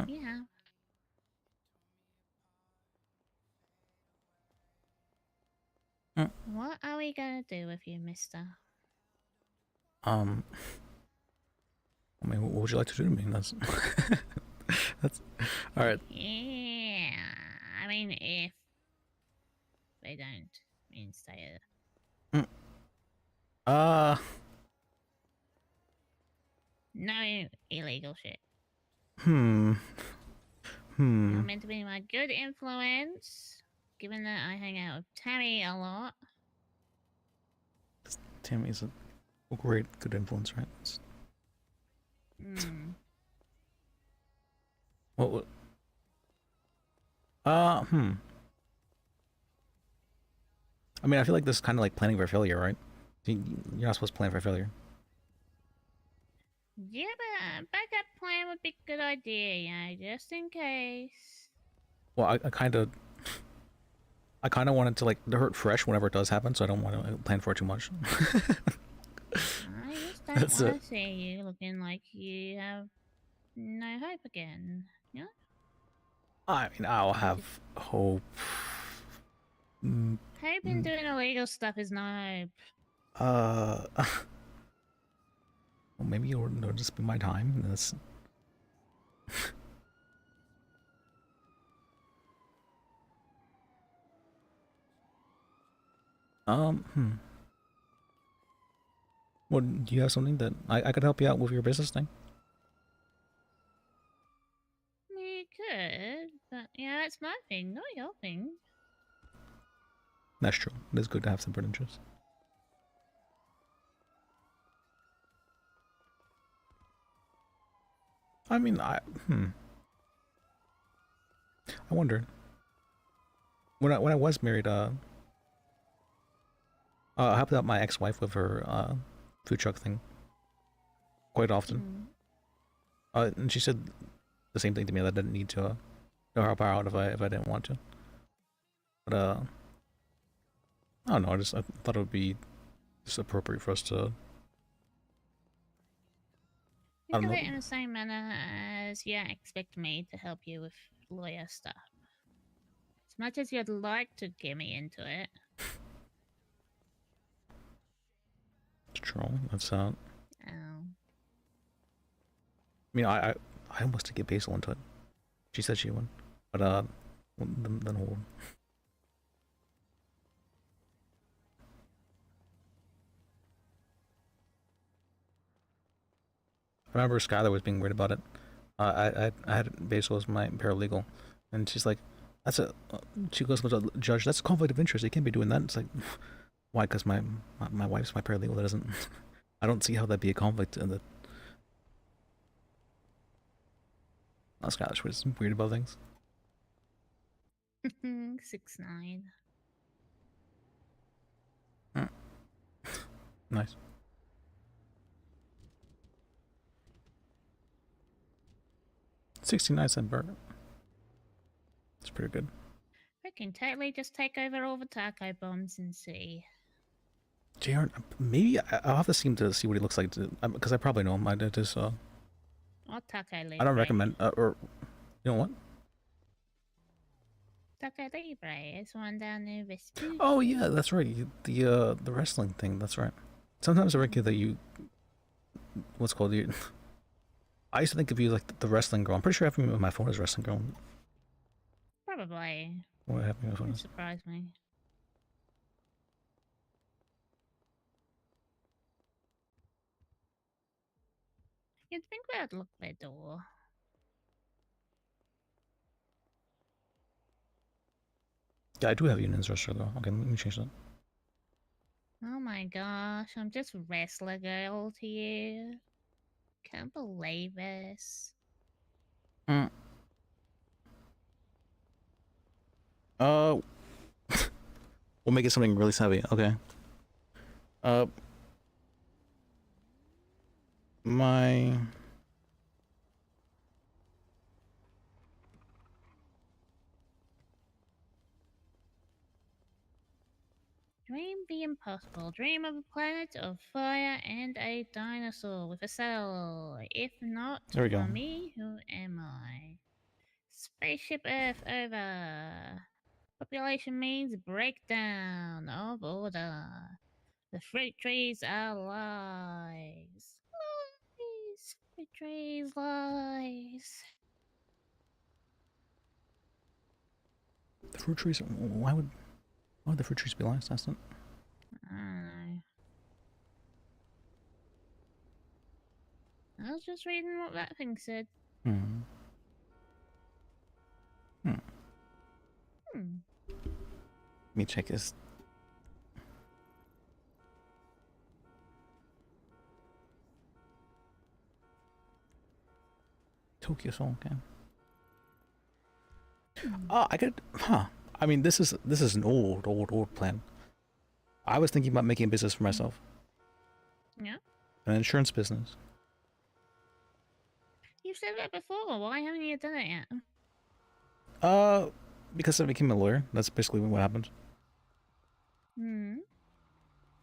Yeah. What are we gonna do with you, mister? I mean, what would you like to do to me? That's all right. Yeah. I mean, if they don't reinstate it. No illegal shit. You're You're meant to be my good influence, given that I hang out with Tammy a lot. Tammy's a great, good influence, right? What? I mean, I feel like this is kind of like planning for failure, right? You're not supposed to plan for failure. Yeah, but a backup plan would be a good idea, you know, just in case. Well, I kind of wanted to like hurt fresh whenever it does happen, so I don't want to plan for it too much. I just don't want to see you looking like you have no hope again, you know? I mean, I'll have hope. Hope in doing illegal stuff is no hope. Well, maybe it'll just be my time. That's. Well, do you have something that I could help you out with your business thing? You could, but yeah, it's my thing, not your thing. That's true. It is good to have separate interests. I mean, I wondered when I was married. I helped out my ex-wife with her food truck thing quite often. And she said the same thing to me, that I didn't need to help her out if I didn't want to. But I don't know. I thought it would be just appropriate for us to. Think of it in the same manner as you expect me to help you with lawyer stuff. As much as you'd like to get me into it. It's true. That's I Oh. mean, I almost did get Basil into it. She said she would, but then hold. I remember Skylar was being weird about it. I had Basil as my paralegal, and she's like, "That's a." She goes to the judge. That's a conflict of interest. You can't be doing that. It's like, why? Because my wife's my paralegal. That doesn't. I don't see how that'd be a conflict. And Skylar was weird about things. 6'9". Nice. $0.69 burger. It's pretty good. I can totally just take over all the taco bombs and see. JR, maybe I'll have to see him to see what he looks like, because I probably know him. I just What taco I don't recommend or you know what? Taco Libre is one down in Vespucci. Oh yeah, that's right. The wrestling thing. That's right. Sometimes I forget that you. What's called you? I used to think of you like the wrestling girl. I'm pretty sure I have you on my phone as wrestling girl. Probably. What happened on my phone? Wouldn't surprise me. You'd think we'd lock their door. Yeah, I do have you as wrestler girl. Okay, let me change that. Oh my gosh, I'm just wrestler girl to you. Can't believe this. Mm. We'll make it something really savvy. Okay. My. Dream the impossible. Dream of a planet of fire and a dinosaur with a cell. If not There we for go. me, who am I? Spaceship Earth over. Population means breakdown of order. The fruit trees are lies. Lies. Fruit trees lies. The fruit trees. Why would the fruit trees be last? That's not. I don't know. I was just reading what that thing said. Hmm. Hmm. Hmm. Let me check this. Tokyo Soul, okay. Oh, I could. Huh. I mean, this is an old plan. I was thinking about making a business for myself. Yeah. An insurance business. You've said that before. Why haven't you done it yet? Because I became a lawyer. That's basically what happened. Hmm.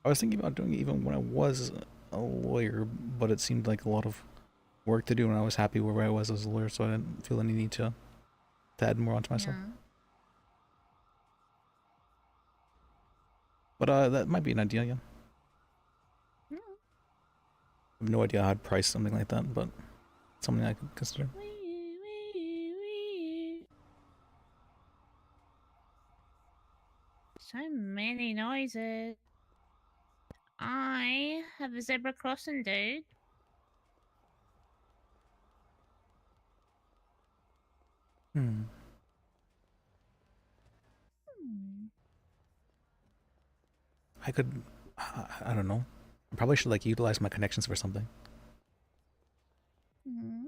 I was thinking about doing it even when I was a lawyer, but it seemed like a lot of work to do, and I was happy where I was as a lawyer, so I didn't feel any need to add more onto myself. Yeah. But that might be an idea, yeah. Yeah. I have no idea how I'd price something like that, but something I could consider. So many noises. I have a zebra crossing, dude. Hmm. I could. I don't know. I probably should like utilize my connections for something. Hmm.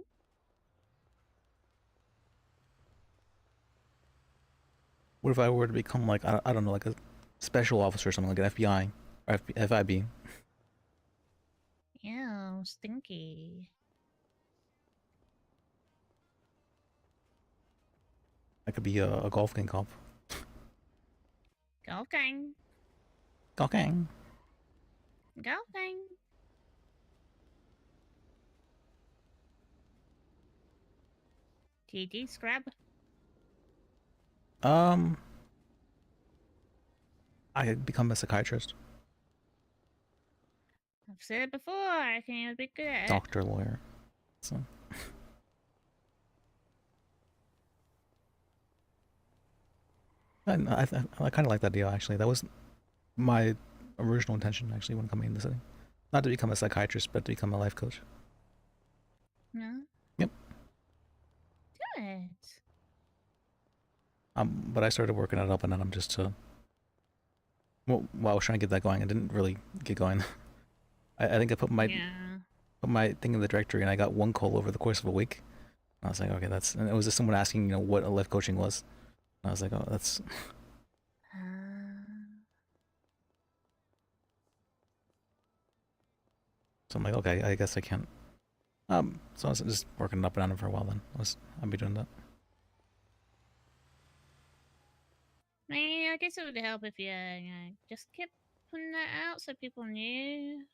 What if I were to become like I don't know, like a special officer or something, like an FBI or FIB? Ew, stinky. I could be a golf gang cop. Golf gang. Golf gang. Golf gang. TD scrub. I could become a psychiatrist, I've said it before. I reckon you would be good at it. doctor, lawyer. So. I kind of like that deal actually. That was my original intention actually when coming into the city. Not to become a psychiatrist, but to become a life coach. No. Yep. Do it. But I started working it up, and then I'm just well, while I was trying to get that going, I didn't really get going. I think I put my thing in the directory, and I got one call over the course of a week. And I was like, okay, that's. And it was just someone asking, what a life coaching was. And I was like, oh, that's. So I'm like, okay, I guess I can't. So I was just working it up and down for a while. Then I'll be doing that. I guess it would help if you, just kept putting that out so people knew.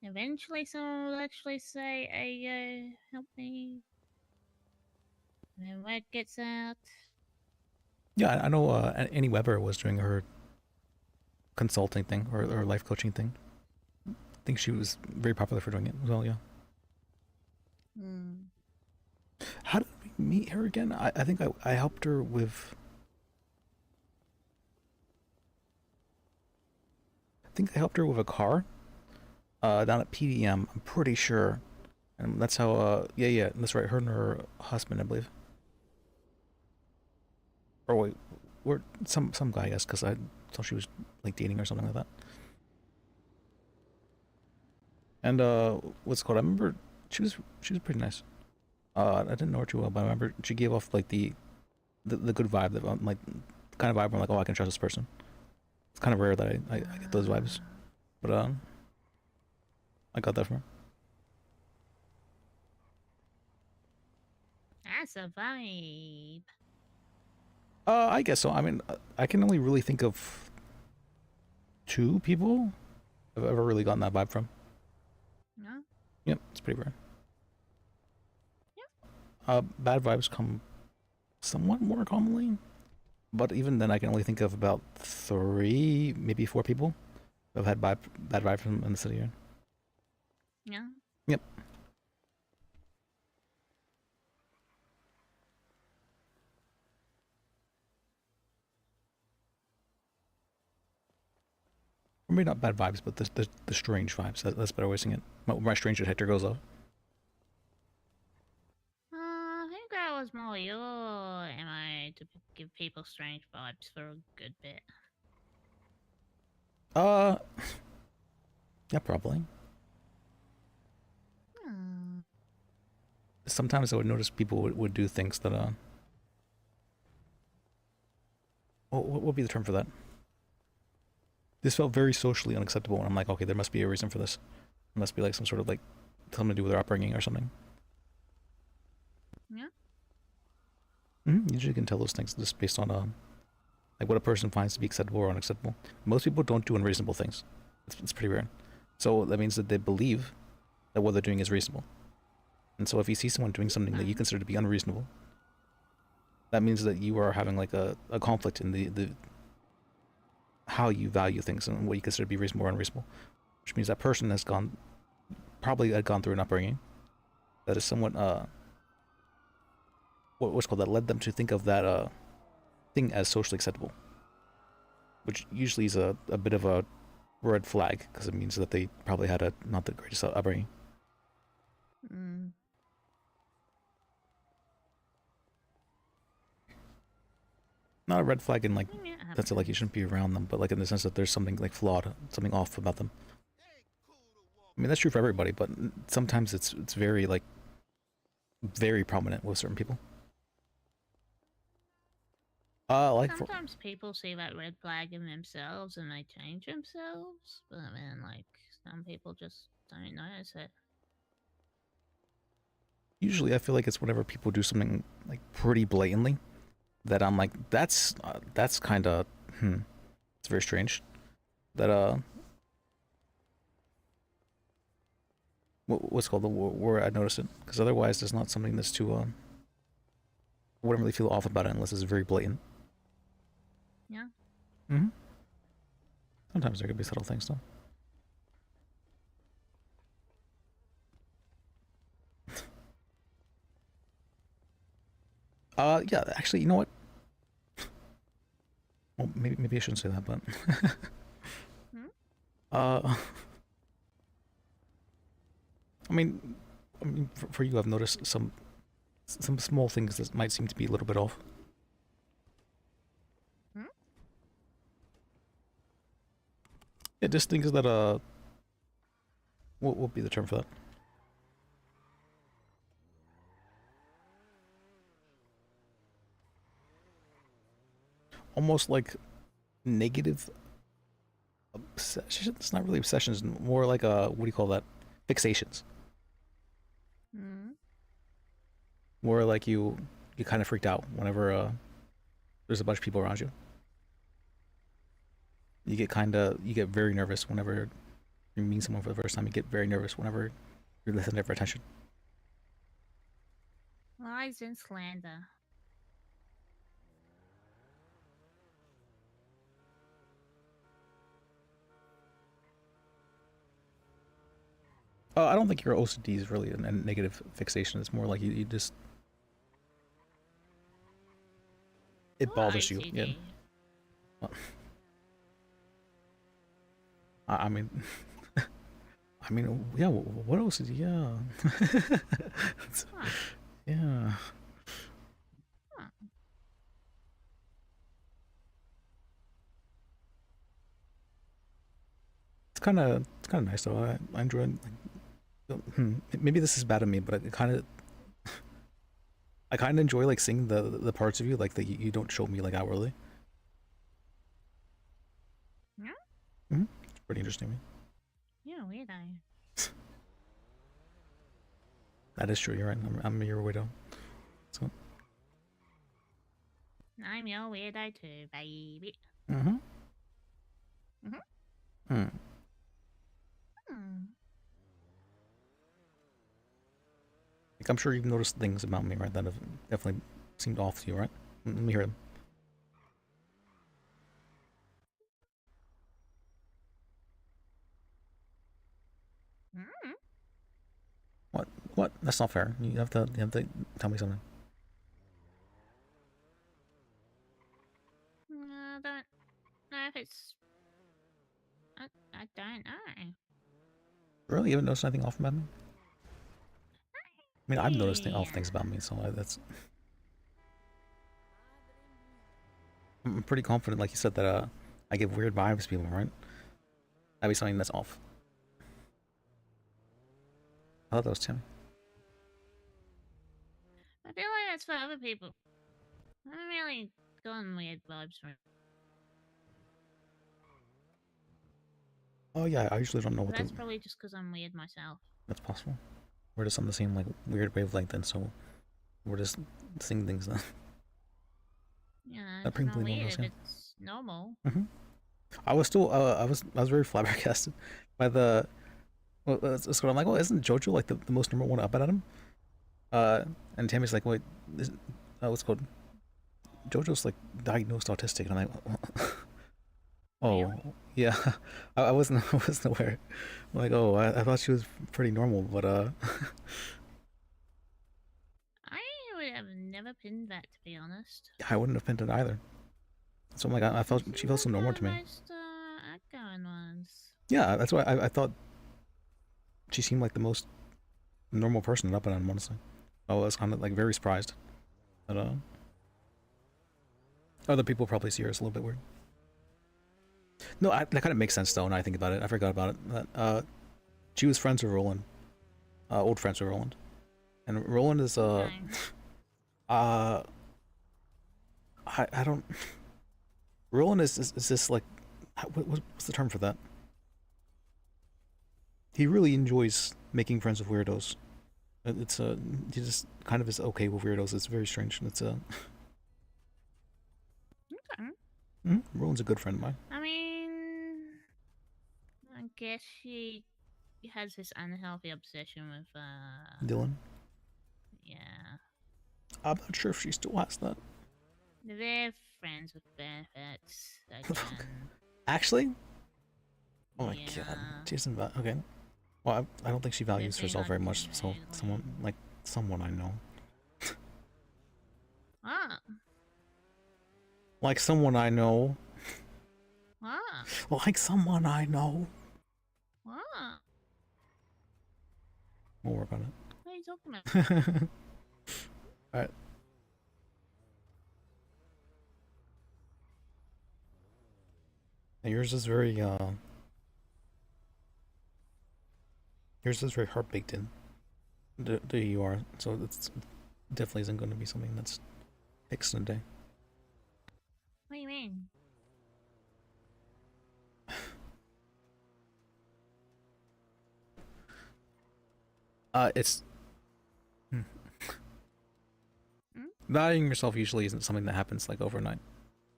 Eventually, someone will actually say, "Hey, help me." And then word gets out. Yeah, I know Annie Weber was doing her consulting thing or life coaching thing. I think she was very popular for doing it as well, yeah. Hmm. How did we meet her again? I think I helped her with... I think I helped her with a car down at PDM, I'm pretty sure. And that's how, yeah, that's right, her and her husband, I believe. Or wait, we're some guy, I guess, because I thought she was like dating or something like that. And what's it called? I remember she was pretty nice. I didn't know her too well, but I remember she gave off like the good vibe, that like kind of vibe where I'm like, oh, I can trust this person. It's kind of rare that I get those vibes, but I got that from her. That's a vibe. I guess so. I mean, I can only really think of 2 people I've ever really gotten that vibe from. No? Yep, it's pretty rare. Bad vibes come somewhat more commonly, but even then I can only think of about 3, maybe 4 people who have had bad vibes from in the city here. Yeah. Yep. Or maybe not bad vibes, but the strange vibes. That's a better way of saying it. My strange detector goes off. I think that was more your MO to give people strange vibes for a good bit. Yeah, probably. Hmm. Sometimes I would notice people would do things that what would be the term for that? This felt very socially unacceptable, and I'm like, okay, there must be a reason for this. It must be like some sort of like something to do with their upbringing or something. Yeah. Usually you can tell those things just based on like what a person finds to be acceptable or unacceptable. Most people don't do unreasonable things. It's pretty rare. So that means that they believe that what they're doing is reasonable. And so if you see someone doing something that you consider to be unreasonable, that means that you are having like a conflict in the how you value things and what you consider to be reasonable or unreasonable. Which means that person has probably had gone through an upbringing that is somewhat what's called, that led them to think of that thing as socially acceptable, which usually is a bit of a red flag, because it means that they probably had a not the greatest upbringing. Not a red flag in like that's like you shouldn't be around them, but like in the sense that there's something like flawed, something off about them. I mean, that's true for everybody, but sometimes it's very like very prominent with certain people. Like sometimes people see that red flag in themselves and they change themselves, but then like some people just don't notice it. Usually I feel like it's whenever people do something like pretty blatantly that I'm like, that's kind of it's very strange that what's called the where I notice it, because otherwise there's not something that's too I wouldn't really feel off about it unless it's very blatant. Yeah. Sometimes there could be subtle things though. Yeah, actually, you know what? Well, maybe I shouldn't say that, but I mean, for you, I've noticed some small things that might seem to be a little bit off. Yeah, just things that what would be the term for that? Almost like negative obsessions. It's not really obsessions, more like what do you call that? Fixations. More like you kind of freaked out whenever there's a bunch of people around you. You get very nervous whenever you're meeting someone for the first time. You get very nervous whenever you're listening for attention. Lies and slander. I don't think your OCD is really a negative fixation. It's more like you just it What bothers you. Yeah. OCD? Well, I mean, I mean, yeah. What OCD? Yeah. It's- Huh. Yeah. Huh. It's kind of nice though. I enjoy. Maybe this is bad of me, but I kind of enjoy like seeing the parts of you like that you don't show me like outwardly. Yeah? It's pretty interesting to me. You're a weirdo. That is true. You're right. I'm your widow. So. I'm your weirdo too, baby. Mm-hmm. Mm-hmm. Hmm. Hmm. Like, I'm sure you've noticed things about me, right? That have definitely seemed off to you, right? Let me hear them. Mm. What? What? That's not fair. You have to tell me something. I don't know if it's. I don't know. Really? You haven't noticed anything off about me? I mean, I've noticed off Yeah. things about me, so that's. I'm pretty confident, like you said, that I give weird vibes to people, right? That'd be something that's off. I thought that was Timmy. I feel like that's for other people. I don't really gotten weird vibes from it. Oh yeah, I usually don't know what That's the. probably just because I'm weird myself. That's possible. We're just on the same like weird wavelength, then, so we're just seeing things then. You know, That it's brings not me weird almost, if yeah. it's normal. I was still I was very flabbergasted by the. Well, that's what I'm like. Well, isn't JoJo like the most number one up at him? And Tammy's like, wait, what's it called? JoJo's like diagnosed autistic, and I'm like, oh, yeah. I wasn't aware. I'm like, oh, I thought she was pretty normal, but I would have never pinned that, to be honest. I wouldn't have pinned it either. So I'm like, I felt she felt so normal to me. Most outgoing ones. Yeah, that's why I thought she seemed like the most normal person up and down, honestly. I was kind of like very surprised. But other people probably see her as a little bit weird. No, that kind of makes sense though. When I think about it, I forgot about it. That she was friends with Roland, old friends with Roland, and Roland is I don't. Roland is this like, what's the term for that? He really enjoys making friends with weirdos. It's he just kind of is okay with weirdos. It's very strange. It's Okay. Roland's a good friend of mine. I mean, I guess she has this unhealthy obsession with, Dylan. Yeah. I'm not sure if she still has that. They're friends with benefits. Again. Actually? Oh my Yeah. god. She doesn't okay. Well, I don't think she values herself very much, so someone I know. Ah. Like someone I know. Ah. Like someone I know. Ah. We'll work on What are you talking about? it. Alright. Yours is very heart baked in. The you are, so it's definitely isn't going to be something that's fixed in a day. What do you mean? It's valuing yourself usually isn't something that happens like overnight,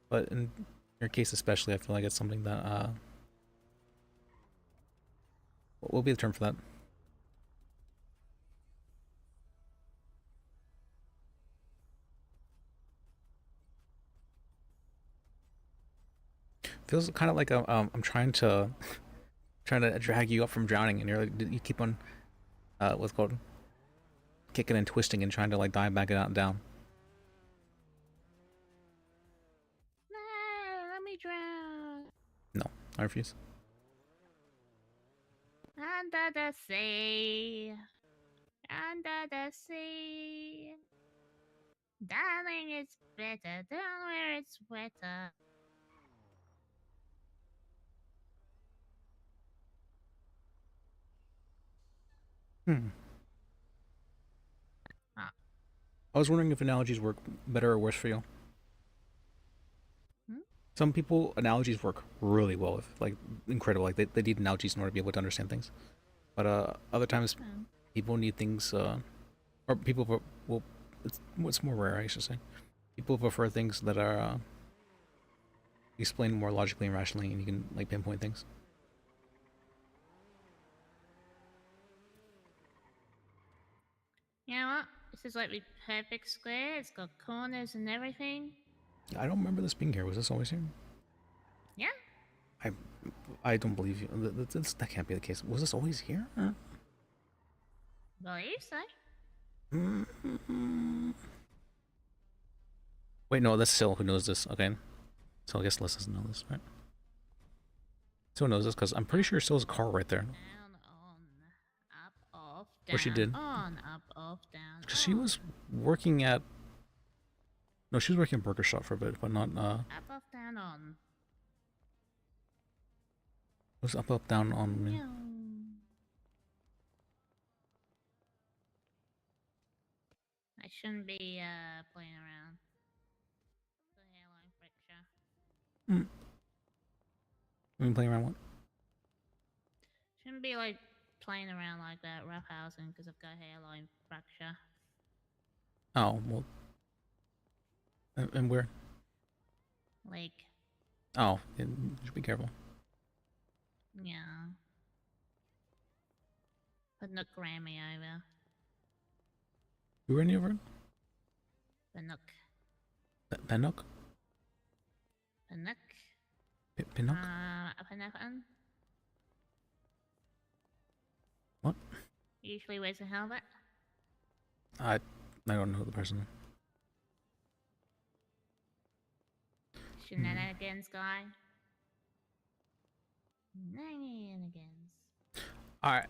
but in your case especially, I feel like it's something that what will be the term for that? Feels kind of like I'm trying to drag you up from drowning, and you keep on what's it called, kicking and twisting and trying to like dive back out down. No, let me drown. No, I refuse. Under the sea. Under the sea. Darling, it's better down where it's wetter. I was wondering if analogies work better or worse for you. Some people, analogies work really well with, like, incredible. Like, they need analogies in order to be able to understand things. But other times, people need things, or people, well, it's more rare, I should say. People prefer things that are explained more logically and rationally, and you can, like, pinpoint things. You know what? This is like the perfect square. It's got corners and everything. I don't remember this being here. Was this always here? Yeah. I don't believe you. That can't be the case. Was this always here? Believe so. Wait, no, that's Sil who knows this. Okay. So I guess Les doesn't know this, right? Sil knows this because I'm pretty sure Sil's car right there. Down, on, up, off, down, Or she did. on, up, off, down. Because she was working at... No, she was working at Burger Shop for a bit, but not... Up, off, down, on. It was up, down, on me. I shouldn't be playing around. The hairline fracture. I mean, playing around what? Shouldn't be like playing around like that roughhousing because I've got hairline fracture. Oh, well... And where? Like, Oh, yeah, you should be careful. yeah. But not Grammy over. You were any over? Panook. Panook? Panook. Pinook? Panook. What? Usually wears a helmet. I don't know the person. Shenanigans guy. Shenanigans. Alright,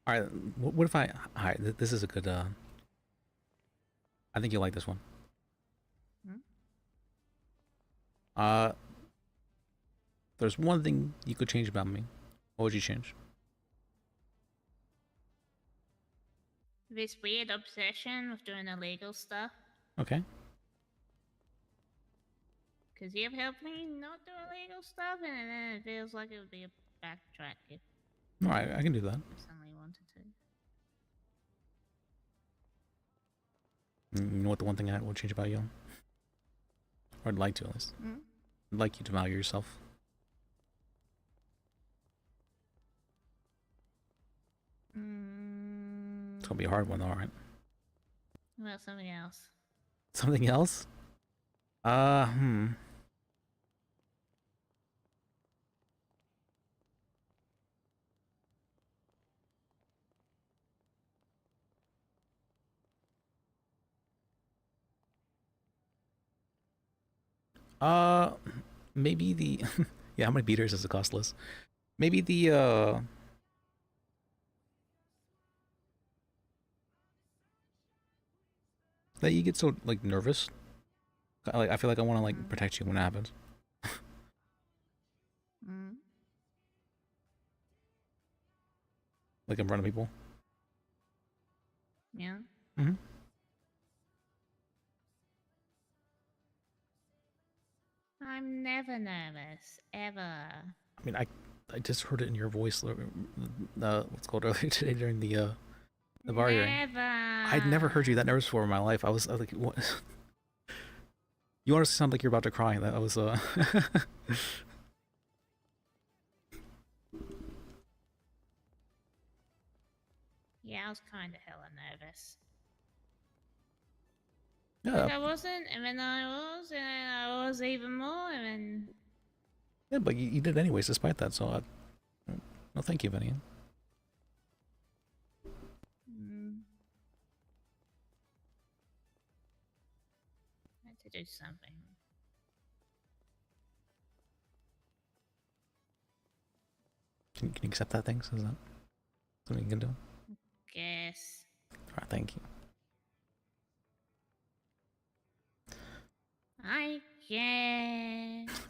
Alright, what if I... Alright, this is a good, I think you'll like this one. There's one thing you could change about me. What would you change? This weird obsession with doing illegal stuff. Okay. Because you've helped me not do illegal stuff, and then it feels like it would be a backtrack if Alright, I can do that. somebody wanted to. You know what the one thing I would change about you? Or I'd like to, at least. I'd like you to value yourself. It's gonna be a hard one, alright. What about something else? Something else? Maybe the... yeah, how many beaters does it cost, Liz? Maybe the, that you get so, like, nervous. I feel like I want to, like, protect you when it happens. Like in front of people. Yeah. I'm never nervous, ever. I mean, I just heard it in your voice, what's called earlier today during the bar hearing. I'd never heard you that nervous before in my life. I was like, what? You honestly sound like you're about to cry. That was, Yeah, I was kind of hella nervous. Yeah. Like I wasn't, and then I was, and then I was even more, and then... Yeah, but you did anyways, despite that, so no thank you, Vinny. to do something. Can you accept that thing? So is that something you can do? Guess. Alright, thank you. I guess.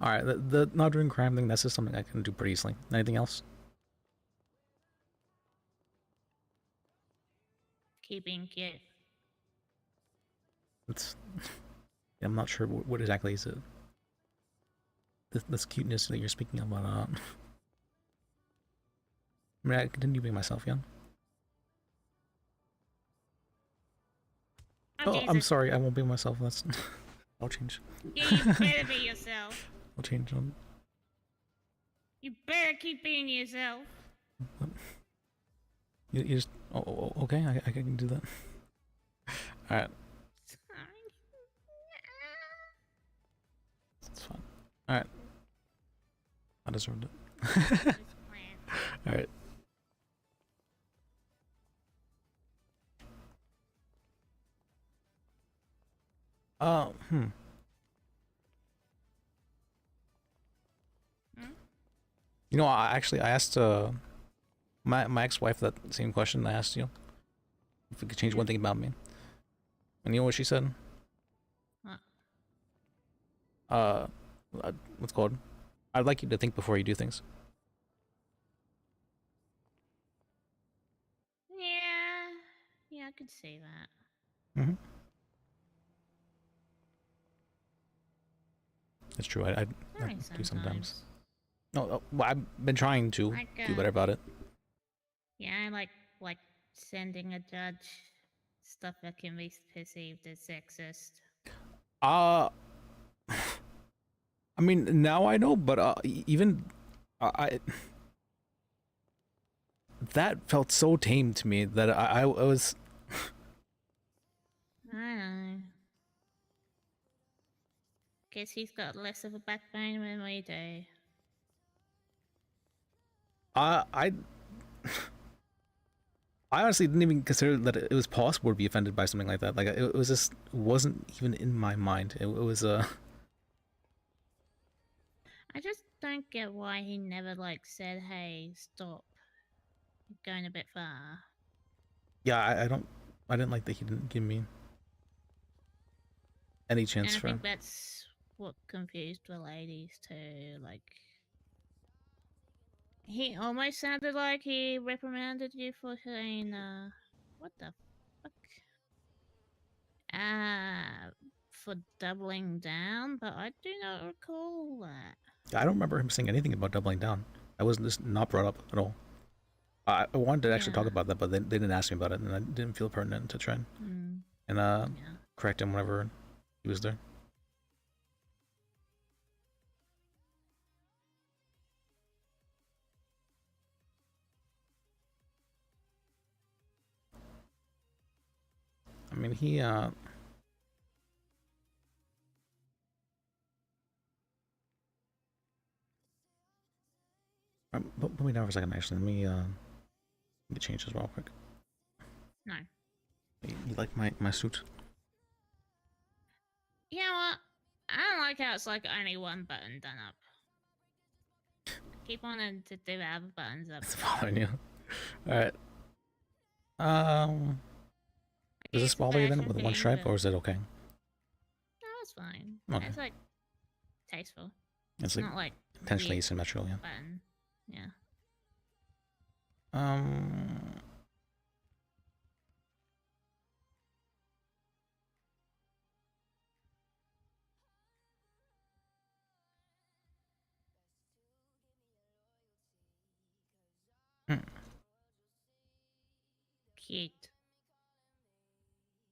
Alright, the not doing crime thing, that's just something I can do pretty easily. Anything else? Keeping cute. It's... I'm not sure what exactly is it. This cuteness that you're speaking about, I mean, I continue being myself, yeah? Oh, I'm Jesus. sorry, I won't be myself, that's... I'll change. Yeah, you better be yourself. I'll change on... You better keep being yourself. You just... Oh, okay, I can do that. Alright. It's fine. Alright. I deserved it. Alright. You know, I asked my ex-wife that same question I asked you. If we could change one thing about me. And you know what she said? What? What's it called? I'd like you to think before you do things. Yeah, I could see that. Mm-hmm. It's true. I do sometimes. No, well, I've been trying to do better about it. Yeah, I like sending a judge stuff that can be perceived as sexist. I mean, now I know, but even that felt so tame to me that I was. I know. Guess he's got less of a backbone than we do. I honestly didn't even consider that it was possible to be offended by something like that. Like it was just wasn't even in my mind. It was I just don't get why he never said, "Hey, stop. You're going a bit far." Yeah, I didn't like that he didn't give me any chance And I for. think that's what confused the ladies too. He almost sounded like he reprimanded you for saying, what the fuck? For doubling down, but I do not recall that. I don't remember him saying anything about doubling down. I wasn't just not brought up at all. I wanted to actually talk about that, but they didn't ask me about it, and I didn't feel pertinent to try and correct him whenever he was there. I mean, he put me down for a second, actually. Let me change this real quick. No. You like my suit? You know what? I don't like how it's only one button done up. Keep wanting to do the other buttons up. It's bothering you. Alright. Does this bother you then with one stripe, or is it okay? No, it's fine. Okay. It's tasteful. It's not intentionally weird asymmetrical, yeah. button. Yeah. Cute.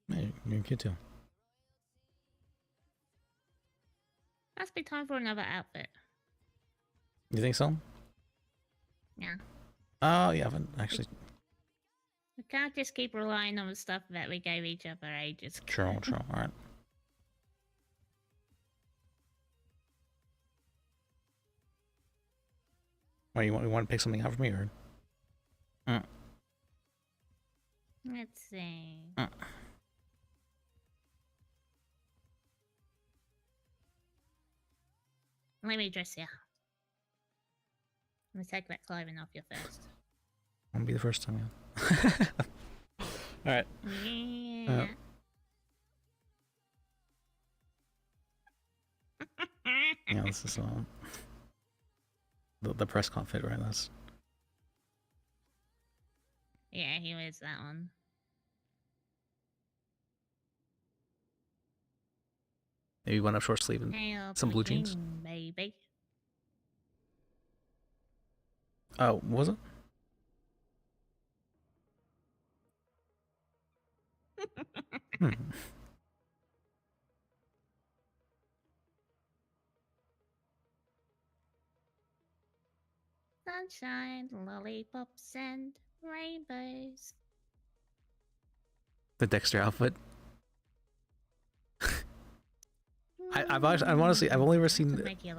Yeah, you're cute too. Must be time for another outfit. You think so? Yeah. Oh, yeah, I haven't actually. We can't just keep relying on the stuff that we gave each other ages ago. True, alright. Why, you want to pick something out for me, or? Let's see. Let me dress you. Let me take that clothing off you first. Won't be the first time. Yeah. All right. Yeah. Yeah, this is the press conf fit, right? That's Yeah, he wears that one. maybe one up short sleeve and Hey, some blue jeans. baby. Oh, was it? Hmm. Sunshine, lollipops, and rainbows. The Dexter outfit. I've honestly I've only ever seen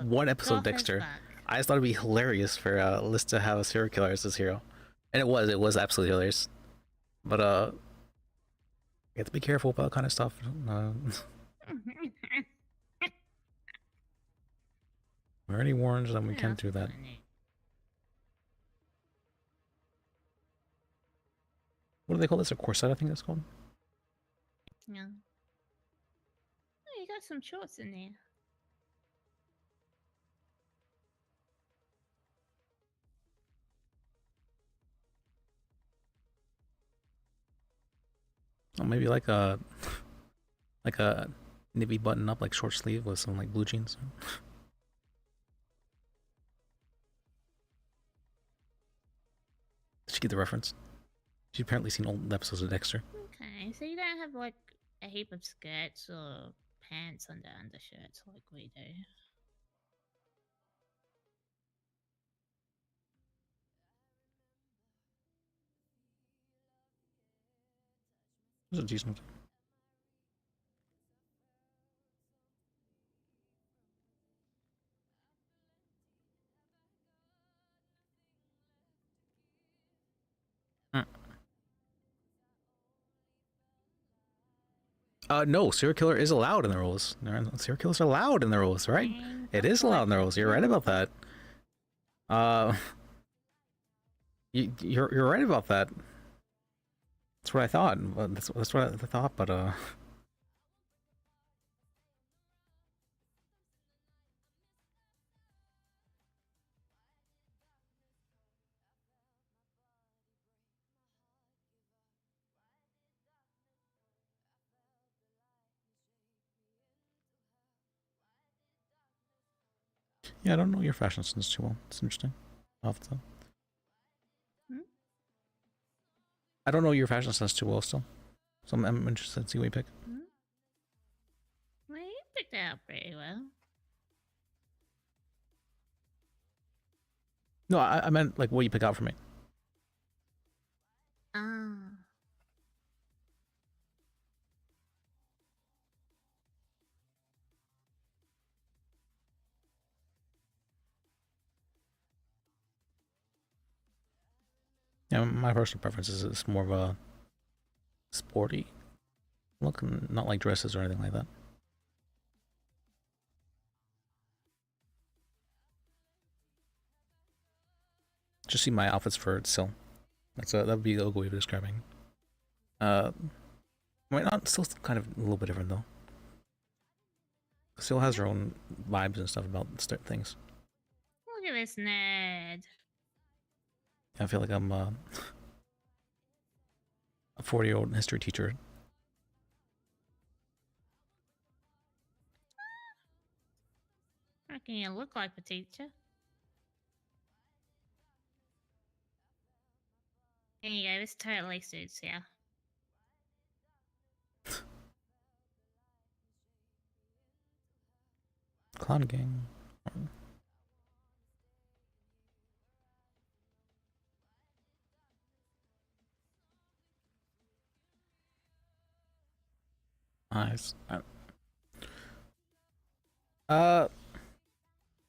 one episode of Dexter. I just thought it'd be hilarious for Liz to have a serial killer as his hero, and it was absolutely hilarious. But you have to be careful about that kind of stuff. We're already warned that we can't do that. What do they call this? A corset, I think that's called. Yeah. Oh, you got some shorts in there. Oh, maybe like a navy button up, like short sleeve with some like blue jeans. Did you get the reference? She's apparently seen old episodes of Dexter. Okay, so you don't have like a heap of skirts or pants under undershirts like we do. It was a decent. No, serial killer is allowed in the rules. Serial killers are allowed in the rules, right? It is allowed in the rules. You're right about that. You're right about that. That's what I thought. That's what I thought. But yeah, I don't know your fashion sense too well. It's interesting. Off the top. I don't know your fashion sense too well still, so I'm interested to see what you pick. Well, you picked it out pretty well. No, I meant like what you pick out for me. Ah. Yeah, my personal preference is it's more of a sporty look, not like dresses or anything like that. Just see my outfits for Sil. That would be a good way of describing. I mean, not still kind of a little bit different though. Sil has her own vibes and stuff about certain things. Look at this nerd. I feel like I'm a 40-year-old history teacher. I reckon you look like a teacher. There you go, this totally suits you. Clown gang. Nice.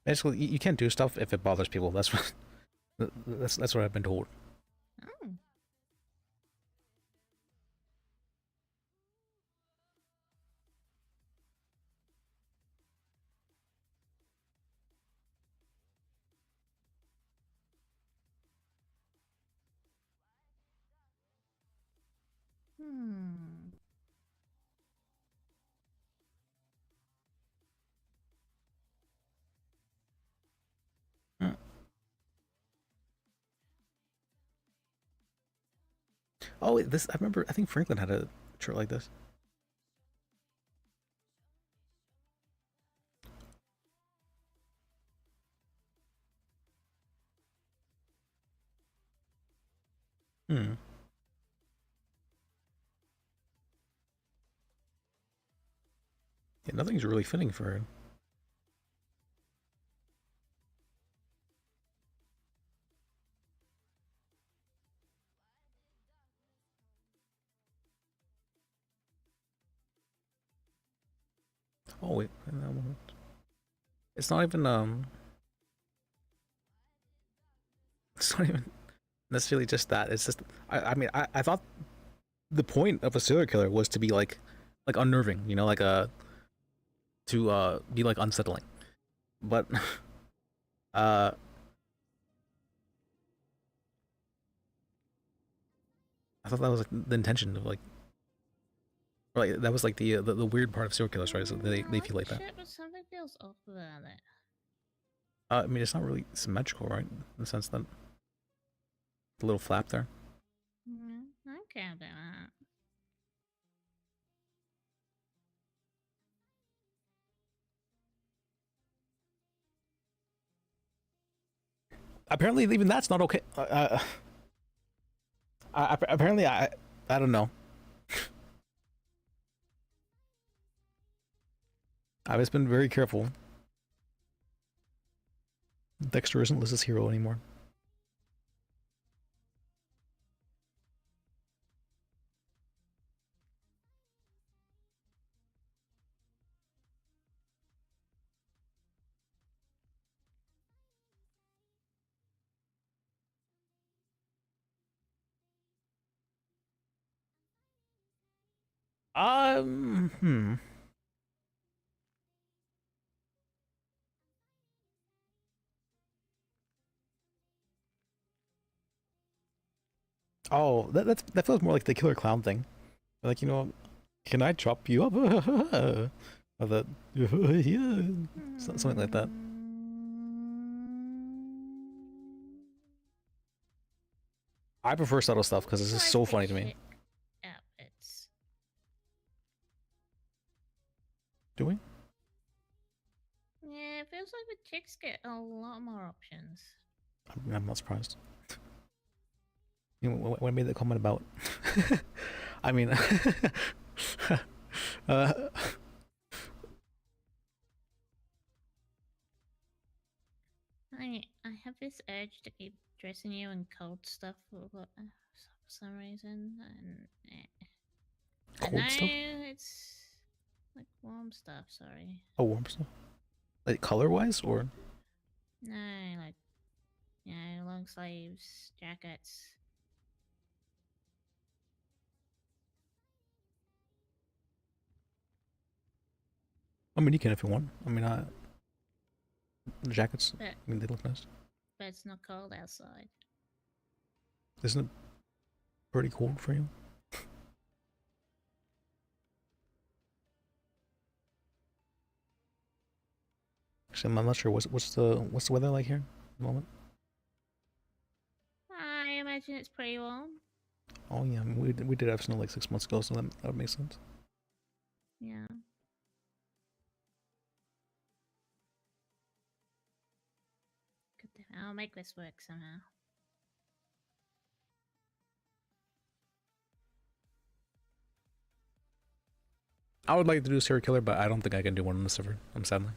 Basically, you can't do stuff if it bothers people. That's what that's what I've been told. Oh. Oh, this I remember. I think Franklin had a shirt like this. Hmm. Yeah, nothing's really fitting for her. Oh wait, it's not even it's not even necessarily just that. It's just I mean I thought the point of a serial killer was to be like unnerving, you know, like to be like unsettling. But uh I thought that was like the intention of like that was like the weird part of serial killers, right? So they feel like that. Shit, but something feels off about it. I mean, it's not really symmetrical, right? In the sense that the little flap there. I don't care about that. Apparently, even that's not okay. Apparently, I don't know. I've just been very careful. Dexter isn't Liz's hero anymore. Hmm. Oh, that feels more like the killer clown thing. Like, you know, can I chop you up? Or the yeah, something like that. I prefer subtle stuff because this is so funny to me. Outfits. Do we? Yeah, it feels like the chicks get a lot more options. I'm not surprised. You know, when I made that comment about, I mean, I have this urge to keep dressing you in cold stuff for some reason, and I Cold know stuff? it's like warm stuff. Sorry. Oh, warm stuff. Like color wise, or No, like long sleeves, jackets. I mean, you can if you want. I mean, the jackets. But, I mean, they look nice. but it's not cold outside. Isn't it pretty cold for you? Actually, I'm not sure. What's the weather like here at the moment? I imagine it's pretty warm. Oh yeah, I mean, we did have snow like 6 months ago, so that would make sense. Yeah. Good. I'll make this work somehow. I would like to do a serial killer, but I don't think I can do one on the server. I'm sadly.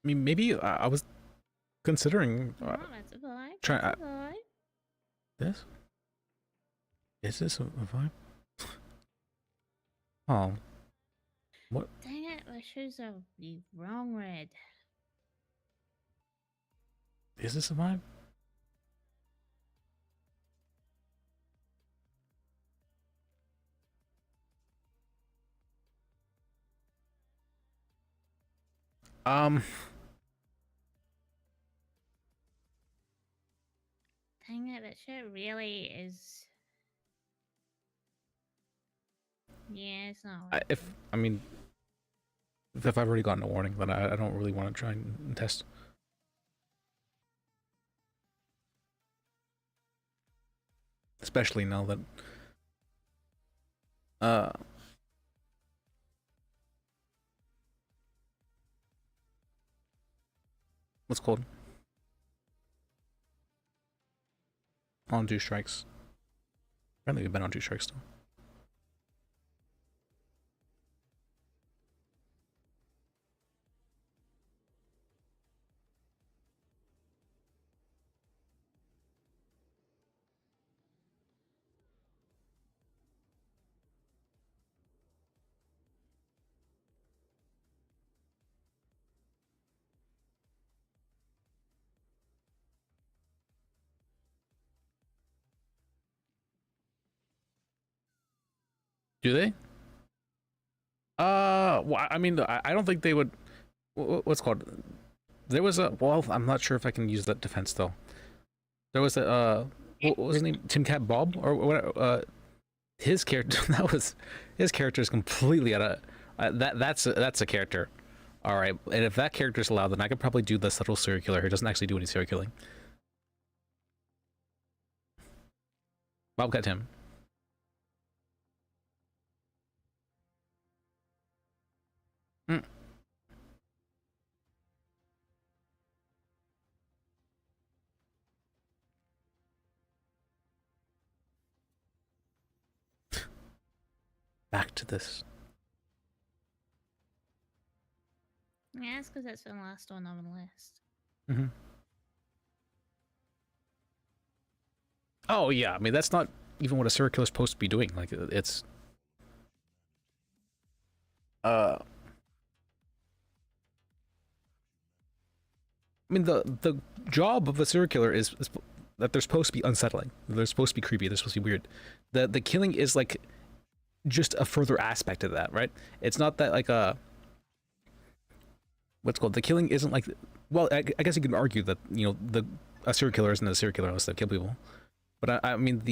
I mean, maybe I was considering That's a vibe. trying. That's a vibe. This? Is this a vibe? Oh. What? Dang it, my shoes are the wrong red. Is this a vibe? Um, Dang it, that shit really is. Yeah, it's not. I mean, if I've already gotten a warning, then I don't really want to try and test. Especially now that what's it called? On 2 strikes. Apparently we've been on 2 strikes still. Do they? Well, I mean, I don't think they would. What's it called? There was a. Well, I'm not sure if I can use that defense though. There was a. What was his name? Tim Cat Bob or what? His character. That was his character is completely out of. That's a character. All right, and if that character is allowed, then I could probably do the subtle circular. Who doesn't actually do any circulating. Bobcat Tim. Back to this. Yeah, it's because that's the last one on the list. Mm-hmm. Oh yeah, I mean that's not even what a circular is supposed to be doing. Like it's I mean the job of a circular is that they're supposed to be unsettling. They're supposed to be creepy. They're supposed to be weird. The killing is like just a further aspect of that, right? It's not that like what's called the killing isn't like. Well, I guess you can argue that a circular isn't a circular unless they kill people. But I mean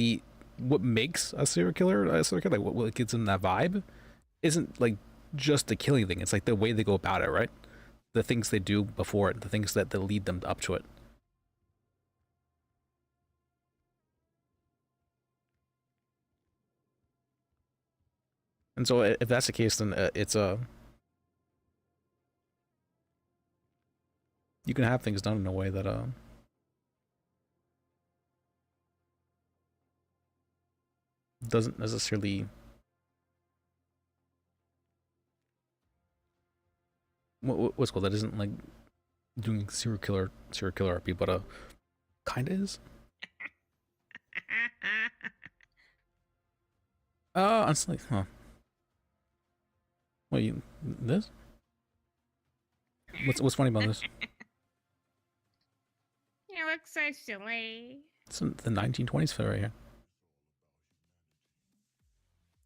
what makes a circular like what gives them that vibe isn't like just the killing thing. It's like the way they go about it, right? The things they do before it, the things that lead them up to it. And so if that's the case, then it's you can have things done in a way that doesn't necessarily what's called that isn't like doing circular RP, but kinda is. Honestly, huh? Wait, this? What's funny about this? You look so silly. It's in the 1920s for right here.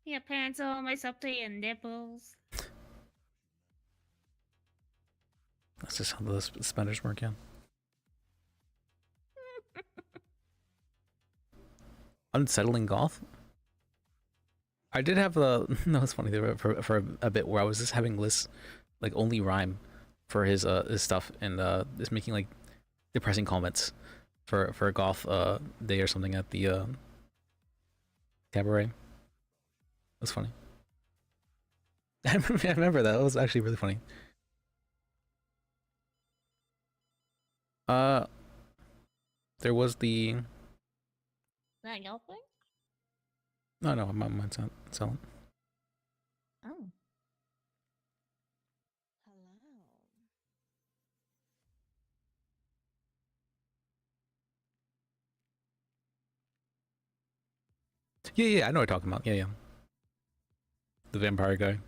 Your pants are almost up to your nipples. That's just how the Spanish work, yeah. Unsettling goth. I did have a no. It's funny there for a bit where I was just having lists like only rhyme for his stuff and just making like depressing comments for a golf day or something at the cabaret. That's funny. I remember that. That was actually really funny. There was the. That your thing? No, mine's not selling. Oh. Yeah, I know what you're talking about. Yeah. The vampire guy.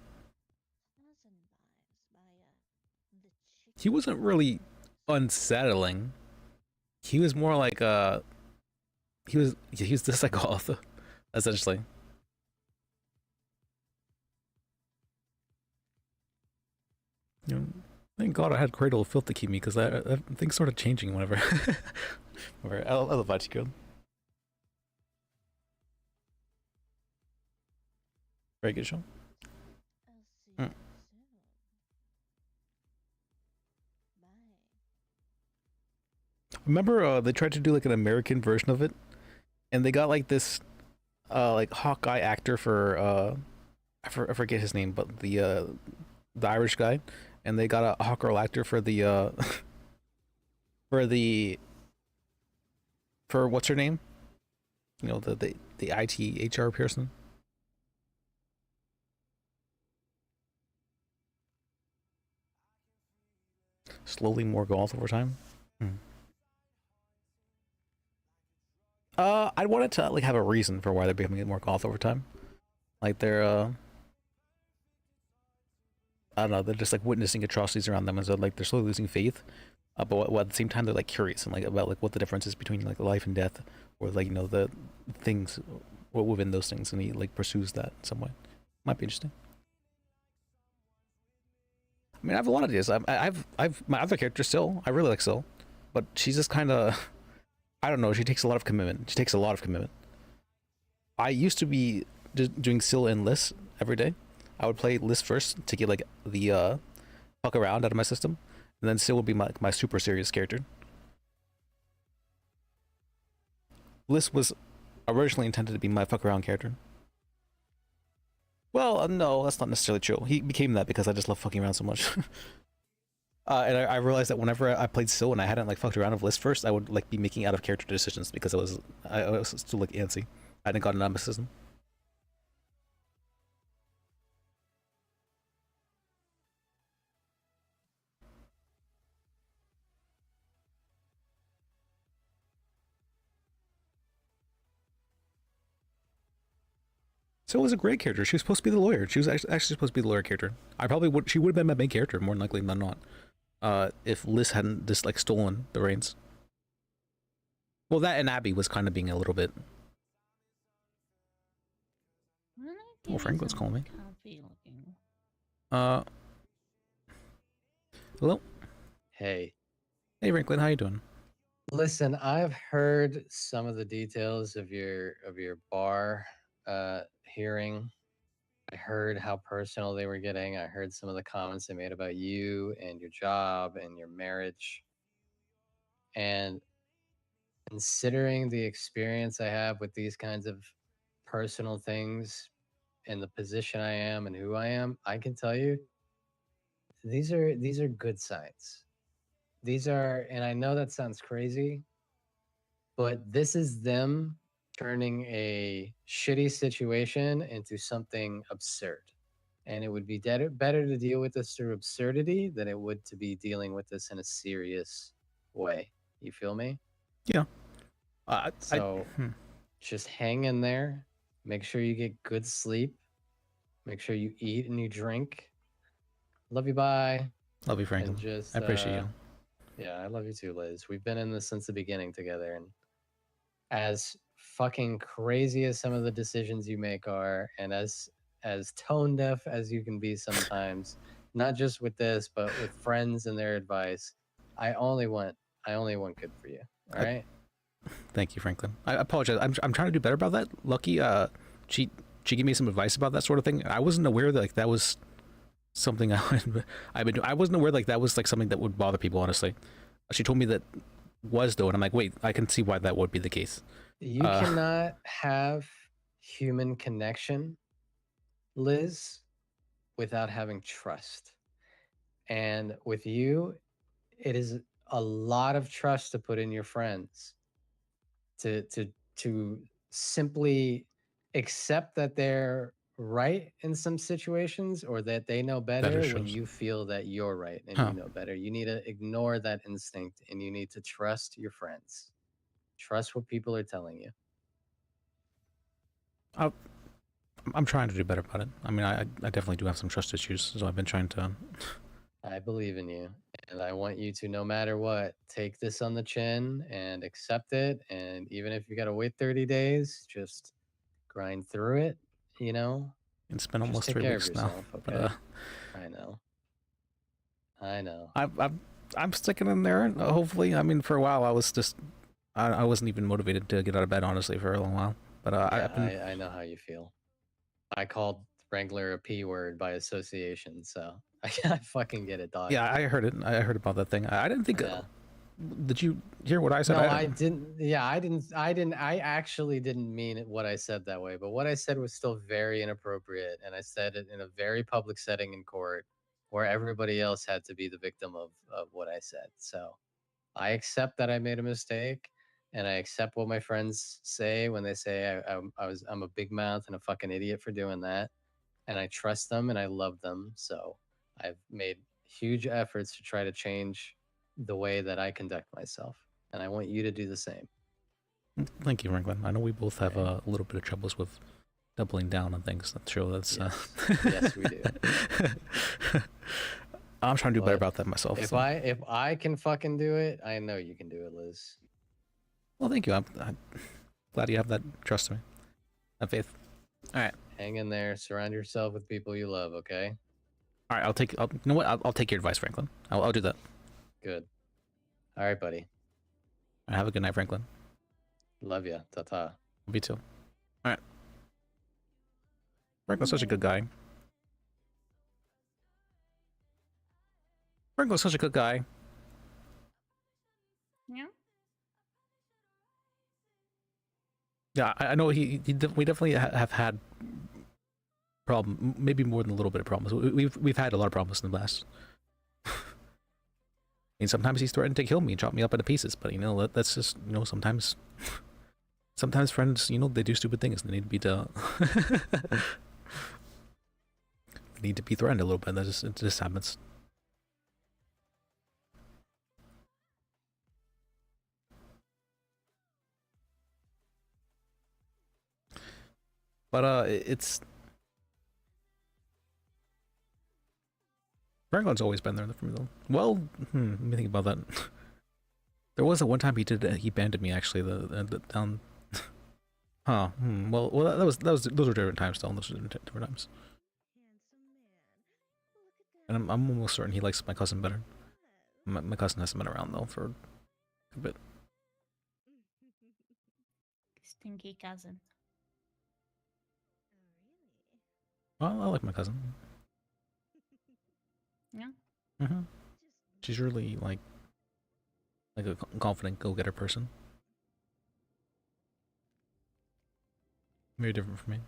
He wasn't really unsettling. He was more like he was the psychopath, essentially. Thank God I had Cradle of Filth to keep me, because that thing started changing whenever. Whenever I love Ichigo. Very good show. Mm. Remember, they tried to do like an American version of it, and they got like this, like Hawkeye actor for I forget his name, but the Irish guy, and they got a Hawkgirl actor for the for what's her name? You know, the IT HR person. Slowly more golf over time. I wanted to like have a reason for why they're becoming more goth over time. Like they're I don't know, they're just like witnessing atrocities around them, and so like they're slowly losing faith. But at the same time, they're like curious and like about like what the difference is between like life and death, or like, you know, the things within those things, and he like pursues that in some way. Might be interesting. I mean, I have a lot of ideas. I've my other character, Syl. I really like Syl, but she's just kind of, I don't know. She takes a lot of commitment. She takes a lot of commitment. I used to be just doing Syl and Liz every day. I would play Liz first to get like the fuck around out of my system, and then Syl would be my super serious character. Liz was originally intended to be my fuck around character. Well, no, that's not necessarily true. He became that because I just love fucking around so much. And I realized that whenever I played Syl and I hadn't like fucked around with Liz first, I would like be making out of character decisions because I was still like antsy. I hadn't gotten out of my system. Syl was a great character. She was supposed to be the lawyer. She was actually supposed to be the lawyer character. She would have been my main character more than likely than not. If Liz hadn't just like stolen the reins. Well, that and Abby was kind of being a little bit. Oh, Franklin's calling me. Hello. Hey. Hey, Franklin. How you doing? Listen, I've heard some of the details of your bar hearing. I heard how personal they were getting. I heard some of the comments they made about you and your job and your marriage. And considering the experience I have with these kinds of personal things and the position I am and who I am, I can tell you these are good signs. These are, and I know that sounds crazy, but this is them turning a shitty situation into something absurd. And it would be better to deal with this through absurdity than it would to be dealing with this in a serious way. You feel me? Yeah. Just hang in there. Make sure you get good sleep. Make sure you eat and you drink. Love you, bye. Love you, Franklin. And just, I appreciate you. Yeah, I love you too, Liz. We've been in this since the beginning together, and as fucking crazy as some of the decisions you make are, and as tone deaf as you can be sometimes, not just with this, but with friends and their advice, I only want good for you. All right. Thank you, Franklin. I apologize. I'm trying to do better about that. Lucky, she gave me some advice about that sort of thing. I wasn't aware that like that was something I've been doing. I wasn't aware like that was like something that would bother people. Honestly, she told me that was though, and I'm like, wait, I can see why that would be the case. You cannot have human connection, Liz, without having trust. And with you, it is a lot of trust to put in your friends to simply accept that they're right in some situations or that they know better when you feel that you're right and you know better. You need to ignore that instinct and you need to trust your friends. Trust what people are telling you. I'm trying to do better about it. I mean, I definitely do have some trust issues, so I've been trying to. I believe in you, and I want you to, no matter what, take this on the chin and accept it. And even if you got to wait 30 days, just grind through it, you know? It's been almost Just take 3 care weeks of now. yourself, okay? But, I know. I know. I'm sticking in there. Hopefully, I mean, for a while I was just I wasn't even motivated to get out of bed, honestly, for a long while. But I know how you feel. I called Wrangler a p word by association, so I fucking get it, dog. yeah, I heard it. I heard about that thing. I didn't think. Yeah. Did you hear what I said? No, I didn't. Yeah, I didn't. I actually didn't mean it what I said that way. But what I said was still very inappropriate, and I said it in a very public setting in court, where everybody else had to be the victim of what I said. So, I accept that I made a mistake, and I accept what my friends say when they say I'm a big mouth and a fucking idiot for doing that, and I trust them and I love them. So, I've made huge efforts to try to change the way that I conduct myself. And I want you to do the same. Thank you, Franklin. I know we both have a little bit of troubles with doubling down on things. That's true. That's Yes, we do. I'm trying to do better about that myself. If so. I can fucking do it, I know you can do it, Liz. Well, thank you. I'm glad you have that trust in me, that faith. All right. Hang in there. Surround yourself with people you love. Okay. All right. You know what? I'll take your advice, Franklin. I'll do that. Good. All right, buddy. Have a good night, Franklin. Love ya. Ta-ta. Me too. All right. Franklin's such a good guy. Franklin's such a good guy. Yeah. Yeah, I know we definitely have had maybe more than a little bit of problems. We've had a lot of problems in the past. And sometimes he's threatened to kill me and chop me up into pieces, but you know that's just sometimes friends they do stupid things. They need to be need to be threatened a little bit. It just happens. But it's Franklin's always been there for me though. Well, let me think about that. There was a one time he banded me actually the down. Huh. Well, those were different times still. Those were different times. And I'm almost certain he likes my cousin better. My cousin hasn't been around though for a bit. Stinky cousin. Well, I like my cousin. Yeah. She's really like a confident go-getter person. Very different from me.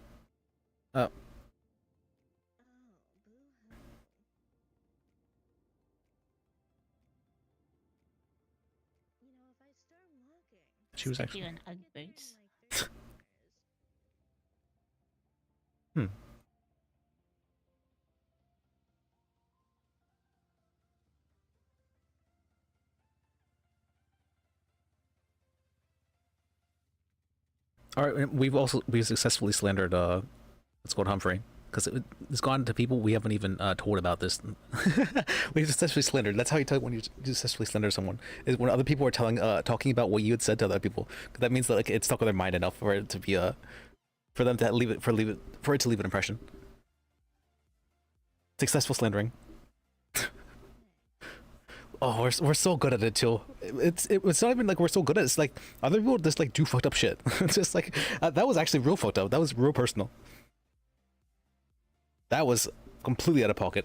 She was actually. You in Ugg boots. All right, we've successfully slandered let's go to Humphrey because it's gone to people we haven't even told about this. We've successfully slandered. That's how you tell when you successfully slander someone is when other people are talking about what you had said to other people. That means that like it's stuck with their mind enough for it to be for them to leave it to leave an impression. Successful slandering. Oh, we're so good at it too. It's not even like we're so good at it. It's like other people just like do fucked up shit. It's just like that was actually real fucked up. That was real personal. That was completely out of pocket.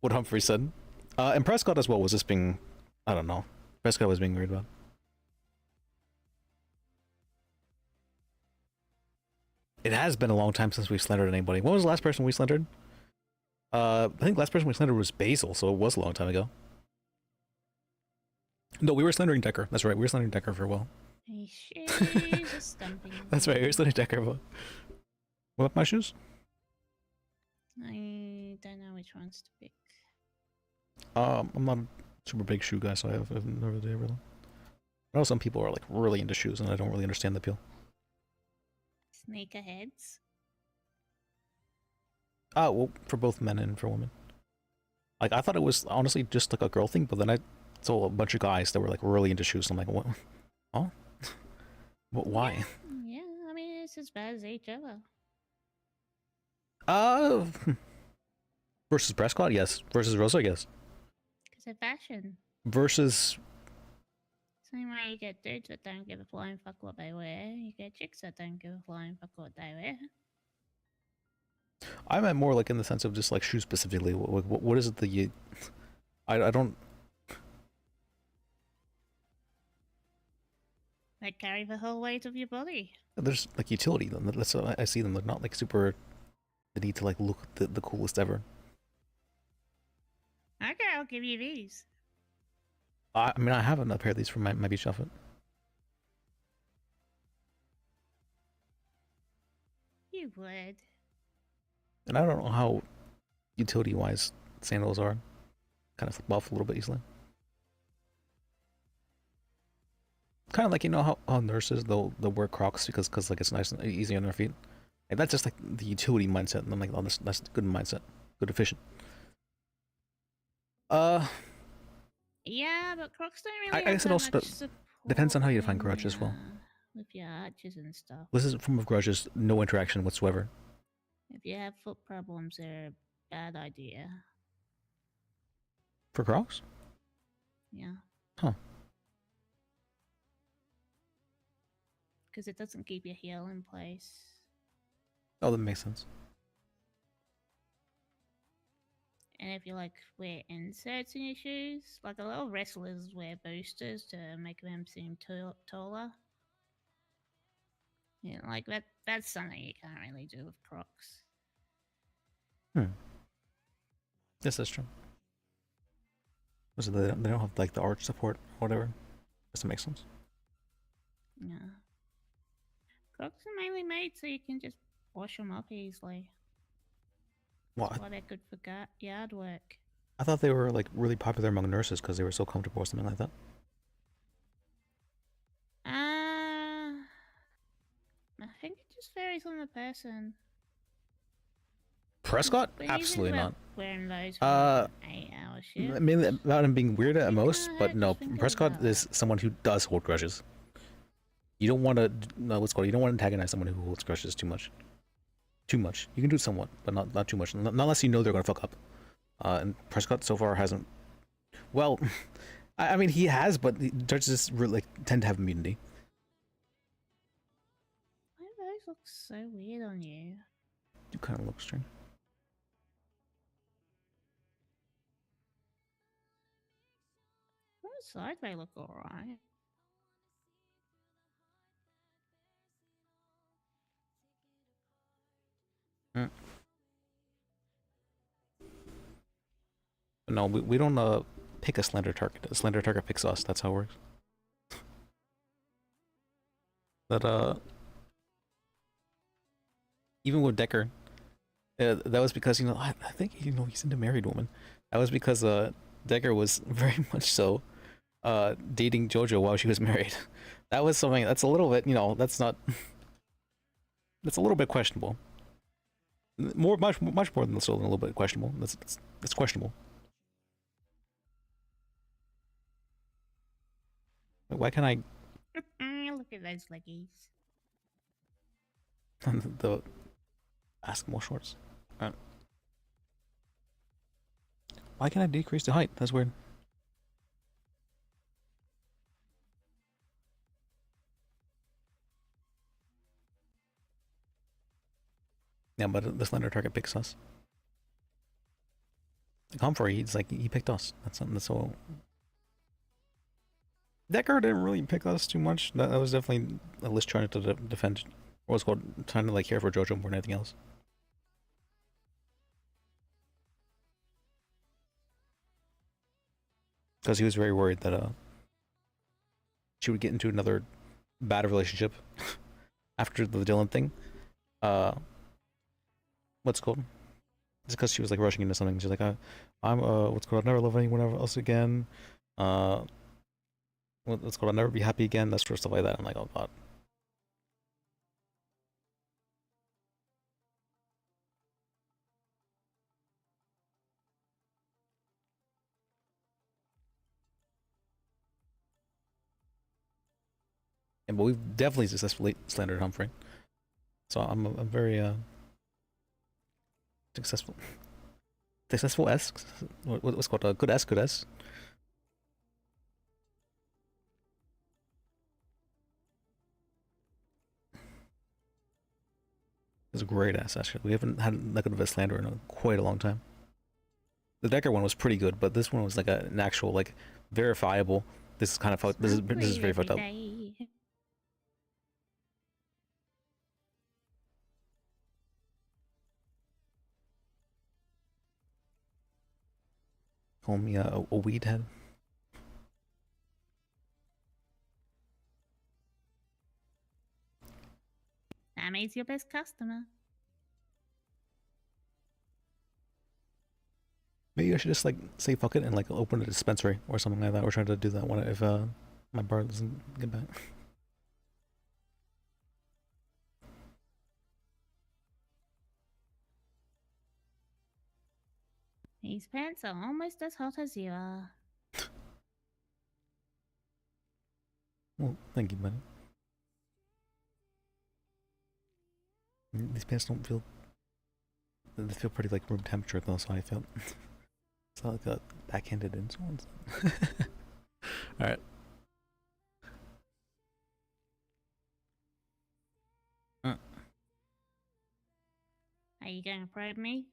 What Humphrey said, and Prescott as well was just being, I don't know. Prescott was being weird about. It has been a long time since we've slandered anybody. When was the last person we slandered? I think the last person we slandered was Basil, so it was a long time ago. No, we were slandering Decker. That's right, we were slandering Decker for a while. That's right, we were slandering Decker. What about my shoes? I don't know which ones to pick. I'm not a super big shoe guy, so I have no idea really. I know some people are like really into shoes, and I don't really understand the appeal. Sneakerheads. Well, for both men and for women. Like I thought it was honestly just like a girl thing, but then I saw a bunch of guys that were like really into shoes. I'm like, what? Oh, but why? Yeah, I mean it's as bad as each other. Versus Prescott, yes. Versus Rosa, yes. It's a fashion. versus Same way you get dudes that don't give a flying fuck what they wear, you get chicks that don't give a flying fuck what they wear. I meant more like in the sense of just like shoes specifically. What is it that you? I don't. They carry the whole weight of your body. There's like utility. That's I see them. They're not like super. The need to like look the coolest ever. Okay, I'll give you these. I mean, I have a pair of these from my beach outfit. You would. And I don't know how utility-wise sandals are. Kind of flip off a little bit easily. Kind of like, you know how nurses they'll wear Crocs because like it's nice and easy on their feet. And that's just like the utility mindset, and I'm like, oh, that's good mindset, good efficient. Yeah, but Crocs don't really. I guess it also depends on how you define grudge as well. With your arches and stuff. This is a form of grudge is no interaction whatsoever. If you have foot problems, they're a bad idea. For Crocs? Yeah. Huh. Because it doesn't keep your heel in place. Oh, that makes sense. And if you like wear inserts in your shoes, like a lot of wrestlers wear boosters to make them seem taller. Yeah, like that's something you can't really do with Crocs. Yes, that's true. So they don't have like the arch support or whatever. Does that make sense? Yeah. Crocs are mainly made so you can just wash them up easily. What? That's why they're good for yard work. I thought they were like really popular among nurses because they were so comfortable or something like that. I think it just varies on the person. Prescott? But Absolutely not. Wearing those for an 8-hour shift. Mainly about him being weird at most, but no, Prescott is someone who does hold grudges. You don't want to, no, what's called, you don't want to antagonize someone who holds grudges too much. Too much. You can do it somewhat, but not too much. Not unless you know they're going to fuck up. And Prescott so far hasn't, well, I mean, he has, but judges really like, tend to have immunity. Why do those look so weird on you? You kind of look strange. On the side they look alright. No, we don't pick a slender target. A slender target picks us. That's how it works. But even with Decker, that was because, you know, I think, you know, he's into married women. That was because Decker was very much so dating JoJo while she was married. That was something that's a little bit, you know, that's not, that's a little bit questionable. Much more than still a little bit questionable. That's questionable. Why can't I? Look at those leggies. The Eskimo shorts. Why can't I decrease the height? That's weird. Yeah, but the slender target picks us. Humphrey, he's like, he picked us. That's something that's so. Decker didn't really pick us too much. That was definitely a list trying to defend, or what's called trying to like care for JoJo more than anything else. Because he was very worried that she would get into another bad relationship after the Dylan thing. What's it called? It's because she was like rushing into something. She's like, I'm what's called, I'll never love anyone else again. What's called, I'll never be happy again. That sort of stuff like that. I'm like, oh god. And but we've definitely successfully slandered Humphrey. So I'm very successful. successful S. What's called a good S? Good S. It's a great S actually. We haven't had that good of a slander in quite a long time. The Decker one was pretty good, but this one was like an actual like verifiable. This is kind of this is very fucked up. Call me a weed head. Sammy's your best customer. Maybe I should just like say fuck it and like open a dispensary or something like that. We're trying to do that one if my bar doesn't get back. These pants are almost as hot as you are. Well, thank you, buddy. These pants don't feel. They feel pretty like room temperature though, so I felt. It's not like a backhanded insult. All right. Are you going to probe me?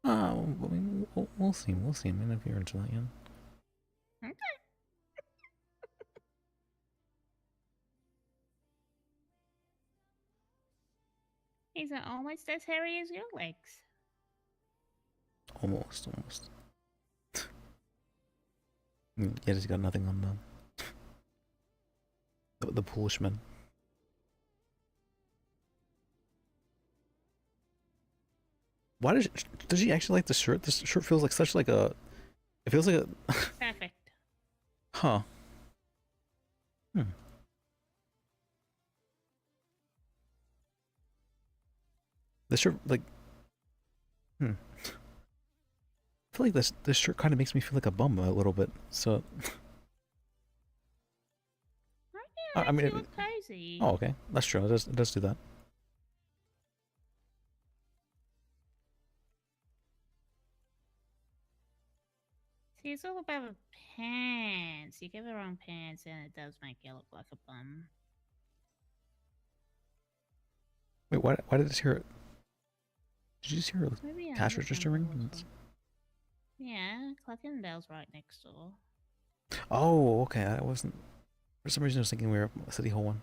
I mean, we'll see. We'll see. I mean, if you're into that, yeah. Okay. These are almost as hairy as your legs. Almost. Yeah, he's got nothing on the Polishman. Why does she actually like the shirt? This shirt feels like such like a. It feels like a. Perfect. Huh. This shirt like. I feel like this shirt kind of makes me feel like a bum a little bit. So. I mean, look cozy. oh okay, that's true. It does do that. See, it's all about the pants. You get the wrong pants and it does make you look like a bum. Wait, why did this hear? Did you just hear Maybe a cash register ring? Yeah, Clucking Bell's right next door. Oh, okay. I wasn't. For some reason, I was thinking we were a City Hall one.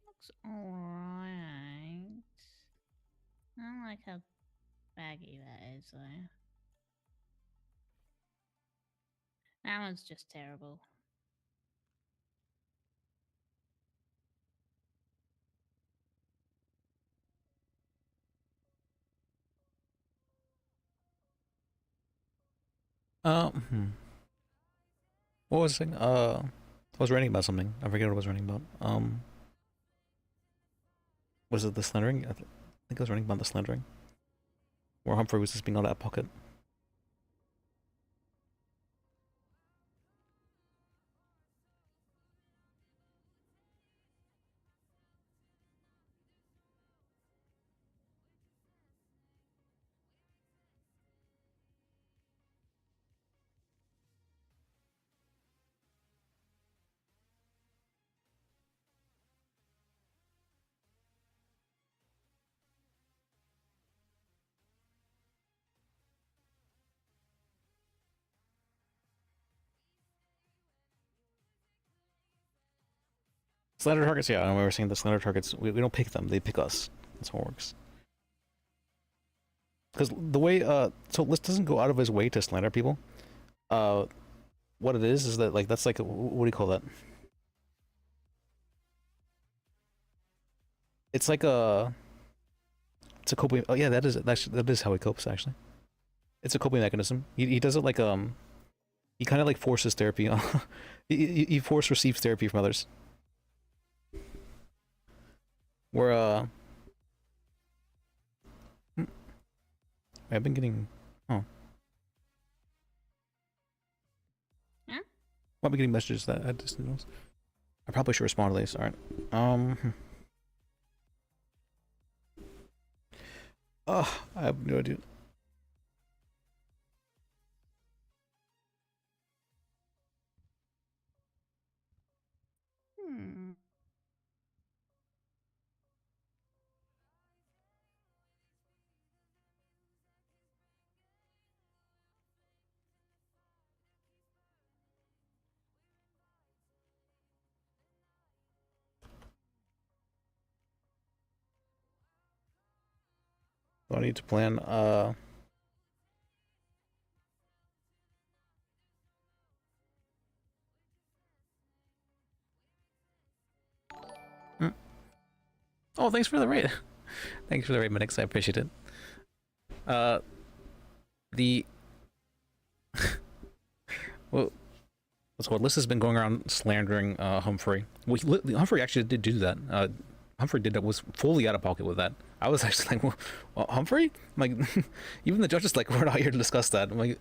Looks alright. I don't like how baggy that is, though. That one's just terrible. What was I saying? I was writing about something. I forget what I was writing about. Was it the slendering? I think I was writing about the slendering. Where Humphrey was just being out of that pocket. Slender targets, yeah, and we were saying the slender targets, we don't pick them, they pick us. That's how it works. Because the way, so List doesn't go out of his way to slander people. What it is that, like, that's like, what do you call that? It's like it's a coping, oh yeah, that is how he copes, actually. It's a coping mechanism. He does it like, he kind of like forces therapy on, he force receives therapy from others. Where, I've been getting, oh. Why am I getting messages that I just noticed? I probably should respond to these. All right. Oh, I have no idea. Hmm. Do I need to plan? Oh, thanks for the raid. Thanks for the raid, Minix. I appreciate it. The well, what's called list has been going around slandering Humphrey. Well, Humphrey actually did do that. Humphrey was fully out of pocket with that. I was actually like, well, Humphrey? I'm like, even the judge is like, we're not here to discuss that. I'm like,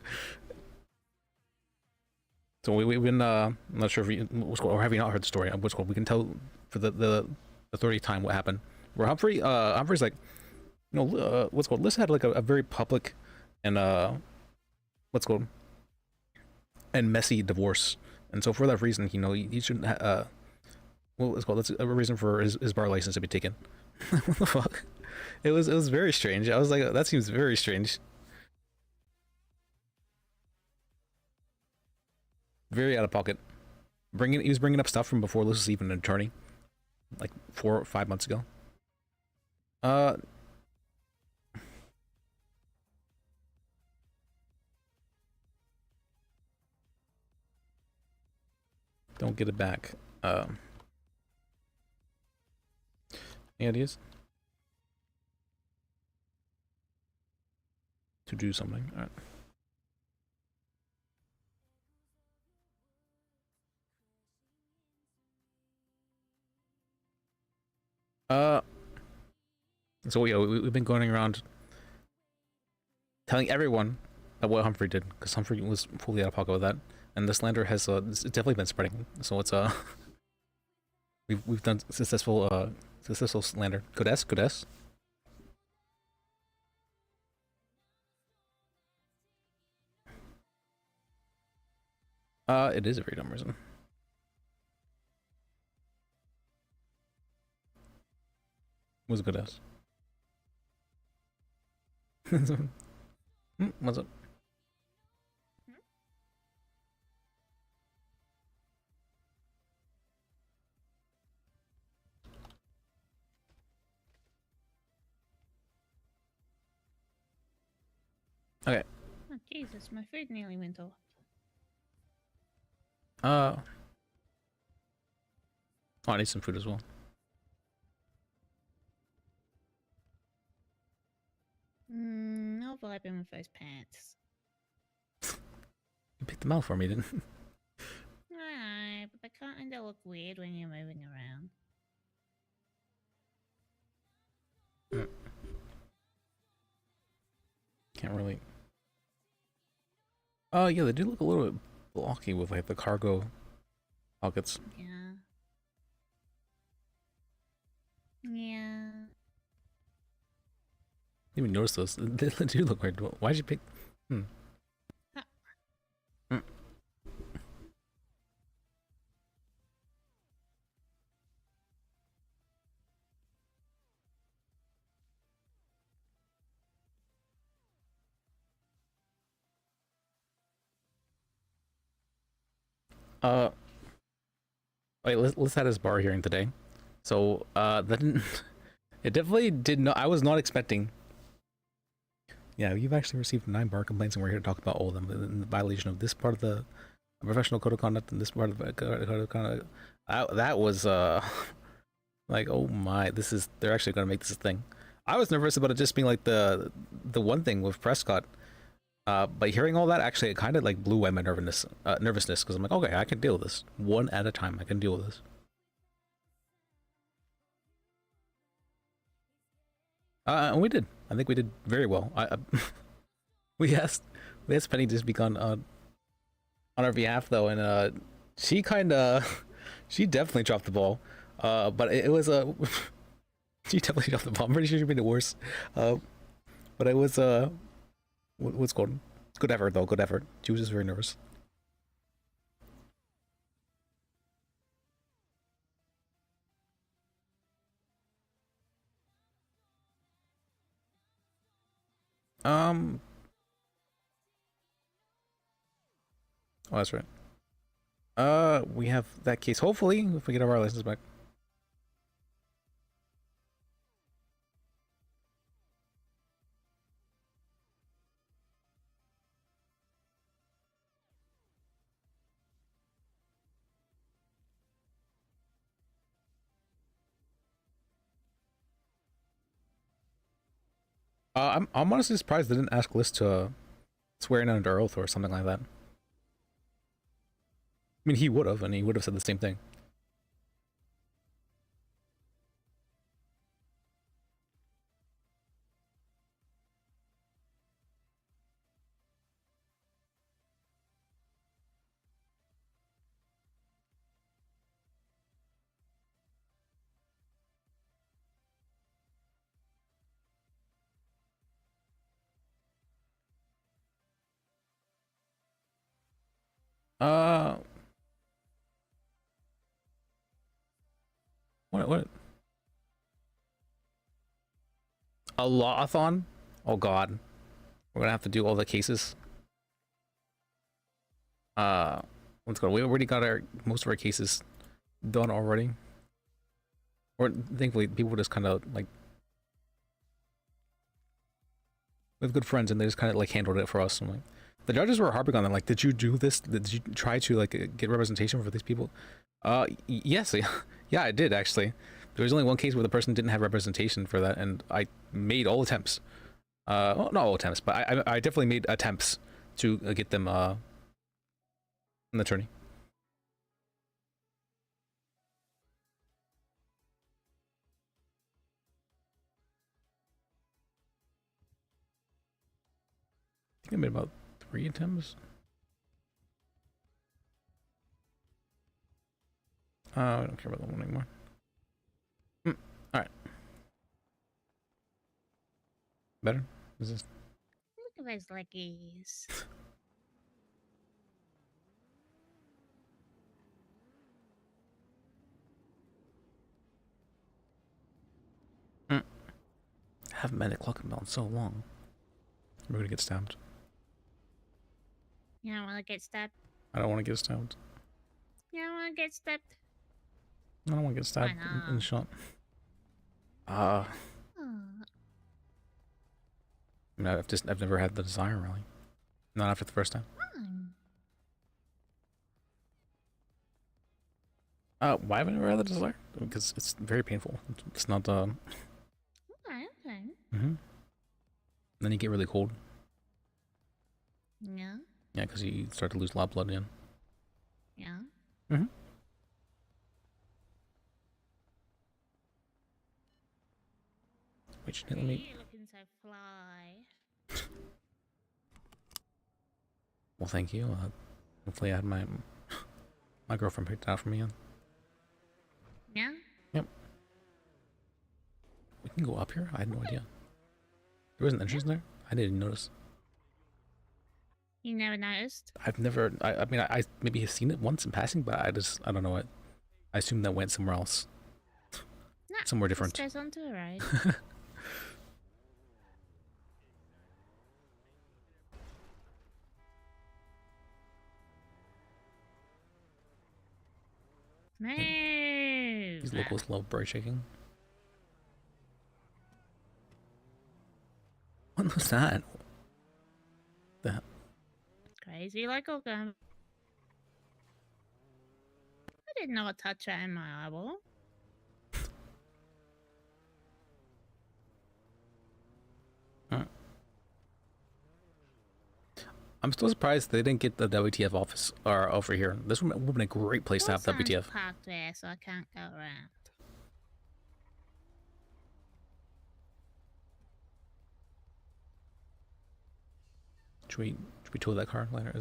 so we've been I'm not sure if you or have you not heard the story? What's called we can tell for the 30th time what happened. Where Humphrey's like, you know, what's called Liz had like a very public and what's called and messy divorce, and so for that reason, you know, he shouldn't well, it's called that's a reason for his bar license to be taken. What the fuck? It was very strange. I was like, that seems very strange. Very out of pocket. He was bringing up stuff from before Liz was even an attorney, like 4 or 5 months ago. Don't get it back. Any ideas? To do something. All right. So yeah, we've been going around telling everyone what Humphrey did, because Humphrey was fully out of pocket with that, and the slander has it's definitely been spreading. So it's we've done successful slander. Good S. It is a very dumb reason. Was a good S. What's up? Okay. Oh, Jesus, my food nearly went off. Oh, I need some food as well. Not vibing with those pants. You picked them out for me, didn't you? No, but they kind of look weird when you're moving around. Can't really. Oh, yeah, they do look a little bit blocky with like the cargo pockets. Yeah. Yeah. Didn't even notice those. They do look weird. Why'd you pick? Wait, let's have this bar hearing today. So, that didn't. It definitely did not. I was not expecting. Yeah, you've actually received 9 bar complaints, and we're here to talk about all of them in violation of this part of the professional code of conduct and this part of the code of conduct. That was like, oh my, they're actually gonna make this a thing. I was nervous about it just being like the one thing with Prescott. But hearing all that, actually, it kind of like blew away my nervousness, because I'm like, okay, I can deal with this one at a time. I can deal with this. And we did. I think we did very well. we asked Penny to speak on our behalf though, and She she definitely dropped the ball. But it was a she definitely dropped the ball. I'm pretty sure she made it worse. But it was what's called good effort though. Good effort. She was just very nervous. Oh, that's right. We have that case. Hopefully, if we get our license back. I'm honestly surprised they didn't ask Liz to swear in under oath or something like that. I mean, he would have, and he would have said the same thing. What? A law-a-thon? Oh god. We're gonna have to do all the cases. Let's go. We already got most of our cases done already. Or thankfully people just kind of like we have good friends and they just kind of like handled it for us. And like the judges were harping on them, like, did you do this? Did you try to like get representation for these people? Yes, yeah, I did actually. There was only one case where the person didn't have representation for that, and I made all attempts. Well, not all attempts, but I definitely made attempts to get them an attorney. I think I made about 3 attempts. I don't care about that one anymore. All right. Better? Is this? Look at his leggies. I haven't been at Cluckin' Bell in so long. We're gonna get stabbed. You don't want to get stabbed? I don't want to get stabbed. You don't want to get stabbed? I don't want to get stabbed and shot. Oh. I mean, I've never had the desire really. Not after the first time. Why have I never had the desire? Because it's very painful. It's not Okay. Then you get really cold. Yeah. Yeah, because you start to lose a lot of blood again. Yeah. Wait, let me. Looking so fly. Well, thank you. Hopefully, I had my girlfriend picked it out for me. Yeah. Yep. We can go up here. I had no idea. There was an entrance there. I didn't notice. You never noticed? I've never. I mean, I maybe have seen it once in passing, but I don't know what. I assume that went somewhere else. Nah, Somewhere different. Just goes onto the road. Move. These locals love bird shaking. What was that? That. Crazy local gun. I did not touch that in my eyeball. I'm still surprised they didn't get the WTF office or over here. This would have been a great place to have WTF. Parked there, so I can't go around. Should we tow that car later?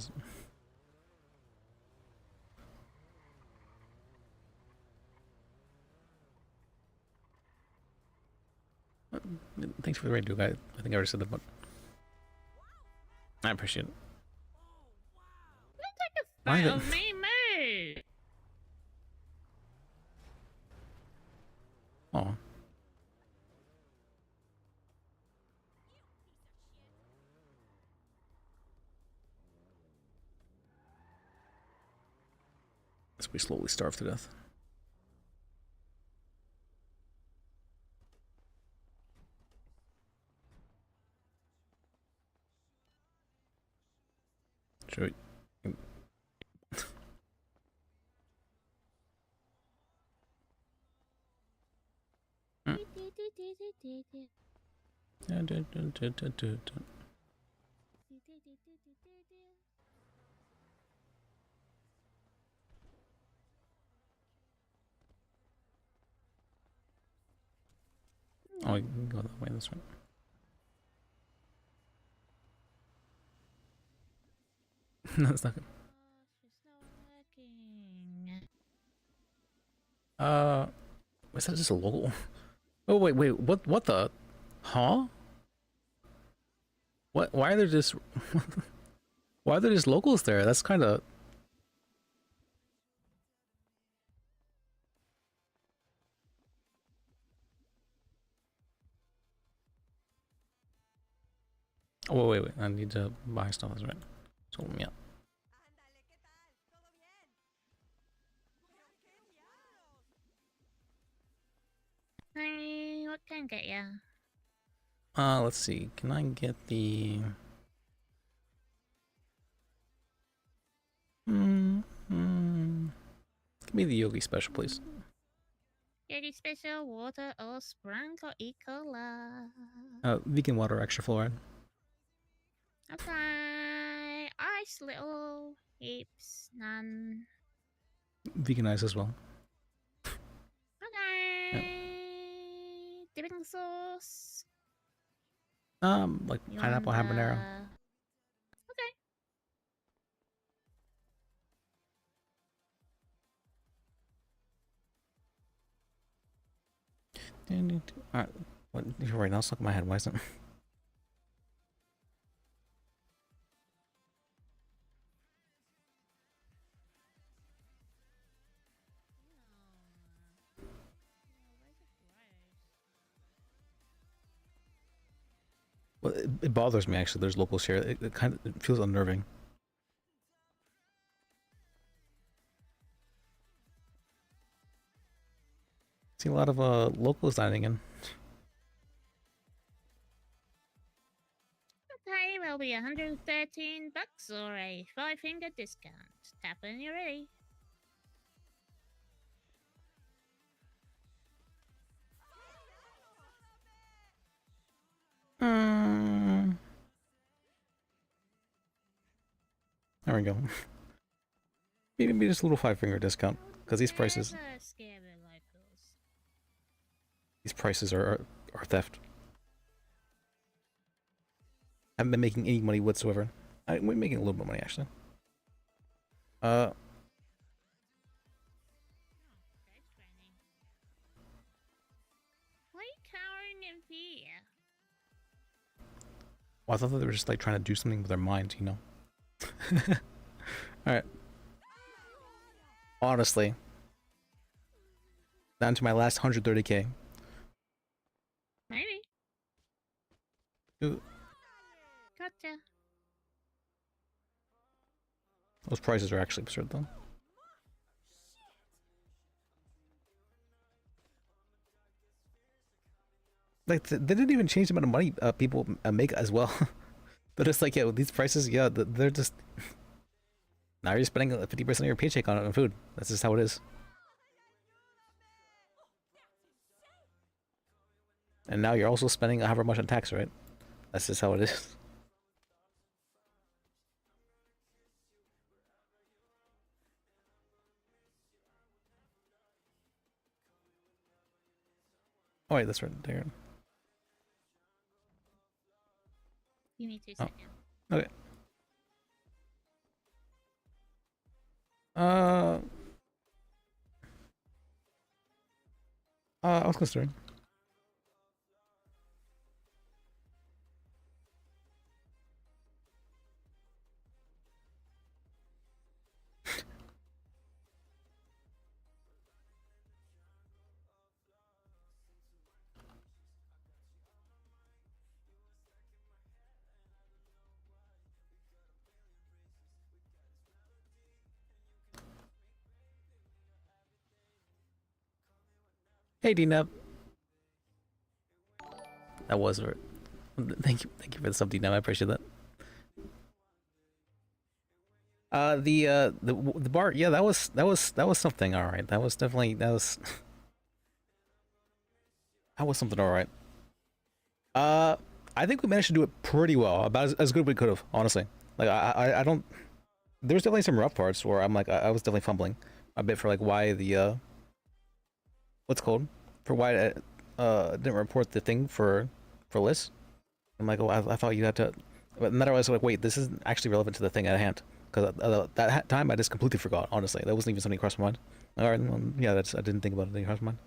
Thanks for the raid, dude. I think I already said that, but I appreciate it. Why Follow the- me, mate. Oh. As we slowly starve to death. Should we... Oh, you can go that way, that's right. No, it's not good. Is that just a local? Oh, wait, what the? Huh? What, why are there just... why are there just locals there? That's kind of... Oh, wait, I need to buy stuff, that's right. Told me up. Hey, what can I get ya? Let's see. Can I get the... Give me the Yogi special, please. Yogi special water or sprinkle E-cola. Vegan water, extra fluoride. Okay, ice little heaps, none. Vegan ice as well. Okay, dipping sauce. Like You pineapple want, habanero. Okay. Alright, what? You're right now, stuck in my head. Why isn't it? Well, it bothers me actually. There's locals here. It kind of it feels unnerving. See a lot of locals dining in. Okay, will be 113 bucks or a 5-finger discount. Tap when you're ready. There we go. Maybe just a little 5-finger discount because these prices. Never scare the locals. These prices are theft. I haven't been making any money whatsoever. We're making a little bit of money actually. Why are you cowering in fear? Well, I thought that they were just like trying to do something with their minds, you know. Alright. Honestly. Down to my last 130k. Maybe. Ooh, Gotcha. those prices are actually absurd though. Like, they didn't even change the amount of money people make as well. They're just like, yeah, with these prices, yeah, they're just... Now you're spending 50% of your paycheck on food. That's just how it is. And now you're also spending however much on tax, right? That's just how it is. Oh wait, that's right there. Give me 2 Oh. seconds. Okay. I was concerned. Hey, DNAP. That was it. Thank you for the sub, DNAP. I appreciate that. The bar, yeah, that was something. All right, that was definitely that was something. All right. I think we managed to do it pretty well, about as good as we could have, honestly. Like I don't. There's definitely some rough parts where I'm like I was definitely fumbling a bit for like why the what's it called, for why I didn't report the thing for Liz. I'm like, oh, I thought you had to, but then I was like, wait, this isn't actually relevant to the thing at hand, because that time I just completely forgot. Honestly, that wasn't even something crossed my mind. All right, yeah, I didn't think about it. It crossed my mind.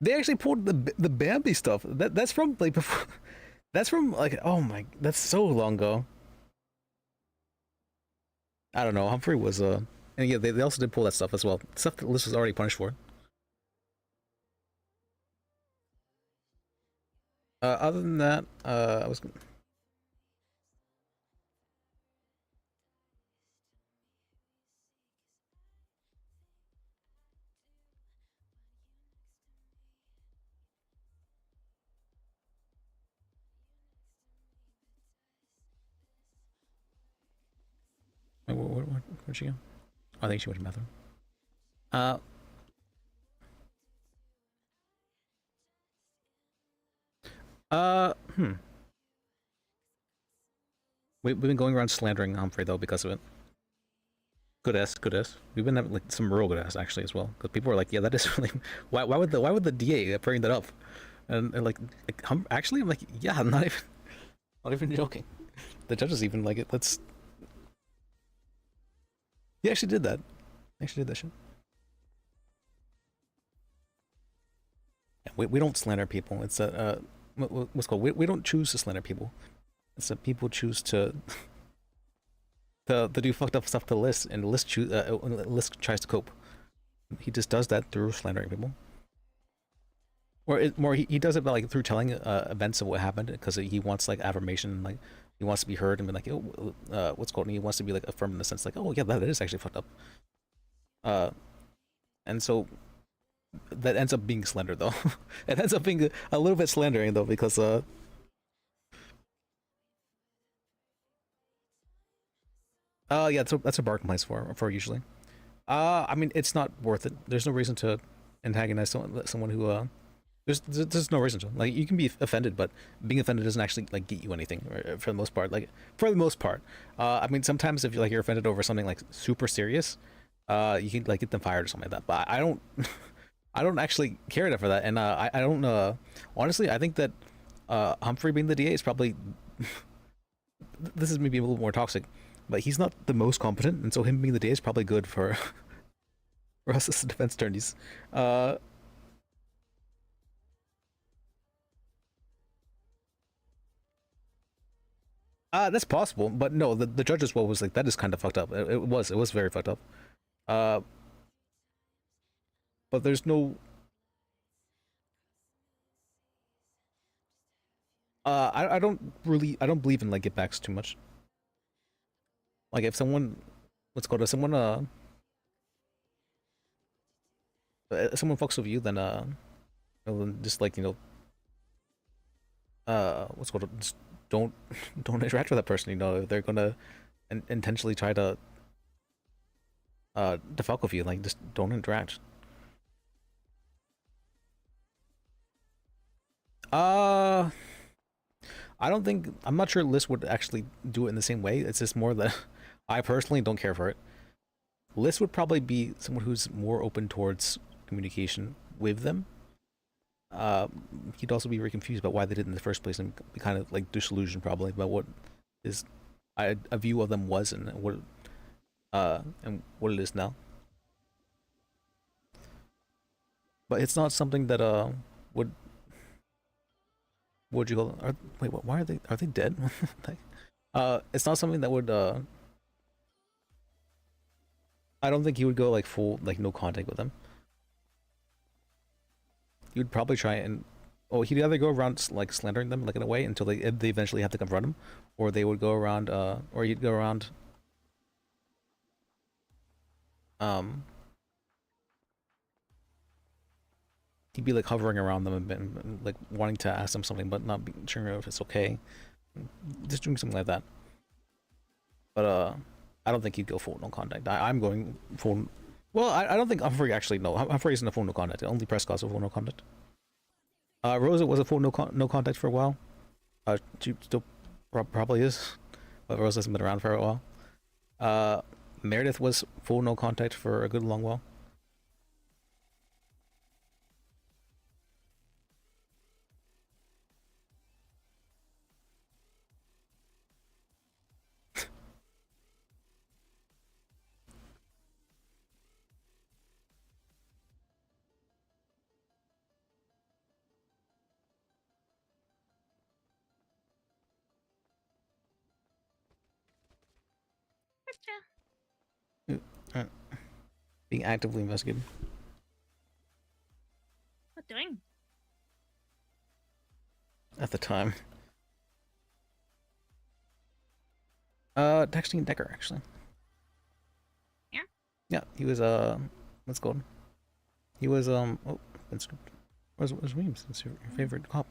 They actually pulled the Bambi stuff. That's from like before. That's from like, oh my, that's so long ago. I don't know. Humphrey was and yeah, they also did pull that stuff as well. Stuff that Liz was already punished for. Other than that, I was. Wait, where'd she go? Oh, I think she went to the bathroom. We've been going around slandering Humphrey though because of it. Good ass, good ass. We've been having like some real good ass actually as well, because people were like, yeah, that is really. Why would the DA bring that up? And like actually, I'm like, yeah, I'm not even joking. The judges even like it. Let's. He actually did that. He actually did that shit. We don't slander people. It's what's called. We don't choose to slander people. It's that people choose to do fucked up stuff to Liz, and Liz tries to cope. He just does that through slandering people. Or he does it by, like, through telling events of what happened, because he wants like affirmation, like he wants to be heard and be like, oh, what's called. And he wants to be like affirmed in the sense like, oh yeah, that is actually fucked up. And so that ends up being slander though. It ends up being a little bit slandering though, because yeah, that's a bar complaints for usually. I mean, it's not worth it. There's no reason to antagonize someone who there's no reason to. Like, you can be offended, but being offended doesn't actually like get you anything for the most part. Like, for the most part, I mean, sometimes if you're offended over something like super serious, you can like get them fired or something like that. But I don't I don't actually care enough for that, and I don't honestly, I think that Humphrey being the DA is probably this is maybe a little more toxic, but he's not the most competent, and so him being the DA is probably good for for us as defense attorneys. That's possible, but no, the judge as well was like, that is kind of fucked up. It was very fucked up. But there's no. I don't believe in like get backs too much. Like, if someone, let's go to someone someone fucks with you, then just like, what's called, just don't interact with that person. You know, if they're gonna intentionally try to fuck with you, like, just don't interact. I don't think, I'm not sure Liz would actually do it in the same way. It's just more that I personally don't care for it. Liz would probably be someone who's more open towards communication with them. He'd also be very confused about why they did it in the first place, and be kind of like disillusioned probably about what is a view of them was, and what it is now. But it's not something that would you call, wait, what, why are they dead? It's not something that would I don't think he would go like full, like, no contact with them. He would probably try and, he'd either go around like slandering them, like, in a way, until they eventually have to confront him, or they would go around or he'd go around he'd be like hovering around them and like wanting to ask them something, but not being sure if it's okay. Just doing something like that. But I don't think he'd go full no contact. I'm going full. Well, I don't think Humphrey actually. No, Humphrey isn't a full no contact. Only Prescott's a full no contact. Rosa was a full no contact for a while. She still probably is, but Rosa hasn't been around for a while. Meredith was full no contact for a good long while. Being actively investigated. What doing? At the time. Texting Decker actually. Yeah? Yeah, he was what's it called? He was oh, it's where's Weems? It's your favorite cop.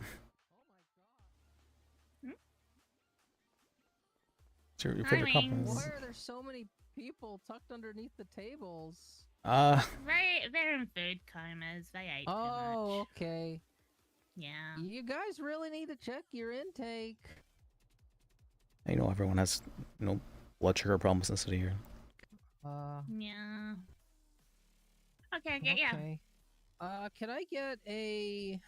It's your favorite cop. Why are there so many people tucked underneath the tables? They're in food comas. They ate too much. Oh, okay. Yeah. You guys really need to check your intake. You know, everyone has, you know, blood sugar problems in the city here. Yeah. Okay, yeah. Okay. Can I get a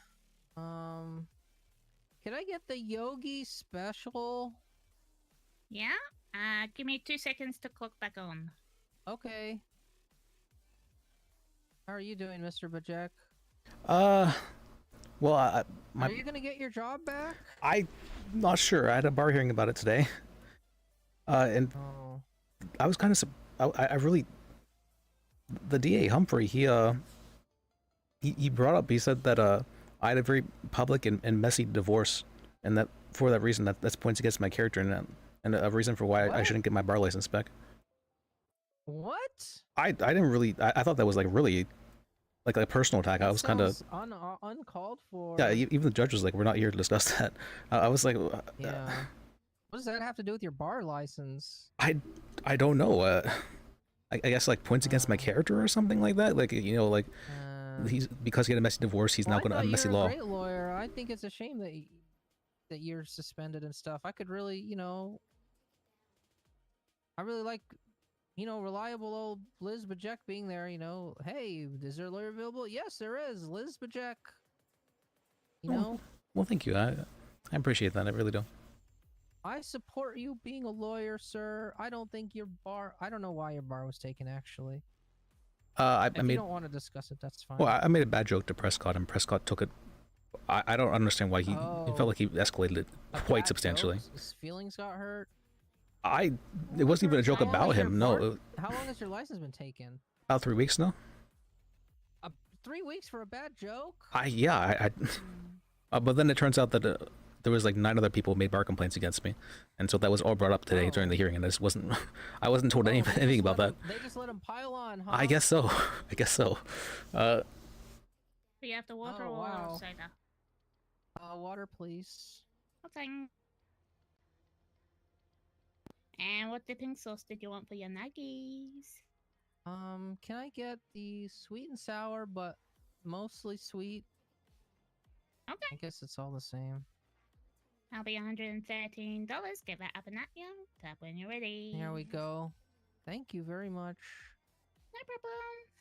can I get the Yogi special? Yeah? Give me 2 seconds to click back on. Okay. How are you doing, Mr. Bajek? Well, Are you gonna get your job back? I'm not sure. I had a bar hearing about it today. And I was kind of, I really, the DA Humphrey, he brought up, he said that I had a very public and messy divorce, and that for that reason that's points against my character and a reason for why I shouldn't get my bar license back. What? I didn't really, I thought that was like really like a personal attack. I was kind of uncalled for. Yeah, even the judge was like, we're not here to discuss that. I was like, yeah. What does that have to do with your bar license? I don't know. I guess like points against my character or something like that. Like, you know, like he's because he had a messy divorce, he's now going to have a messy law. You're a great lawyer. I think it's a shame that you're suspended and stuff. I could really, you know, I really like, you know, reliable old Liz Bajek being there. You know, hey, is there a lawyer available? Yes, there is. Liz Bajek. You know. Well, thank you. I appreciate that. I really do. I support you being a lawyer, sir. I don't think your bar. I don't know why your bar was taken, actually. If you don't want to discuss it, that's fine. Well, I made a bad joke to Prescott, and Prescott took it. I don't understand why he felt like he escalated it quite substantially. His feelings got hurt. It wasn't even a joke about him. No. How long has your license been taken? About 3 weeks now. 3 weeks for a bad joke? But then it turns out that there was like 9 other people who made bar complaints against me, and so that was all brought up today during the hearing, and I wasn't told anything about that. They just let him pile on, huh? I guess so. I guess so. Do you have the water or soda? Water, please. Okay. And what dipping sauce did you want for your nuggies? Can I get the sweet and sour, but mostly sweet? Okay. I guess it's all the same. That'll be $113. Get that up and at you. Tap when you're ready. There we go. Thank you very much. No problem.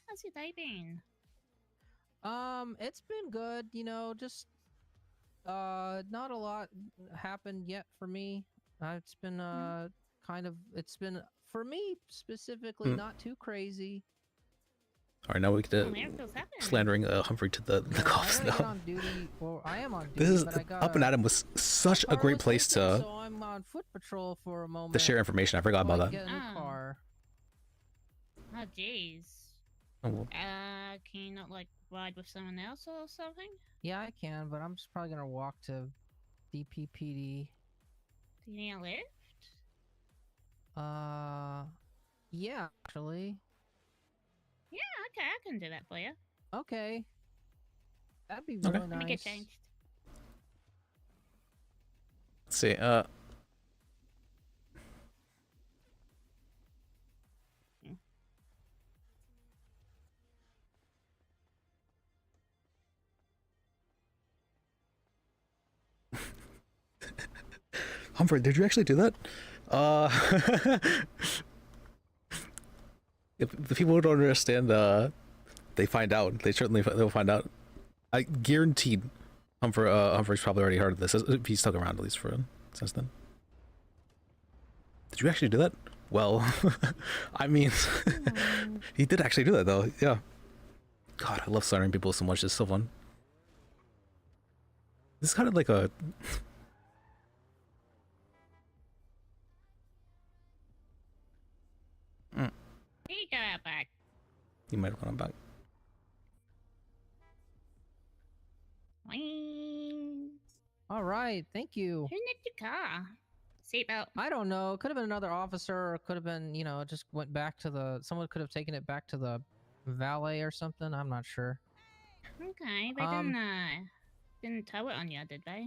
How's your day been? It's been good. You know, just not a lot happened yet for me. It's been it's been for me specifically not too crazy. All right, now we get to slandering Humphrey to the cops now. I am on duty. This is but I got Up and Adam was such a great place to so I'm on foot patrol for a moment. to share information. I forgot about that. Get a new car. Oh, jeez. Oh, well. Can you not like ride with someone else or something? Yeah, I can, but I'm just probably gonna walk to DPPD. Do you need a lift? Yeah, actually. Okay, I can do that for you. Okay. That'd be Okay. really Let me nice. get changed. Let's see. Humphrey, did you actually do that? If the people who don't understand, they find out. They'll find out. I guaranteed Humphrey's probably already heard of this. If he's stuck around at least for since then. Did you actually do that? Well, I mean, he did actually do that though. Yeah. God, I love starting people so much. It's so fun. This is kind of like a. Here you go, Outback. You might want to back. All right, thank you. Who nicked your car? Seatbelt. I don't know. Could have been another officer, or could have been, you know, just went back to the. Someone could have taken it back to the valet or something. I'm not sure. Okay, they didn't tow it on you, did they?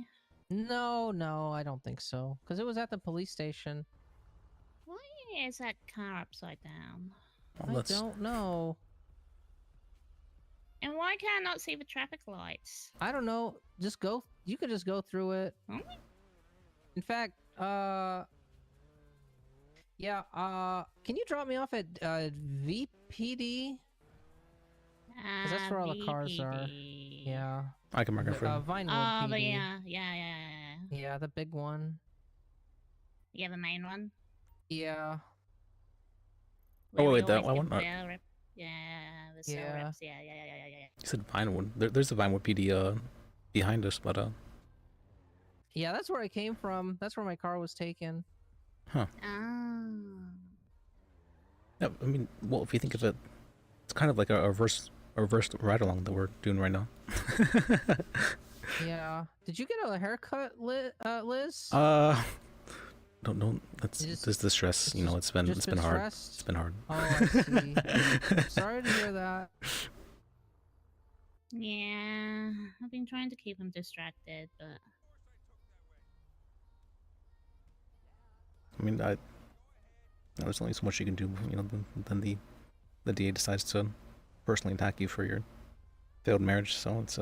No, I don't think so. Because it was at the police station. Why is that car upside down? Well, I don't know. And why can I not see the traffic lights? I don't know. Just go. You could just go through it. In fact, yeah. Can you drop me off at VPD? Because that's where all the cars are. Yeah. I can mark it for you. Vinewood Oh, PD. but yeah. Yeah, the big one. Yeah, the main one. Yeah. Oh, Where we wait, that always one? get Alright. cell rep- Yeah, the cell Yeah. reps. Yeah. You said Vinewood. There's a Vinewood PD behind us, but Yeah, that's where I came from. That's where my car was taken. huh. Oh. Yeah, I mean, well, if you think of it, it's kind of like a reverse ride along that we're doing right now. Yeah. Did you get a haircut, Liz? Don't. That's this the stress. You know, it's been hard. Stressed? It's been hard. Oh, I see. Sorry to hear that. Yeah, I've been trying to keep him distracted, but I mean, there's only so much you can do. You know, then the DA decides to personally attack you for your failed marriage. So it's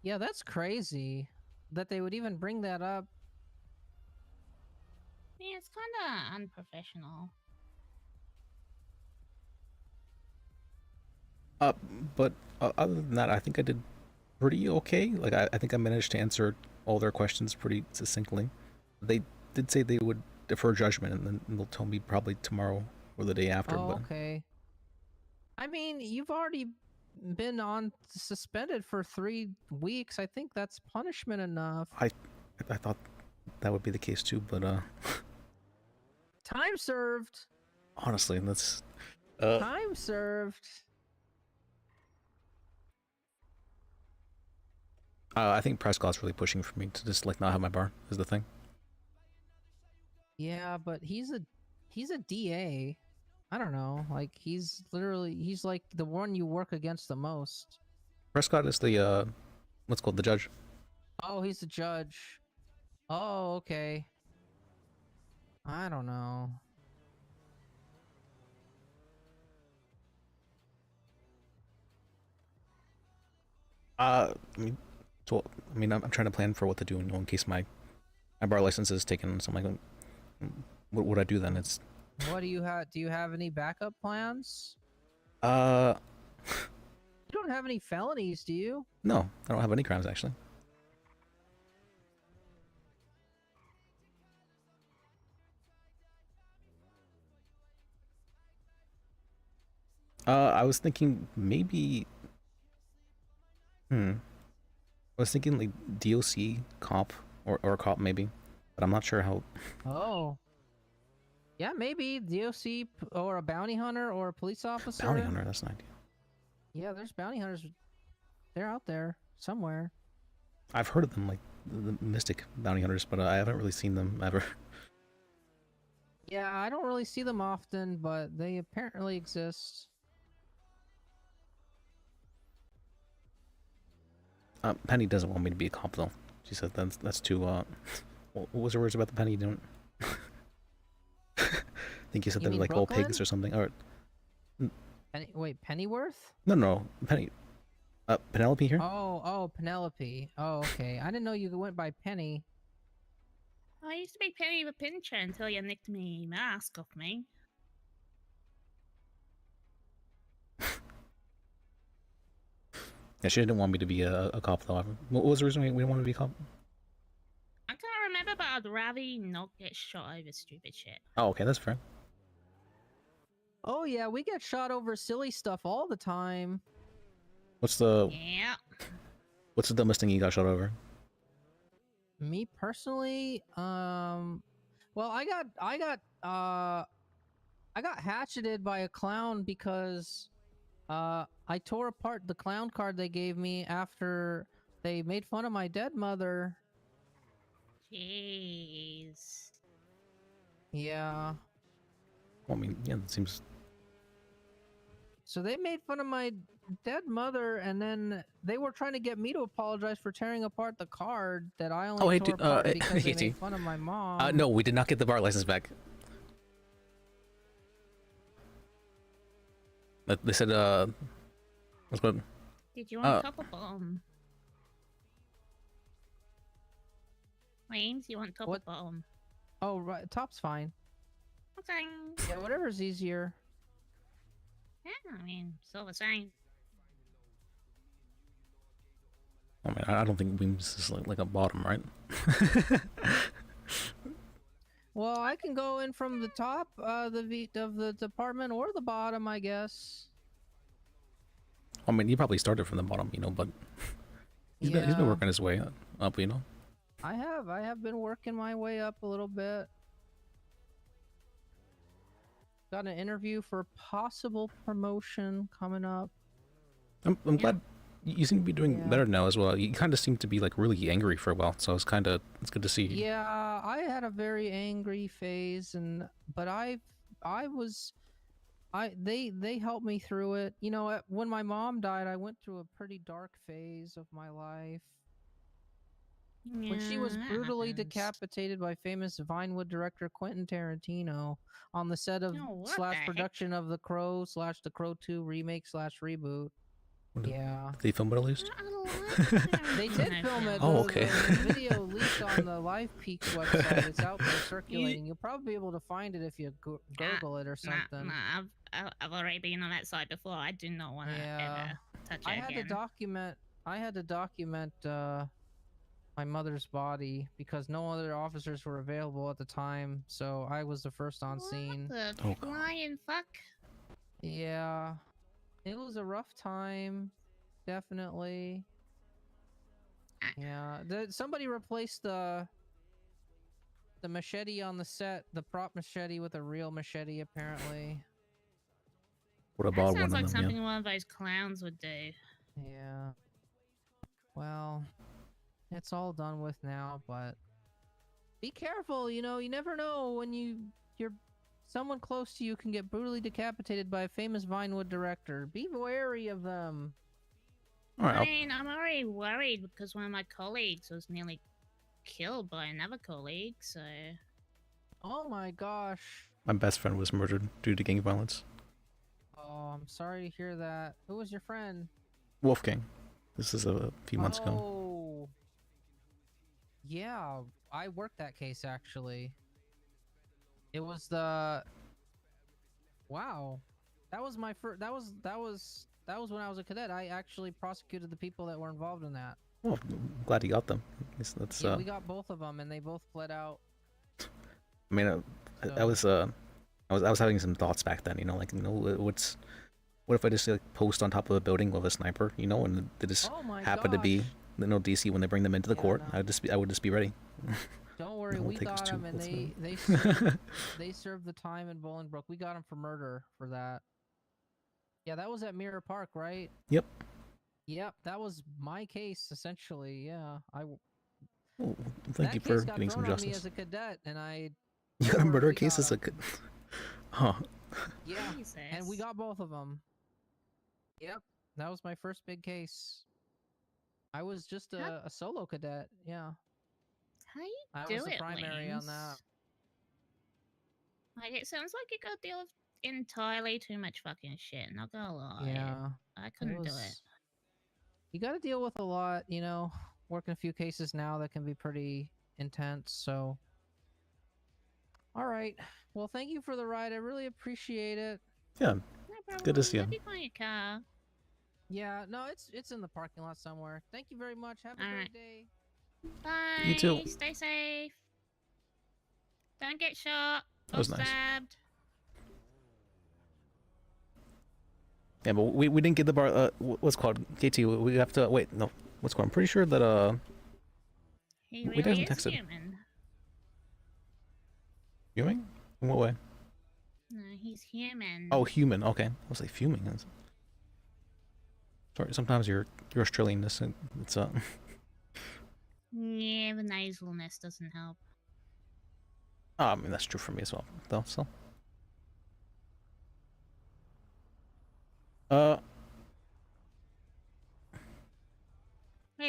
Yeah, that's crazy that they would even bring that up. yeah, it's kind of unprofessional. But other than that, I think I did pretty okay. Like I think I managed to answer all their questions pretty succinctly. They did say they would defer judgment, and then they'll tell me probably tomorrow or the day after. Oh, but okay. I mean, you've already been on suspended for 3 weeks. I think that's punishment enough. I thought that would be the case too, but Time served. honestly, that's Time served. I think Prescott's really pushing for me to just like not have my bar is the thing. Yeah, but he's a DA. I don't know. Like he's like the one you work against the most. Prescott is the what's called the judge. Oh, he's the judge. Oh, okay. I don't know. I mean, so I mean, I'm trying to plan for what to do in case my bar license is taken. So I'm like, what would I do then? It's What do you have? Do you have any backup plans? uh, You don't have any felonies, do you? no, I don't have any crimes actually. I was thinking maybe. I was thinking like DOC cop or cop maybe, but I'm not sure how. Oh. Yeah, maybe DOC or a bounty hunter or a police officer. Bounty hunter, that's an idea. Yeah, there's bounty hunters. They're out there somewhere. I've heard of them, like the Mystic bounty hunters, but I haven't really seen them ever. Yeah, I don't really see them often, but they apparently exist. Penny doesn't want me to be a cop though. She said that's too. What was her words about the penny? Don't. I think you said You they were mean like all Brooklyn? pigs or something. Or Wait, Pennyworth? no, Penny. Penelope here. Oh, Penelope. Oh, okay. I didn't know you went by Penny. I used to be Penny the Pincher until you nicked me mask off me. Yeah, she didn't want me to be a cop though. What was the reason we didn't want to be a cop? I can't remember, but I'd rather you not get shot over stupid shit. Oh, okay, that's fair. Oh yeah, we get shot over silly stuff all the time. What's the Yeah. What's the dumbest thing you got shot over? Me personally, well, I got hatcheted by a clown because I tore apart the clown card they gave me after they made fun of my dead mother. Jeez. Yeah. Well, I mean, yeah, that seems. So they made fun of my dead mother, and then they were trying to get me to apologize for tearing apart the card that I only Oh, hey, tore apart because they hey, made fun of my mom. No, we did not get the bar license back. They said what's what? Did you want top or bottom? James, you want top or bottom? Oh, right, top's fine. Okay. Yeah, whatever's easier. Yeah, I mean, still the same. I mean, I don't think Weems is like a bottom, right? Well, I can go in from the top of the department or the bottom, I guess. I mean, he probably started from the bottom, you know, but he's been working his way up, you know. I have been working my way up a little bit. Got an interview for possible promotion coming up. I'm glad you seem to be doing better now as well. You kind of seem to be like really angry for a while, so it's good to see. Yeah, I had a very angry phase, but they helped me through it. You know, when my mom died, I went through a pretty dark phase of my life. When she was brutally decapitated by famous Vinewood director Quentin Tarantino on the set of / production of The Crow / The Crow 2 remake / reboot. Yeah. Did they film it at least? They did film it. Oh, okay. The video leaked on the Live Peaks website. It's out there circulating. You'll probably be able to find it if you Google it or something. Nah, I've already been on that side before. I do not want to ever touch it I again. had to document my mother's body because no other officers were available at the time, so I was the first on scene. The flying fuck? Yeah. It was a rough time, definitely. Yeah, somebody replaced the machete on the set, the prop machete, with a real machete, apparently. What That about sounds one like of them? something one of those clowns would do. Yeah. Well, it's all done with now, but be careful, you know, you never know when you're someone close to you can get brutally decapitated by a famous Vinewood director. Be wary of them. All right, I mean, I'm already worried because one of my colleagues was nearly killed by another colleague, so... Oh my gosh. My best friend was murdered due to gang violence. Oh, I'm sorry to hear that. Who was your friend? Wolfgang. This is a few months ago. Oh. Yeah, I worked that case actually. It was the... Wow. That was my first... That was when I was a cadet. I actually prosecuted the people that were involved in that. Well, I'm glad you got them. That's Yeah, we got both of them, and they both fled out. I mean, I was having some thoughts back then. You know, like, you know, what if I just like post on top of a building with a sniper? You know, and they just happen to be, you know, DC when they bring them into the court. No. I would just be ready. Don't worry, It won't we take us got too- them, and that's they fine. they served the time in Bolingbroke. We got them for murder for that. Yeah, that was at Mirror Park, right? Yep. Yep, that was my case essentially. Yeah, Well, thank that you case for got getting some thrown on me justice. as a cadet, and I. You got a murder we case got as a 'em. good. Huh. Yeah, and we got both of them. Yep, that was my first big case. I was just a solo cadet. Yeah. How you I do was the it, primary on that. Lance? Like, it sounds like you gotta deal with entirely too much fucking shit. Not gonna lie. Yeah. I couldn't do it. You got to deal with a lot, you know. Working a few cases now that can be pretty intense. So, all right. Well, thank you for the ride. I really appreciate it. Yeah. No Good to see Hope you. you find your car. Yeah. No, it's in the parking lot somewhere. Thank you very much. Have a All great right. day. Bye. You too. Stay safe. Don't get shot That or was nice. stabbed. Yeah, but we didn't get the bar. What's it called KT? We have to wait. No, what's it called? I'm pretty sure that He we really hasn't is texted. human. Fuming? In what way? No, he's human. Oh, human. Okay, I was like fuming. Sorry, sometimes your Australianness, it's Yeah, the nasalness doesn't help. I mean that's true for me as well, though. So. Where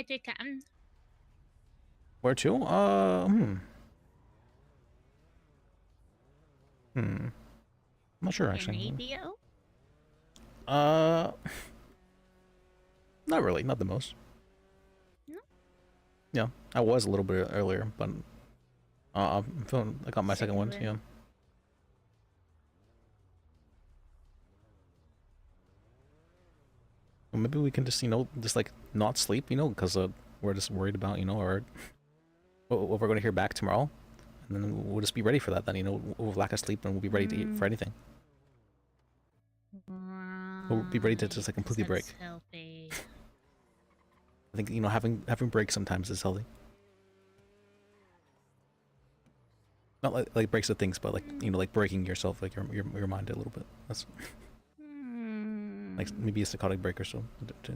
to, Captain? Where to? I'm not sure actually. Radio? Not really. Not the most. No. Yeah, I was a little bit earlier, but I'm feeling I got my second one. Yeah. Well, maybe we can just just like not sleep, because we're just worried about or what we're going to hear back tomorrow, and then we'll just be ready for that. Then we'll lack of sleep and we'll be ready to eat for anything. We'll be ready to just like completely break. Healthy. I think having breaks sometimes is healthy. Not like breaks of things, but like like breaking yourself, like your mind a little bit. That's like maybe a psychotic break or so.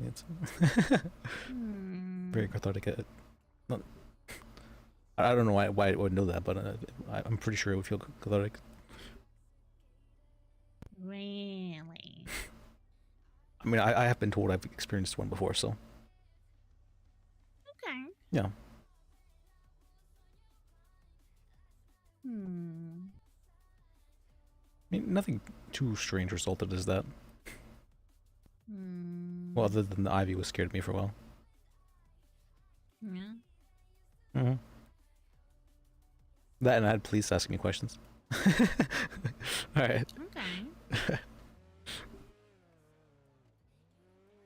It's very cathartic. I don't know why it would know that, but I'm pretty sure it would feel cathartic. Really? I mean, I have been told I've experienced one before, so. Okay. Yeah. I mean, nothing too strange resulted as that. Well, other than the ivy was scared me for a while. Yeah. That and I had police asking me questions. Alright. Okay.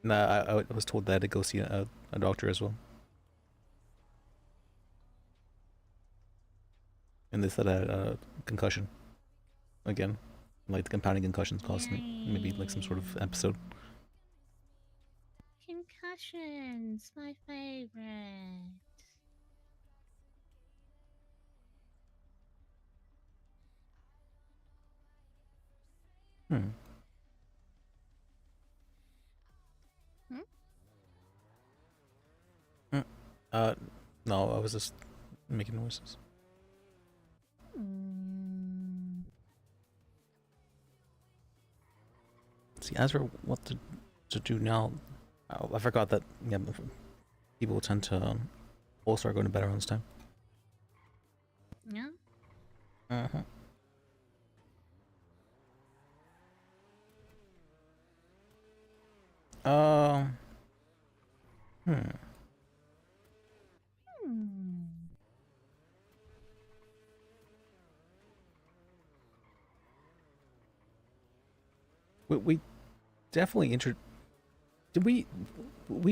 Nah, I was told that I had to go see a doctor as well. And they said I had a concussion. Again. Like the compounding concussions caused me. Maybe like some sort of episode. Concussions, my favorite. No, I was just making noises. See, as for what to do now, I forgot that people tend to all start going to bed around this time. Yeah. We definitely did we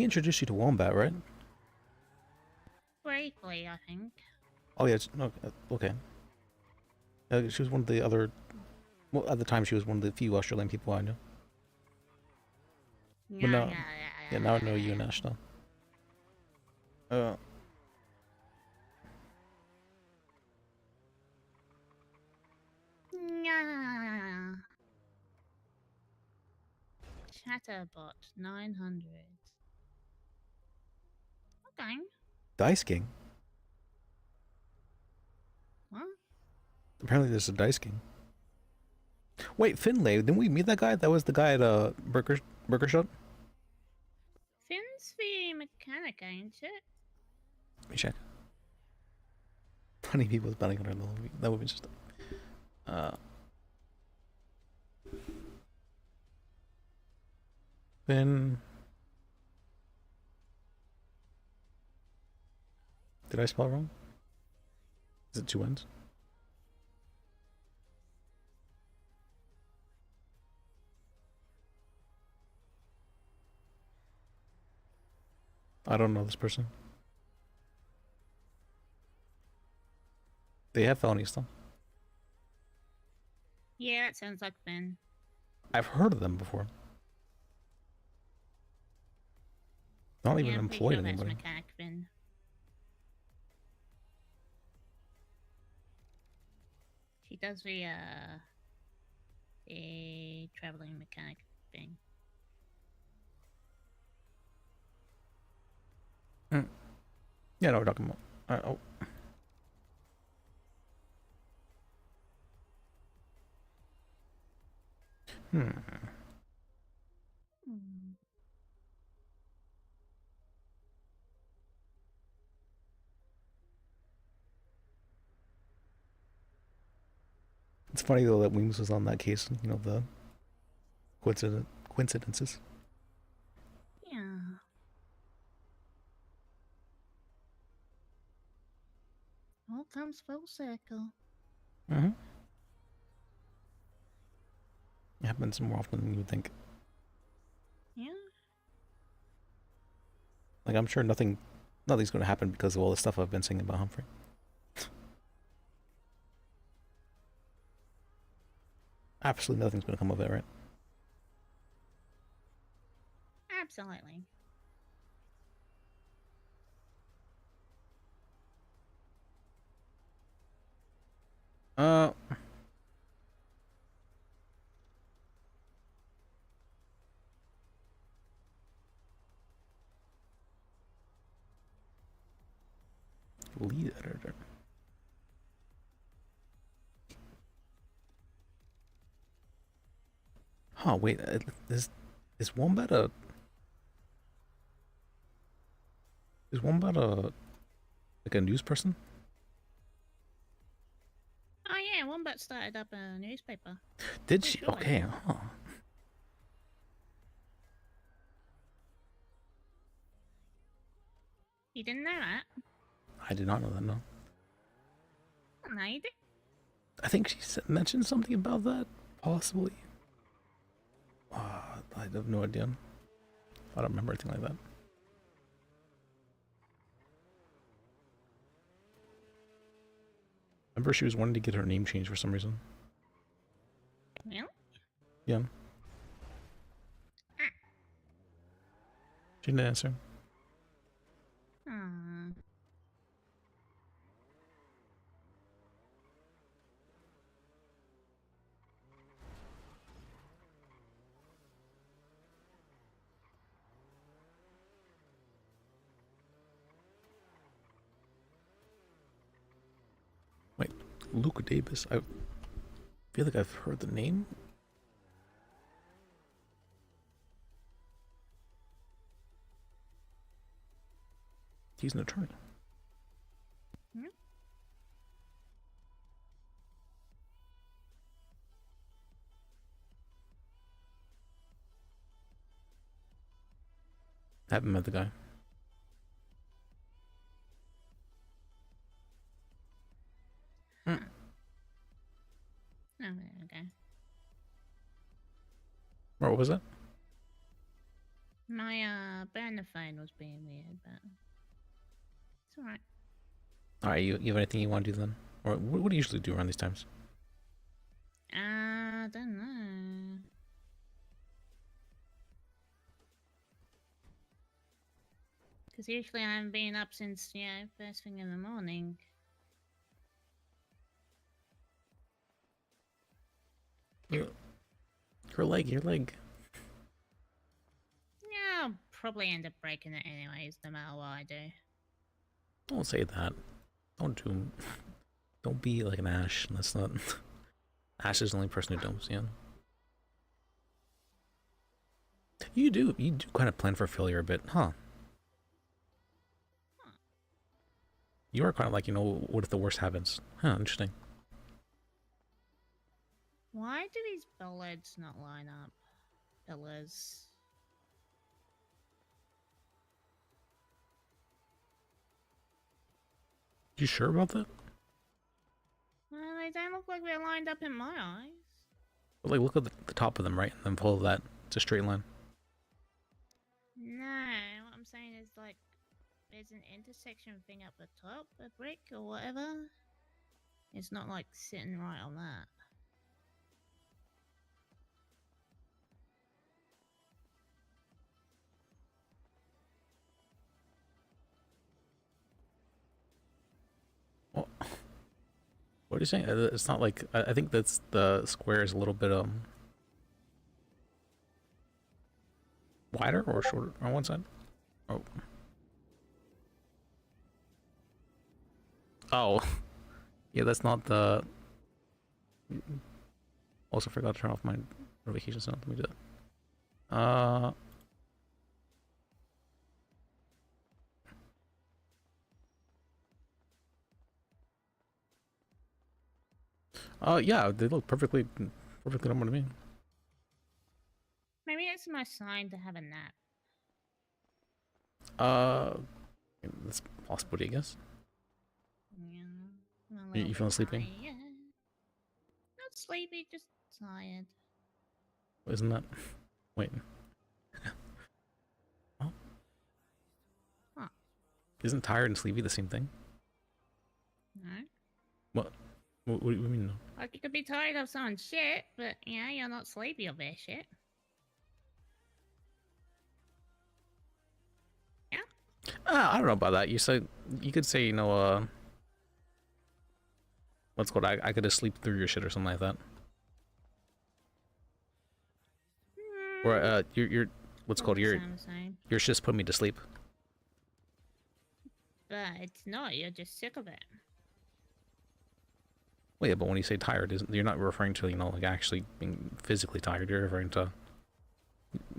introduce you to Wombat, right? Briefly, I think. Oh yeah, okay. She was one of the other. Well, at the time, she was one of the few Australian people I knew. But now, yeah, now I know you and Ash now. Yeah. Chatterbot 900. Okay. Dice King. What? Apparently, there's a Dice King. Wait, Finlay, didn't we meet that guy? That was the guy at Burger Shot. Finn's the mechanic, ain't it? Let me check. 20 people spelling on her. That would be just. Then. Did I spell it wrong? Is it 2 N's? I don't know this person. They have felonies though. Yeah, that sounds like Finn. I've heard of them before. Not even Yeah, I'm pretty employed sure that's anybody. Mechanic Finn. She does the traveling mechanic thing. Yeah, no, we're talking about. Oh. It's funny though that Weems was on that case. You know, the coincidences. Yeah. All comes full circle. Mm-hmm. It happens more often than you would think. Yeah. Like, I'm sure nothing's going to happen because of all the stuff I've been saying about Humphrey. Absolutely nothing's going to come of it, right? Absolutely. Lead editor. Huh, wait, is Wombat a... Is Wombat like a news person? Oh yeah, Wombat started up a newspaper. Did she? Sure. Okay, huh. You didn't know that? I did not know that, no. No, you did. I think she mentioned something about that, possibly. I have no idea. I don't remember anything like that. Remember she was wanting to get her name changed for some reason. Really? Yeah. She didn't answer. Wait, Luke Davis. I feel like I've heard the name. He's an attorney. Haven't met the guy. Oh, okay. What was that? My burner phone was being weird, but it's alright. Alright, you have anything you want to do then? Or what do you usually do around these times? I don't know. Because usually I haven't been up since, first thing in the morning. Your leg. Yeah, I'll probably end up breaking it anyways, no matter what I do. Don't say that. Don't be like an Ash. That's not... Ash is the only person who dumps, yeah. You do kind of plan for failure a bit, huh? You are kind of like, you know, what if the worst happens? Huh, interesting. Why do these bullets not line up? Pillars. You sure about that? Well, they don't look like they're lined up in my eyes. But like, look at the top of them, right? And then follow that. It's a straight line. No, what I'm saying is like, there's an intersection thing up the top, a brick or whatever. It's not like sitting right on that. What are you saying? It's not like I think that's the square is a little bit wider or shorter on one side. Oh. Oh. Yeah, that's not the. Also forgot to turn off my notifications. So let me do that. Yeah, they look perfectly normal to me. Maybe it's my sign to have a nap. That's a possibility, I guess. Yeah, I'm a You little feeling bit sleepy? tired. Not sleepy, just tired. Isn't that? Wait. Oh. Huh. Isn't tired and sleepy the same thing? No. What? What do you mean? No? Like you could be tired of someone's shit, but yeah, you're not sleepy of their shit. Yeah. I don't know about that. You could say, you know, what's called? I could just sleep through your shit or something like that. Or your what's called your shit's put me to sleep. But it's not. You're just sick of it. Well, yeah, but when you say tired, you're not referring to, you know, like actually being physically tired. You're referring to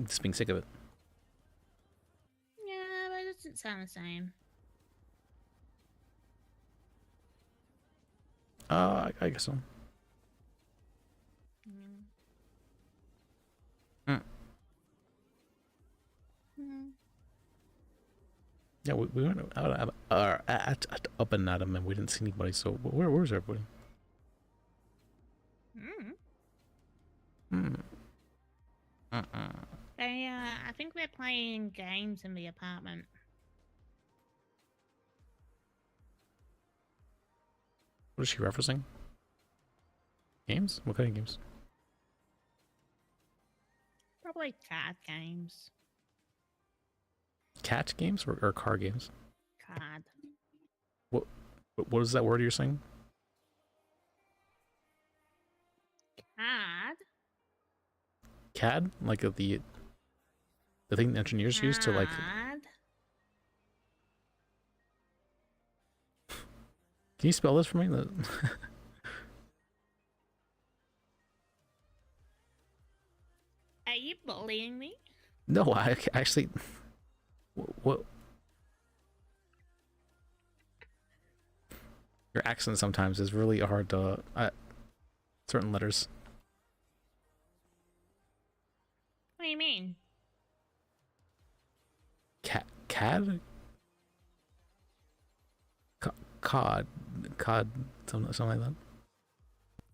just being sick of it. Yeah, but it doesn't sound the same. I guess so. Yeah, we went out at up and at him, and we didn't see anybody. So where's everybody? I think we're playing games in the apartment. What is she referencing? Games? What kind of games? Probably card games. Cat games or car games? Card. What is that word you're saying? Card? CAD? Like the thing the engineers use to like. Card? Can you spell this for me? Are you bullying me? No, I actually. What? Your accent sometimes is really hard to. Certain letters. What do you mean? CAD? COD, something like that.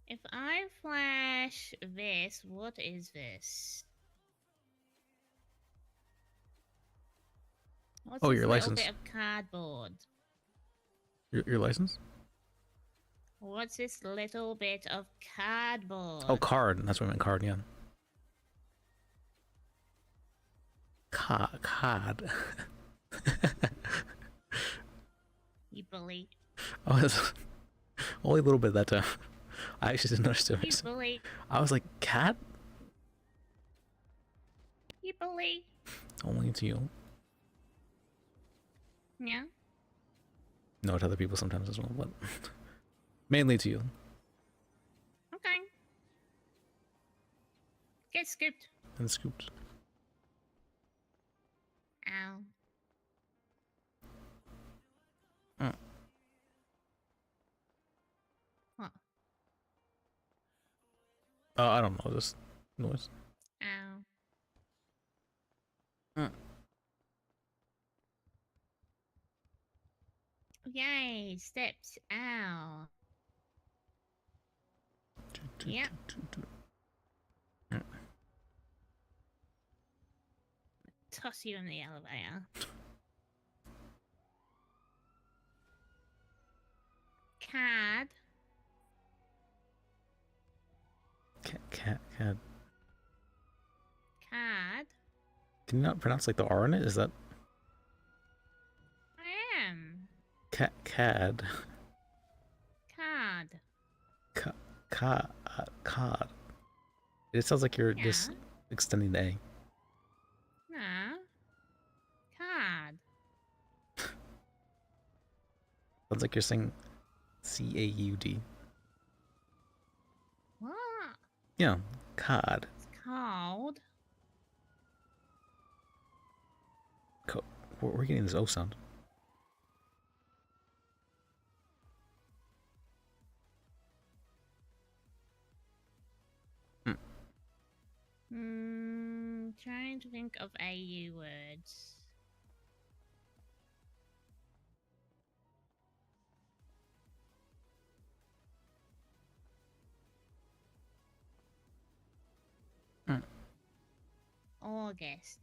If I flash this, what is this? What's Oh, this your little license. bit of cardboard? Your license? What's this little bit of cardboard? Oh, card. That's what I meant. Card. Yeah. Card. You bully. Oh, it's only a little bit that time. I actually didn't notice it. You bully. I was like, cat? You bully. Only to you. Yeah. No, to other people sometimes as well, but mainly to you. Okay. Get scooped. And scooped. Ow. I don't know. Just noise. Ow. Mm. Yay, steps. Ow. Yep. Toss you in the elevator. Cad. Cad. Cad. Can you not pronounce like the R in it? Is that I am. cad? Card. Cod. It sounds like you're just extending the A. No. Card. Sounds like you're saying C-A-U-D. What? Yeah, cod. It's called. We're getting this O sound. Trying to think of AU words. August.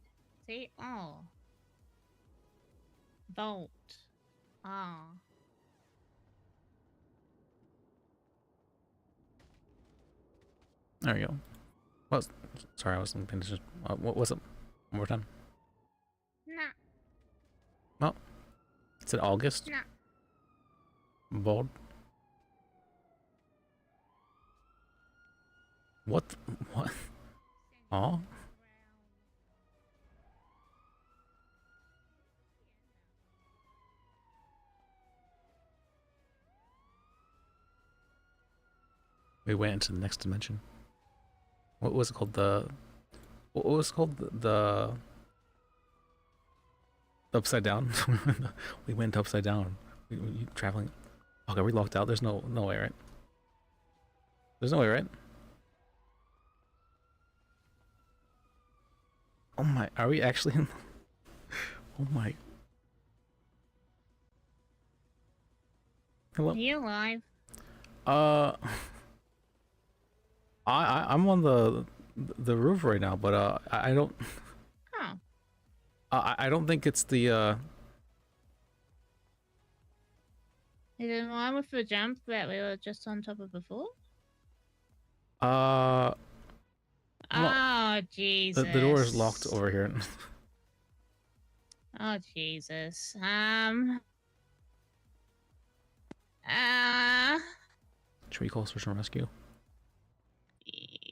See? Oh. Volt. Ah. There you go. What? Sorry, I wasn't paying attention. What was it? One more time. Nah. Oh. Is it August? Nah. Bold. What? What? Oh. We went into the next dimension. What was it called? What was it called? The upside down. We went upside down. We traveling. Okay, we locked out. There's no way, right? There's no way, right? Oh my! Are we actually in? Oh my! Hello. Are you alive? I'm on the roof right now, but I don't. Oh. I don't think it's the Is it in line with the jump that we were just on top of before? Oh Jesus. The door is locked over here. Oh Jesus. Should we call search and rescue?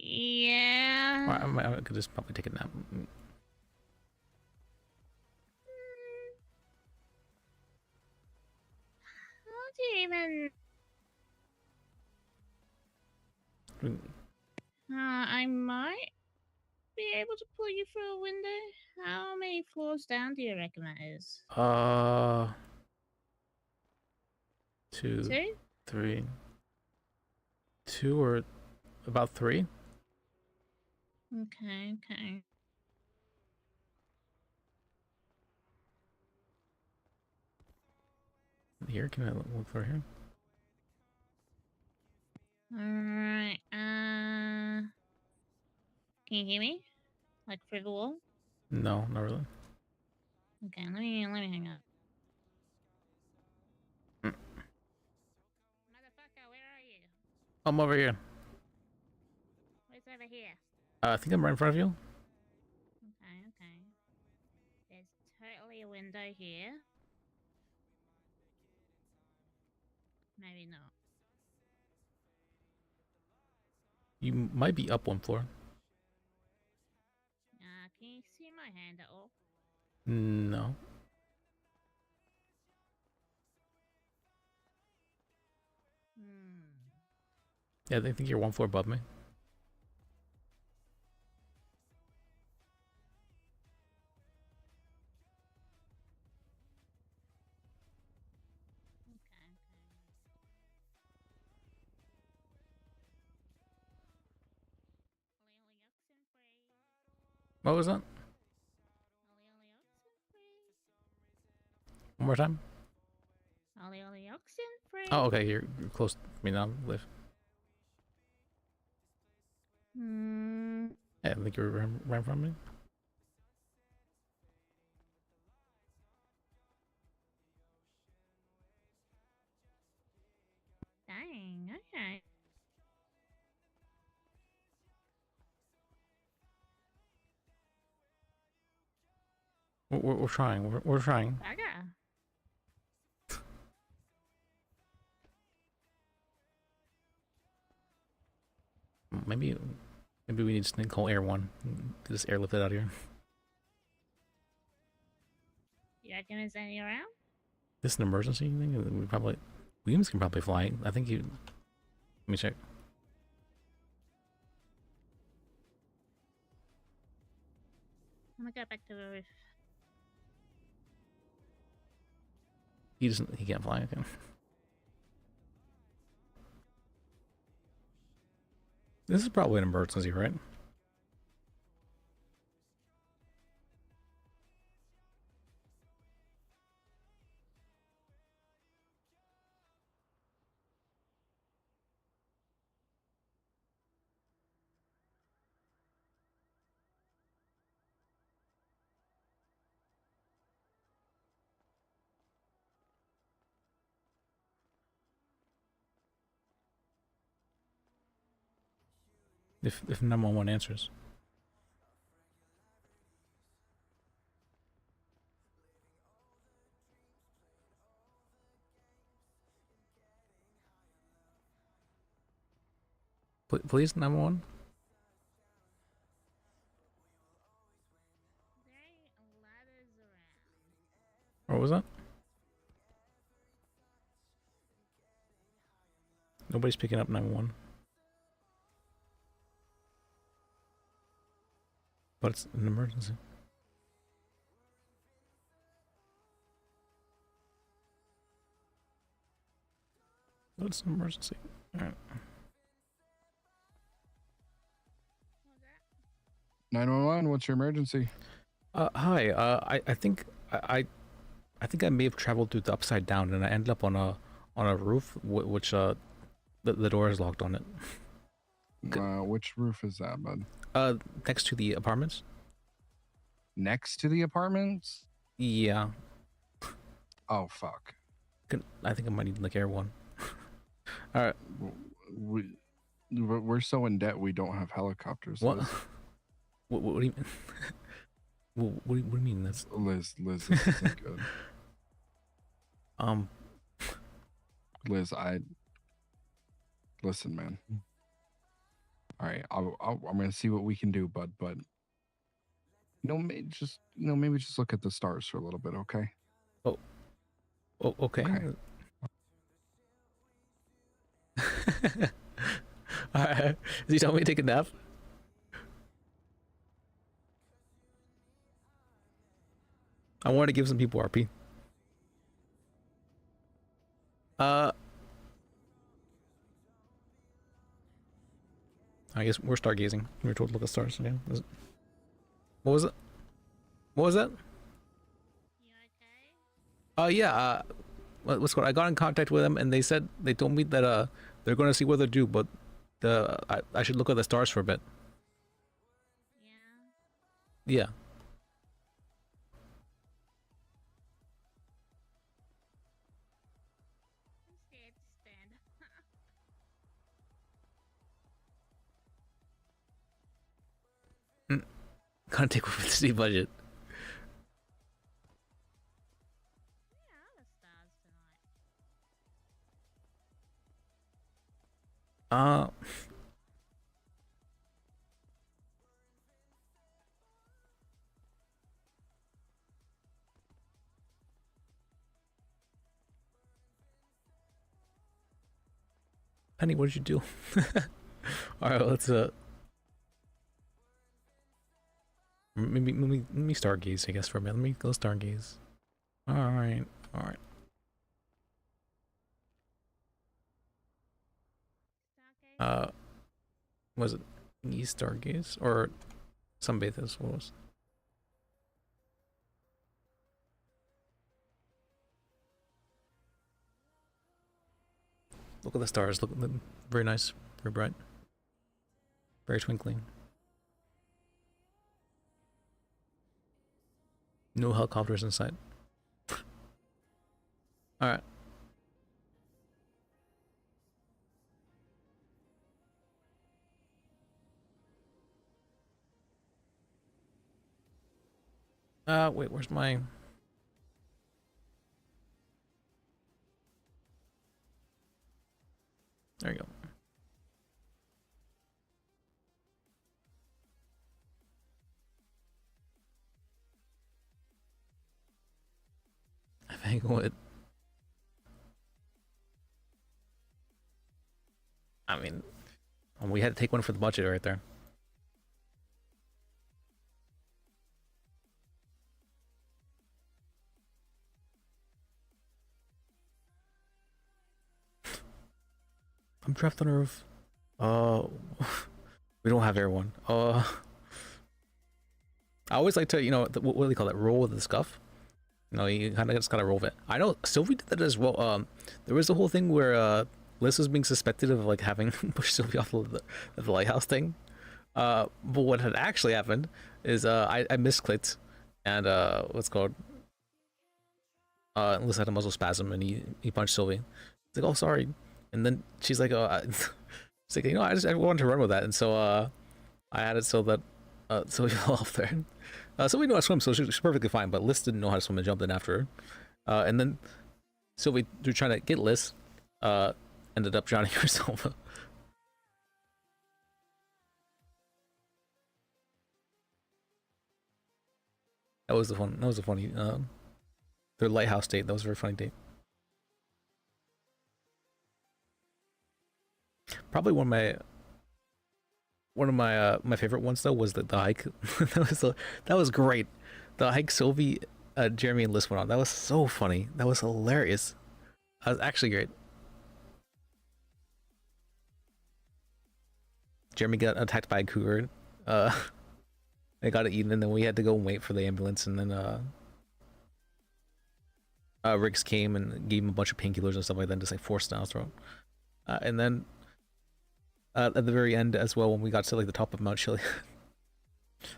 Yeah. Or I could just probably take a nap. How do you even? I might be able to pull you through a window. How many floors down do you reckon that is? 2, Two? 3. 2 or about 3. Okay. Here, can I look for here? Alright, can you hear me? Like through the wall? No, not really. Okay, let me hang up. Motherfucker, where are you? I'm over here. Where's over here? I think I'm right in front of you. Okay. There's totally a window here. Maybe not. You might be up one floor. Can you see my hand at all? No. Yeah, I think you're one floor above me. What was that? One more time. Ollie oxen free. Oh, okay. You're close to me now, Liv. Yeah, I think you ran from me. Dang. Okay. We're trying. We're trying. Bugger. Maybe we need to call Air One. Just airlift it out of here. You reckon there's any around? This is an emergency thing. Williams can probably fly. I think you. Let me check. I'm gonna go back to the roof. He can't fly. Okay. This is probably an emergency, right? If 911 answers. Please, 911. What was that? Nobody's picking up 911. But it's an emergency. But it's an emergency. Alright. 911, what's your emergency? Hi. I think I think I may have traveled through the upside down, and I ended up on a roof, which the door is locked on it. Which roof is that, bud? Next to the apartments. Next to the apartments? Yeah. Oh fuck. I think I might need like Air One. All right. We're so in debt we don't have helicopters. What? Liz. What do you mean? What do you mean? That's Liz, this isn't good. Liz, listen, man. All right, I'm gonna see what we can do, bud. But maybe just look at the stars for a little bit, okay? Oh, okay. Is he telling me to take a nap? I want to give some people RP. I guess we're stargazing. We were told to look at stars again. What was it? What was that? Yeah. What's called? I got in contact with them, and they told me that they're going to see what they do, but I should look at the stars for a bit. Yeah. Can't take over the city budget. Honey, what did you do? All right, let's maybe let me stargaze, I guess, for a minute. Let me go stargaze. All right. Was it East stargaze or Sunbathe is what it was. Look at the stars. Look at them. Very nice. Very bright. Very twinkling. No helicopters in sight. Alright. Wait, where's my... There you go. I think what... I mean, we had to take one for the budget right there. I'm trapped on a roof. We don't have everyone. I always like to, you know, what do they call that? Roll with the scuff. You know, you kind of just gotta roll with it. I know Sylvie did that as well. There was a whole thing where Liz was being suspected of like having pushed Sylvie off the lighthouse thing. But what had actually happened is I misclicked, and what's it called? Liz had a muscle spasm, and he punched Sylvie. He's like, "Oh, sorry," and then she's like, she's like, you know, I wanted to run with that, and so I had it so that Sylvie fell off there. So we know how to swim, so she's perfectly fine, but Liz didn't know how to swim and jumped in after her. And then Sylvie, through trying to get Liz, ended up drowning herself. That was a funny, their lighthouse date. That was a very funny date. Probably one of my favorite ones though was the hike. that was great. The hike Sylvie, Jeremy, and Liz went on. That was so funny. That was hilarious. That was actually great. Jeremy got attacked by a cougar. They got it eaten, and then we had to go and wait for the ambulance, and then Riggs came and gave him a bunch of painkillers and stuff like that, and just like forced down his throat. And then at the very end as well, when we got to like the top of Mount Chili,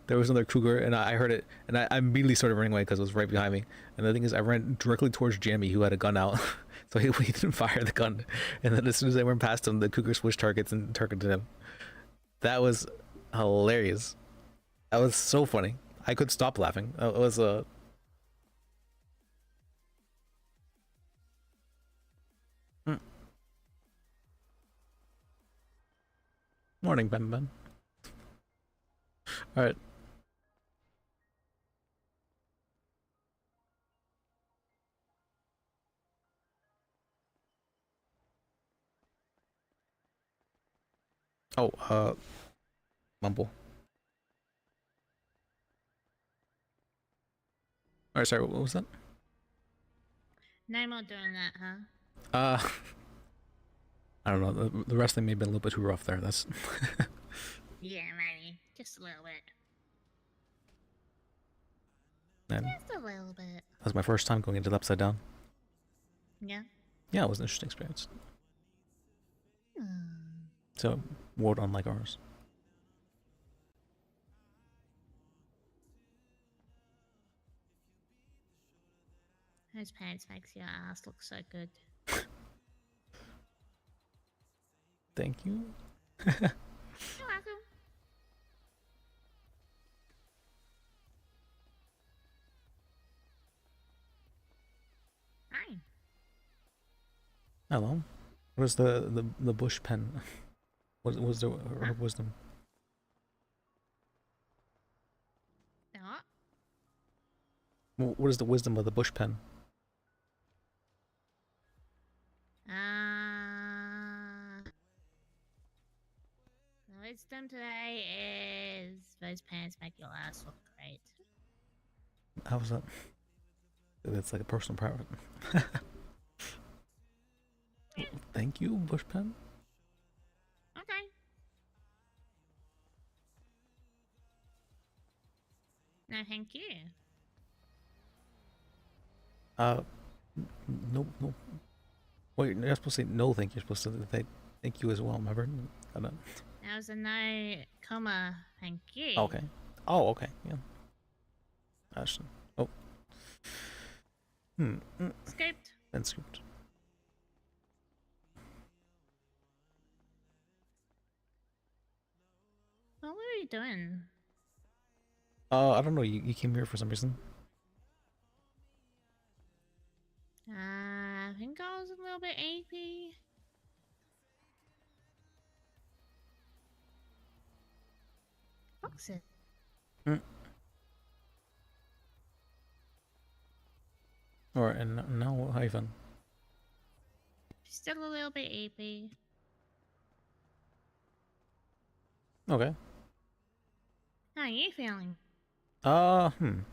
there was another cougar, and I heard it, and I immediately started running away because it was right behind me. And the thing is, I ran directly towards Jamie, who had a gun out, so he didn't fire the gun. And then as soon as I went past him, the cougar switched targets and targeted him. That was hilarious. That was so funny. I could stop laughing. It was Morning, Ben Ben. All right. Oh, Mumble. Alright, sorry, what was that? No more doing that, huh? I don't know. The wrestling may have been a little bit too rough there. That's. Yeah, maybe. Just a little bit. And Just a little bit. that was my first time going into the Upside Down. Yeah. Yeah, it was an interesting experience. Hmm. So, world unlike ours. Those pants makes your ass look so good. Thank you. You're welcome. Hi. Hello. What is the bush pen? What was the her wisdom? What? What is the wisdom of the bush pen? The wisdom today is those pants make your ass look great. How was that? That's like a personal private. Thank you, bush pen. Okay. No, thank you. No, no. Wait, you're not supposed to say no thank you. You're supposed to say thank you as well, remember? I don't... That was a no, comma, thank you. Okay. Oh, okay, yeah. Ashton. Oh. Scooped. Then scooped. What were you doing? I don't know. You came here for some reason. I think I was a little bit AP. Fuck's it. Alright, and now Ivan. Still a little bit AP. Okay. How are you feeling? I mean,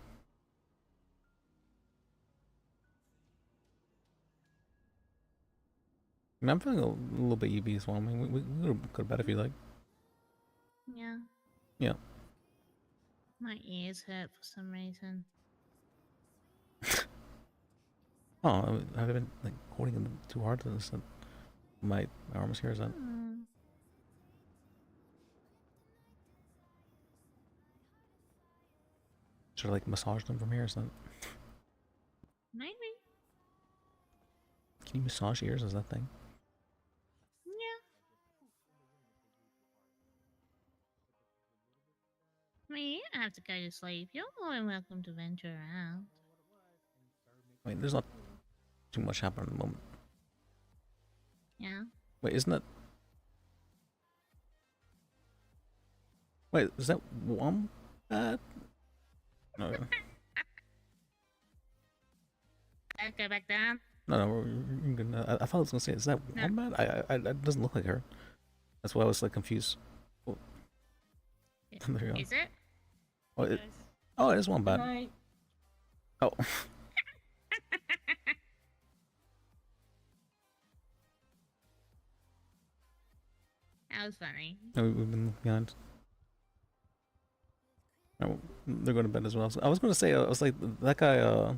I'm feeling a little bit EB as well. I mean, we could go to bed if you like. Yeah. Yeah. My ears hurt for some reason. Oh, I haven't been like holding them too hard to this. My arm is here, is that? Should I like massage them from here? Is that? Maybe. Can you massage ears? Is that thing? Yeah. I mean, you don't have to go to sleep. You're more than welcome to venture around. I mean, there's not too much happening at the moment. Yeah. Wait, isn't that? Wait, is that Wombat? No. Go back down. No, we're gonna, I thought I was gonna say, is that Wombat? It doesn't look like her. That's why I was like confused. Oh. There you go. Is it? Oh, it is Wombat. Oh. That was funny. No, we've been behind. Oh, they're going to bed as well. So I was going to say, I was like, that guy,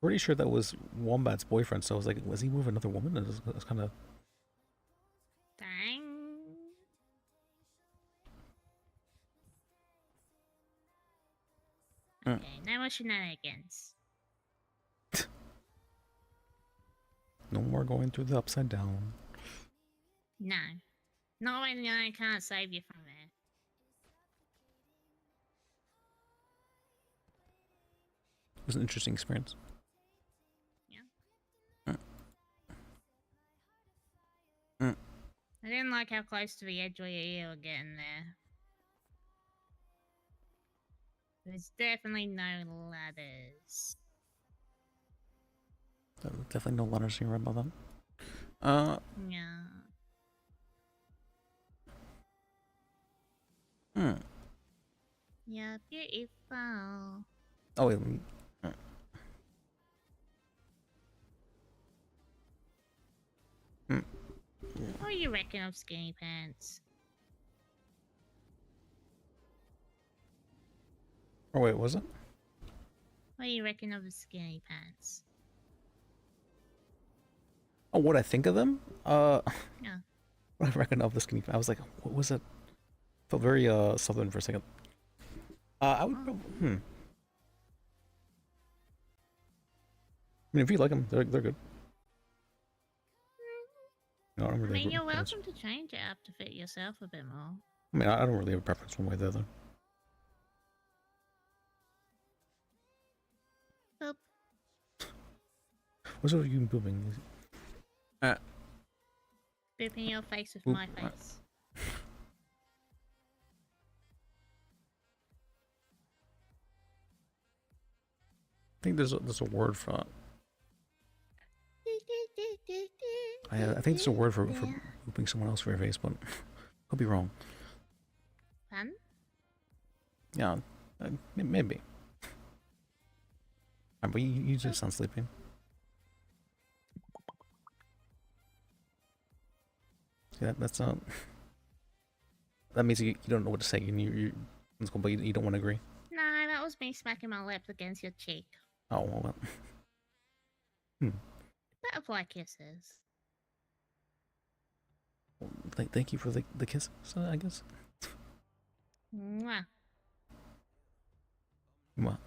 pretty sure that was Wombat's boyfriend. So I was like, was he with another woman? It was kind of... Dang. Okay, no more shenanigans. No more going through the upside down. No. Not when I can't save you from there. It was an interesting experience. Yeah. I didn't like how close to the edge we were getting there. There's definitely no ladders. Definitely no letters here about that. Yeah. Yeah, beautiful. Oh, wait. What do you reckon of skinny pants? Oh, wait, was it? What do you reckon of the skinny pants? Oh, what I think of them? Yeah. What I reckon of the skinny. I was like, what was it? Felt very southern for a second. I would probably, I mean, if you like them, they're good. No, I don't really. I mean, you're preference. welcome to change it up to fit yourself a bit more. I mean, I don't really have a preference one way or the other. Boop. What's up with you booping? Booping your face with Boop. my face. I think there's a word for it. I think there's a word for booping someone else for your face, but could be wrong. Fun? Yeah, maybe. But you just sound sleepy. See, that's not. That means you don't know what to say, and it's cool, but you don't want to agree. No, that was me smacking my lips against your cheek. Oh well. Hmm. Butterfly kisses. Thank you for the kiss, I guess. Mwah. Well,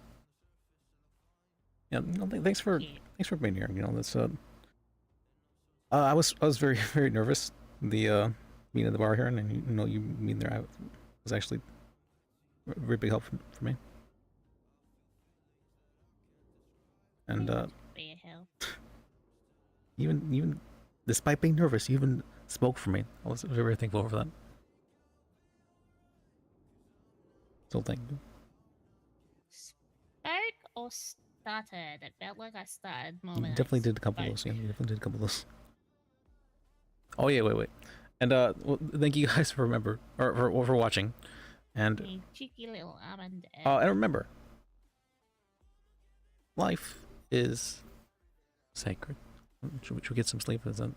yeah. No, thanks for being here. You know, that's I was very very nervous. The being at the bar here, and you know you being there was actually a very big help for me. And Be a help. even despite being nervous, you even spoke for me. I was very thankful for that. So thank you. Spoke or started? It felt like I started. Moment. Definitely did a couple of those. Yeah, definitely did a couple of those. Oh yeah, wait. And well, thank you guys for for watching, and You cheeky little almond. and remember, life is sacred. Should we get some sleep? Is that